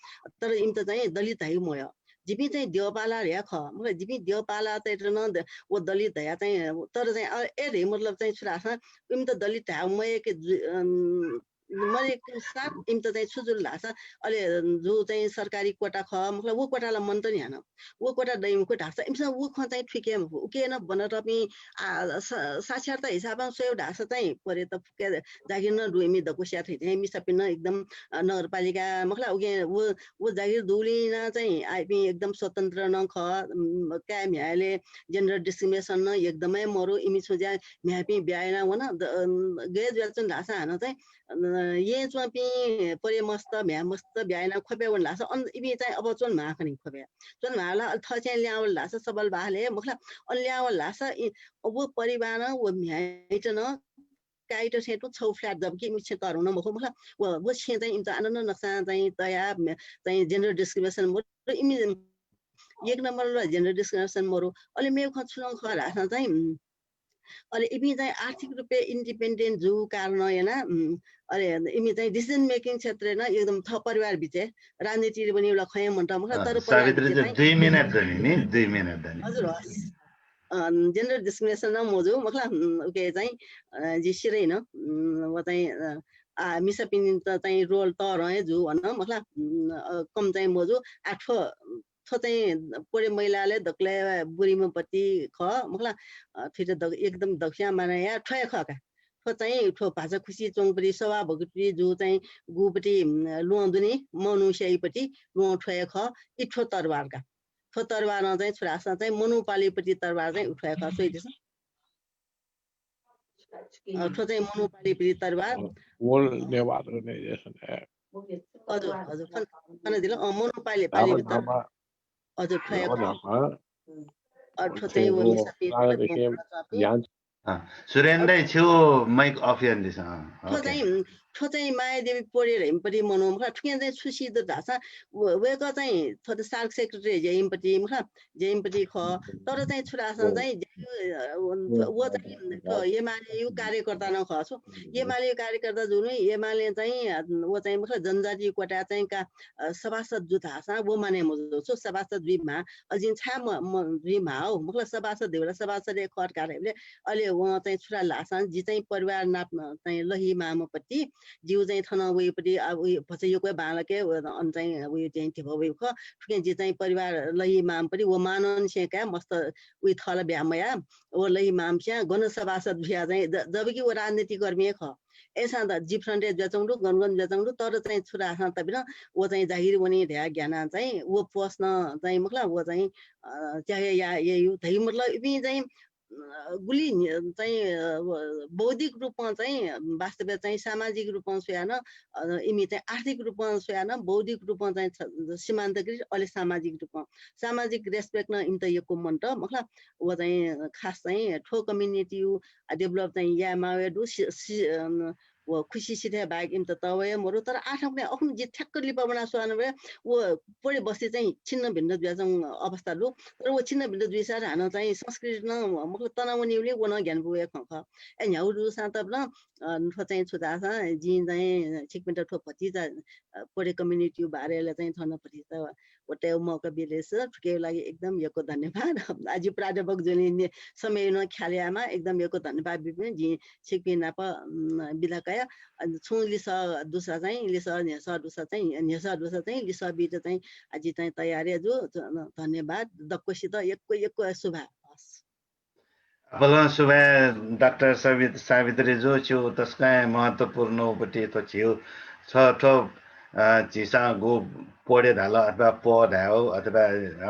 तर इम त चाहिँ दलित है मयो जिपी चाहिँ देवपाला रे ख मतलब जिपी देवपाला चाहिँ न वो दलित है चाहिँ तर चाहिँ ए रे मतलब चाहिँ छुरासा इम त दलित है म के मैले साथ इम त चाहिँ छुजुल लासा अले जो चाहिँ सरकारी कोटा ख मतलब वो कोटाला मन त नि हैन वो कोटा दैम को ढासा इमसा वो ख चाहिँ ठिकै उके न बन रपी साक्षरता हिसाबमा सय ढासा चाहिँ परे त फुके जागिर न रुइमी दकुसिया थै चाहिँ मिसपिन एकदम नगरपालिका मतलब उके वो जागिर दुलिन चाहिँ आइपी एकदम स्वतन्त्र न ख क्या म्याले जेन्डर डिस्क्रिमिनेसन न एकदमै मरु इमी छोज्या म्यापी ब्याएन वन गेज वेल्चन ढासा हान चाहिँ ये चपी परे मस्त म्या मस्त ब्याएन खोपे वन लासा अन इबी चाहिँ अब चोन माखनि खोपे चोन माला थ चाहिँ ल्यावल लासा सबल बाले मतलब अल्यावल लासा अब परिवार वो म्याइट न काइट से तो छौ फ्ल्याट जब कि मिछ तरुन मखो मतलब वो छे चाहिँ इम आनन्द नक्सा चाहिँ तया चाहिँ जेन्डर डिस्क्रिमिनेसन मो इमी एक नम्बर ल जेन्डर डिस्क्रिमिनेसन मरो अले मे खछुन ख रासा चाहिँ अले इमी चाहिँ आर्थिक रूपले इन्डिपेन्डेन्ट जो कारण हैन अरे इमी चाहिँ डिसिजन मेकिङ क्षेत्र न एकदम थ परिवार बिचे राजनीति पनि ल खय मन त मतलब तर परिवार सावित्री चाहिँ 2 मिनेट धनी नि 2 मिनेट धनी हजुर जेन्डर डिस्क्रिमिनेसन न मोजु मतलब ओके चाहिँ जिसिरै न वो चाहिँ मिसपिन त चाहिँ रोल त रहे जो भन्न मतलब कम चाहिँ मोजु आठो थो चाहिँ पुरै महिलाले दक्ले बुढीमापट्टि ख मतलब फिर एकदम दक्षिण माने ठय ख का थो चाहिँ ठो भाषा खुसी चोङपट्टि सभा भगुटी जो चाहिँ गुपट्टि लुन्दुनी मनुष्यपट्टि लु ठय ख इठो तरवार का थो तरवार चाहिँ छुरासा चाहिँ मनुपालीपट्टि तरवार चाहिँ उठाएका छ इदिस थो चाहिँ मनुपालीपट्टि तरवार Wol Newah organization. हजुर हजुर खान दिल मनुपाली पाली भित्र हजुर ठयका थो चाहिँ वो मिसपि सुरेन्द्र छु माइक अफ यान्दिस थो चाहिँ मायादेवी पढेर हिमपट्टि मनाउँ ठुकिया चाहिँ छुसी त ढासा वेक चाहिँ थोर सार्क सेक्रेटरी जेइमपट्टि मतलब जेइमपट्टि ख तर चाहिँ छुरासन चाहिँ वो चाहिँ एमाले यो कार्यकर्ता न खसो एमाले कार्यकर्ता जुन एमाले चाहिँ वो चाहिँ मतलब जनजाति कोटा चाहिँ का सभासद जु ढासा वो माने मजो सो सभासद द्वीपमा अजिन छा द्वीपमा हो मतलब सभासद देउला सभासद खट कार्यले अहिले वहाँ चाहिँ छुरा लासा जी चाहिँ परिवार नाप्न चाहिँ लही मामपट्टि जिउ चाहिँ थन उयोपट्टि अब उयो पछि यो कोही बालके अन चाहिँ उयो चाहिँ थियो उयो ख ठुके जी चाहिँ परिवार लही मामपट्टि वो मानन सेका मस्त उयो थल ब्यामया वो लही माम स्या गण सभासद भ्या चाहिँ जबकि वो राजनीति कर्मी ख ऐसा त डिफरेन्ट बेचौँडु गनगन बेचौँडु तर चाहिँ छुरा ख त बिना वो चाहिँ जागिर बनी ध्या ज्ञान चाहिँ वो प्रश्न चाहिँ मतलब वो चाहिँ चाहे या ये थै मतलब इबी चाहिँ गुली चाहिँ बौद्धिक रूपमा चाहिँ वास्तव चाहिँ सामाजिक रूपमा सोयान इमी चाहिँ आर्थिक रूपमा सोयान बौद्धिक रूपमा चाहिँ सीमान्तकृत अलि सामाजिक रूपमा सामाजिक रेस्पेक्ट न इन्त यको मन त मतलब वो चाहिँ खास चाहिँ ठो कम्युनिटी डेभलप चाहिँ या मावेडु वो खुसी सिधे बाइक इम त तवे मरु तर आठौँले आफ्नो जे ठ्याक्क लिपा बना सोहान भए वो पढे बस्ती चाहिँ छिन्न भिन्न द्वेषं अवस्था लु तर वो छिन्न भिन्न द्वेषार हान चाहिँ संस्कृत न मतलब तनावनीले वो न ज्ञान बुए खख ए न्याउरु सातब न ठो चाहिँ छुदा छ जी चाहिँ छिकमिन्ट ठो पति पढे कम्युनिटी बारेले चाहिँ थन पति त वटे मौका बिलेस ठुके लागि एकदम यको धन्यवाद आज प्राध्यापक जुन समय न ख्यालियामा एकदम यको धन्यवाद बिपिन जी छिकमिना प बिदाकया छु लिस दुसा चाहिँ लिस नेसा दुसा चाहिँ लिस बिट चाहिँ आज चाहिँ तयारी जो धन्यवाद दक्कोसित यको शुभा आपला शुभा डाक्टर सावित्री जो छु तस्का महत्त्वपूर्ण उपति त छु छ ठो चिसा गो पढे धाल अथवा पढायो अथवा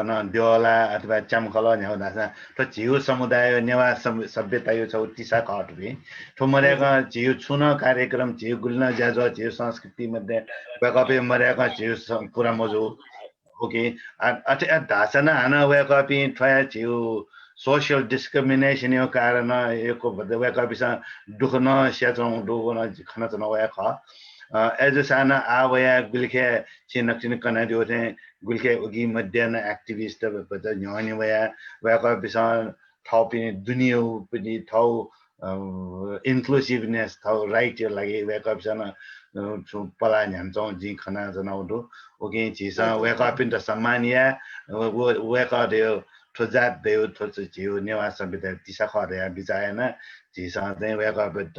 अन देवला अथवा चामखला न्याउ दासा त जिउ समुदाय नेवा सभ्यता यो छ तिसा कट भे ठो मरेका जिउ छुन कार्यक्रम जिउ गुल्न ज्याजो जिउ संस्कृति मध्ये वेकअप मरेका जिउ पुरा मजो ओके अथे दासा न हाना वेकअप ठया जिउ सोशल डिस्क्रिमिनेसन यो कारण एको वेकअप स दुख न स्याचौ दुख न खना त नवया ख एज साना आवया गुलखे चिन कना दियो थे गुलखे उगी मध्यन एक्टिविस्ट बत न्यानि वया वका बिसा थपि दुनिया पनि थौ इन्क्लुसिभनेस थौ राइट यो लागि वका बिसा पला न्यामचों जी खना जनाउदो ओके जिसा वेका पिन त सम्मानिया वेका देउ ठोजात देउ ठोच जिउ नेवा सबित दिशा खरे बिचाएन जिसा चाहिँ वेका बित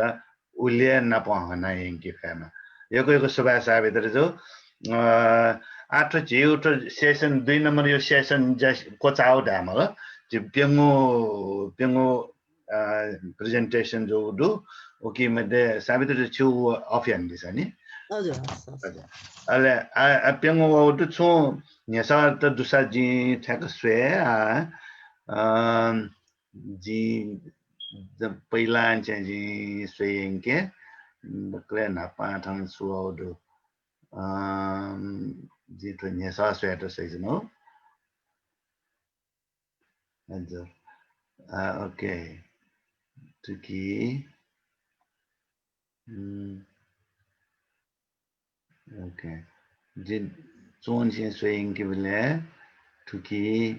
उले नपहना यंकी फेमा यो सुबा साबित जो आठ जिउ त सेसन 2 नम्बर यो सेसन कोचाउ दाम हो जि पेंगो प्रेजेन्टेसन जो दु ओके मध्ये साबित छु अफियन दिस नि हजुर ale a pengo wa du chu nya sa ta du sa ji ta ka swe ji the pailan chen ji swe yin ke the kle na pa thang su o du ji to nya sa swe ta se no and okay tuki okay Jin zone xin swing ke bile tuki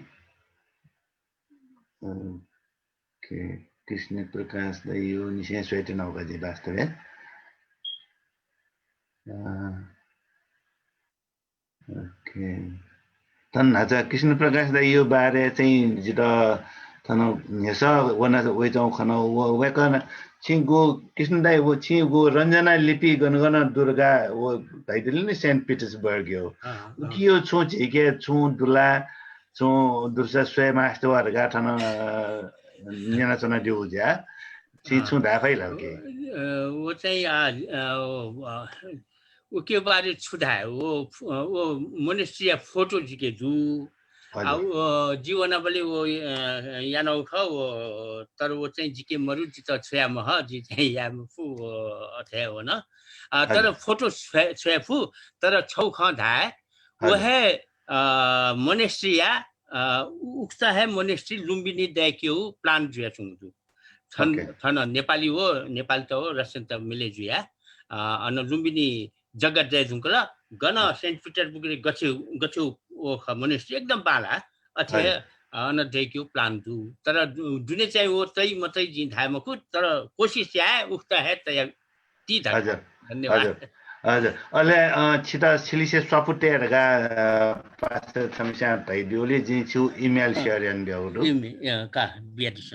okay Krishna Prakash da yo ni xin sway te nauka ji bastave okay tan acha Krishna Prakash da yo bare चाहिँ jita tano nyesa wana we jong khana we kana chingu Krishna dai wo chingu Ranjana lipi gana Durga wo daidil ni St Petersburg yo kiyo chu jege chu dula chu dursa sway master wa ga thana nyana chana diu ja chi chu da phai la ke वो चाहिँ वो के बारे छुटाए वो मोनेस्ट्री फोटो जिके जु जीवन बले वो यानो ख वो तर वो चाहिँ जिके मरु जित छया मह जि चाहिँ या फु अथे हो न तर फोटो छया फु तर छौ ख धाए वो है मोनेस्ट्री या उक्सा है मोनेस्ट्री लुम्बिनी दैक्यु प्लान जुया छुङजु थन नेपाली हो नेपाल त हो रसियन त मिले जुया अन लुम्बिनी जगत जय जुङकला गन सेन्ट पिटरबर्ग गछु ओ मोनेस्ट्री एकदम बाला अथे अन दैक्यु प्लान जु तर दुने चाहिँ वो तै मतै जिन धामको तर कोशिश आए उक्ता है त ती धन्यवाद हजुर अहिले छिटा सिलिसे सपुटेरगा पास समस्या भइदियोले जि छु इमेल शेयर एन्ड देउदु का बियादिस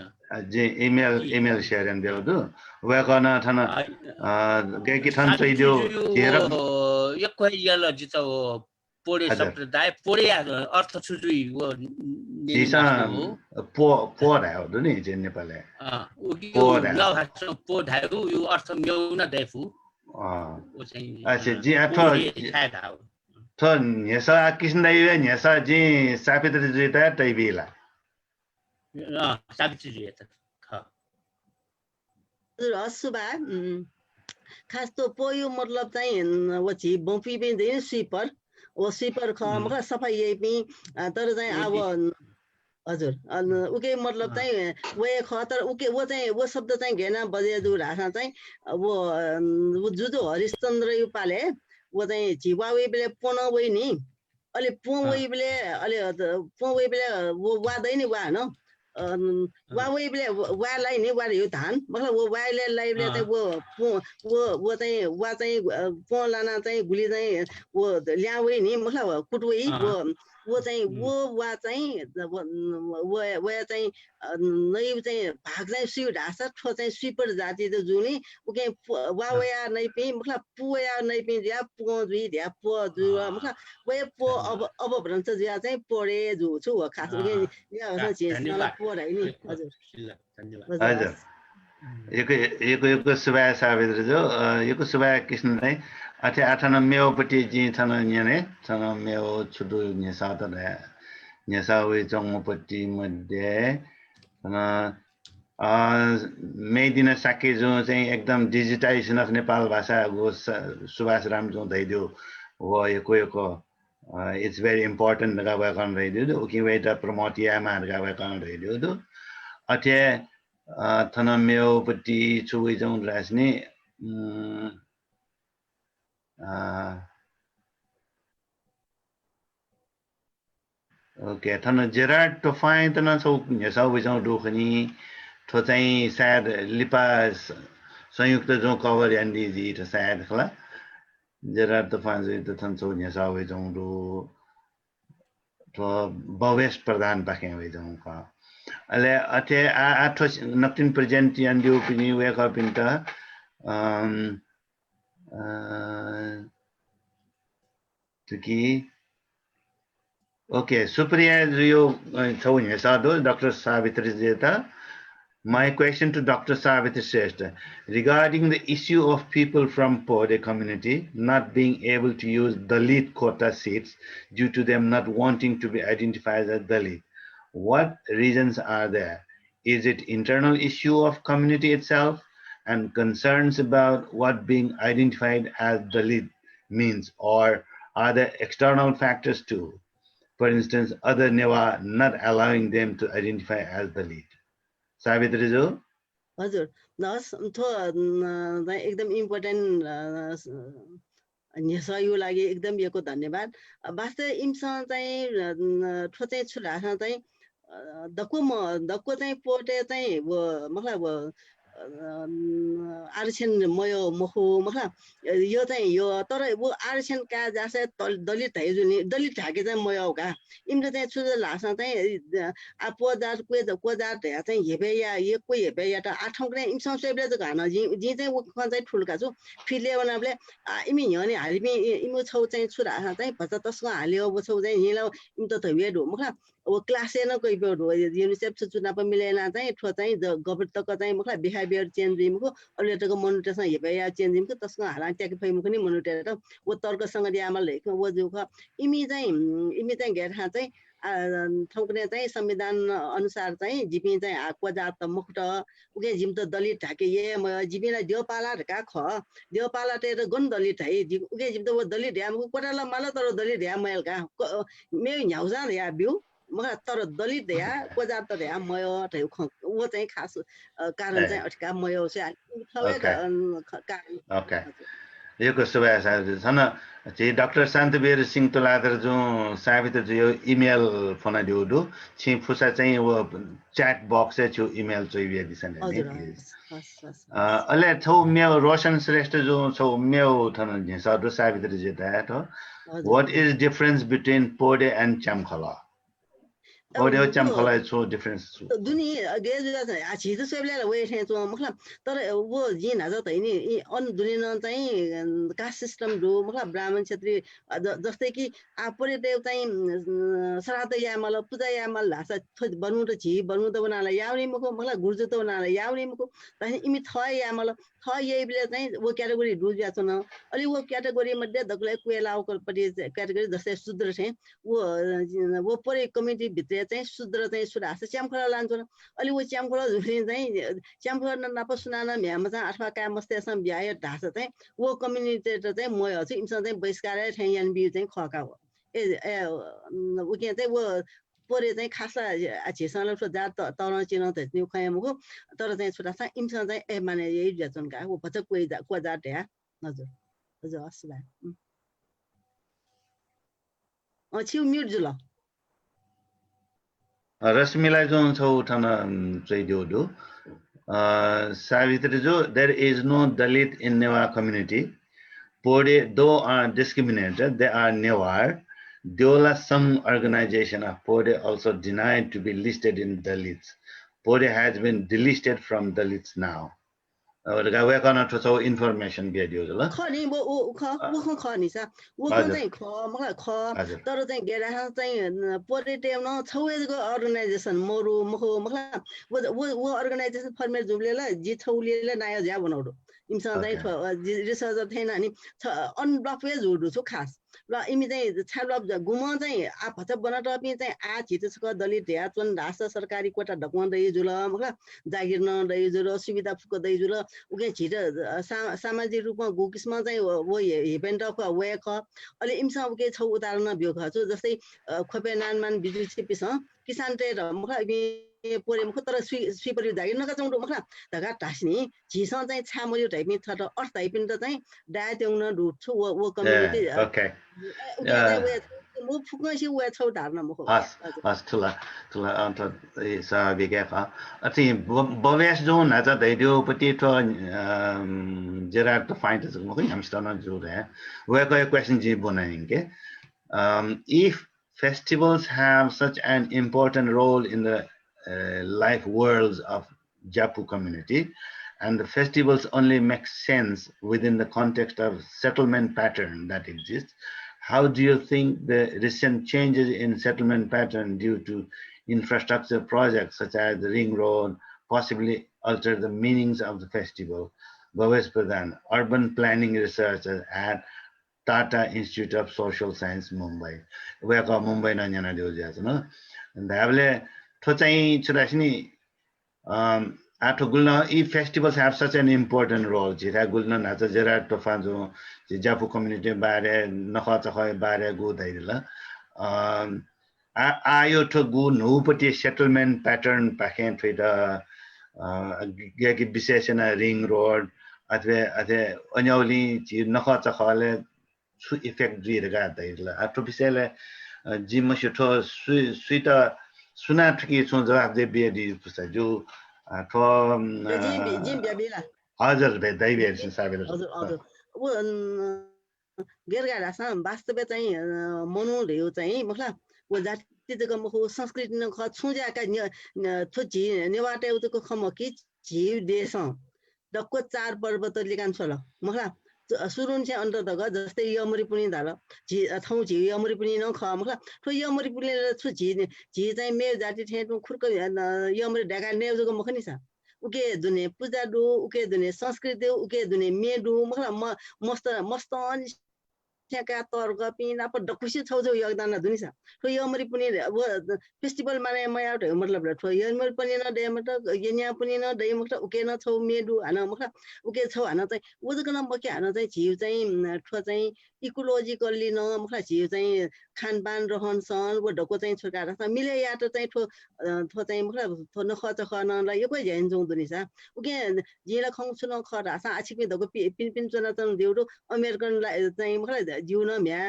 जे इमेल शेयर एन्ड देउदु वेकना थन गेकी थन चैदियो हेर यक्को यल जित पोडे सम्प्रदाय पोडे अर्थ छुजुई वो जिसा पो धाउदु नि जे नेपालले पो धाउ यो अर्थ म्याउन देफु अच्छा जी थो न्यासा किसिम दाइवे न्यासा जी सापित्र जुइता तैबिला सापित्र जुइता सुबा खास तो पोयो मतलब चाहिँ वछि बम्पी पनि दिन स्वीपर ओ स्वीपर खमका सफाई यही पनि तर चाहिँ अब हजुर उके मतलब चाहिँ वे खतर उके वो चाहिँ वो शब्द चाहिँ घेना बजे दु राखा चाहिँ वो जुजो हरिश्चन्द्र युपाले वो चाहिँ झिवावे बेले पोन वे नि अलि पो वे बेले अलि पो वे बेले वो वादै नि वा न वा वे बेले वालाई नि वा यो धान मतलब वो वाले लाई बेले चाहिँ वो चाहिँ वा चाहिँ पो लाना चाहिँ गुली चाहिँ वो ल्यावे नि मतलब कुटवे वो चाहिँ वो वा चाहिँ वो चाहिँ नै चाहिँ भाग चाहिँ स्वी ढासा ठो चाहिँ स्वीपर जाति त जुनी उके वा वया नै पे मतलब पुया नै पे या पो दुई ध्या पो दु मतलब वे पो अब भन्छ ज्या चाहिँ पढे जु छु खास उके यहाँ चाहिँ पढाइ नि हजुर हजुर यो सुबा साबित्र जो यो सुबा कृष्ण नै अथे आठना मेवपट्टि जी थन न्याने थन मेव छुदु न्यासा त न्यासा वे जंगपट्टि मध्ये थन मेदिन साके जो चाहिँ एकदम डिजिटाइजेसन अफ नेपाल भाषा गो सुभाष राम जो दैदियो वो यो इट्स भेरी इम्पोर्टेन्ट गवा कन दैदियो ओके वे त प्रमोटिया मार गवा कन दैदियो दु अथे थन मेवपट्टि छुवे जं रास्ने ओके थन जेराड तो फाइन तना सौ न्यासा वजौ दोखनी थो चाहिँ सायद लिपा संयुक्त जो कभर यान्डी जी त सायद खला Gerard the fans with the Tanso Nyasa with Jongdu to Bowes Pradan Pakin with Jongka. Ale Ate Atos Noctin Present and you Pini wake up into Tuki. Okay, Supriya Rio Nyasa, Dr. Savitri Zeta. My question to Dr. Savitri Shrestha regarding the issue of people from Pode community not being able to use Dalit quota seats due to them not wanting to be identified as Dalit. What reasons are there? Is it internal issue of community itself and concerns about what being identified as Dalit means, or are there external factors too? For instance, other Newah not allowing them to identify as Dalit. Savitri jo? हजुर नस् एकदम इम्पोर्टेन्ट सहयोग लागि एकदम यको धन्यवाद वास्तव इमसँग चाहिँ ठो चाहिँ छुरासँग चाहिँ दक्को चाहिँ पोटे चाहिँ मतलब आरक्षण मयो मखो मतलब यो चाहिँ यो तर वो आरक्षण का जैसे दलित है जुनी दलित ठाके चाहिँ मयो का इनले चाहिँ छुज लासा चाहिँ आपोदार कोदार है चाहिँ हेबे या ये कोही हेबे या त आठौं ग्रे इमसँग सेबले त घान जी चाहिँ वो कन चाहिँ ठुलका छु फिले बनाबले इमी हने हालिमी इमो छौ चाहिँ छुरा चाहिँ भचा तसको हाल्यो वो छौ चाहिँ हिलो इम त वेड हो मतलब वो क्लास न कोही बेड हो यूनिसेफ चुना प मिलेन चाहिँ ठो चाहिँ गभर्नमेन्ट तक चाहिँ मतलब बिहेवियर चेन्ज दिमको अलिटको मोनिटरसँग हेबे या चेन्ज दिमको तसको हाला ट्याक फैमुको नि मोनिटर वो तर्कसँग दियामा लेख्नु वो जुख इमी चाहिँ घेरहा चाहिँ ठौकने चाहिँ संविधान अनुसार चाहिँ जिपी चाहिँ आको जात मुक्त उके जिम त दलित ढाके ये म जिपीलाई देवपाला ढका ख देवपाला ते गन दलित है उके जिम त वो दलित ढ्याम कोटाला माला तर दलित ढ्याम मैल का मे न्याउजा या बिउ मगा तर दलित या कोजा त या मयो त वो चाहिँ खास कारण चाहिँ अटका मयो चाहिँ Okay. यो कस्तो भए साबित छन जे डाक्टर शान्तवीर सिंह तुलादर जो साबित जो इमेल फोन दिउदु छि फुसा चाहिँ वो च्याट बक्स छु इमेल चाहिँ बिया दिसन नि प्लिज अले छौ मेउ रोशन श्रेष्ठ जो छौ मेउ थन नि सदु साबित जे that what is difference between पोडे एन्ड चामखला पोडे और चामखला इज सो डिफरेंस दुनी गेज आछि त सबले वे थे तो मतलब तर वो जी नजर त नि अन दुनिन चाहिँ कास्ट सिस्टम दु मतलब ब्राह्मण क्षेत्री जस्तै कि आपुरे देव चाहिँ श्राद्ध यामल पूजा यामल लासा बनु त छि बनु त बनाला याउनी मुको मतलब गुर्जु त बनाला याउनी मुको त इमी थय यामल थय यही बेला चाहिँ वो क्याटेगोरी दुज्या छन अलि वो क्याटेगोरी मध्ये दगले कुएलाउ पटी क्याटेगोरी जस्तै शुद्र छे वो परे कम्युनिटी भित्र चाहिँ शुद्र चाहिँ सुरा च्यामखला लान्छ अलि वो च्यामखला जुफिन चाहिँ च्यामखला नाप सुनाना म्याम चाहिँ अथवा का मस्तेसम ब्याय ढास चाहिँ वो कम्युनिटी चाहिँ म छ इमसँग चाहिँ बहिष्कार ठ्यान बि चाहिँ खका हो ए उके चाहिँ वो परे चाहिँ खासा छेसँग जात तर चिन त न्यु खयमको तर चाहिँ छोरा सा इमसँग चाहिँ ए माने यही जचन का वो भच कोही को जात या हजुर हजुर असला छिउ म्युट जुल रश्मिलाई जो छौ उठन चाहिँ दिउदु Savitri jo, there is no Dalit in Newah community. Pode, though are discriminated, they are Newah. Deola, some organization of Pode also denied to be listed in Dalits. Pode has been delisted from Dalits now. We're going to show information get you. खनी वो खनी सा वो चाहिँ ख मलाई ख तर चाहिँ गेरा चाहिँ पोजिटिभ न छौएको अर्गनाइजेसन मोरु मखो मतलब वो अर्गनाइजेसन फर्मेट जुलेला जी छौलेले नयाँ ज्या बनाउडो इमसँग चाहिँ रिसर्चर थिएन अनि अनब्लक पेज हुडु छु खास ल इमी चाहिँ छालब गुम चाहिँ आ भछ बनाट पनि चाहिँ आ छिटसको दलित या चन राष्ट्र सरकारी कोटा ढकवाउँदै जुल मतलब जागिर न दै जुल सुविधा फुको दै जुल उके छिट सामाजिक रूपमा गुकिसमा चाहिँ वो हेपेन्ट अफ वे ख अलि इमसँग उके छौ उदाहरण बियो खछु जस्तै खोपे नानमान बिजु छिपिस किसान ट्रेड मतलब पोरे मुख तर स्वीपरि जागिर नका चौडो मतलब धगा टास्नी झिसँग चाहिँ छामयो टाइपनि छ त अर्थ टाइपनि त चाहिँ डायतेउन रुट छु वो कम्युनिटी Okay. म फुक्न सी वे छौ धार्न म हो हस् ठुला अन्त सा बिगेफा अति बवेस जो नाचा दैदियो पति तो जेरा तो फाइंड इज म पनि हमस्टन जो है वे को क्वेश्चन जी बनाएंगे if festivals have such an important role in the life worlds of Japu community, and the festivals only make sense within the context of settlement pattern that exists, how do you think the recent changes in settlement pattern due to infrastructure projects such as the ring road possibly alter the meanings of the festival? Bhavesh Pradhan, urban planning researcher at Tata Institute of Social Science, Mumbai. We are called Mumbai Nanyana Diojas, no? And they have Tochai Churashini. If festivals have such an important role, Jira Gulna Nata Gerard Tofanzo, the Japu community bare, Nahata bare good idea. Ayo to go no put settlement pattern back and with a Bisesana ring road at the Onyoli, Nahata Hale. Effect regarda idla atropicele jimashuto suita sunatki son jawab de be di pusa jo to gym बिला हजुर बे दै बेर्सिन साबेर हजुर हजुर उ गेरगा रासा वास्तव चाहिँ मनु ल्याउ चाहिँ मतलब उ जाति जग मखु संस्कृति न ख छुजा का थो जी नेवाटे उतको खमकी जी देश दक्को चार पर्वत लिकान छोला मतलब सुरुन चाहिँ अन्त दग जस्तै यमरी पनि धार जी ठाउँ जी यमरी पनि न ख मतलब थो यमरी पनि छु जी चाहिँ मे जाति थे खुर्क यमरी ढाका ने जग मखनी छ उके दुने पूजा दु उके दुने संस्कृति उके दुने मेडु मतलब मस्त त्यहाँका तर्क पिना पर खुसी छौ छौ योगदान दुनी छ तो यमरी पनि फेस्टिभल माने मया मतलब ठो यमरी पनि न दे मतलब यन्या पनि न दे मतलब उके न छौ मेडु हन मतलब उके छौ हन चाहिँ उजक न बके हन चाहिँ जीव चाहिँ ठो चाहिँ इकोलोजिकली न मतलब जीव चाहिँ खानपान रहन सहन व ढको चाहिँ छोका राख्छ मिले या त चाहिँ ठो चाहिँ मतलब ठो न खच खन ल यो कोइ झ्यान जौ दुनी छ उके जिला खङ सुन ख रासा आछिक दको पिन चना चन देउरो अमेरिकन चाहिँ मतलब जीवन म्या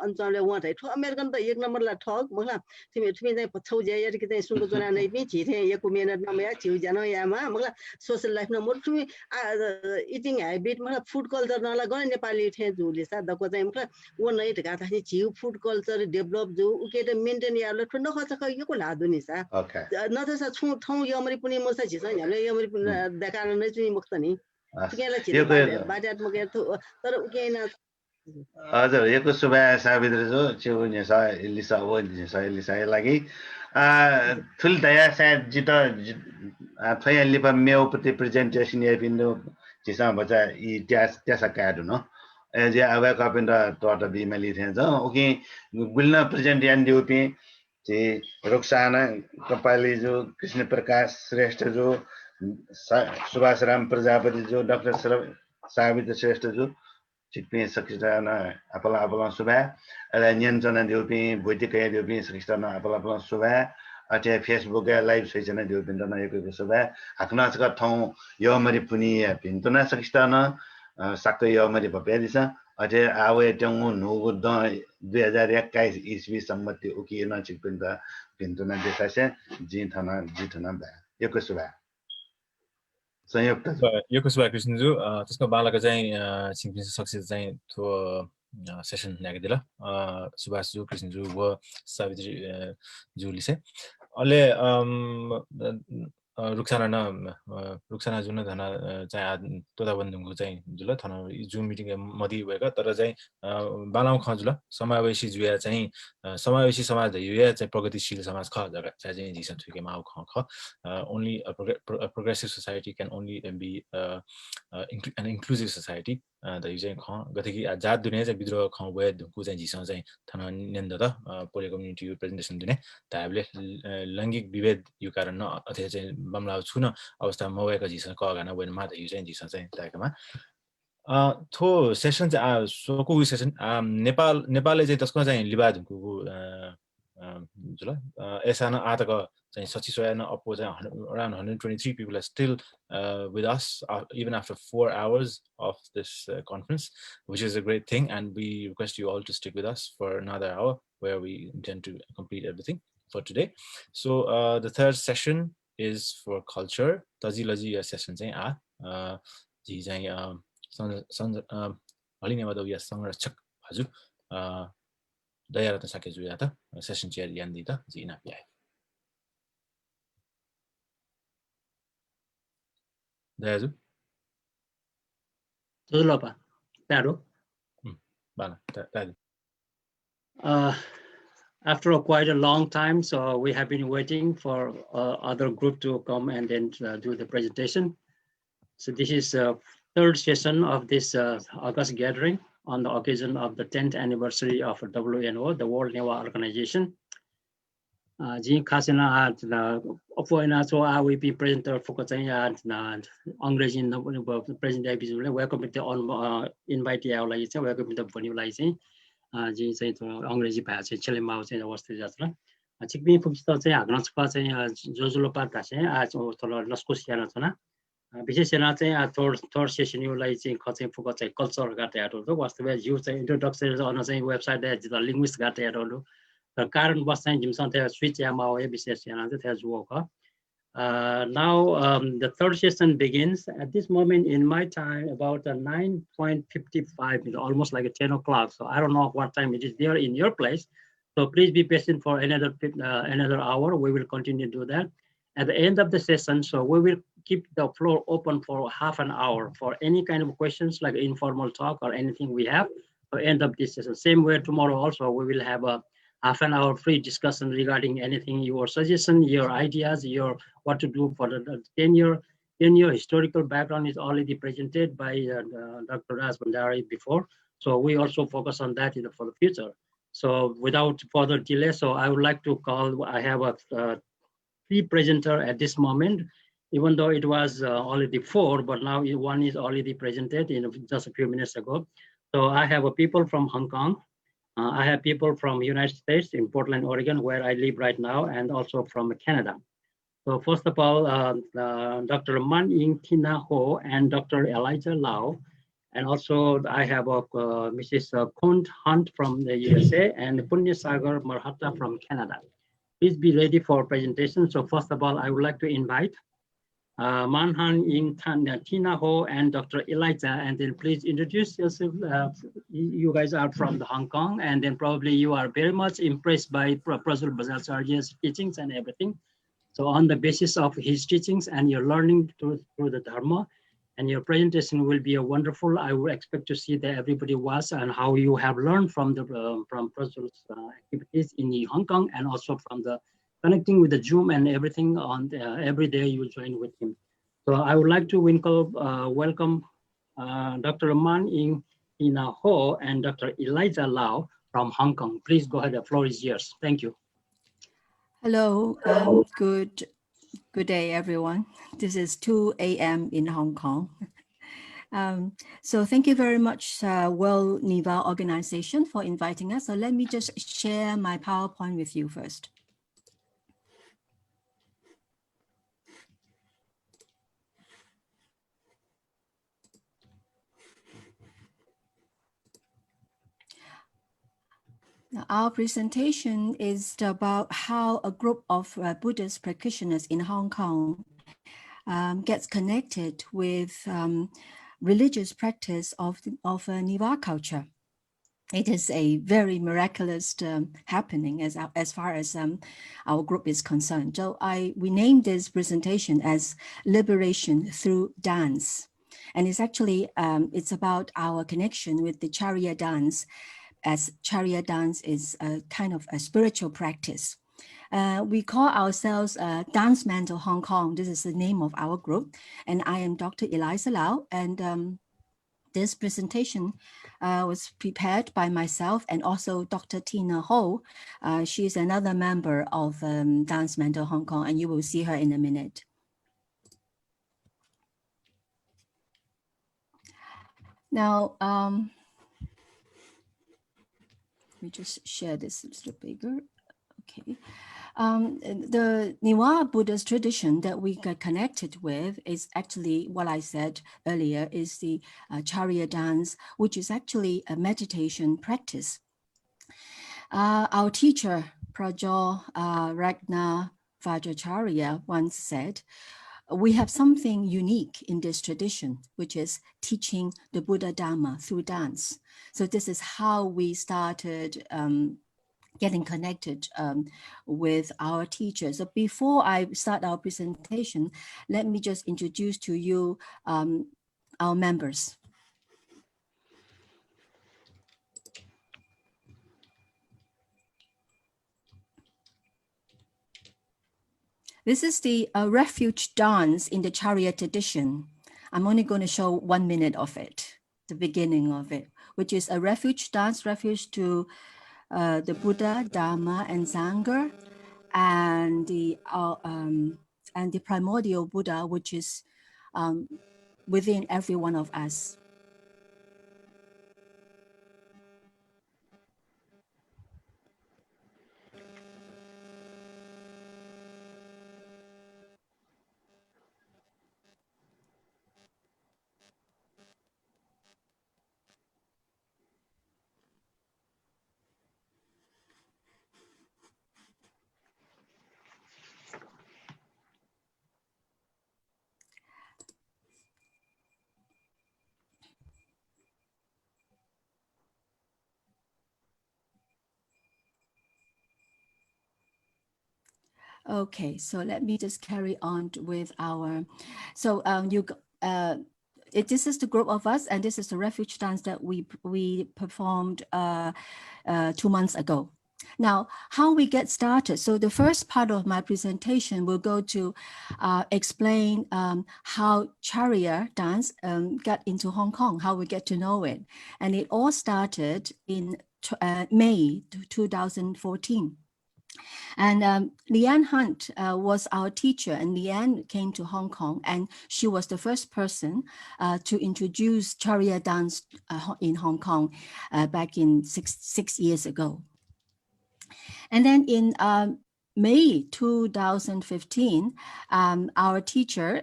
अञ्चलले वहाँ चाहिँ ठो अमेरिकन त एक नम्बरलाई ठग मतलब तिमी चाहिँ छौ ज्या कि चाहिँ सुनको जना नै पनि छिथे एक मिनट नम्या छिउ जान यामा मतलब सोशल लाइफ न मोर तिमी इटिङ ह्याबिट मतलब फुड कल्चर नला गने नेपाली थे जुले सा दको चाहिँ मतलब वो नै ढका थानी छिउ फुड कल्चर डेभलप जो उके त मेन्टेन याले ठो नखच ख यो लादु नि सा न त सा छु ठाउँ यमरी पनि मसा छिस हामीले यमरी पनि देखान नै चाहिँ मुक्त नि तिकेला छिते बाट्यात्मक तर उके न हजुर यो सुबा साबित्र जो छु ने सा इलिसा हो नि सा इलिसा लागि थुल दया सायद जित थया लिपा मेउपति प्रेजेन्टेसन ए बिन्दु जिसा बचा इ त्यासा काडु न जे आवा कपिन्दा टोटा बिमली थे ज ओके गुल्ना प्रेजेन्ट यान दिउपि जे रुक्साना कपाली जो कृष्ण प्रकाश श्रेष्ठ जो सुभाष राम प्रजापति जो डाक्टर साबित्र श्रेष्ठ जो चिकपे सकिस्ताना अपला सुबा अला न्यन्चना दिउपि भोटिकया दिउपि सकिस्ताना अपला सुबा अटे फेसबुक लाइभ सेसन दिउपि तना एको सुबा हकनाचका ठाउँ यमरी पुनि पिन्तना सकिस्ताना सक्क यमरी भपेदिसा अटे आवे टंगु नुगु द 2021 ईस्वी सम्मति उकिना चिकपिन्ता पिन्तना देखासे जिथना बा एको सुबा संयुक्त यो कुसुबा कृष्णजु त्यसको बालक चाहिँ छिमपिस सक्सेस चाहिँ त्यो सेसन ल्याइदिला सुभाषजु कृष्णजु व सावित्री जुली चाहिँ अहिले रुक्साना जुन धना चाहिँ तोदा बन्दुको चाहिँ जुल थन जुम मिटिङ मदि भएका तर चाहिँ बालाउ ख जुल समावेशी जुया चाहिँ समावेशी समाज युया चाहिँ प्रगतिशील समाज ख जग्गा चाहिँ जिसन थुके माउ ख only a progressive society can only be an inclusive society the यो चाहिँ ख गथि जात दुनिया चाहिँ विद्रोह ख वे दुकु चाहिँ जिसन चाहिँ थन नेन्द त पोले कम्युनिटी प्रेजेन्टेसन दिने ताबले लैंगिक विभेद यो कारण न अथे चाहिँ बमलाउ छुन अवस्था मवेको जिसन क गाना wen मा त यो चाहिँ जिसन चाहिँ ताकमा थो सेसन चाहिँ सोको सेसन नेपालले चाहिँ त्यसको चाहिँ लिबा दुकु जुल एसाना आतक चाहिँ सचिसोया न अपो चाहिँ around 123 people are still with us even after 4 hours of this conference, which is a great thing, and we request you all to stick with us for another hour. where we intend to complete everything for today. So the third session is for culture. Tazi session संरक्षक हजुर दयारत्न साकेजुया त सेसन चेयर यान्दी त जिना पिया दयाजु Josolapa, Taro. Bana tadi. After quite a long time, so we have been waiting for other group to come and then do the presentation. So this is the third session of this August gathering on the occasion of the 10th anniversary of WNO, the World Newah Organization. Jin Kasina at the so I will be presenter focusing at the Angrejin president episode. Welcome to the invite like welcome to the Bonulizing. Jin say to Angrezi pass, Chile Mouse and was the just one. I think me from start saying, not passing Josolopa, as Noscosiana. विशेष चाहिँ थर्ड सेसन योलाई चाहिँ खचै फोकस चाहिँ कल्चर गाटेहरू वास्तवमा यो चाहिँ इन्ट्रोडक्सन अन चाहिँ वेबसाइट जिता लिङ्ग्विस्ट गाटेहरू र कारणवश चाहिँ जिमसँग त्यहाँ स्विच यामा हो विशेष यहाँ चाहिँ त्यहाँ जुओ now the third session begins at this moment in my time about 9:55, almost like 10 o'clock. So I don't know what time it is there in your place. So please be patient for another hour. We will continue to do that. At the end of the session, so we will keep the floor open for half an hour for any kind of questions like informal talk or anything we have. So end of this session. Same way tomorrow also we will have a half an hour free discussion regarding anything, your suggestion, your ideas, your what to do for the 10-year historical background is already presented by Dr. Raj Bandari before. So we also focus on that for the future. So without further delay, so I would like to call, I have a presenter at this moment, even though it was already 4, but now one is already presented just a few minutes ago. So I have people from Hong Kong. I have people from United States in Portland, Oregon, where I live right now, and also from Canada. So first of all, Dr. Man Ying Tina Ho and Dr. Elijah Lau. And also I have Mrs. Kunt Hunt from the USA and Punya Sagar Marhata from Canada. Please be ready for presentation. So first of all, I would like to invite Manhan Ying Tina Ho and Dr. Elijah, and then please introduce yourself. You guys are from the Hong Kong, and then probably you are very much impressed by Professor Bajaj's teachings and everything. So on the basis of his teachings and your learning through the Dharma, and your presentation will be a wonderful. I would expect to see that everybody was and how you have learned from the from Professor's activities in Hong Kong, and also from the connecting with the Zoom and everything on every day you join with him. So I would like to welcome Dr. Man Ying Tina Ho and Dr. Elijah Lau from Hong Kong. Please go ahead, the floor is yours. Thank you. Hello, good day, everyone. This is 2 a.m. in Hong Kong. So thank you very much, World Newah Organization, for inviting us. So let me just share my PowerPoint with you first. Now, our presentation is about how a group of Buddhist practitioners in Hong Kong gets connected with religious practice of Newah culture. It is a very miraculous happening as far as our group is concerned. So we named this presentation as Liberation Through Dance. And it's actually, it's about our connection with the Charya dance, as Charya dance is a kind of a spiritual practice. We call ourselves Dance Mentor Hong Kong. This is the name of our group. And I am Dr. Elijah Lau. And this presentation was prepared by myself and also Dr. Tina Ho. She's another member of Dance Mentor Hong Kong, and you will see her in a minute. Now, let me just share this a little bigger. Okay. The Newah Buddhist tradition that we get connected with is actually what I said earlier, is the Charya dance, which is actually a meditation practice. Our teacher, Prajo Ragnar Vajracharya, once said, we have something unique in this tradition, which is teaching the Buddha Dharma through dance. So this is how we started getting connected with our teachers. So before I start our presentation, let me just introduce to you our members. This is the refuge dance in the Charya tradition. I'm only going to show 1 minute of it, the beginning of it, which is a refuge dance, refuge to the Buddha, Dharma, and Sangha, and the primordial Buddha, which is within every one of us. Okay, so let me just carry on with our, so this is the group of us, and this is the refuge dance that we performed 2 months ago. Now, how we get started. So the first part of my presentation will go to explain how Charya dance got into Hong Kong, how we get to know it. And it all started in May 2014. And Leanne Hunt was our teacher, and Leanne came to Hong Kong, and she was the first person to introduce Charya dance in Hong Kong back in six years ago. And then in May 2015, our teacher,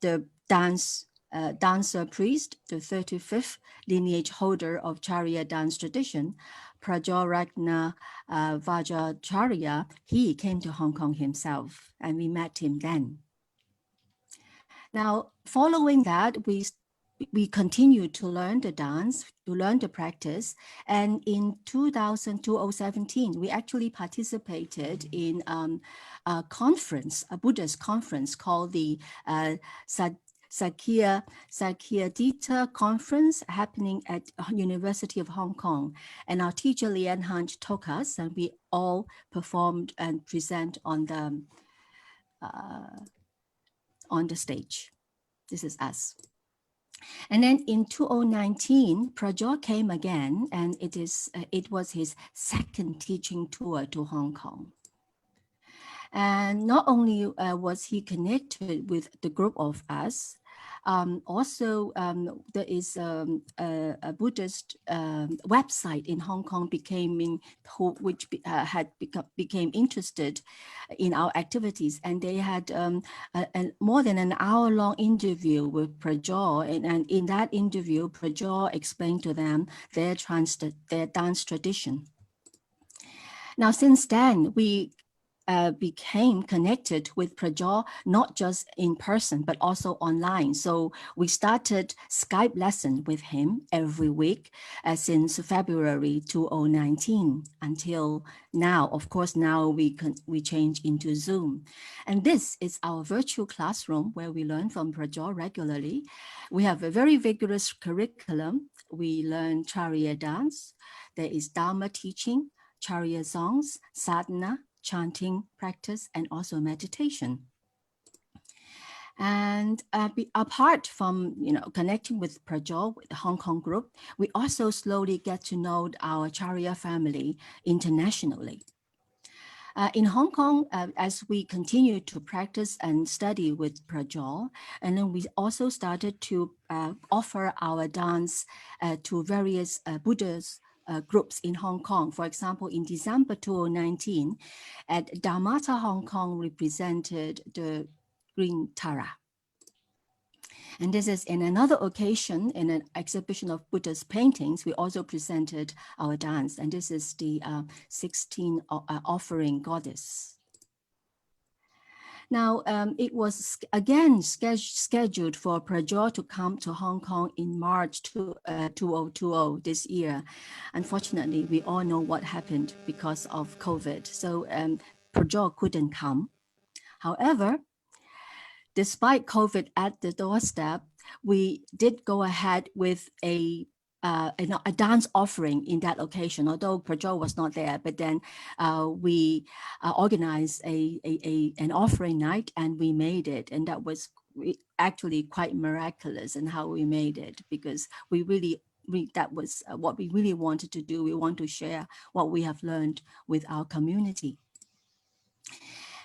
the dancer priest, the 35th lineage holder of Charya dance tradition, Prajo Ragnar Vajracharya, he came to Hong Kong himself, and we met him then. Now, following that, we continued to learn the dance, to learn the practice. And in 2017, we actually participated in a conference, a Buddhist conference called the Sakyadhita conference, happening at University of Hong Kong. And our teacher Leanne Hunt took us, and we all performed and present on the stage. This is us. And then in 2019, Prajo came again, and it was his second teaching tour to Hong Kong. And not only was he connected with the group of us, also there is a Buddhist website in Hong Kong which became interested in our activities, and they had more than an hour-long interview with Prajo, and in that interview, Prajo explained to them their dance tradition. Now, since then, we became connected with Prajo, not just in person, but also online. So we started Skype lesson with him every week since February 2019 until now. Of course, now we change into Zoom. And this is our virtual classroom where we learn from Prajo regularly. We have a very vigorous curriculum. We learn Charya dance. There is Dharma teaching, Charya songs, sadhana, chanting practice, and also meditation. And apart from connecting with Prajo, with the Hong Kong group, we also slowly get to know our Charya family internationally. In Hong Kong, as we continue to practice and study with Prajo, and then we also started to offer our dance to various Buddhist groups in Hong Kong. For example, in December 2019, at Dharmata Hong Kong represented the Green Tara. And this is in another occasion, in an exhibition of Buddha's paintings, we also presented our dance. And this is the 16 offering goddess. Now, it was again scheduled for Prajor to come to Hong Kong in March 2020 this year. Unfortunately, we all know what happened because of COVID. So Prajor couldn't come. However, despite COVID at the doorstep, we did go ahead with a dance offering in that occasion, although Prajor was not there, but then we organized an offering night and we made it. And that was actually quite miraculous in how we made it, because that was what we really wanted to do. We want to share what we have learned with our community.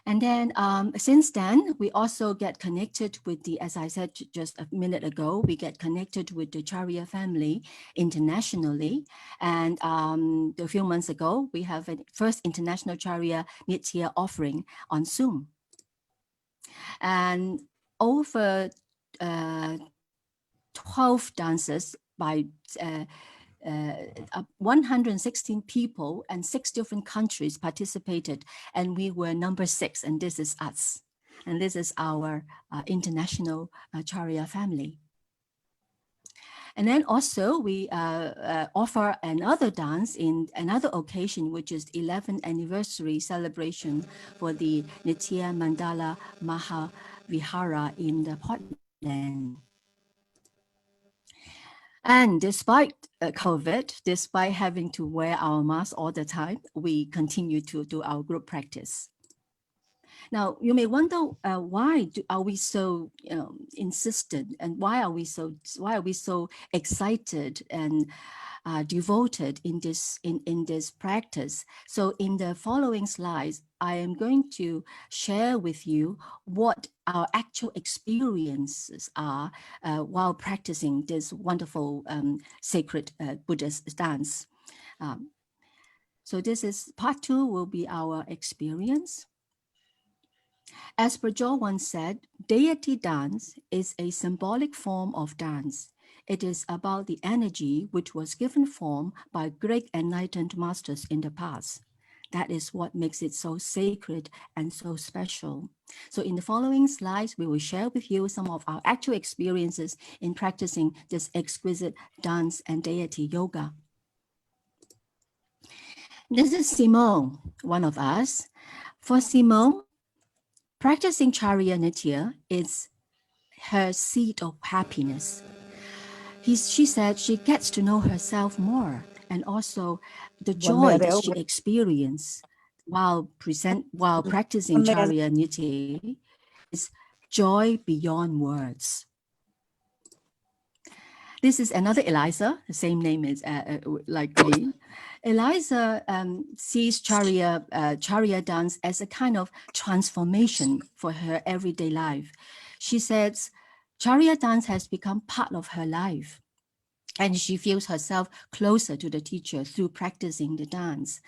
And then since then, we also get connected with the, as I said just a minute ago, we get connected with the Charya family internationally. And a few months ago, we have a first international Charya Nitya offering on Zoom. And over 12 dancers by 116 people and 6 different countries participated, and we were number 6, and this is us. And this is our international Charya family. And then also we offer another dance in another occasion, which is 11th anniversary celebration for the Nitya Mandala Mahavihara in the Portland. And despite COVID, despite having to wear our masks all the time, we continue to do our group practice. Now, you may wonder why are we so insistent, and why are we so excited and devoted in this practice? So in the following slides, I am going to share with you what our actual experiences are while practicing this wonderful sacred Buddhist dance. So this is part 2 will be our experience. As Prajor once said, deity dance is a symbolic form of dance. It is about the energy which was given form by great enlightened masters in the past. That is what makes it so sacred and so special. So in the following slides, we will share with you some of our actual experiences in practicing this exquisite dance and deity yoga. This is Simone, one of us. For Simone, practicing Charya Nitya is her seed of happiness. She said she gets to know herself more, and also the joy that she experienced while practicing Charya Nitya is joy beyond words. This is another Eliza, the same name as like me. Eliza sees Charya dance as a kind of transformation for her everyday life. She says Charya dance has become part of her life, and she feels herself closer to the teacher through practicing the dance.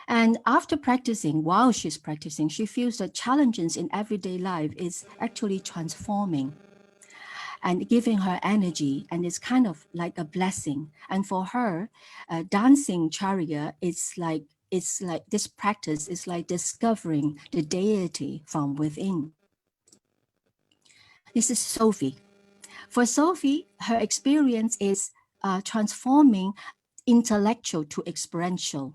And after practicing, while she's practicing, she feels that challenges in everyday life is actually transforming and giving her energy, and it's kind of like a blessing. And for her, dancing Charya, it's like this practice is like discovering the deity from within. This is Sophie. For Sophie, her experience is transforming intellectual to experiential.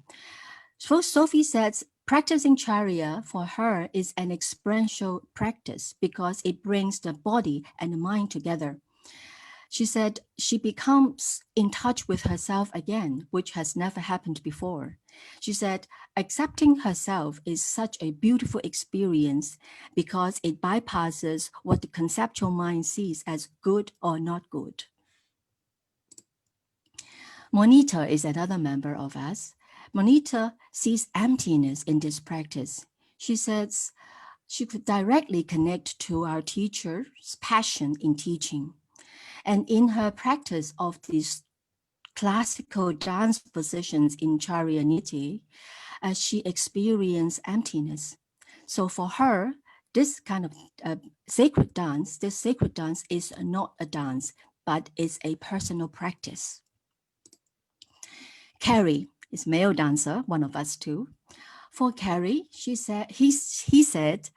So Sophie says practicing Charya for her is an experiential practice because it brings the body and the mind together. She said she becomes in touch with herself again, which has never happened before. She said accepting herself is such a beautiful experience because it bypasses what the conceptual mind sees as good or not good. Monita is another member of us. Monita sees emptiness in this practice. She says she could directly connect to our teacher's passion in teaching. And in her practice of these classical dance positions in Charya Nitya, she experienced emptiness. So for her, this kind of sacred dance, this sacred dance is not a dance, but it's a personal practice. Carrie is male dancer, one of us too. For Carrie, he said,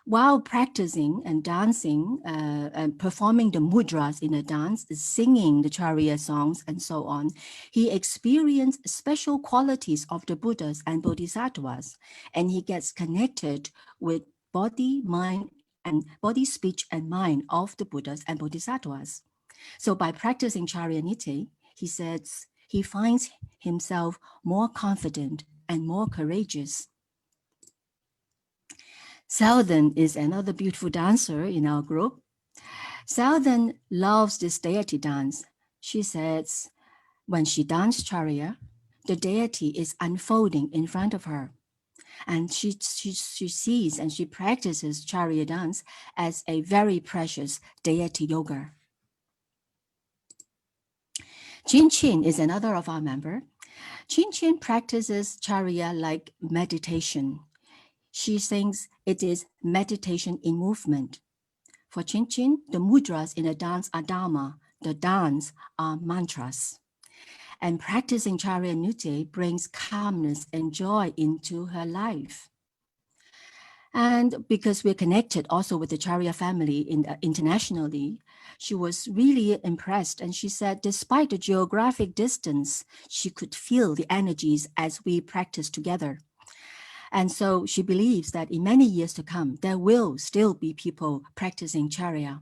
while practicing and dancing and performing the mudras in a dance, singing the Charya songs and so on, he experienced special qualities of the Buddhas and Bodhisattvas, and he gets connected with body, mind, and body, speech, and mind of the Buddhas and Bodhisattvas. So by practicing Charya Niti, he says he finds himself more confident and more courageous. Selden is another beautiful dancer in our group. Selden loves this deity dance. She says when she dances Charya, the deity is unfolding in front of her. And she sees and she practices Charya dance as a very precious deity yoga. Chin Chin is another of our members. Chin Chin practices Charya like meditation. She thinks it is meditation in movement. For Chin Chin, the mudras in the dance are dharma, the dance are mantras. And practicing Charya Niti brings calmness and joy into her life. And because we're connected also with the Charya family internationally, she was really impressed. And she said, despite the geographic distance, she could feel the energies as we practice together. And so she believes that in many years to come, there will still be people practicing Charya.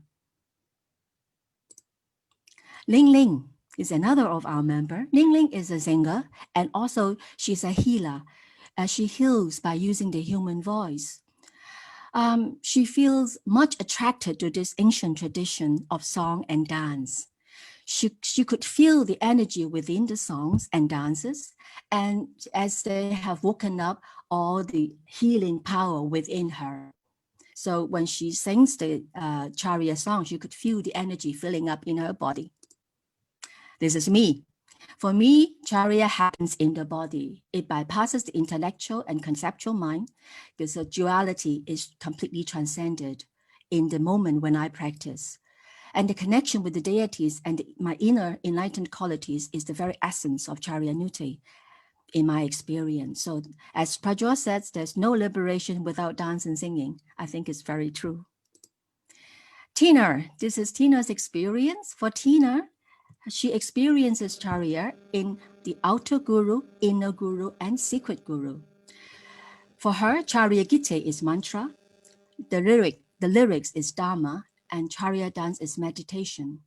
Ling Ling is another of our members. Ling Ling is a singer, and also she's a healer. She heals by using the human voice. She feels much attracted to this ancient tradition of song and dance. She could feel the energy within the songs and dances, and as they have woken up all the healing power within her. So when she sings the Charya song, she could feel the energy filling up in her body. This is me. For me, Charya happens in the body. It bypasses the intellectual and conceptual mind because the duality is completely transcended in the moment when I practice. And the connection with the deities and my inner enlightened qualities is the very essence of Charya Niti in my experience. So as Prajwal says, there's no liberation without dance and singing. I think it's very true. Tina, this is Tina's experience. For Tina, she experiences Charya in the outer guru, inner guru, and secret guru. For her, Charya Gita is mantra, the lyrics is dharma, and Charya dance is meditation.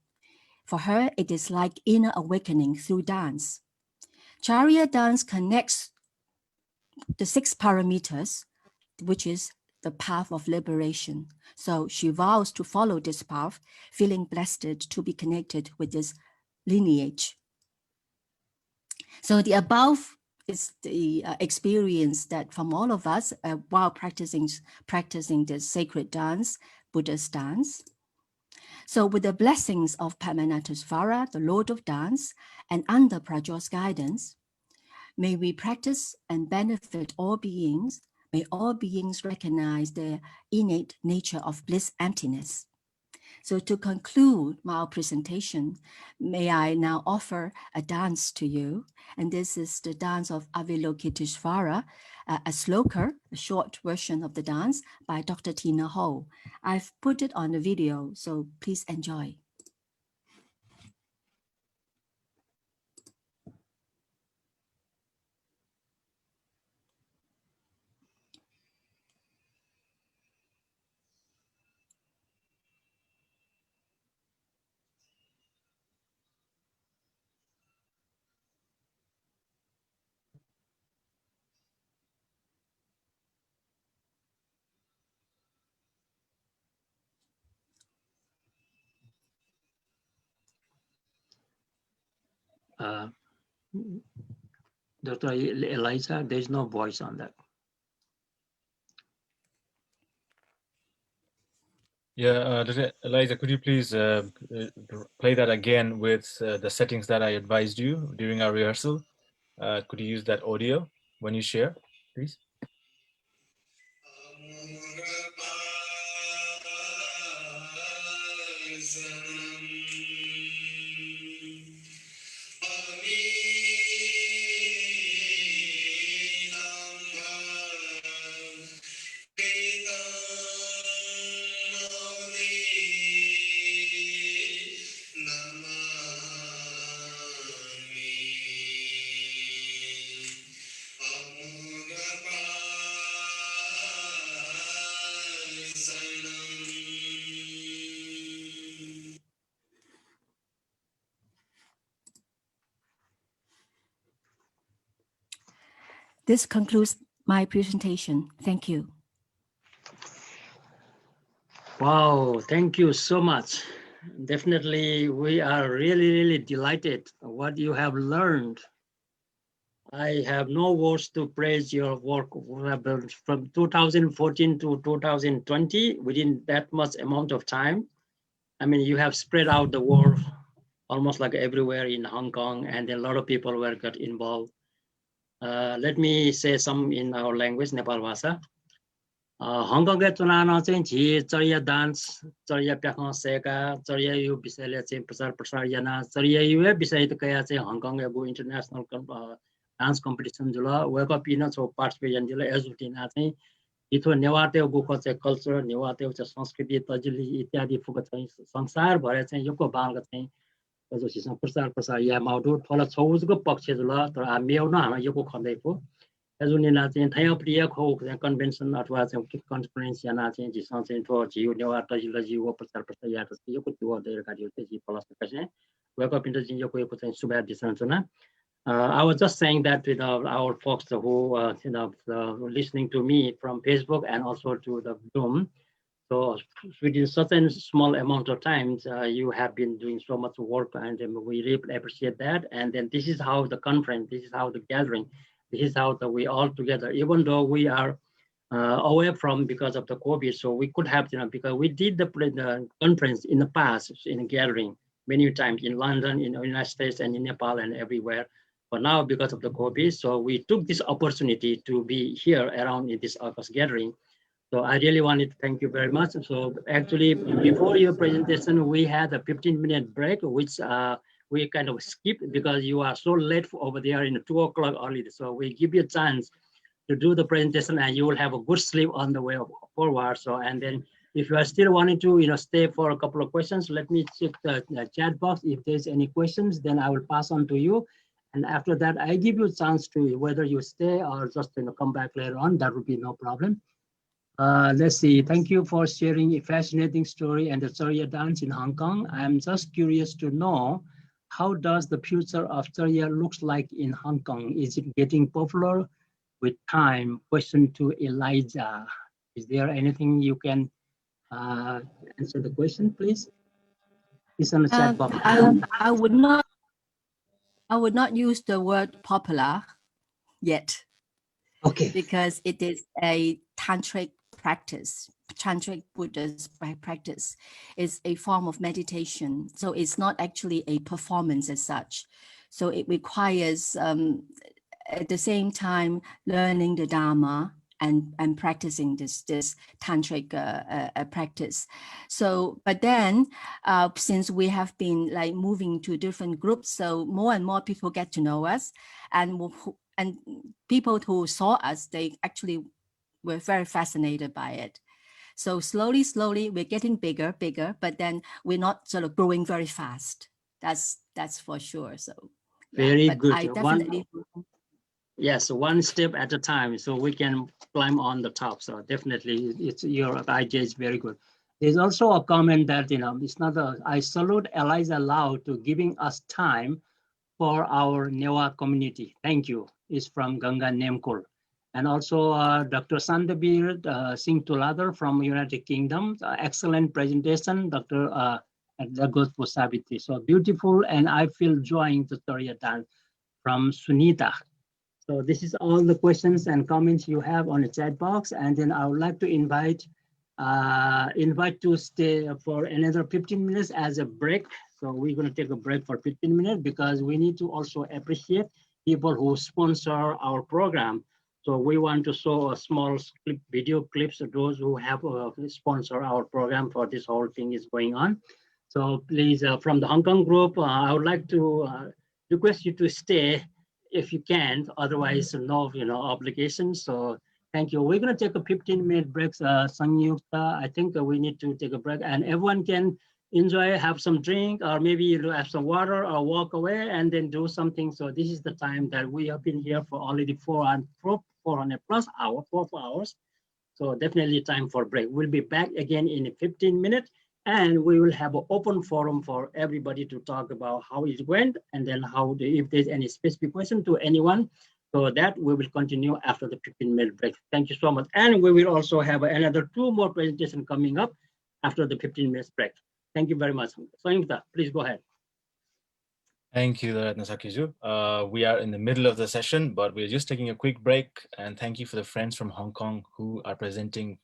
For her, it is like inner awakening through dance. Charya dance connects the 6 parameters, which is the path of liberation. So she vows to follow this path, feeling blessed to be connected with this lineage. So the above is the experience that from all of us while practicing the sacred dance, Buddha's dance. So with the blessings of Padmanabhasvara, the Lord of Dance, and under Prajwal's guidance, may we practice and benefit all beings. May all beings recognize their innate nature of bliss emptiness. So to conclude my presentation, may I now offer a dance to you. And this is the dance of Avalokiteshvara, a sloka, a short version of the dance by Dr. Tina Ho. I've put it on the video, so please enjoy. Dr. Eliza, there's no voice on that. Yeah, Dr. Eliza, could you please play that again with the settings that I advised you during our rehearsal? Could you use that audio when you share, please? This concludes my presentation. Thank you. Wow, thank you so much. Definitely, we are really delighted what you have learned. I have no words to praise your work from 2014 to 2020, within that much amount of time. I mean, you have spread out the world almost like everywhere in Hong Kong, and a lot of people were got involved. Let me say some in our language, Nepal Bhasa. हङकङका चुनावमा चाहिँ झी चरिया डान्स चरिया प्याखा सेका चरिया यो विषयले चाहिँ प्रचार प्रसार याना चरिया यो विषय त कया चाहिँ हङकङ एगो international dance competition joule wake up in छो पार्टिसिपेसन जुल एजुटिना चाहिँ इथो नेवाते गुको चाहिँ कल्चर नेवाते चाहिँ संस्कृति तजिली इत्यादि फुक चाहिँ संसार भरे चाहिँ योको बालको चाहिँ जसो प्रचार प्रसार या माउडो थोला छौजको पक्ष जुल तर मेउन हामी योको खन्दैको एजुनिना चाहिँ थाया प्रिय खो कन्भेन्सन अथवा चाहिँ कन्फरेन्स याना चाहिँ जिसमा चाहिँ थो जियो नेवा तजिल जियो प्रचार प्रसार या त योको त्यो देर कार्य चाहिँ जी प्लस चाहिँ वेकअप इन चाहिँ योको चाहिँ सुबह दिसन छना I was just saying that with our folks who listening to me from Facebook and also to the Zoom. So within such a small amount of time, you have been doing so much work, and we really appreciate that. And then this is how the conference, this is how the gathering, this is how we all together, even though we are away from because of the COVID, so we could have, because we did the conference in the past in a gathering many times in London, in the United States, and in Nepal and everywhere. But now because of the COVID, so we took this opportunity to be here around in this August gathering. So I really wanted to thank you very much. So actually, before your presentation, we had a 15-minute break, which we kind of skipped because you are so late over there in 2 o'clock early. So we give you a chance to do the presentation, and you will have a good sleep on the way forward. So, and then if you are still wanting to, stay for a couple of questions, let me check the chat box. If there's any questions, then I will pass on to you. And after that, I give you a chance to whether you stay or just come back later on. That would be no problem. Let's see. Thank you for sharing a fascinating story and the Chariya dance in Hong Kong. I'm just curious to know, how does the future of Chariya looks like in Hong Kong? Is it getting popular with time? Question to Elijah. Is there anything you can answer the question, please? It's on the chat box. I would not use the word popular yet. Okay. Because it is a tantric practice. Tantric Buddhist practice is a form of meditation. So it's not actually a performance as such. So it requires at the same time learning the Dharma and practicing this tantric practice. So, but then since we have been like moving to different groups, so more and more people get to know us, and people who saw us, they actually were very fascinated by it. So slowly, we're getting bigger, but then we're not sort of growing very fast. That's for sure. So very yeah, good. I definitely. Yes, one step at a time, so we can climb on the top. So definitely, your idea is very good. There's also a comment that it's not I salute Eliza Lau to giving us time for our Newah community. Thank you. It's from Ganga Nemkul. And also Dr. Sandabir Singh Tuladar from United Kingdom. Excellent presentation, Dr. Lagos Pusabiti. So beautiful, and I feel joy to Chariya dance from Sunita. So this is all the questions and comments you have on the chat box. And then I would like to invite to stay for another 15 minutes as a break. So we're going to take a break for 15 minutes because we need to also appreciate people who sponsor our program. So we want to show a small video clips of those who have sponsored our program for this whole thing is going on. So please, from the Hong Kong group, I would like to request you to stay if you can, otherwise no obligation. So thank you. We're going to take a 15-minute break, Sangyukta. I think we need to take a break, and everyone can enjoy, have some drink, or maybe you have some water, or walk away and then do something. So this is the time that we have been here for already 400 plus hours, 4 hours. So definitely time for break. We'll be back again in 15 minutes, and we will have an open forum for everybody to talk about how it went, and then if there's any specific question to anyone. So that we will continue after the 15-minute break. Thank you so much. And we will also have another 2 more presentations coming up after the 15 minutes break. Thank you very much. Sangyukta, please go ahead. Thank you, Ratnasakiju. We are in the middle of the session, but we're just taking a quick break. And thank you for the friends from Hong Kong who are presenting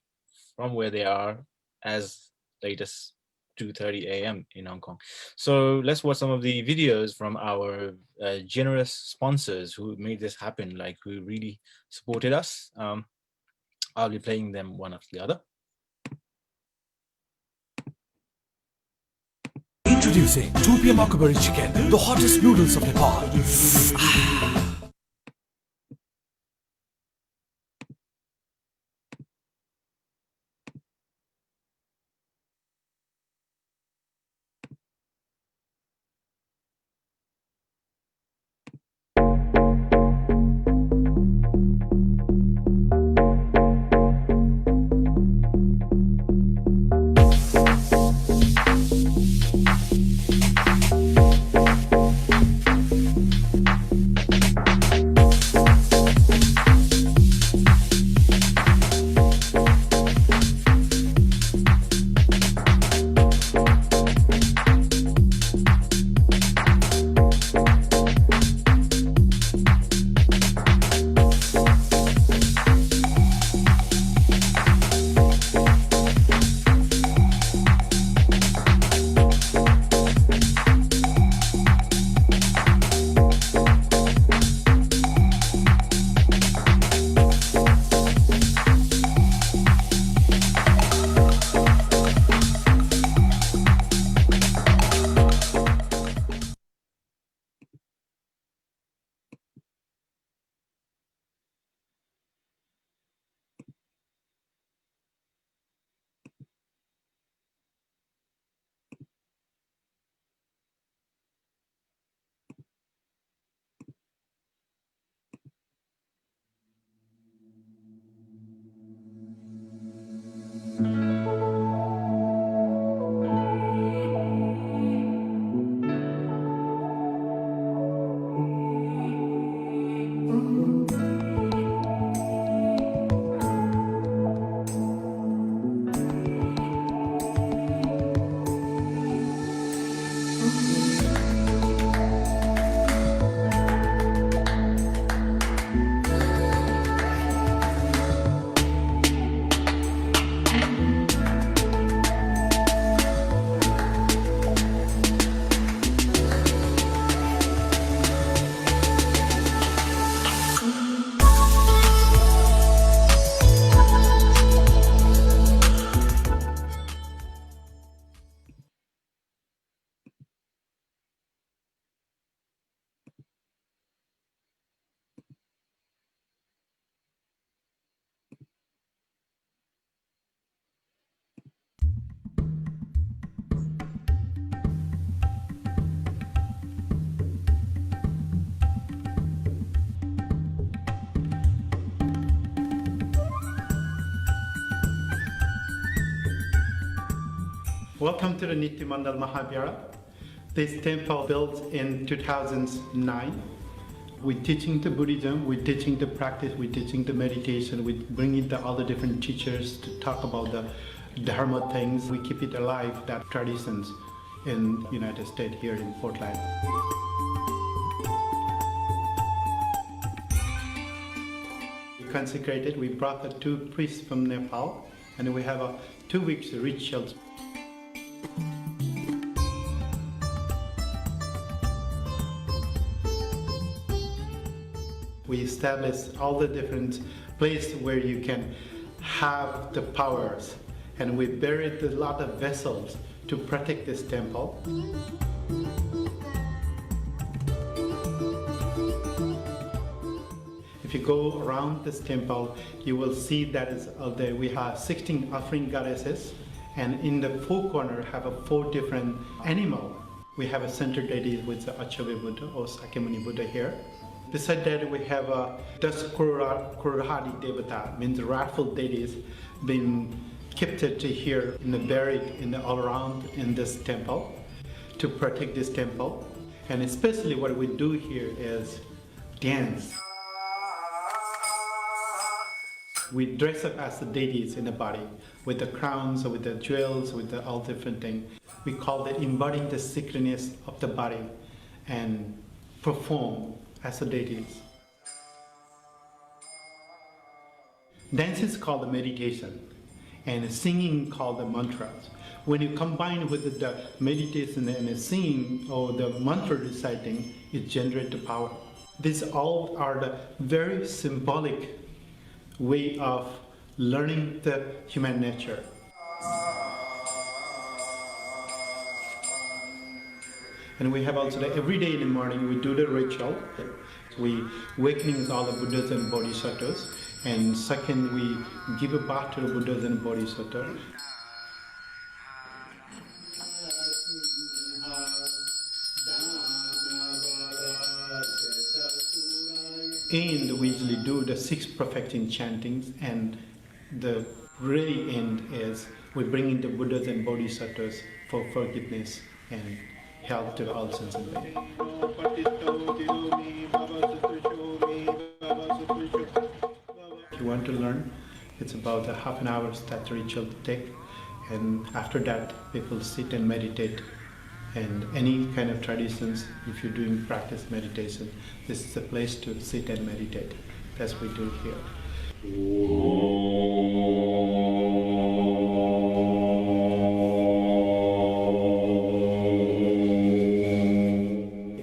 from where they are as late as 2:30 a.m. in Hong Kong. So let's watch some of the videos from our generous sponsors who made this happen, like who really supported us. I'll be playing them one after the other. Introducing 2 PM Akubari Chicken, the hottest noodles of Nepal. Welcome to the Nitya Mandal Mahavira. This temple built in 2009. We're teaching the Buddhism, we're teaching the practice, we're teaching the meditation, we're bringing the other different teachers to talk about the Dharma things. We keep it alive, that traditions in United States here in Portland. We consecrated, we brought the 2 priests from Nepal, and we have a 2 weeks rituals. We established all the different places where you can have the powers, and we buried a lot of vessels to protect this temple. If you go around this temple, you will see that we have 16 offering goddesses, and in the four corners have 4 different animals. We have a center deity with the Achavya Buddha or Sakyamuni Buddha here. Beside that, we have a Daskurahadi Devata, means wrathful deities, been kept here buried all around in this temple to protect this temple. And especially what we do here is dance. We dress up as the deities in the body with the crowns, with the jewels, with all different things. We call that embodying the sacredness of the body and perform as the deities. Dance is called the meditation, and singing called the mantras. When you combine with the meditation and the singing or the mantra reciting, it generates the power. These all are the very symbolic way of learning the human nature. And we have also every day in the morning we do the ritual. We awakening all the Buddhas and Bodhisattvas, and second we give a bath to the Buddhas and Bodhisattvas. And we usually do the 6 perfecting chantings, and the really end is we bring in the Buddhas and Bodhisattvas for forgiveness and help to all sins and beings. If you want to learn, it's about a half an hour that ritual to take, and after that people sit and meditate. And any kind of traditions, if you're doing practice meditation, this is the place to sit and meditate, as we do here.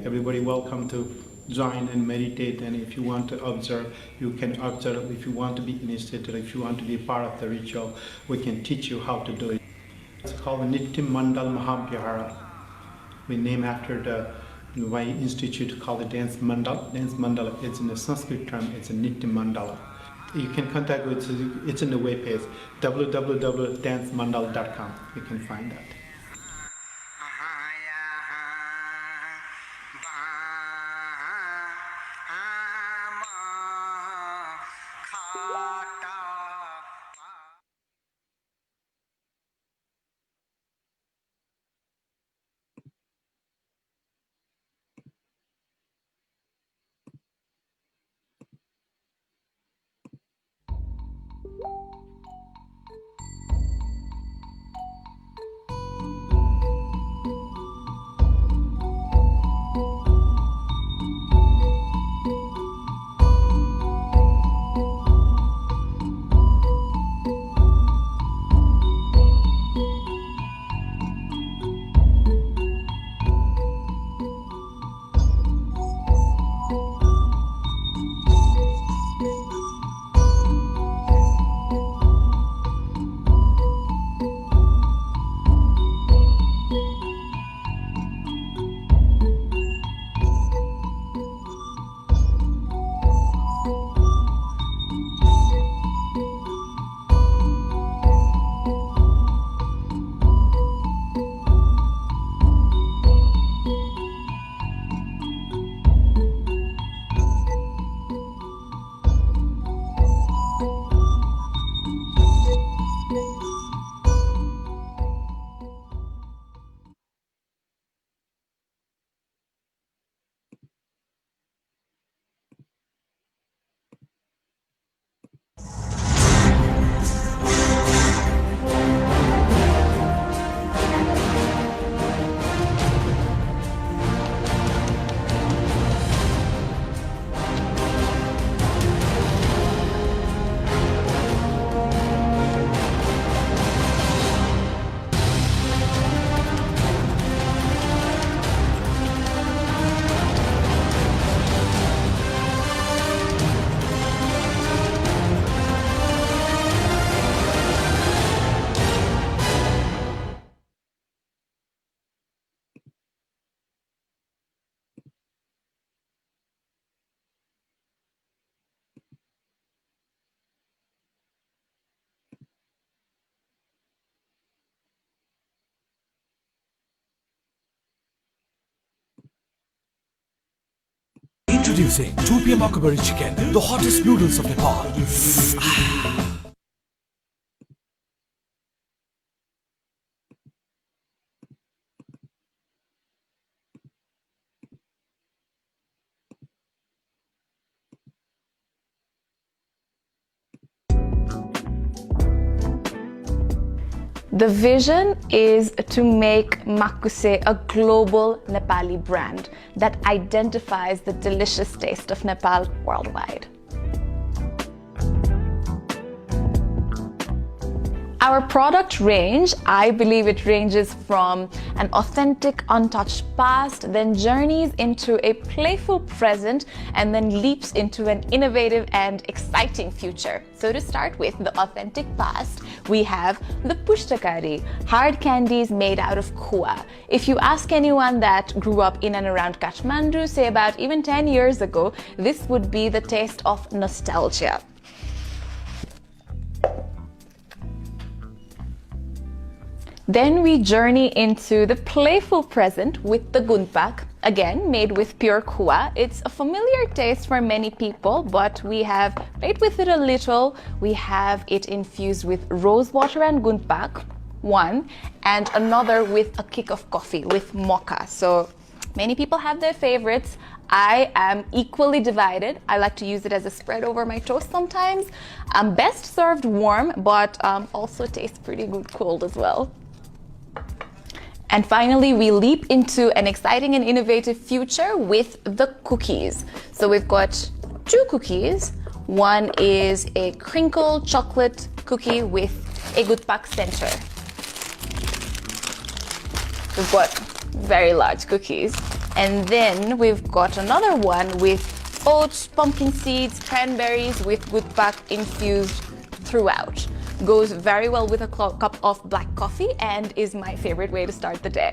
Everybody welcome to join and meditate, and if you want to observe, you can observe. If you want to be initiated, if you want to be a part of the ritual, we can teach you how to do it. It's called Nitya Mandal Mahavihara. We name after the Newah Institute called the Dance Mandala. Dance Mandala, it's in the Sanskrit term, it's a Nitya Mandala. You can contact with, it's in the web page, www.dancemandala.com. You can find that. Introducing 2 PM Akabari Chicken, the hottest noodles of Nepal. The vision is to make Makuse a global Nepali brand that identifies the delicious taste of Nepal worldwide. Our product range, I believe it ranges from an authentic, untouched past, then journeys into a playful present, and then leaps into an innovative and exciting future. So to start with the authentic past, we have the Pushtakari, hard candies made out of kua. If you ask anyone that grew up in and around Kathmandu, say about even 10 years ago, this would be the taste of nostalgia. Then we journey into the playful present with the gunpak, again made with pure kua. It's a familiar taste for many people, but we have played with it a little. We have it infused with rose water and gunpak, one, and another with a kick of coffee with mocha. So many people have their favorites. I am equally divided. I like to use it as a spread over my toast sometimes. Best served warm, but also tastes pretty good cold as well. And finally, we leap into an exciting and innovative future with the cookies. So we've got 2 cookies. One is a crinkle chocolate cookie with a gutpak center. We've got very large cookies. And then we've got another one with oats, pumpkin seeds, cranberries with gutpak infused throughout. Goes very well with a cup of black coffee and is my favorite way to start the day.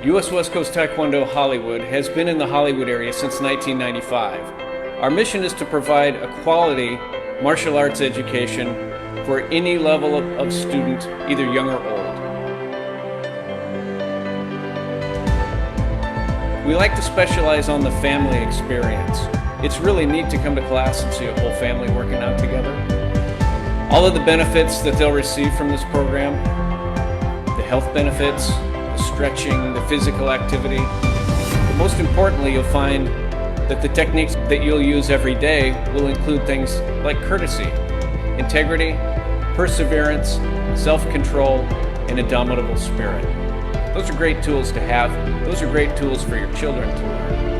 U.S. West Coast Taekwondo Hollywood has been in the Hollywood area since 1995. Our mission is to provide a quality martial arts education for any level of student, either young or old. We like to specialize on the family experience. It's really neat to come to class and see a whole family working out together. All of the benefits that they'll receive from this program, the health benefits, the stretching, the physical activity. But most importantly, you'll find that the techniques that you'll use every day will include things like courtesy, integrity, perseverance, self-control, and indomitable spirit. Those are great tools to have. Those are great tools for your children to learn.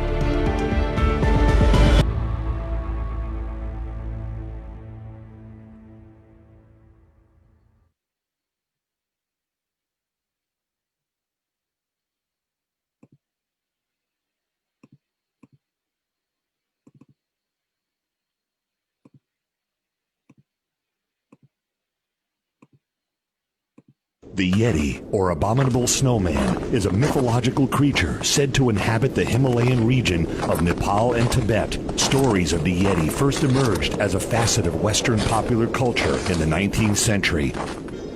The Yeti, or abominable snowman, is a mythological creature said to inhabit the Himalayan region of Nepal and Tibet. Stories of the Yeti first emerged as a facet of Western popular culture in the 19th century.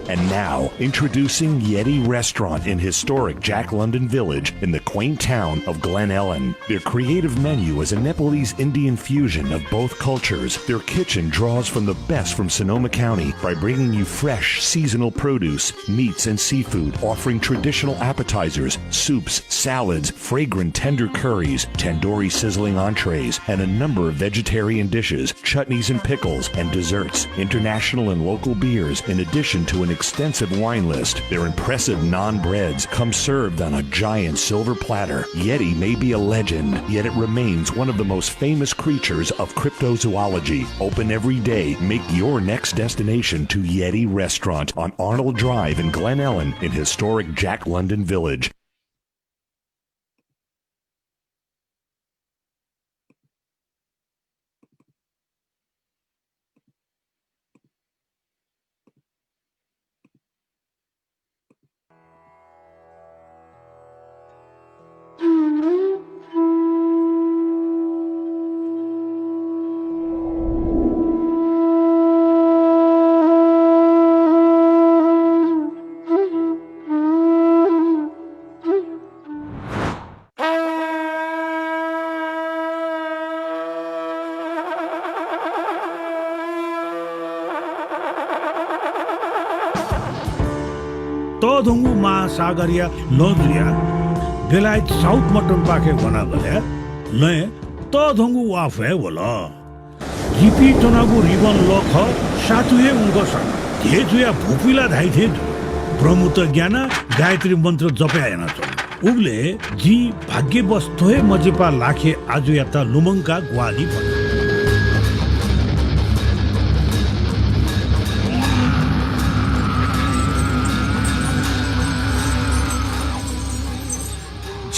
And now, introducing Yeti Restaurant in historic Jack London Village in the quaint town of Glen Ellen. Their creative menu is a Nepalese Indian fusion of both cultures. Their kitchen draws from the best from Sonoma County by bringing you fresh, seasonal produce, meats, and seafood, offering traditional appetizers, soups, salads, fragrant tender curries, tandoori sizzling entrees, and a number of vegetarian dishes, chutneys and pickles, and desserts, international and local beers, in addition to an extensive wine list. Their impressive naan breads come served on a giant silver platter. Yeti may be a legend, yet it remains one of the most famous creatures of cryptozoology. Open every day. Make your next destination to Yeti Restaurant on Arnold Drive in Glen Ellen in historic Jack London Village. तोधुंगु महासागरिया लोद्रिया बेलायत साउथ मटन पाके बना बोले ले तोधुंगु वाफे बोला जीपी तनागु रिबन लोख सातुए उनको सा धेजुया भूपिला धाई थे ब्रह्मत ज्ञान गायत्री मंत्र जपया ना तो उबले जी भाग्य बस्तोए मजेपा लाखे आजु याता लुमंका ग्वाली बना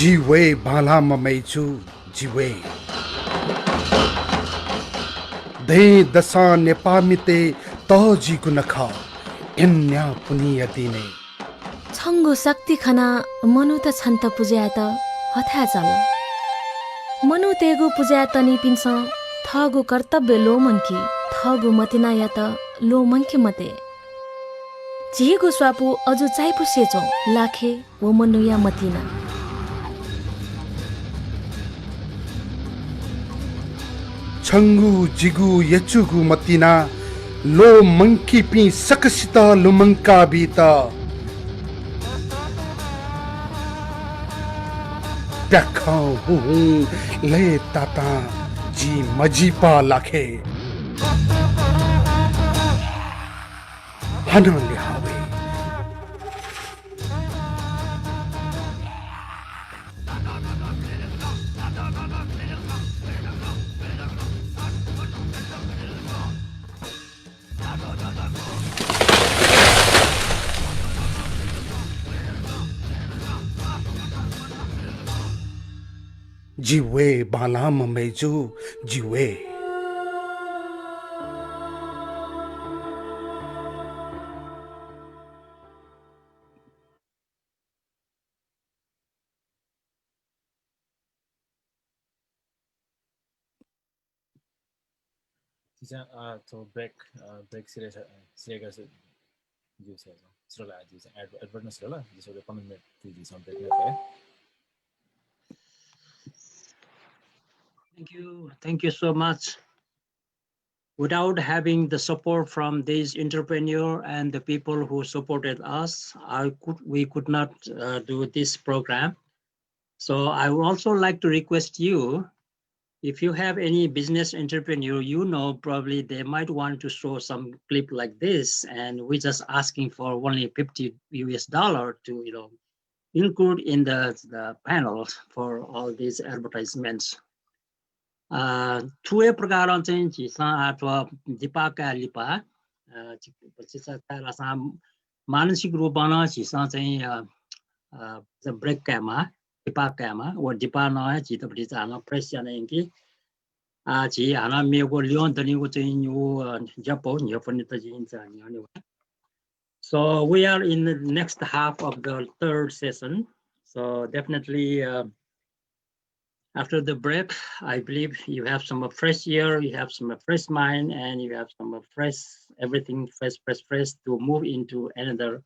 Jiwe bala mameichu jiwe. They दसा नेपामिते तजिगु नखा इन्या पुनियतिने छंगु शक्ति खना मनु त छन्त पुज्या त हथा चल मनु तेगु पुज्या त नि पिन्छ थगु कर्तव्य लो मनकी थगु मतिना या त लो मनकी मते जिगु स्वापु अजु चाइपु सेचो लाखे वो मनु या मतिना छंगु जिगु यचुगु मतिना लो मंकी पी सकसिता लुमंका बीता प्याखाउ हु ले ताता जी मजीपा लाखे हना लिहावे जिवे बालाम मेजू जिवे तो ब्रेक सिरेगा से जो से स्रोला जो से एडवर्ट में स्रोला जिसको कमेंट में थी some break में है Thank you so much. Without having the support from these entrepreneurs and the people who supported us, we could not do this program. So I would also like to request you, if you have any business entrepreneur, you know, probably they might want to show some clip like this, and we're just asking for only $50 to, include in the panels for all these advertisements. Two program change atwa dipaka lipa sa manasik rupana chisa चाहिँ break kama dipa kama or dipa na chi ta pri cha na press ya nei ki chi ana me go lion tani go चाहिँ new japo new pani ta jin cha ni. So we are in the next half of the third session, so definitely after the break, I believe you have some fresh air, you have some fresh mind, and you have some fresh, everything fresh to move into another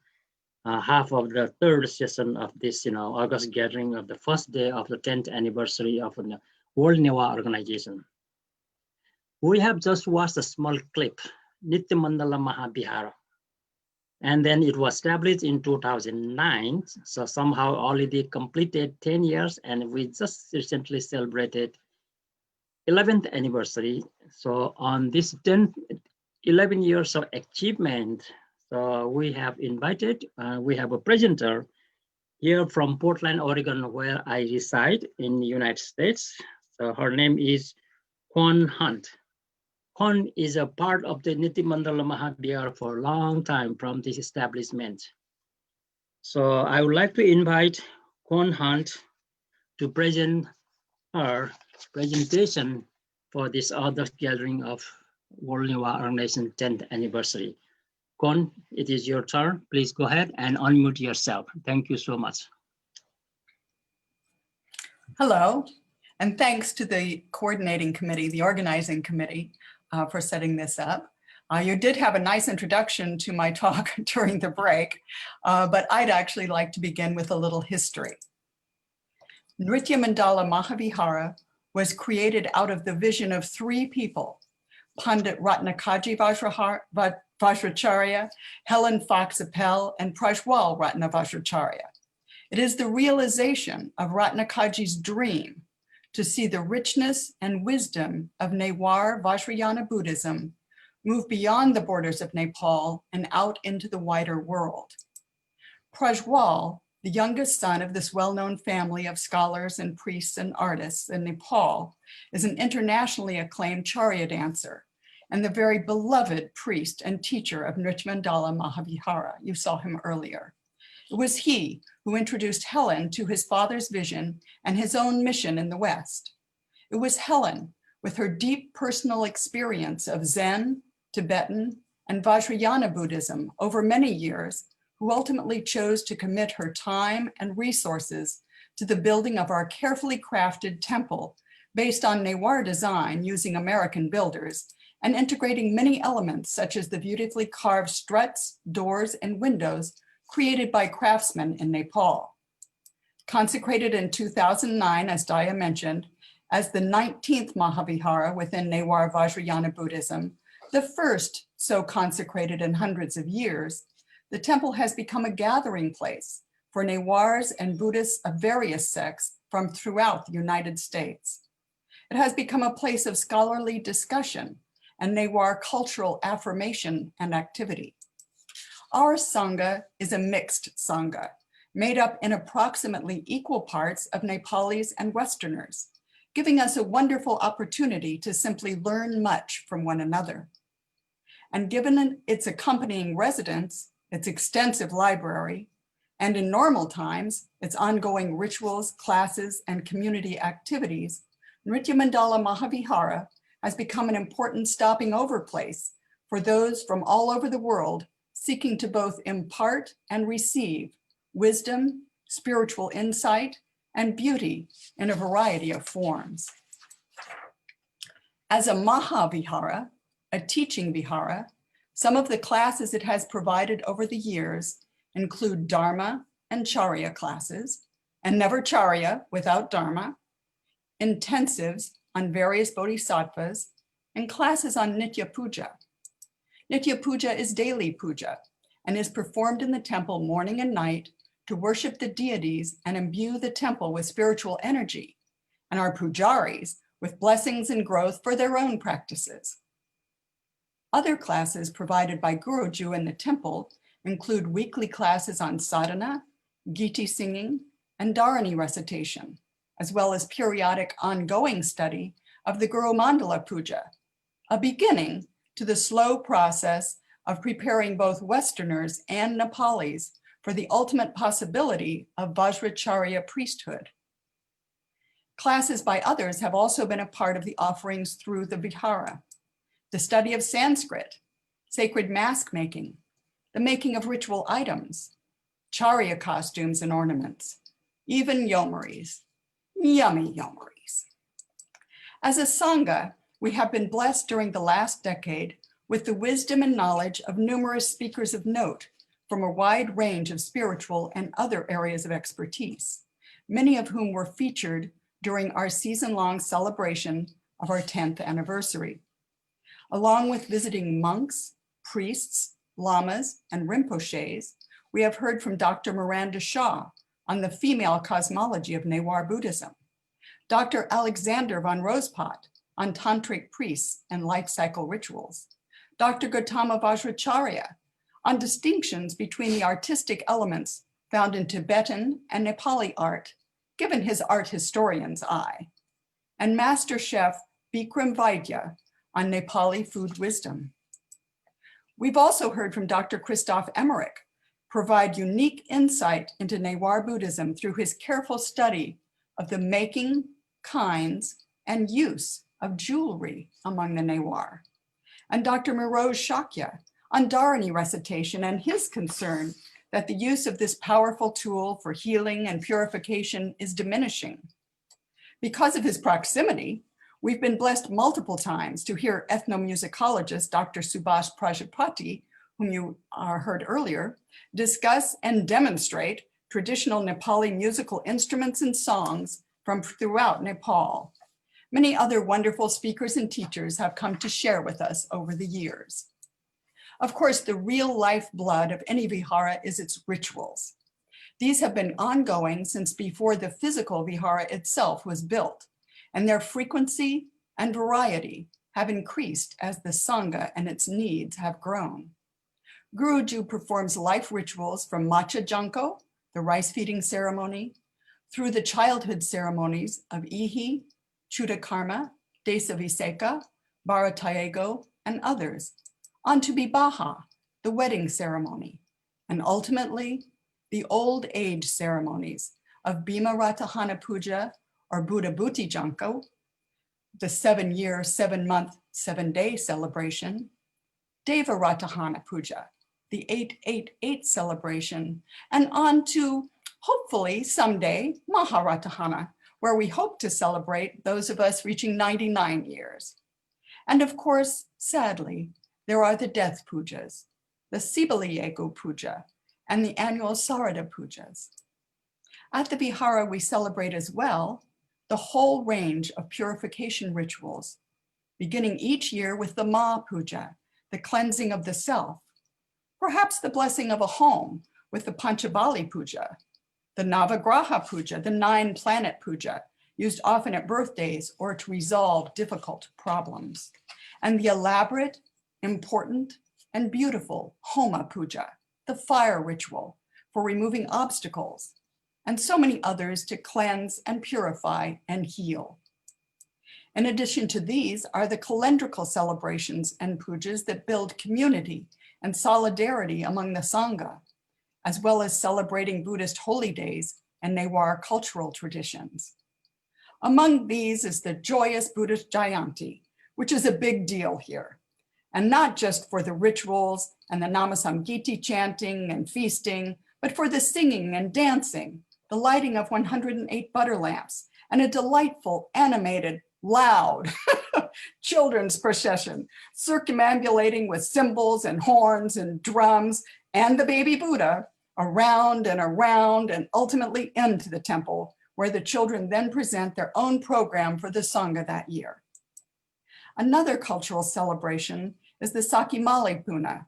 half of the third session of this, August gathering of the first day of the 10th anniversary of the World Newah organization. We have just watched a small clip, Nitya Mandala Mahavihara. And then it was established in 2009. So somehow already completed 10 years, and we just recently celebrated 11th anniversary. So on this 11 years of achievement, so we have invited, we have a presenter here from Portland, Oregon, where I reside in the United States. So her name is Kwon Hunt. Kwon is a part of the Nitya Mandala Mahavihara for a long time from this establishment. So I would like to invite Kwon Hunt to present her presentation for this August gathering of World Newah Organization 10th anniversary. Kwon, it is your turn. Please go ahead and unmute yourself. Thank you so much. Hello, and thanks to the coordinating committee, the organizing committee, for setting this up. You did have a nice introduction to my talk during the break, but I'd actually like to begin with a little history. Nritya Mandala Mahavihara was created out of the vision of three people, Pandit Ratnakaji Vajracharya, Helen Fox Appel, and Prajwal Ratna Vajracharya. It is the realization of Ratnakaji's dream to see the richness and wisdom of Newar Vajrayana Buddhism move beyond the borders of Nepal and out into the wider world. Prajwal, the youngest son of this well-known family of scholars and priests and artists in Nepal, is an internationally acclaimed Charya dancer and the very beloved priest and teacher of Nritya Mandala Mahavihara. You saw him earlier. It was he who introduced Helen to his father's vision and his own mission in the West. It was Helen with her deep personal experience of Zen, Tibetan, and Vajrayana Buddhism over many years, who ultimately chose to commit her time and resources to the building of our carefully crafted temple based on Newah design using American builders and integrating many elements such as the beautifully carved struts, doors, and windows created by craftsmen in Nepal. Consecrated in 2009, as Daya mentioned, as the 19th Mahavihara within Newah Vajrayana Buddhism, the first so consecrated in hundreds of years, the temple has become a gathering place for Newars and Buddhists of various sects from throughout the United States. It has become a place of scholarly discussion and Newar cultural affirmation and activity. Our Sangha is a mixed Sangha, made up in approximately equal parts of Nepalis and Westerners, giving us a wonderful opportunity to simply learn much from one another. And given its accompanying residence, its extensive library, and in normal times, its ongoing rituals, classes, and community activities, Nritya Mandala Mahavihara has become an important stopping over place for those from all over the world seeking to both impart and receive wisdom, spiritual insight, and beauty in a variety of forms. As a Mahavihara, a teaching vihara, some of the classes it has provided over the years include Dharma and Charya classes, and never Charya without Dharma, intensives on various bodhisattvas, and classes on Nitya Puja. Nitya Puja is daily puja and is performed in the temple morning and night to worship the deities and imbue the temple with spiritual energy, and our pujaris with blessings and growth for their own practices. Other classes provided by Guruji in the temple include weekly classes on sadhana, Giti singing, and Dharani recitation, as well as periodic ongoing study of the Guru Mandala Puja, a beginning to the slow process of preparing both Westerners and Nepalis for the ultimate possibility of Vajracharya priesthood. Classes by others have also been a part of the offerings through the Vihara, the study of Sanskrit, sacred mask making, the making of ritual items, Charya costumes and ornaments, even yomaris, yummy yomaris. As a Sangha, we have been blessed during the last decade with the wisdom and knowledge of numerous speakers of note from a wide range of spiritual and other areas of expertise, many of whom were featured during our season-long celebration of our 10th anniversary. Along with visiting monks, priests, lamas, and rinpoches, we have heard from Dr. Miranda Shaw on the female cosmology of Newar Buddhism, Dr. Alexander von Rosepot on tantric priests and life cycle rituals, Dr. Gautama Vajracharya on distinctions between the artistic elements found in Tibetan and Nepali art, given his art historian's eye, and Master Chef Bikram Vaidya on Nepali food wisdom. We've also heard from Dr. Christoph Emmerich provide unique insight into Newar Buddhism through his careful study of the making, kinds, and use of jewelry among the Newar, and Dr. Miroj Shakya on Dharani recitation and his concern that the use of this powerful tool for healing and purification is diminishing. Because of his proximity, we've been blessed multiple times to hear ethnomusicologist Dr. Subhash Prajapati, whom you heard earlier, discuss and demonstrate traditional Nepali musical instruments and songs from throughout Nepal. Many other wonderful speakers and teachers have come to share with us over the years. Of course, the real lifeblood of any vihara is its rituals. These have been ongoing since before the physical vihara itself was built, and their frequency and variety have increased as the Sangha and its needs have grown. Guruji performs life rituals from Macha Janko, the rice feeding ceremony, through the childhood ceremonies of Ihi, Chudakarma, Desa Viseka, Bharatayego, and others, onto Bibaha, the wedding ceremony, and ultimately the old age ceremonies of Bhima Ratahana Puja or Buddha Bhuti Janko, the 7-year, 7-month, 7-day celebration, Deva Ratahana Puja, the 888 celebration, and on to, hopefully someday, Maharatahana, where we hope to celebrate those of us reaching 99 years. And of course, sadly, there are the death pujas, the Sibaliyegu Puja, and the annual Sarada Pujas. At the Vihara, we celebrate as well the whole range of purification rituals, beginning each year with the Ma Puja, the cleansing of the self, perhaps the blessing of a home with the Panchabali Puja, the Navagraha Puja, the 9-planet puja, used often at birthdays or to resolve difficult problems, and the elaborate, important, and beautiful Homa Puja, the fire ritual for removing obstacles, and so many others to cleanse and purify and heal. In addition to these are the calendrical celebrations and pujas that build community and solidarity among the Sangha, as well as celebrating Buddhist holy days and Newar cultural traditions. Among these is the joyous Buddhist Jayanti, which is a big deal here, and not just for the rituals and the Namasamgiti chanting and feasting, but for the singing and dancing, the lighting of 108 butter lamps, and a delightful, animated, loud children's procession, circumambulating with cymbals and horns and drums and the baby Buddha around and ultimately into the temple, where the children then present their own program for the Sangha that year. Another cultural celebration is the Sakimali Puna,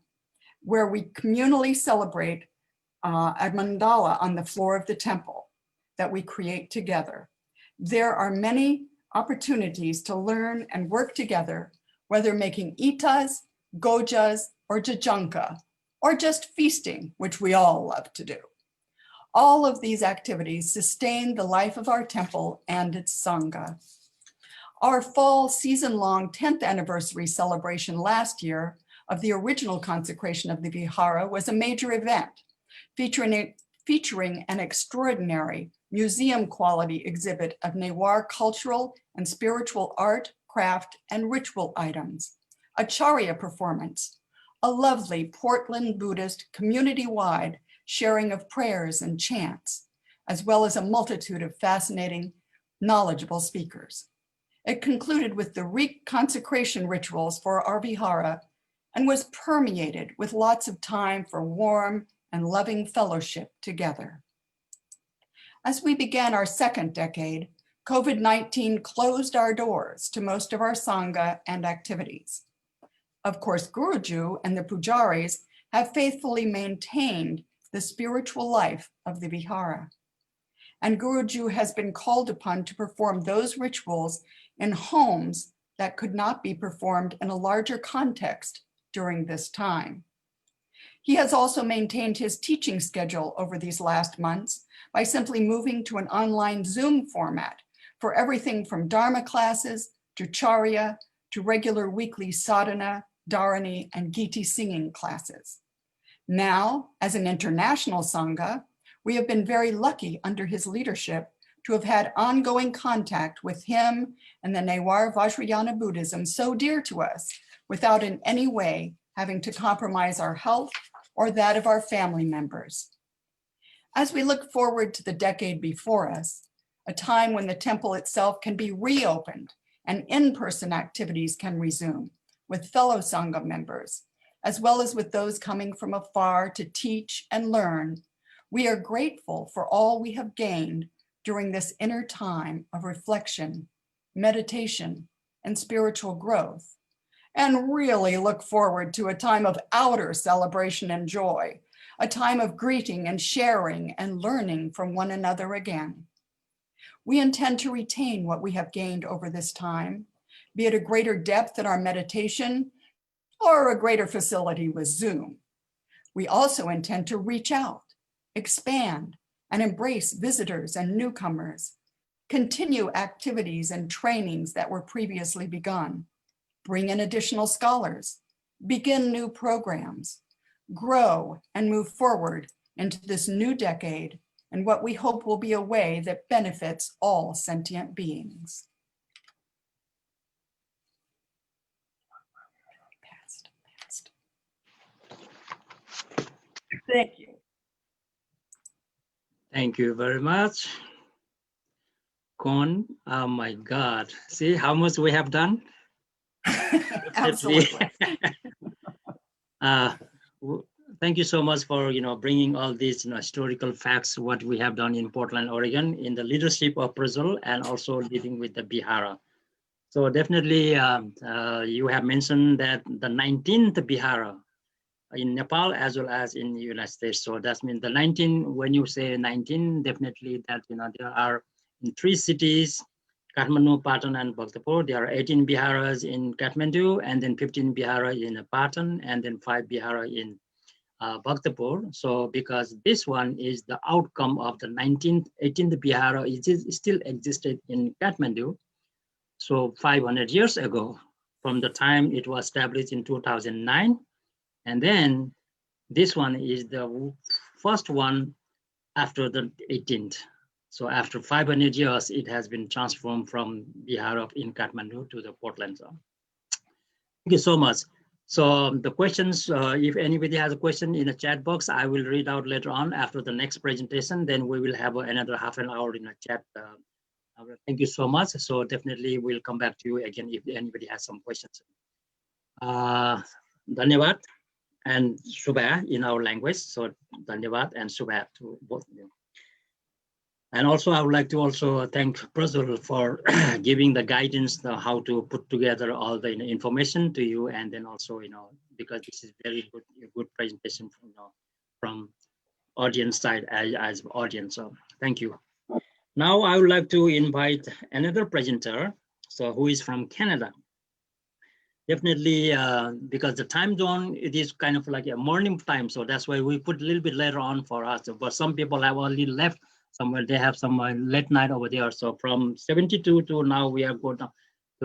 where we communally celebrate a mandala on the floor of the temple that we create together. There are many opportunities to learn and work together, whether making itas, gojas, or jajanka, or just feasting, which we all love to do. All of these activities sustain the life of our temple and its Sangha. Our fall season-long 10th anniversary celebration last year of the original consecration of the Vihara was a major event, featuring an extraordinary museum quality exhibit of Newar cultural and spiritual art, craft, and ritual items, a charya performance, a lovely Portland Buddhist community-wide sharing of prayers and chants, as well as a multitude of fascinating, knowledgeable speakers. It concluded with the reconsecration rituals for our Vihara and was permeated with lots of time for warm and loving fellowship together. As we began our second decade, COVID-19 closed our doors to most of our Sangha and activities. Of course, Guruji and the Pujaris have faithfully maintained the spiritual life of the Vihara. And Guruji has been called upon to perform those rituals in homes that could not be performed in a larger context during this time. He has also maintained his teaching schedule over these last months by simply moving to an online Zoom format for everything from Dharma classes to Charya to regular weekly sadhana, dharani, and Giti singing classes. Now, as an international Sangha, we have been very lucky under his leadership to have had ongoing contact with him and the Newar Vajrayana Buddhism so dear to us without in any way having to compromise our health or that of our family members. As we look forward to the decade before us, a time when the temple itself can be reopened and in-person activities can resume with fellow Sangha members, as well as with those coming from afar to teach and learn, we are grateful for all we have gained during this inner time of reflection, meditation, and spiritual growth, and really look forward to a time of outer celebration and joy, a time of greeting and sharing and learning from one another again. We intend to retain what we have gained over this time, be it a greater depth in our meditation or a greater facility with Zoom. We also intend to reach out, expand, and embrace visitors and newcomers, continue activities and trainings that were previously begun, bring in additional scholars, begin new programs, grow and move forward into this new decade and what we hope will be a way that benefits all sentient beings. Thank you. Thank you very much. Con, oh my God. See how much we have done? Absolutely. Thank you so much for bringing all these historical facts, what we have done in Portland, Oregon, in the leadership of Brazil and also leading with the Bihara. So definitely, you have mentioned that the 19th Bihara in Nepal as well as in the United States. So that means the 19. When you say 19, definitely that there are in 3 cities. Kathmandu, Patan, and Bhaktapur. There are 18 Biharas in Kathmandu, and then 15 Bihara in Patan, and then 5 Bihara in Bhaktapur. So because this one is the outcome of the 18th Bihara, it is still existed in Kathmandu. So 500 years ago, from the time it was established in 2009, and then this one is the first one after the 18th. So after 500 years, it has been transformed from Bihar in Kathmandu to the Portland zone. Thank you so much. So the questions, if anybody has a question in the chat box, I will read out later on after the next presentation. Then we will have another half an hour in the chat. Thank you so much. So definitely we'll come back to you again if anybody has some questions. Dhanyavad and Subha in our language. So Dhanyavad and Subha to both of you. And also, I would like to also thank Brazil for giving the guidance, how to put together all the information to you, and then also, because this is very good presentation from audience side as audience. So thank you. Now I would like to invite another presenter, so who is from Canada. Definitely, because the time zone, it is kind of like a morning time, so that's why we put a little bit later on for us. But some people have already left somewhere, they have some late night over there. So from 72 to now we are going to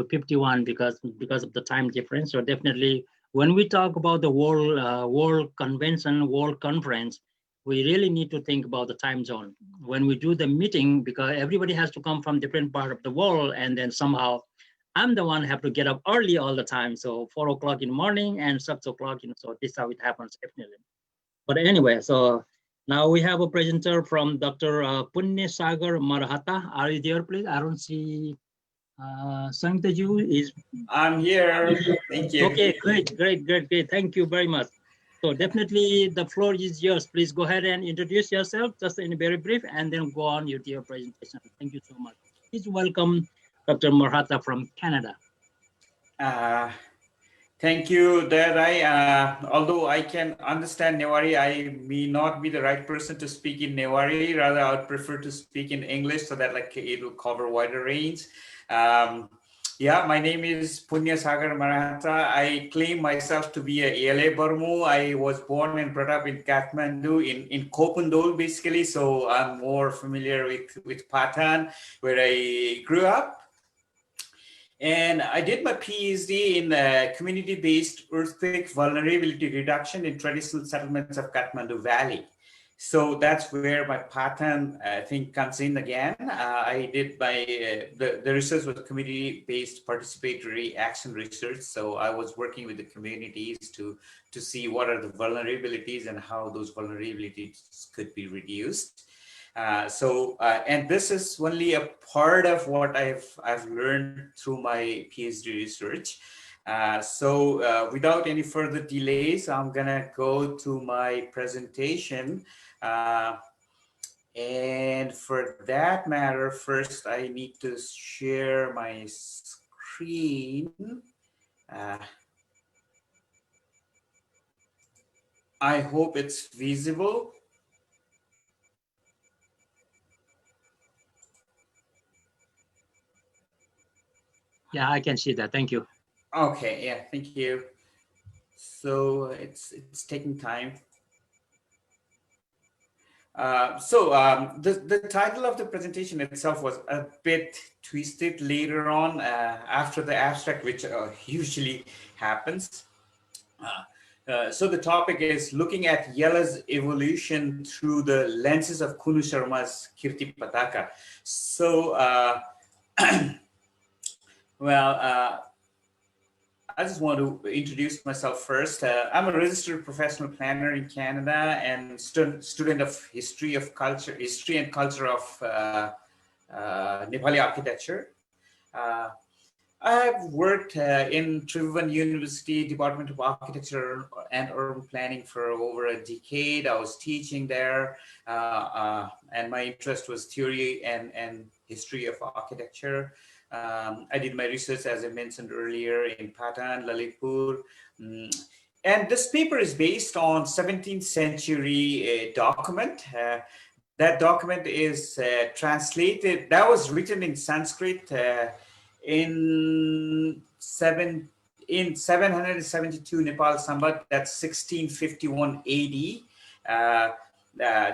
51 because of the time difference. So definitely, when we talk about the world convention, world conference, we really need to think about the time zone. When we do the meeting, because everybody has to come from different part of the world, and then somehow I'm the one have to get up early all the time. So 4 o'clock in the morning and 6 o'clock, so this is how it happens definitely. But anyway, so now we have a presenter from Dr. Punya Sagar Marhata. Are you there, please? I don't see Sangtaju is. I'm here. Thank you. Okay, great. Thank you very much. So definitely the floor is yours. Please go ahead and introduce yourself just in very brief and then go on with your presentation. Thank you so much. Please welcome Dr. Marhata from Canada. Thank you, Darai. Although I can understand Newari, I may not be the right person to speak in Newari. Rather, I would prefer to speak in English so that it will cover wider range. Yeah, my name is Punya Sagar Marhata. I claim myself to be a ELA Burmu. I was born and brought up in Kathmandu, in Kopandol, basically. So I'm more familiar with Patan, where I grew up. And I did my PhD in community-based earthquake vulnerability reduction in traditional settlements of Kathmandu Valley. So that's where my Patan thing comes in again. I did my, the research was community-based participatory action research. So I was working with the communities to see what are the vulnerabilities and how those vulnerabilities could be reduced. And this is only a part of what I've learned through my PhD research. Without any further delays, I'm gonna go to my presentation. And for that matter, first I need to share my screen. I hope it's visible. Yeah, I can see that. Thank you. Okay, yeah, thank you. So it's taking time. The title of the presentation itself was a bit twisted later on after the abstract, which usually happens. So the topic is looking at Yela's evolution through the lenses of Kunu Sharma's Kirti Pataka. So, I just want to introduce myself first. I'm a registered professional planner in Canada and student of history and culture of Nepali architecture. I've worked in Tribhuvan University Department of Architecture and Urban Planning for over a decade. I was teaching there, and my interest was theory and history of architecture. I did my research, as I mentioned earlier, in Patan, Lalitpur. And this paper is based on 17th century document. That document is translated, that was written in Sanskrit in 772 Nepal Sambat, that's 1651 AD.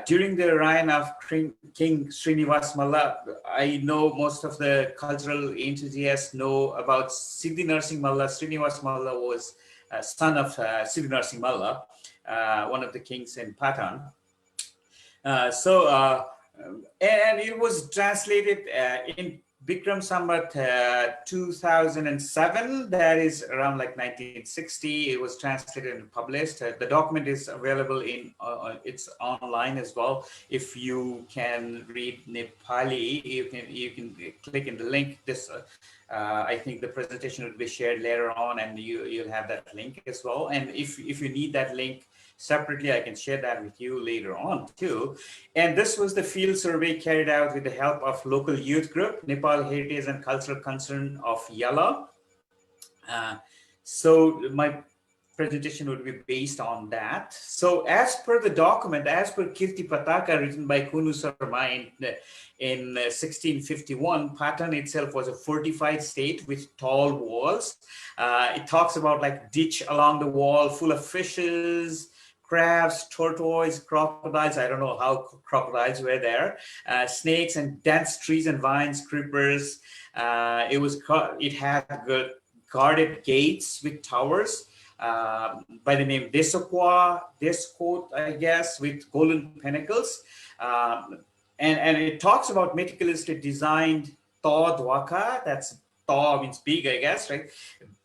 During the reign of King Srinivas Malla, I know most of the cultural enthusiasts know about Siddhi Narsingh Malla. Srinivas Malla was son of Siddhi Narsingh Malla, one of the kings in Patan. And it was translated in Bikram Sambat 2007, that is around like 1960. It was translated and published. The document is available in, it's online as well. If you can read Nepali, you can click in the link. This, I think the presentation will be shared later on, and you'll have that link as well. And if you need that link separately, I can share that with you later on too. And this was the field survey carried out with the help of local youth group, Nepal Heritage and Cultural Concern of Yala. So my presentation would be based on that. So as per the document, as per Kirti Pataka written by Kunu Sarma in 1651, Patan itself was a fortified state with tall walls. It talks about like ditch along the wall full of fishes, crabs, tortoise, crocodiles. I don't know how crocodiles were there. Snakes and dense trees and vines, creepers. It had good guarded gates with towers by the name Descot, I guess, with golden pinnacles. And it talks about meticulously designed Taw Dwaka. That's Taw means big, I guess, right?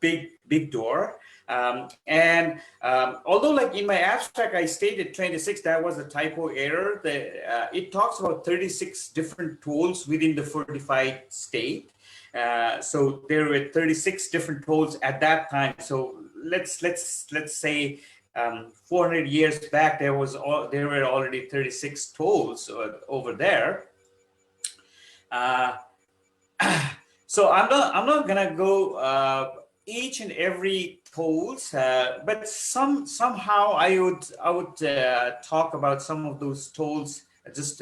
Big door. Although like in my abstract, I stated 26, that was a typo error. It talks about 36 different tolls within the fortified state. So there were 36 different tolls at that time. So let's say 400 years back, there were already 36 tolls over there. So I'm not gonna go each and every tolls, but somehow I would talk about some of those tolls. Just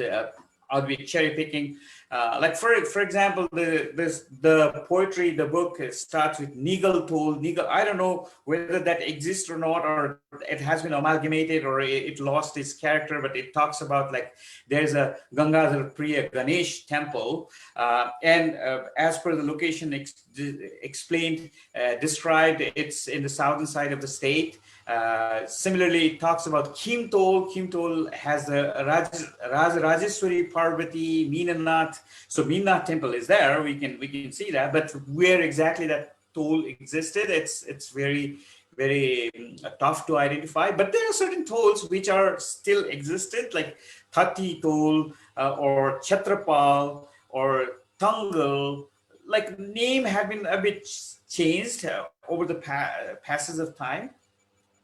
I'll be cherry picking. Like for example, the poetry, the book starts with Nigal toll. Nigal, I don't know whether that exists or not, or it has been amalgamated, or it lost its character. But it talks about like there's a Gangadhar Priya Ganesh temple, and as per the location described, it's in the southern side of the state. Similarly, it talks about Kim Tol. Kim Tol has the Rajeshwari Parvati Meenanath. So Meenanath temple is there. We can see that, but where exactly that toll existed, it's very tough to identify. But there are certain tolls which are still existent, like Thati toll or Chhatrapal or Tangal. Like name have been a bit changed over the passes of time.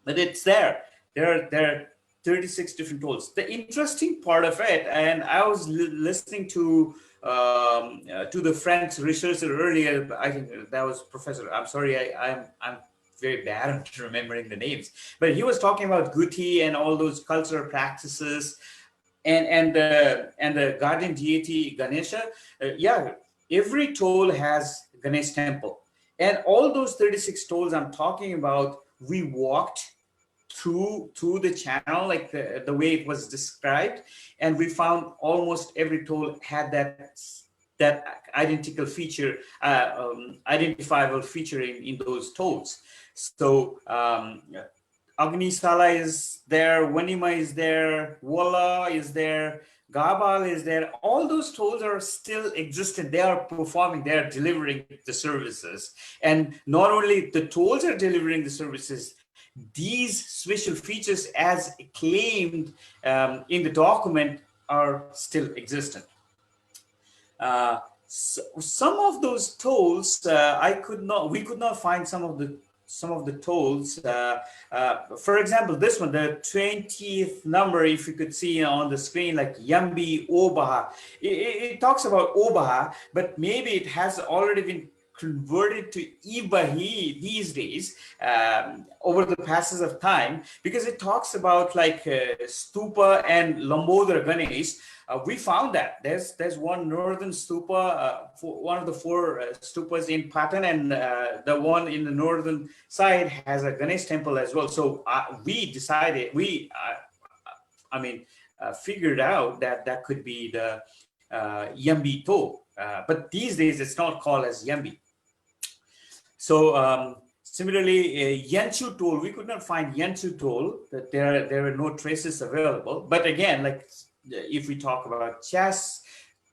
But it's there. There are 36 different tolls. The interesting part of it, and I was listening to the French researcher earlier. I think that was Professor. I'm sorry, I'm very bad at remembering the names. But he was talking about Guti and all those cultural practices, and the guardian deity Ganesha. Yeah, every toll has Ganesh temple, and all those 36 tolls I'm talking about, we walked through the channel, like the way it was described, and we found almost every toll had that identical feature, identifiable feature in those tolls. So Agnisala is there, Wanima is there, Walla is there, Gabal is there. All those tolls are still existent. They are performing, they are delivering the services. And not only the tolls are delivering the services, these special features as claimed in the document are still existent. So some of those tolls we could not find some of the tolls. For example, this one, the 20th number, if you could see on the screen, like Yambi Obaha, it talks about Obaha, but maybe it has already been converted to Ibahi these days over the passes of time, because it talks about like Stupa and Lambodra Ganesh. We found that there's one northern stupa, one of the four stupas in Patan, and the one in the northern side has a Ganesh temple as well. So we decided, figured out that could be the Yambi To, but these days it's not called as Yambi. So similarly, Yanchu toll, we could not find Yanchu toll, that there were no traces available. But again, like if we talk about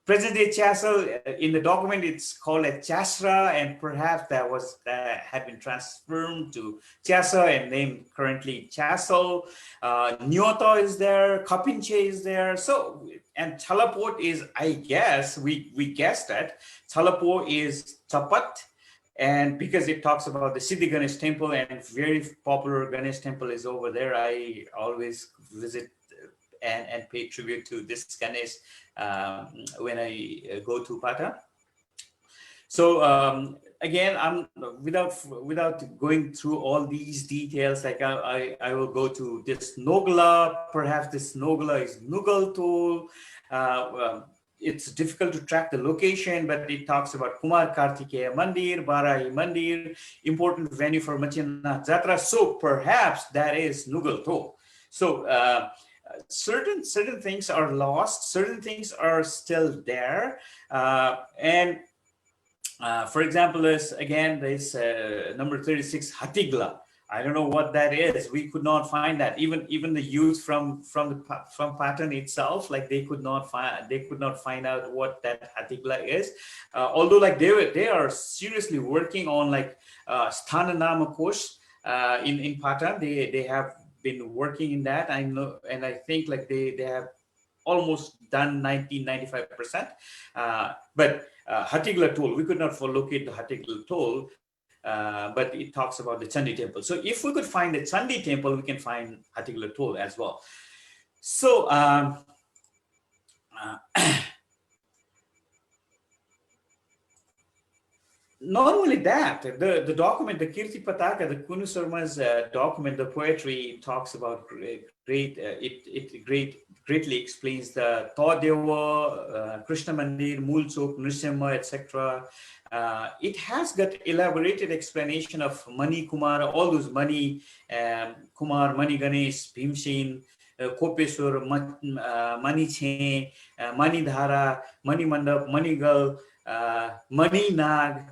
present-day Chasel, in the document it's called a Chasra, and perhaps that had been transformed to Chasa and named currently Chasel. Newah is there, Kapinche is there. So, and Chalapot is, I guess, we guessed that Chalapot is Chapat. And because it talks about the Siddhi Ganesh temple, and very popular Ganesh temple is over there, I always visit and pay tribute to this Ganesh when I go to Pata. So again, I'm without going through all these details, like I will go to this Nogla. Perhaps this Nogla is Nugal tool. It's difficult to track the location, but it talks about Kumar Kartikeya Mandir, Barahi Mandir, important venue for Machinath Jatra. So perhaps that is Nugal tool. So certain things are lost, certain things are still there, and for example, there's number 36 Hatigla. I don't know what that is. We could not find that. Even the youth from Patan itself, like they could not find out what that Hatigla is. Although like they are seriously working on like Sthana Namakosh in Patan. They have been working in that. I know, and I think like they have almost done 90-95%. But Hatigla tool, we could not locate the Hatigla tool. But it talks about the Chandi temple. So if we could find the Chandi temple, we can find Hatigla toll as well. So not only that, the document, the Kirti Pataka, the Kunu Sarma's document, the poetry talks about greatly explains the Tadeva, Krishna Mandir, Mulchok, Nrsimha, etc. It has got elaborated explanation of Mani Kumara, all those Mani Kumar, Mani Ganesh, Bhimshin, Kopeswar, Mani Che, Mani Dhara, Mani Mandap, Mani Gal, Mani Nag,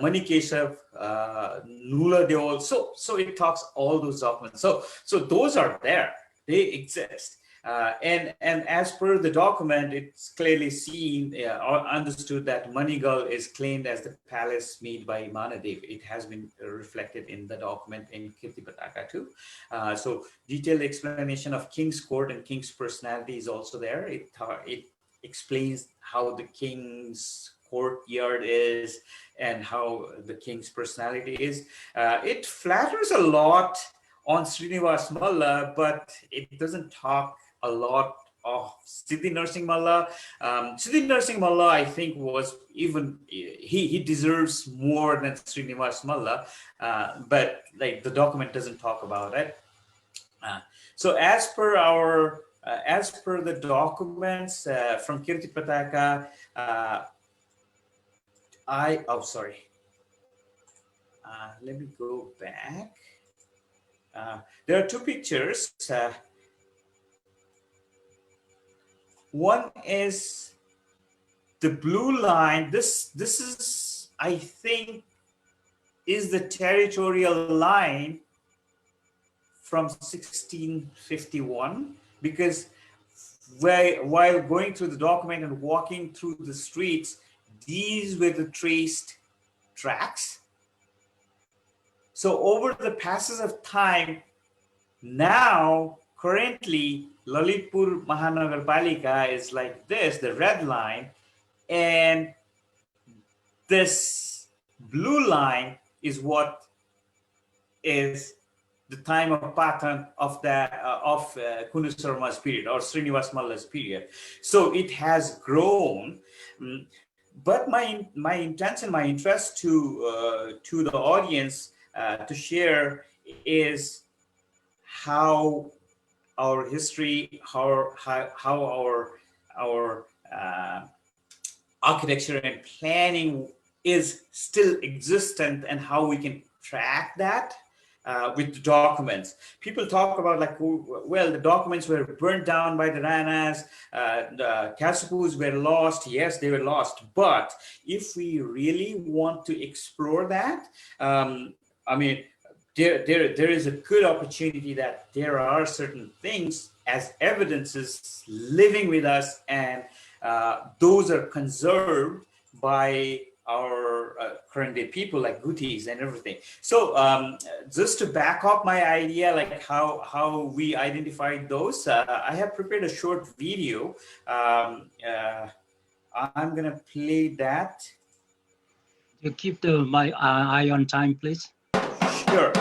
Mani Keshav, Nula Deol. So it talks all those documents. So those are there, they exist. And as per the document, it's clearly seen or understood that Manigal is claimed as the palace made by Manadev. It has been reflected in the document in Kirti Pataka too. So detailed explanation of king's court and king's personality is also there. It explains how the king's courtyard is and how the king's personality is. It flatters a lot on Srinivas Malla, but it doesn't talk a lot of Siddhi Narsingh Malla. Siddhi Narsingh Malla, I think, was even, he deserves more than Srinivas Malla, but like the document doesn't talk about it. So as per the documents from Kirti Pataka, let me go back. There are two pictures. One is the blue line. This is, I think, is the territorial line from 1651, because while going through the document and walking through the streets, these were the traced tracks. So over the passage of time, now currently Lalitpur Mahanagarpalika is like this, the red line, and this blue line is what is the time of Pathan of the Kunu Sarma's period or Srinivas Malla's period. So it has grown, but my intention, my interest to the audience to share is how our history, how our architecture and planning is still existent, and how we can track that with the documents. People talk about like, well, the documents were burnt down by the Ranas, the Kasapus were lost. Yes, they were lost. But if we really want to explore that, I mean, there is a good opportunity that there are certain things as evidences living with us, and those are conserved by our current day people like Gutis and everything. So just to back up my idea, like how we identified those, I have prepared a short video. I'm gonna play that. You keep my eye on time, please. Sure.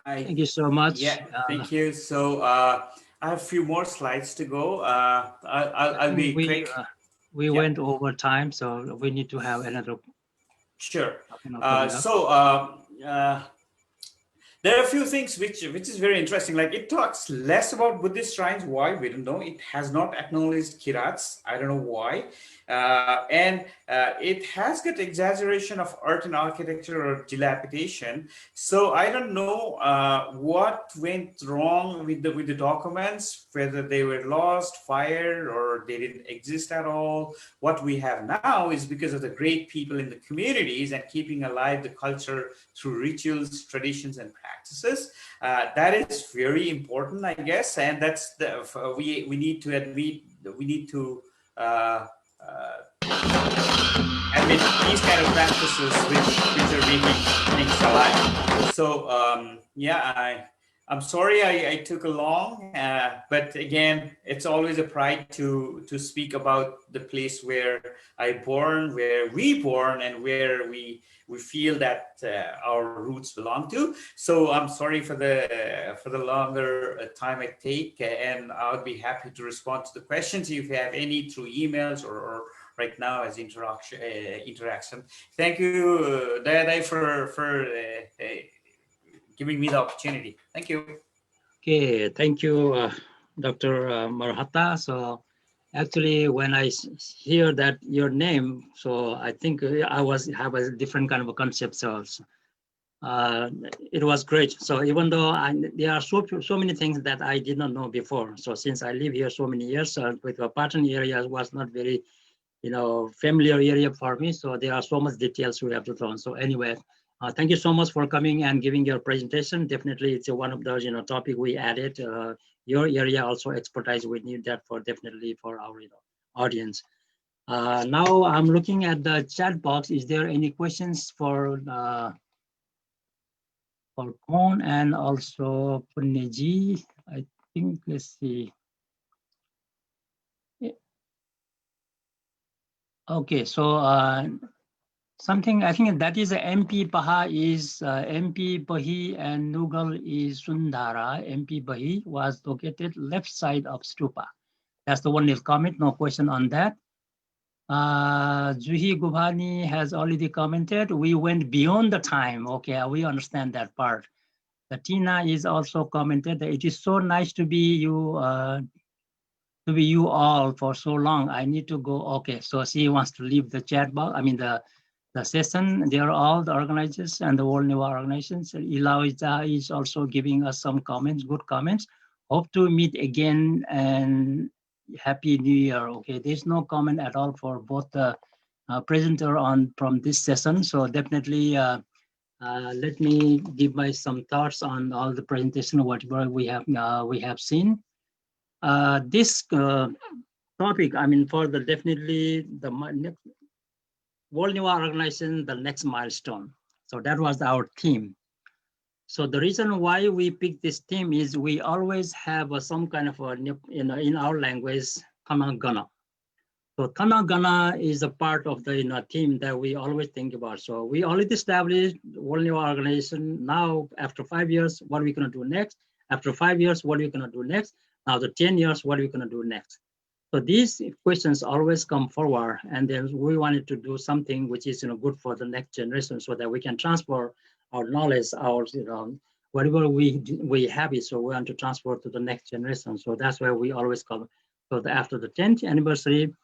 Thank you so much. Yeah, thank you. So I have a few more slides to go. I'll be quick. We went over time, so we need to have another. Sure. Coming up. There are a few things which is very interesting. Like it talks less about Buddhist shrines. Why? We don't know. It has not acknowledged kirats. I don't know why. And it has got exaggeration of art and architecture or dilapidation. So I don't know what went wrong with the documents, whether they were lost, fired, or they didn't exist at all. What we have now is because of the great people in the communities and keeping alive the culture through rituals, traditions, and practices. That is very important, I guess, and that's the we need to admit. We need to admit these kind of practices which are making things alive. So yeah, I'm sorry I took a long, but again, it's always a pride to speak about the place where I born, where we born, and where we feel that our roots belong to. So I'm sorry for the longer time I take, and I would be happy to respond to the questions if you have any through emails or right now as interaction. Thank you, Dayadai, for giving me the opportunity. Thank you. Okay, thank you, Dr. Marhata. So actually, when I hear that your name, so I think I have a different kind of a concept. So it was great. So even though there are so many things that I did not know before. So since I live here so many years, with the pattern area was not very, familiar area for me. So there are so much details we have to learn. So anyway, thank you so much for coming and giving your presentation. Definitely, it's one of those topic we added. Your area also expertise. We need that for definitely for our audience. Now I'm looking at the chat box. Is there any questions for Kon and also Punneji? I think, let's see. Okay, so something I think that is MP Baha is MP Bahi and Nugal is Sundara. MP Bahi was located left side of stupa. That's the only comment, no question on that. Juhi Gubhani has already commented. We went beyond the time. Okay, we understand that part. The Tina is also commented that it is so nice to be you all for so long. I need to go. Okay, so she wants to leave the chat box. I mean the session. They are all the organizers and the World Newah organizations. Ilawiza is also giving us some comments, good comments. Hope to meet again and Happy New Year. Okay, there's no comment at all for both the presenter from this session. So definitely let me give my some thoughts on all the presentation, whatever we have seen. This topic, I mean, for the definitely the World Newah organization, the next milestone. So that was our theme. So the reason why we picked this theme is we always have some kind of a, in our language, Kanagana. So Kanagana is a part of the theme that we always think about. So we already established World Newah organization. Now, after 5 years, what are we going to do next? After 5 years, what are we going to do next? Now, the 10 years, what are we going to do next? So these questions always come forward, and then we wanted to do something which is good for the next generation, so that we can transfer our knowledge, our whatever we have it. So we want to transfer to the next generation. So that's why we always call. So after the 10th anniversary,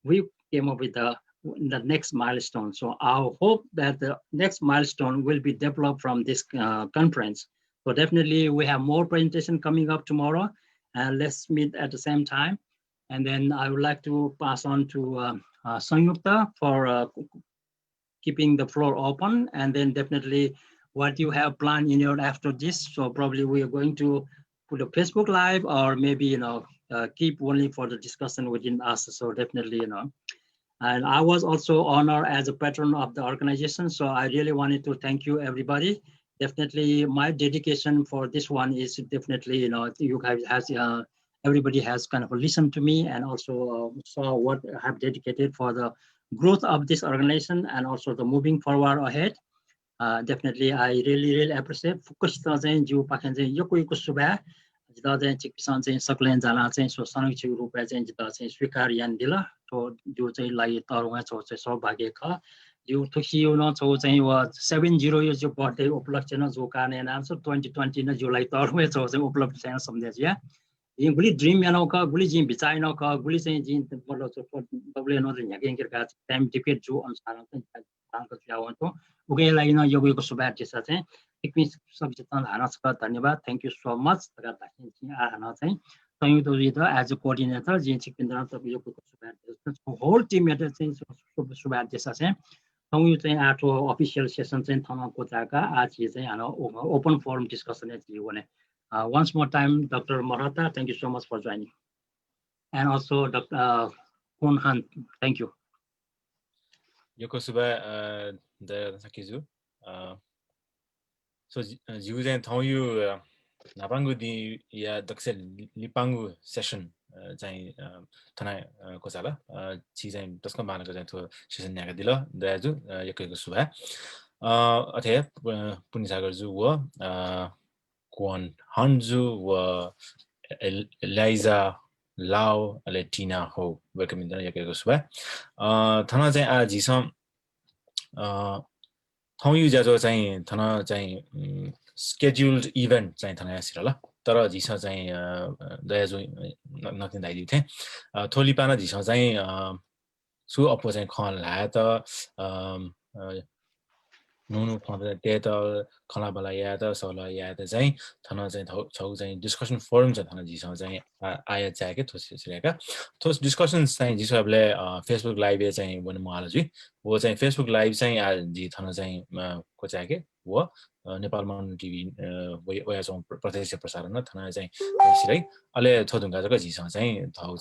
we came up with the next milestone. So I hope that the next milestone will be developed from this conference. So definitely we have more presentation coming up tomorrow, and let's meet at the same time. And then I would like to pass on to Sanyukta for keeping the floor open. And then definitely what you have planned after this. So probably we are going to put a Facebook Live, or maybe, keep only for the discussion within us. So definitely, and I was also honored as a patron of the organization. So I really wanted to thank you, everybody. Definitely my dedication for this one is definitely, you guys everybody has kind of listened to me, and also saw what I have dedicated for the growth of this organization, and also the moving forward ahead. definitely I really appreciate focus ta चाहिँ जिउ पाखन चाहिँ यो कोही को सुबा जिता चाहिँ चिकित्सा चाहिँ सकलेन जाला चाहिँ सो संरक्षक रूपमा चाहिँ जिता चाहिँ स्वीकार यान दिला तो जो चाहिँ लागि तरुवा छ चाहिँ सौभाग्य ख यो थुखियो न छ चाहिँ व 70 यो जो बर्थडे उपलक्ष्य न जो काने नाम छ 2020 न जुलाई तरुवा छ चाहिँ उपलब्ध चाहिँ सम्झे छ ये गुली ड्रीम यानो का गुली जिम बिचाइ न का गुली चाहिँ जिन बोलो छ डब्ल्यू न यहाँ के का टाइम टिकट जो अनुसार चाहिँ ताको जाव त उगे लागि न योगको सुबार जसा चाहिँ टेक्निक सब्जेक्ट हाना छ धन्यवाद थ्यांक यू सो मच तका ताकिन चाहिँ हाना चाहिँ संयुक्त उदित एज अ कोअर्डिनेटर जिन चिकपिन्द्र त योगको सुबार होल टिम मेट चाहिँ सुबार जसा चाहिँ संयुक्त चाहिँ आठो अफिशियल सेसन चाहिँ थमा कोचाका आज चाहिँ हाना ओपन फोरम डिस्कसन चाहिँ भने once more time, Dr. Marata, thank you so much for joining. And also Dr. Kunhan, thank you. Yokosuba, the Sakizu. So, you then tell you Nabangu di ya Daxel Lipangu session, Jai Tana Kosala, Chizan Toscomana to Chisan Nagadilla, the Azu, Yokosuba. Ate Punisagar Zoo. Kwon Hanju wa Eliza Lau Latina ho welcome in the Yakoswa. Tana Jai a Jisam Tongu Jazo Jai Tana Jai scheduled event Jai Tana Sirala. Tara Jisa Jai there's nothing that I did. Tolipana Jisa Jai Su opposite con Lata no data Kalabala Yada, Sola Yada Zay, Tana Zay discussion forums at Hana Jisa Zay, Aya Jacket to Sireka. Those discussions saying Jisable Facebook Live saying one homology was a Facebook Live saying Al G Tana Zay Kojake, war Nepal Mountain TV, where some protest Prasarana, Tana Zay, Sirai, Ale Todunga Jisa saying, Tao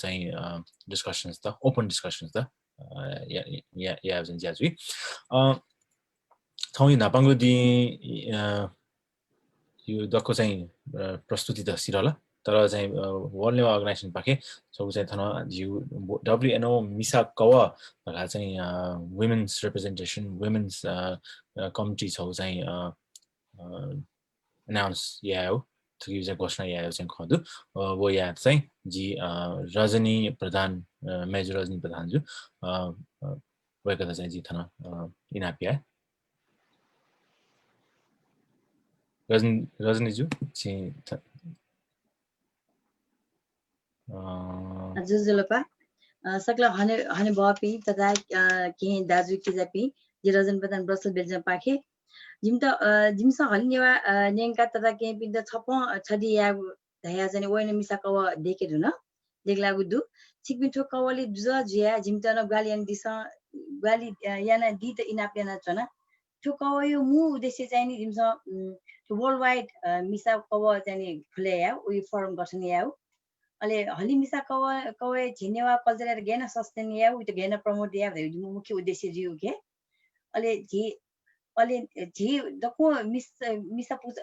discussions, the open discussions, the yeah, and Jazzy. Tony Napangudi you Doko saying prostitute Sirala, Tara saying one organization packet, so say Tana you WNO Misa Kawa, saying women's representation, women's committees, so saying announce Yao to use a question Yao and Kondu, or yeah, saying G Rajani Pradhan, Major Rajani Pradhanju, where the Tana in API. Rajani ju si जुजुलपा सकला हने बापी तथा के दाजु के जापी जे रजन प्रधान ब्रसल बेल्जम पाखे जिमसा हलिनेवा नेंका तथा के पिन्द छप छदि या धया जने वइन मिसाकव देखेदु न देखला गुदु छिकबिठो कवली जुज जिया जिमता न गालियन दिसा गाली याना दित इनाप्याना छना त्यो कवयो मु उद्देश्य चाहिँ नि जिमसा वर्ल्ड वाइड मिसाकव चाहिँ खुले या उइ फर्म गर्छन या अले हलि मिसा कवे झिनेवा कल्चरल गेन सस्टेन या उइ त गेन प्रमोट या मुख्य उद्देश्य जिउ के अले झि दको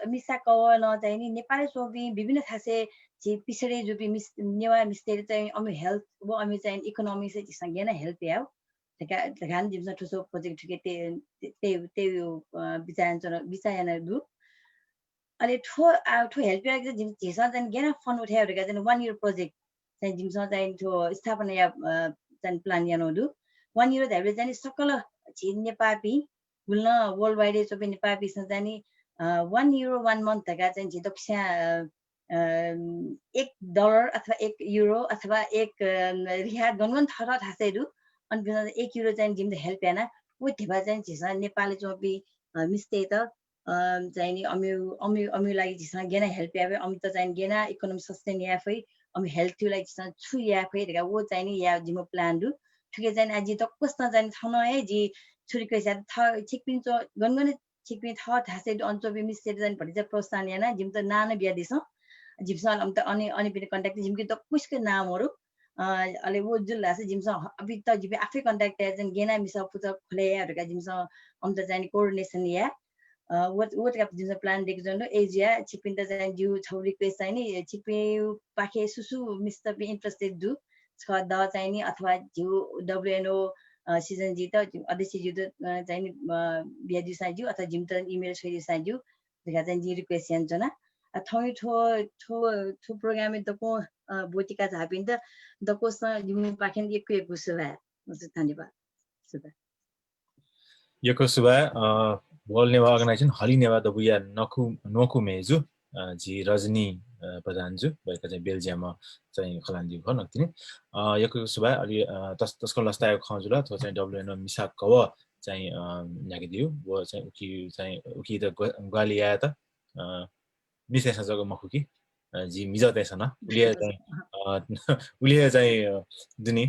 मिसा कव न चाहिँ नि नेपाली सोबी विभिन्न थासे झि पिछडे जुबी नेवा मिस्टेर चाहिँ अमि हेल्थ व अमि चाहिँ इकोनोमी से जिसँग गेन हेल्थ या गान जिमसा ठुसो प्रोजेक्ट के ते विचायन दु अले ठो हेल्प गरेको जिम जेसा चाहिँ गेन फन्ड उठाएर चाहिँ 1 इयर प्रोजेक्ट चाहिँ जिमसा चाहिँ ठो स्थापना या चाहिँ प्लान यानो दु 1 इयर धाइले चाहिँ सकल छिन नेपापी गुल्न वर्ल्ड वाइड सबै नेपापी चाहिँ 1 euro 1 month का चाहिँ जि दक्षा $1 अथवा 1 euro अथवा 1 रिहाट गनगन थरा थासेदु अनि 1 euro चाहिँ जिम हेल्प याना उ थिबा चाहिँ जिसा नेपाली चोपी मिस्टे त चाहिँ अमि लागि जिसा गेना हेल्प यावे अमि त चाहिँ गेना इकोनोमिक सस्टेन याफै अमि हेल्थ लागि जिसा छु याफै रेगा वो चाहिँ नि या जिमो प्लान दु ठिकै चाहिँ आज त कस्ता चाहिँ थाउन है जि छुरीकै साथ छिकपिन चो गनगन छिकपिन थ थासे अञ्चोबी मिस्टे चाहिँ भरि चाहिँ प्रोत्साहन याना जिम त नान बिया दिस जिमसा अम त अनि पनि कन्ट्याक्ट जिमकी त कुसको नामहरु अले वो जुल्ला से जिमसा अभी त जिबे आफै कन्ट्याक्ट चाहिँ गेना मिसा पुत खुले याहरुका जिमसा अम त चाहिँ कोअर्डिनेसन या what जिमसा प्लान देख जनो एजिया छिपिन त चाहिँ जिउ छौ रिक्वेस्ट चाहिँ नि छिपे पाखे सुसु मिस्टर बी इन्ट्रेस्टेड दु छ द चाहिँ नि अथवा जिउ WNO सिजन जी त अध्यक्ष जी त चाहिँ बिया जु साजु अथवा जिम त इमेल छोरी साजु देखा चाहिँ जी रिक्वेस्ट जना थोइ ठो ठो ठो प्रोग्राम त को बोटिका झापिन त दको स जिम पाखेन एक सुबा धन्यवाद सुबा यको सुबा वर्ल्ड नेवा अर्गनाइजेसन हली नेवा द बुया नोकु मेजु जी रजनी प्रधानजु भएका चाहिँ बेल्जियममा चाहिँ खलान्जी हो नक्तिने यको सुबा अलि तस्को लस्तायो खजुला थो चाहिँ डब्ल्युएन मिसा कव चाहिँ न्याके दिउ वो चाहिँ उकी त ग्वालिया त मिसेस जगो मखुकी जी मिजा तेसन उलिए चाहिँ दुनी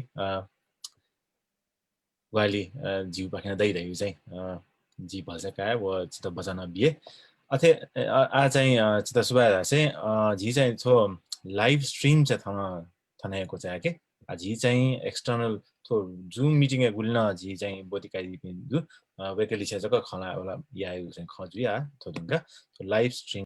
ग्वाली जिउ पाखेन दैदै चाहिँ जी भल्छ काय वो चित बचाना बिए अथे आ चाहिँ चित सुबा चाहिँ जी चाहिँ थो लाइभ स्ट्रीम चाहिँ थनाएको चाहिँ के जी चाहिँ एक्सटर्नल थो जुम मिटिङ ए गुल्न जी चाहिँ बोतिकाई दु वेकेली चाहिँ जक खला होला या चाहिँ खजु या थो दिनका लाइभ स्ट्रीम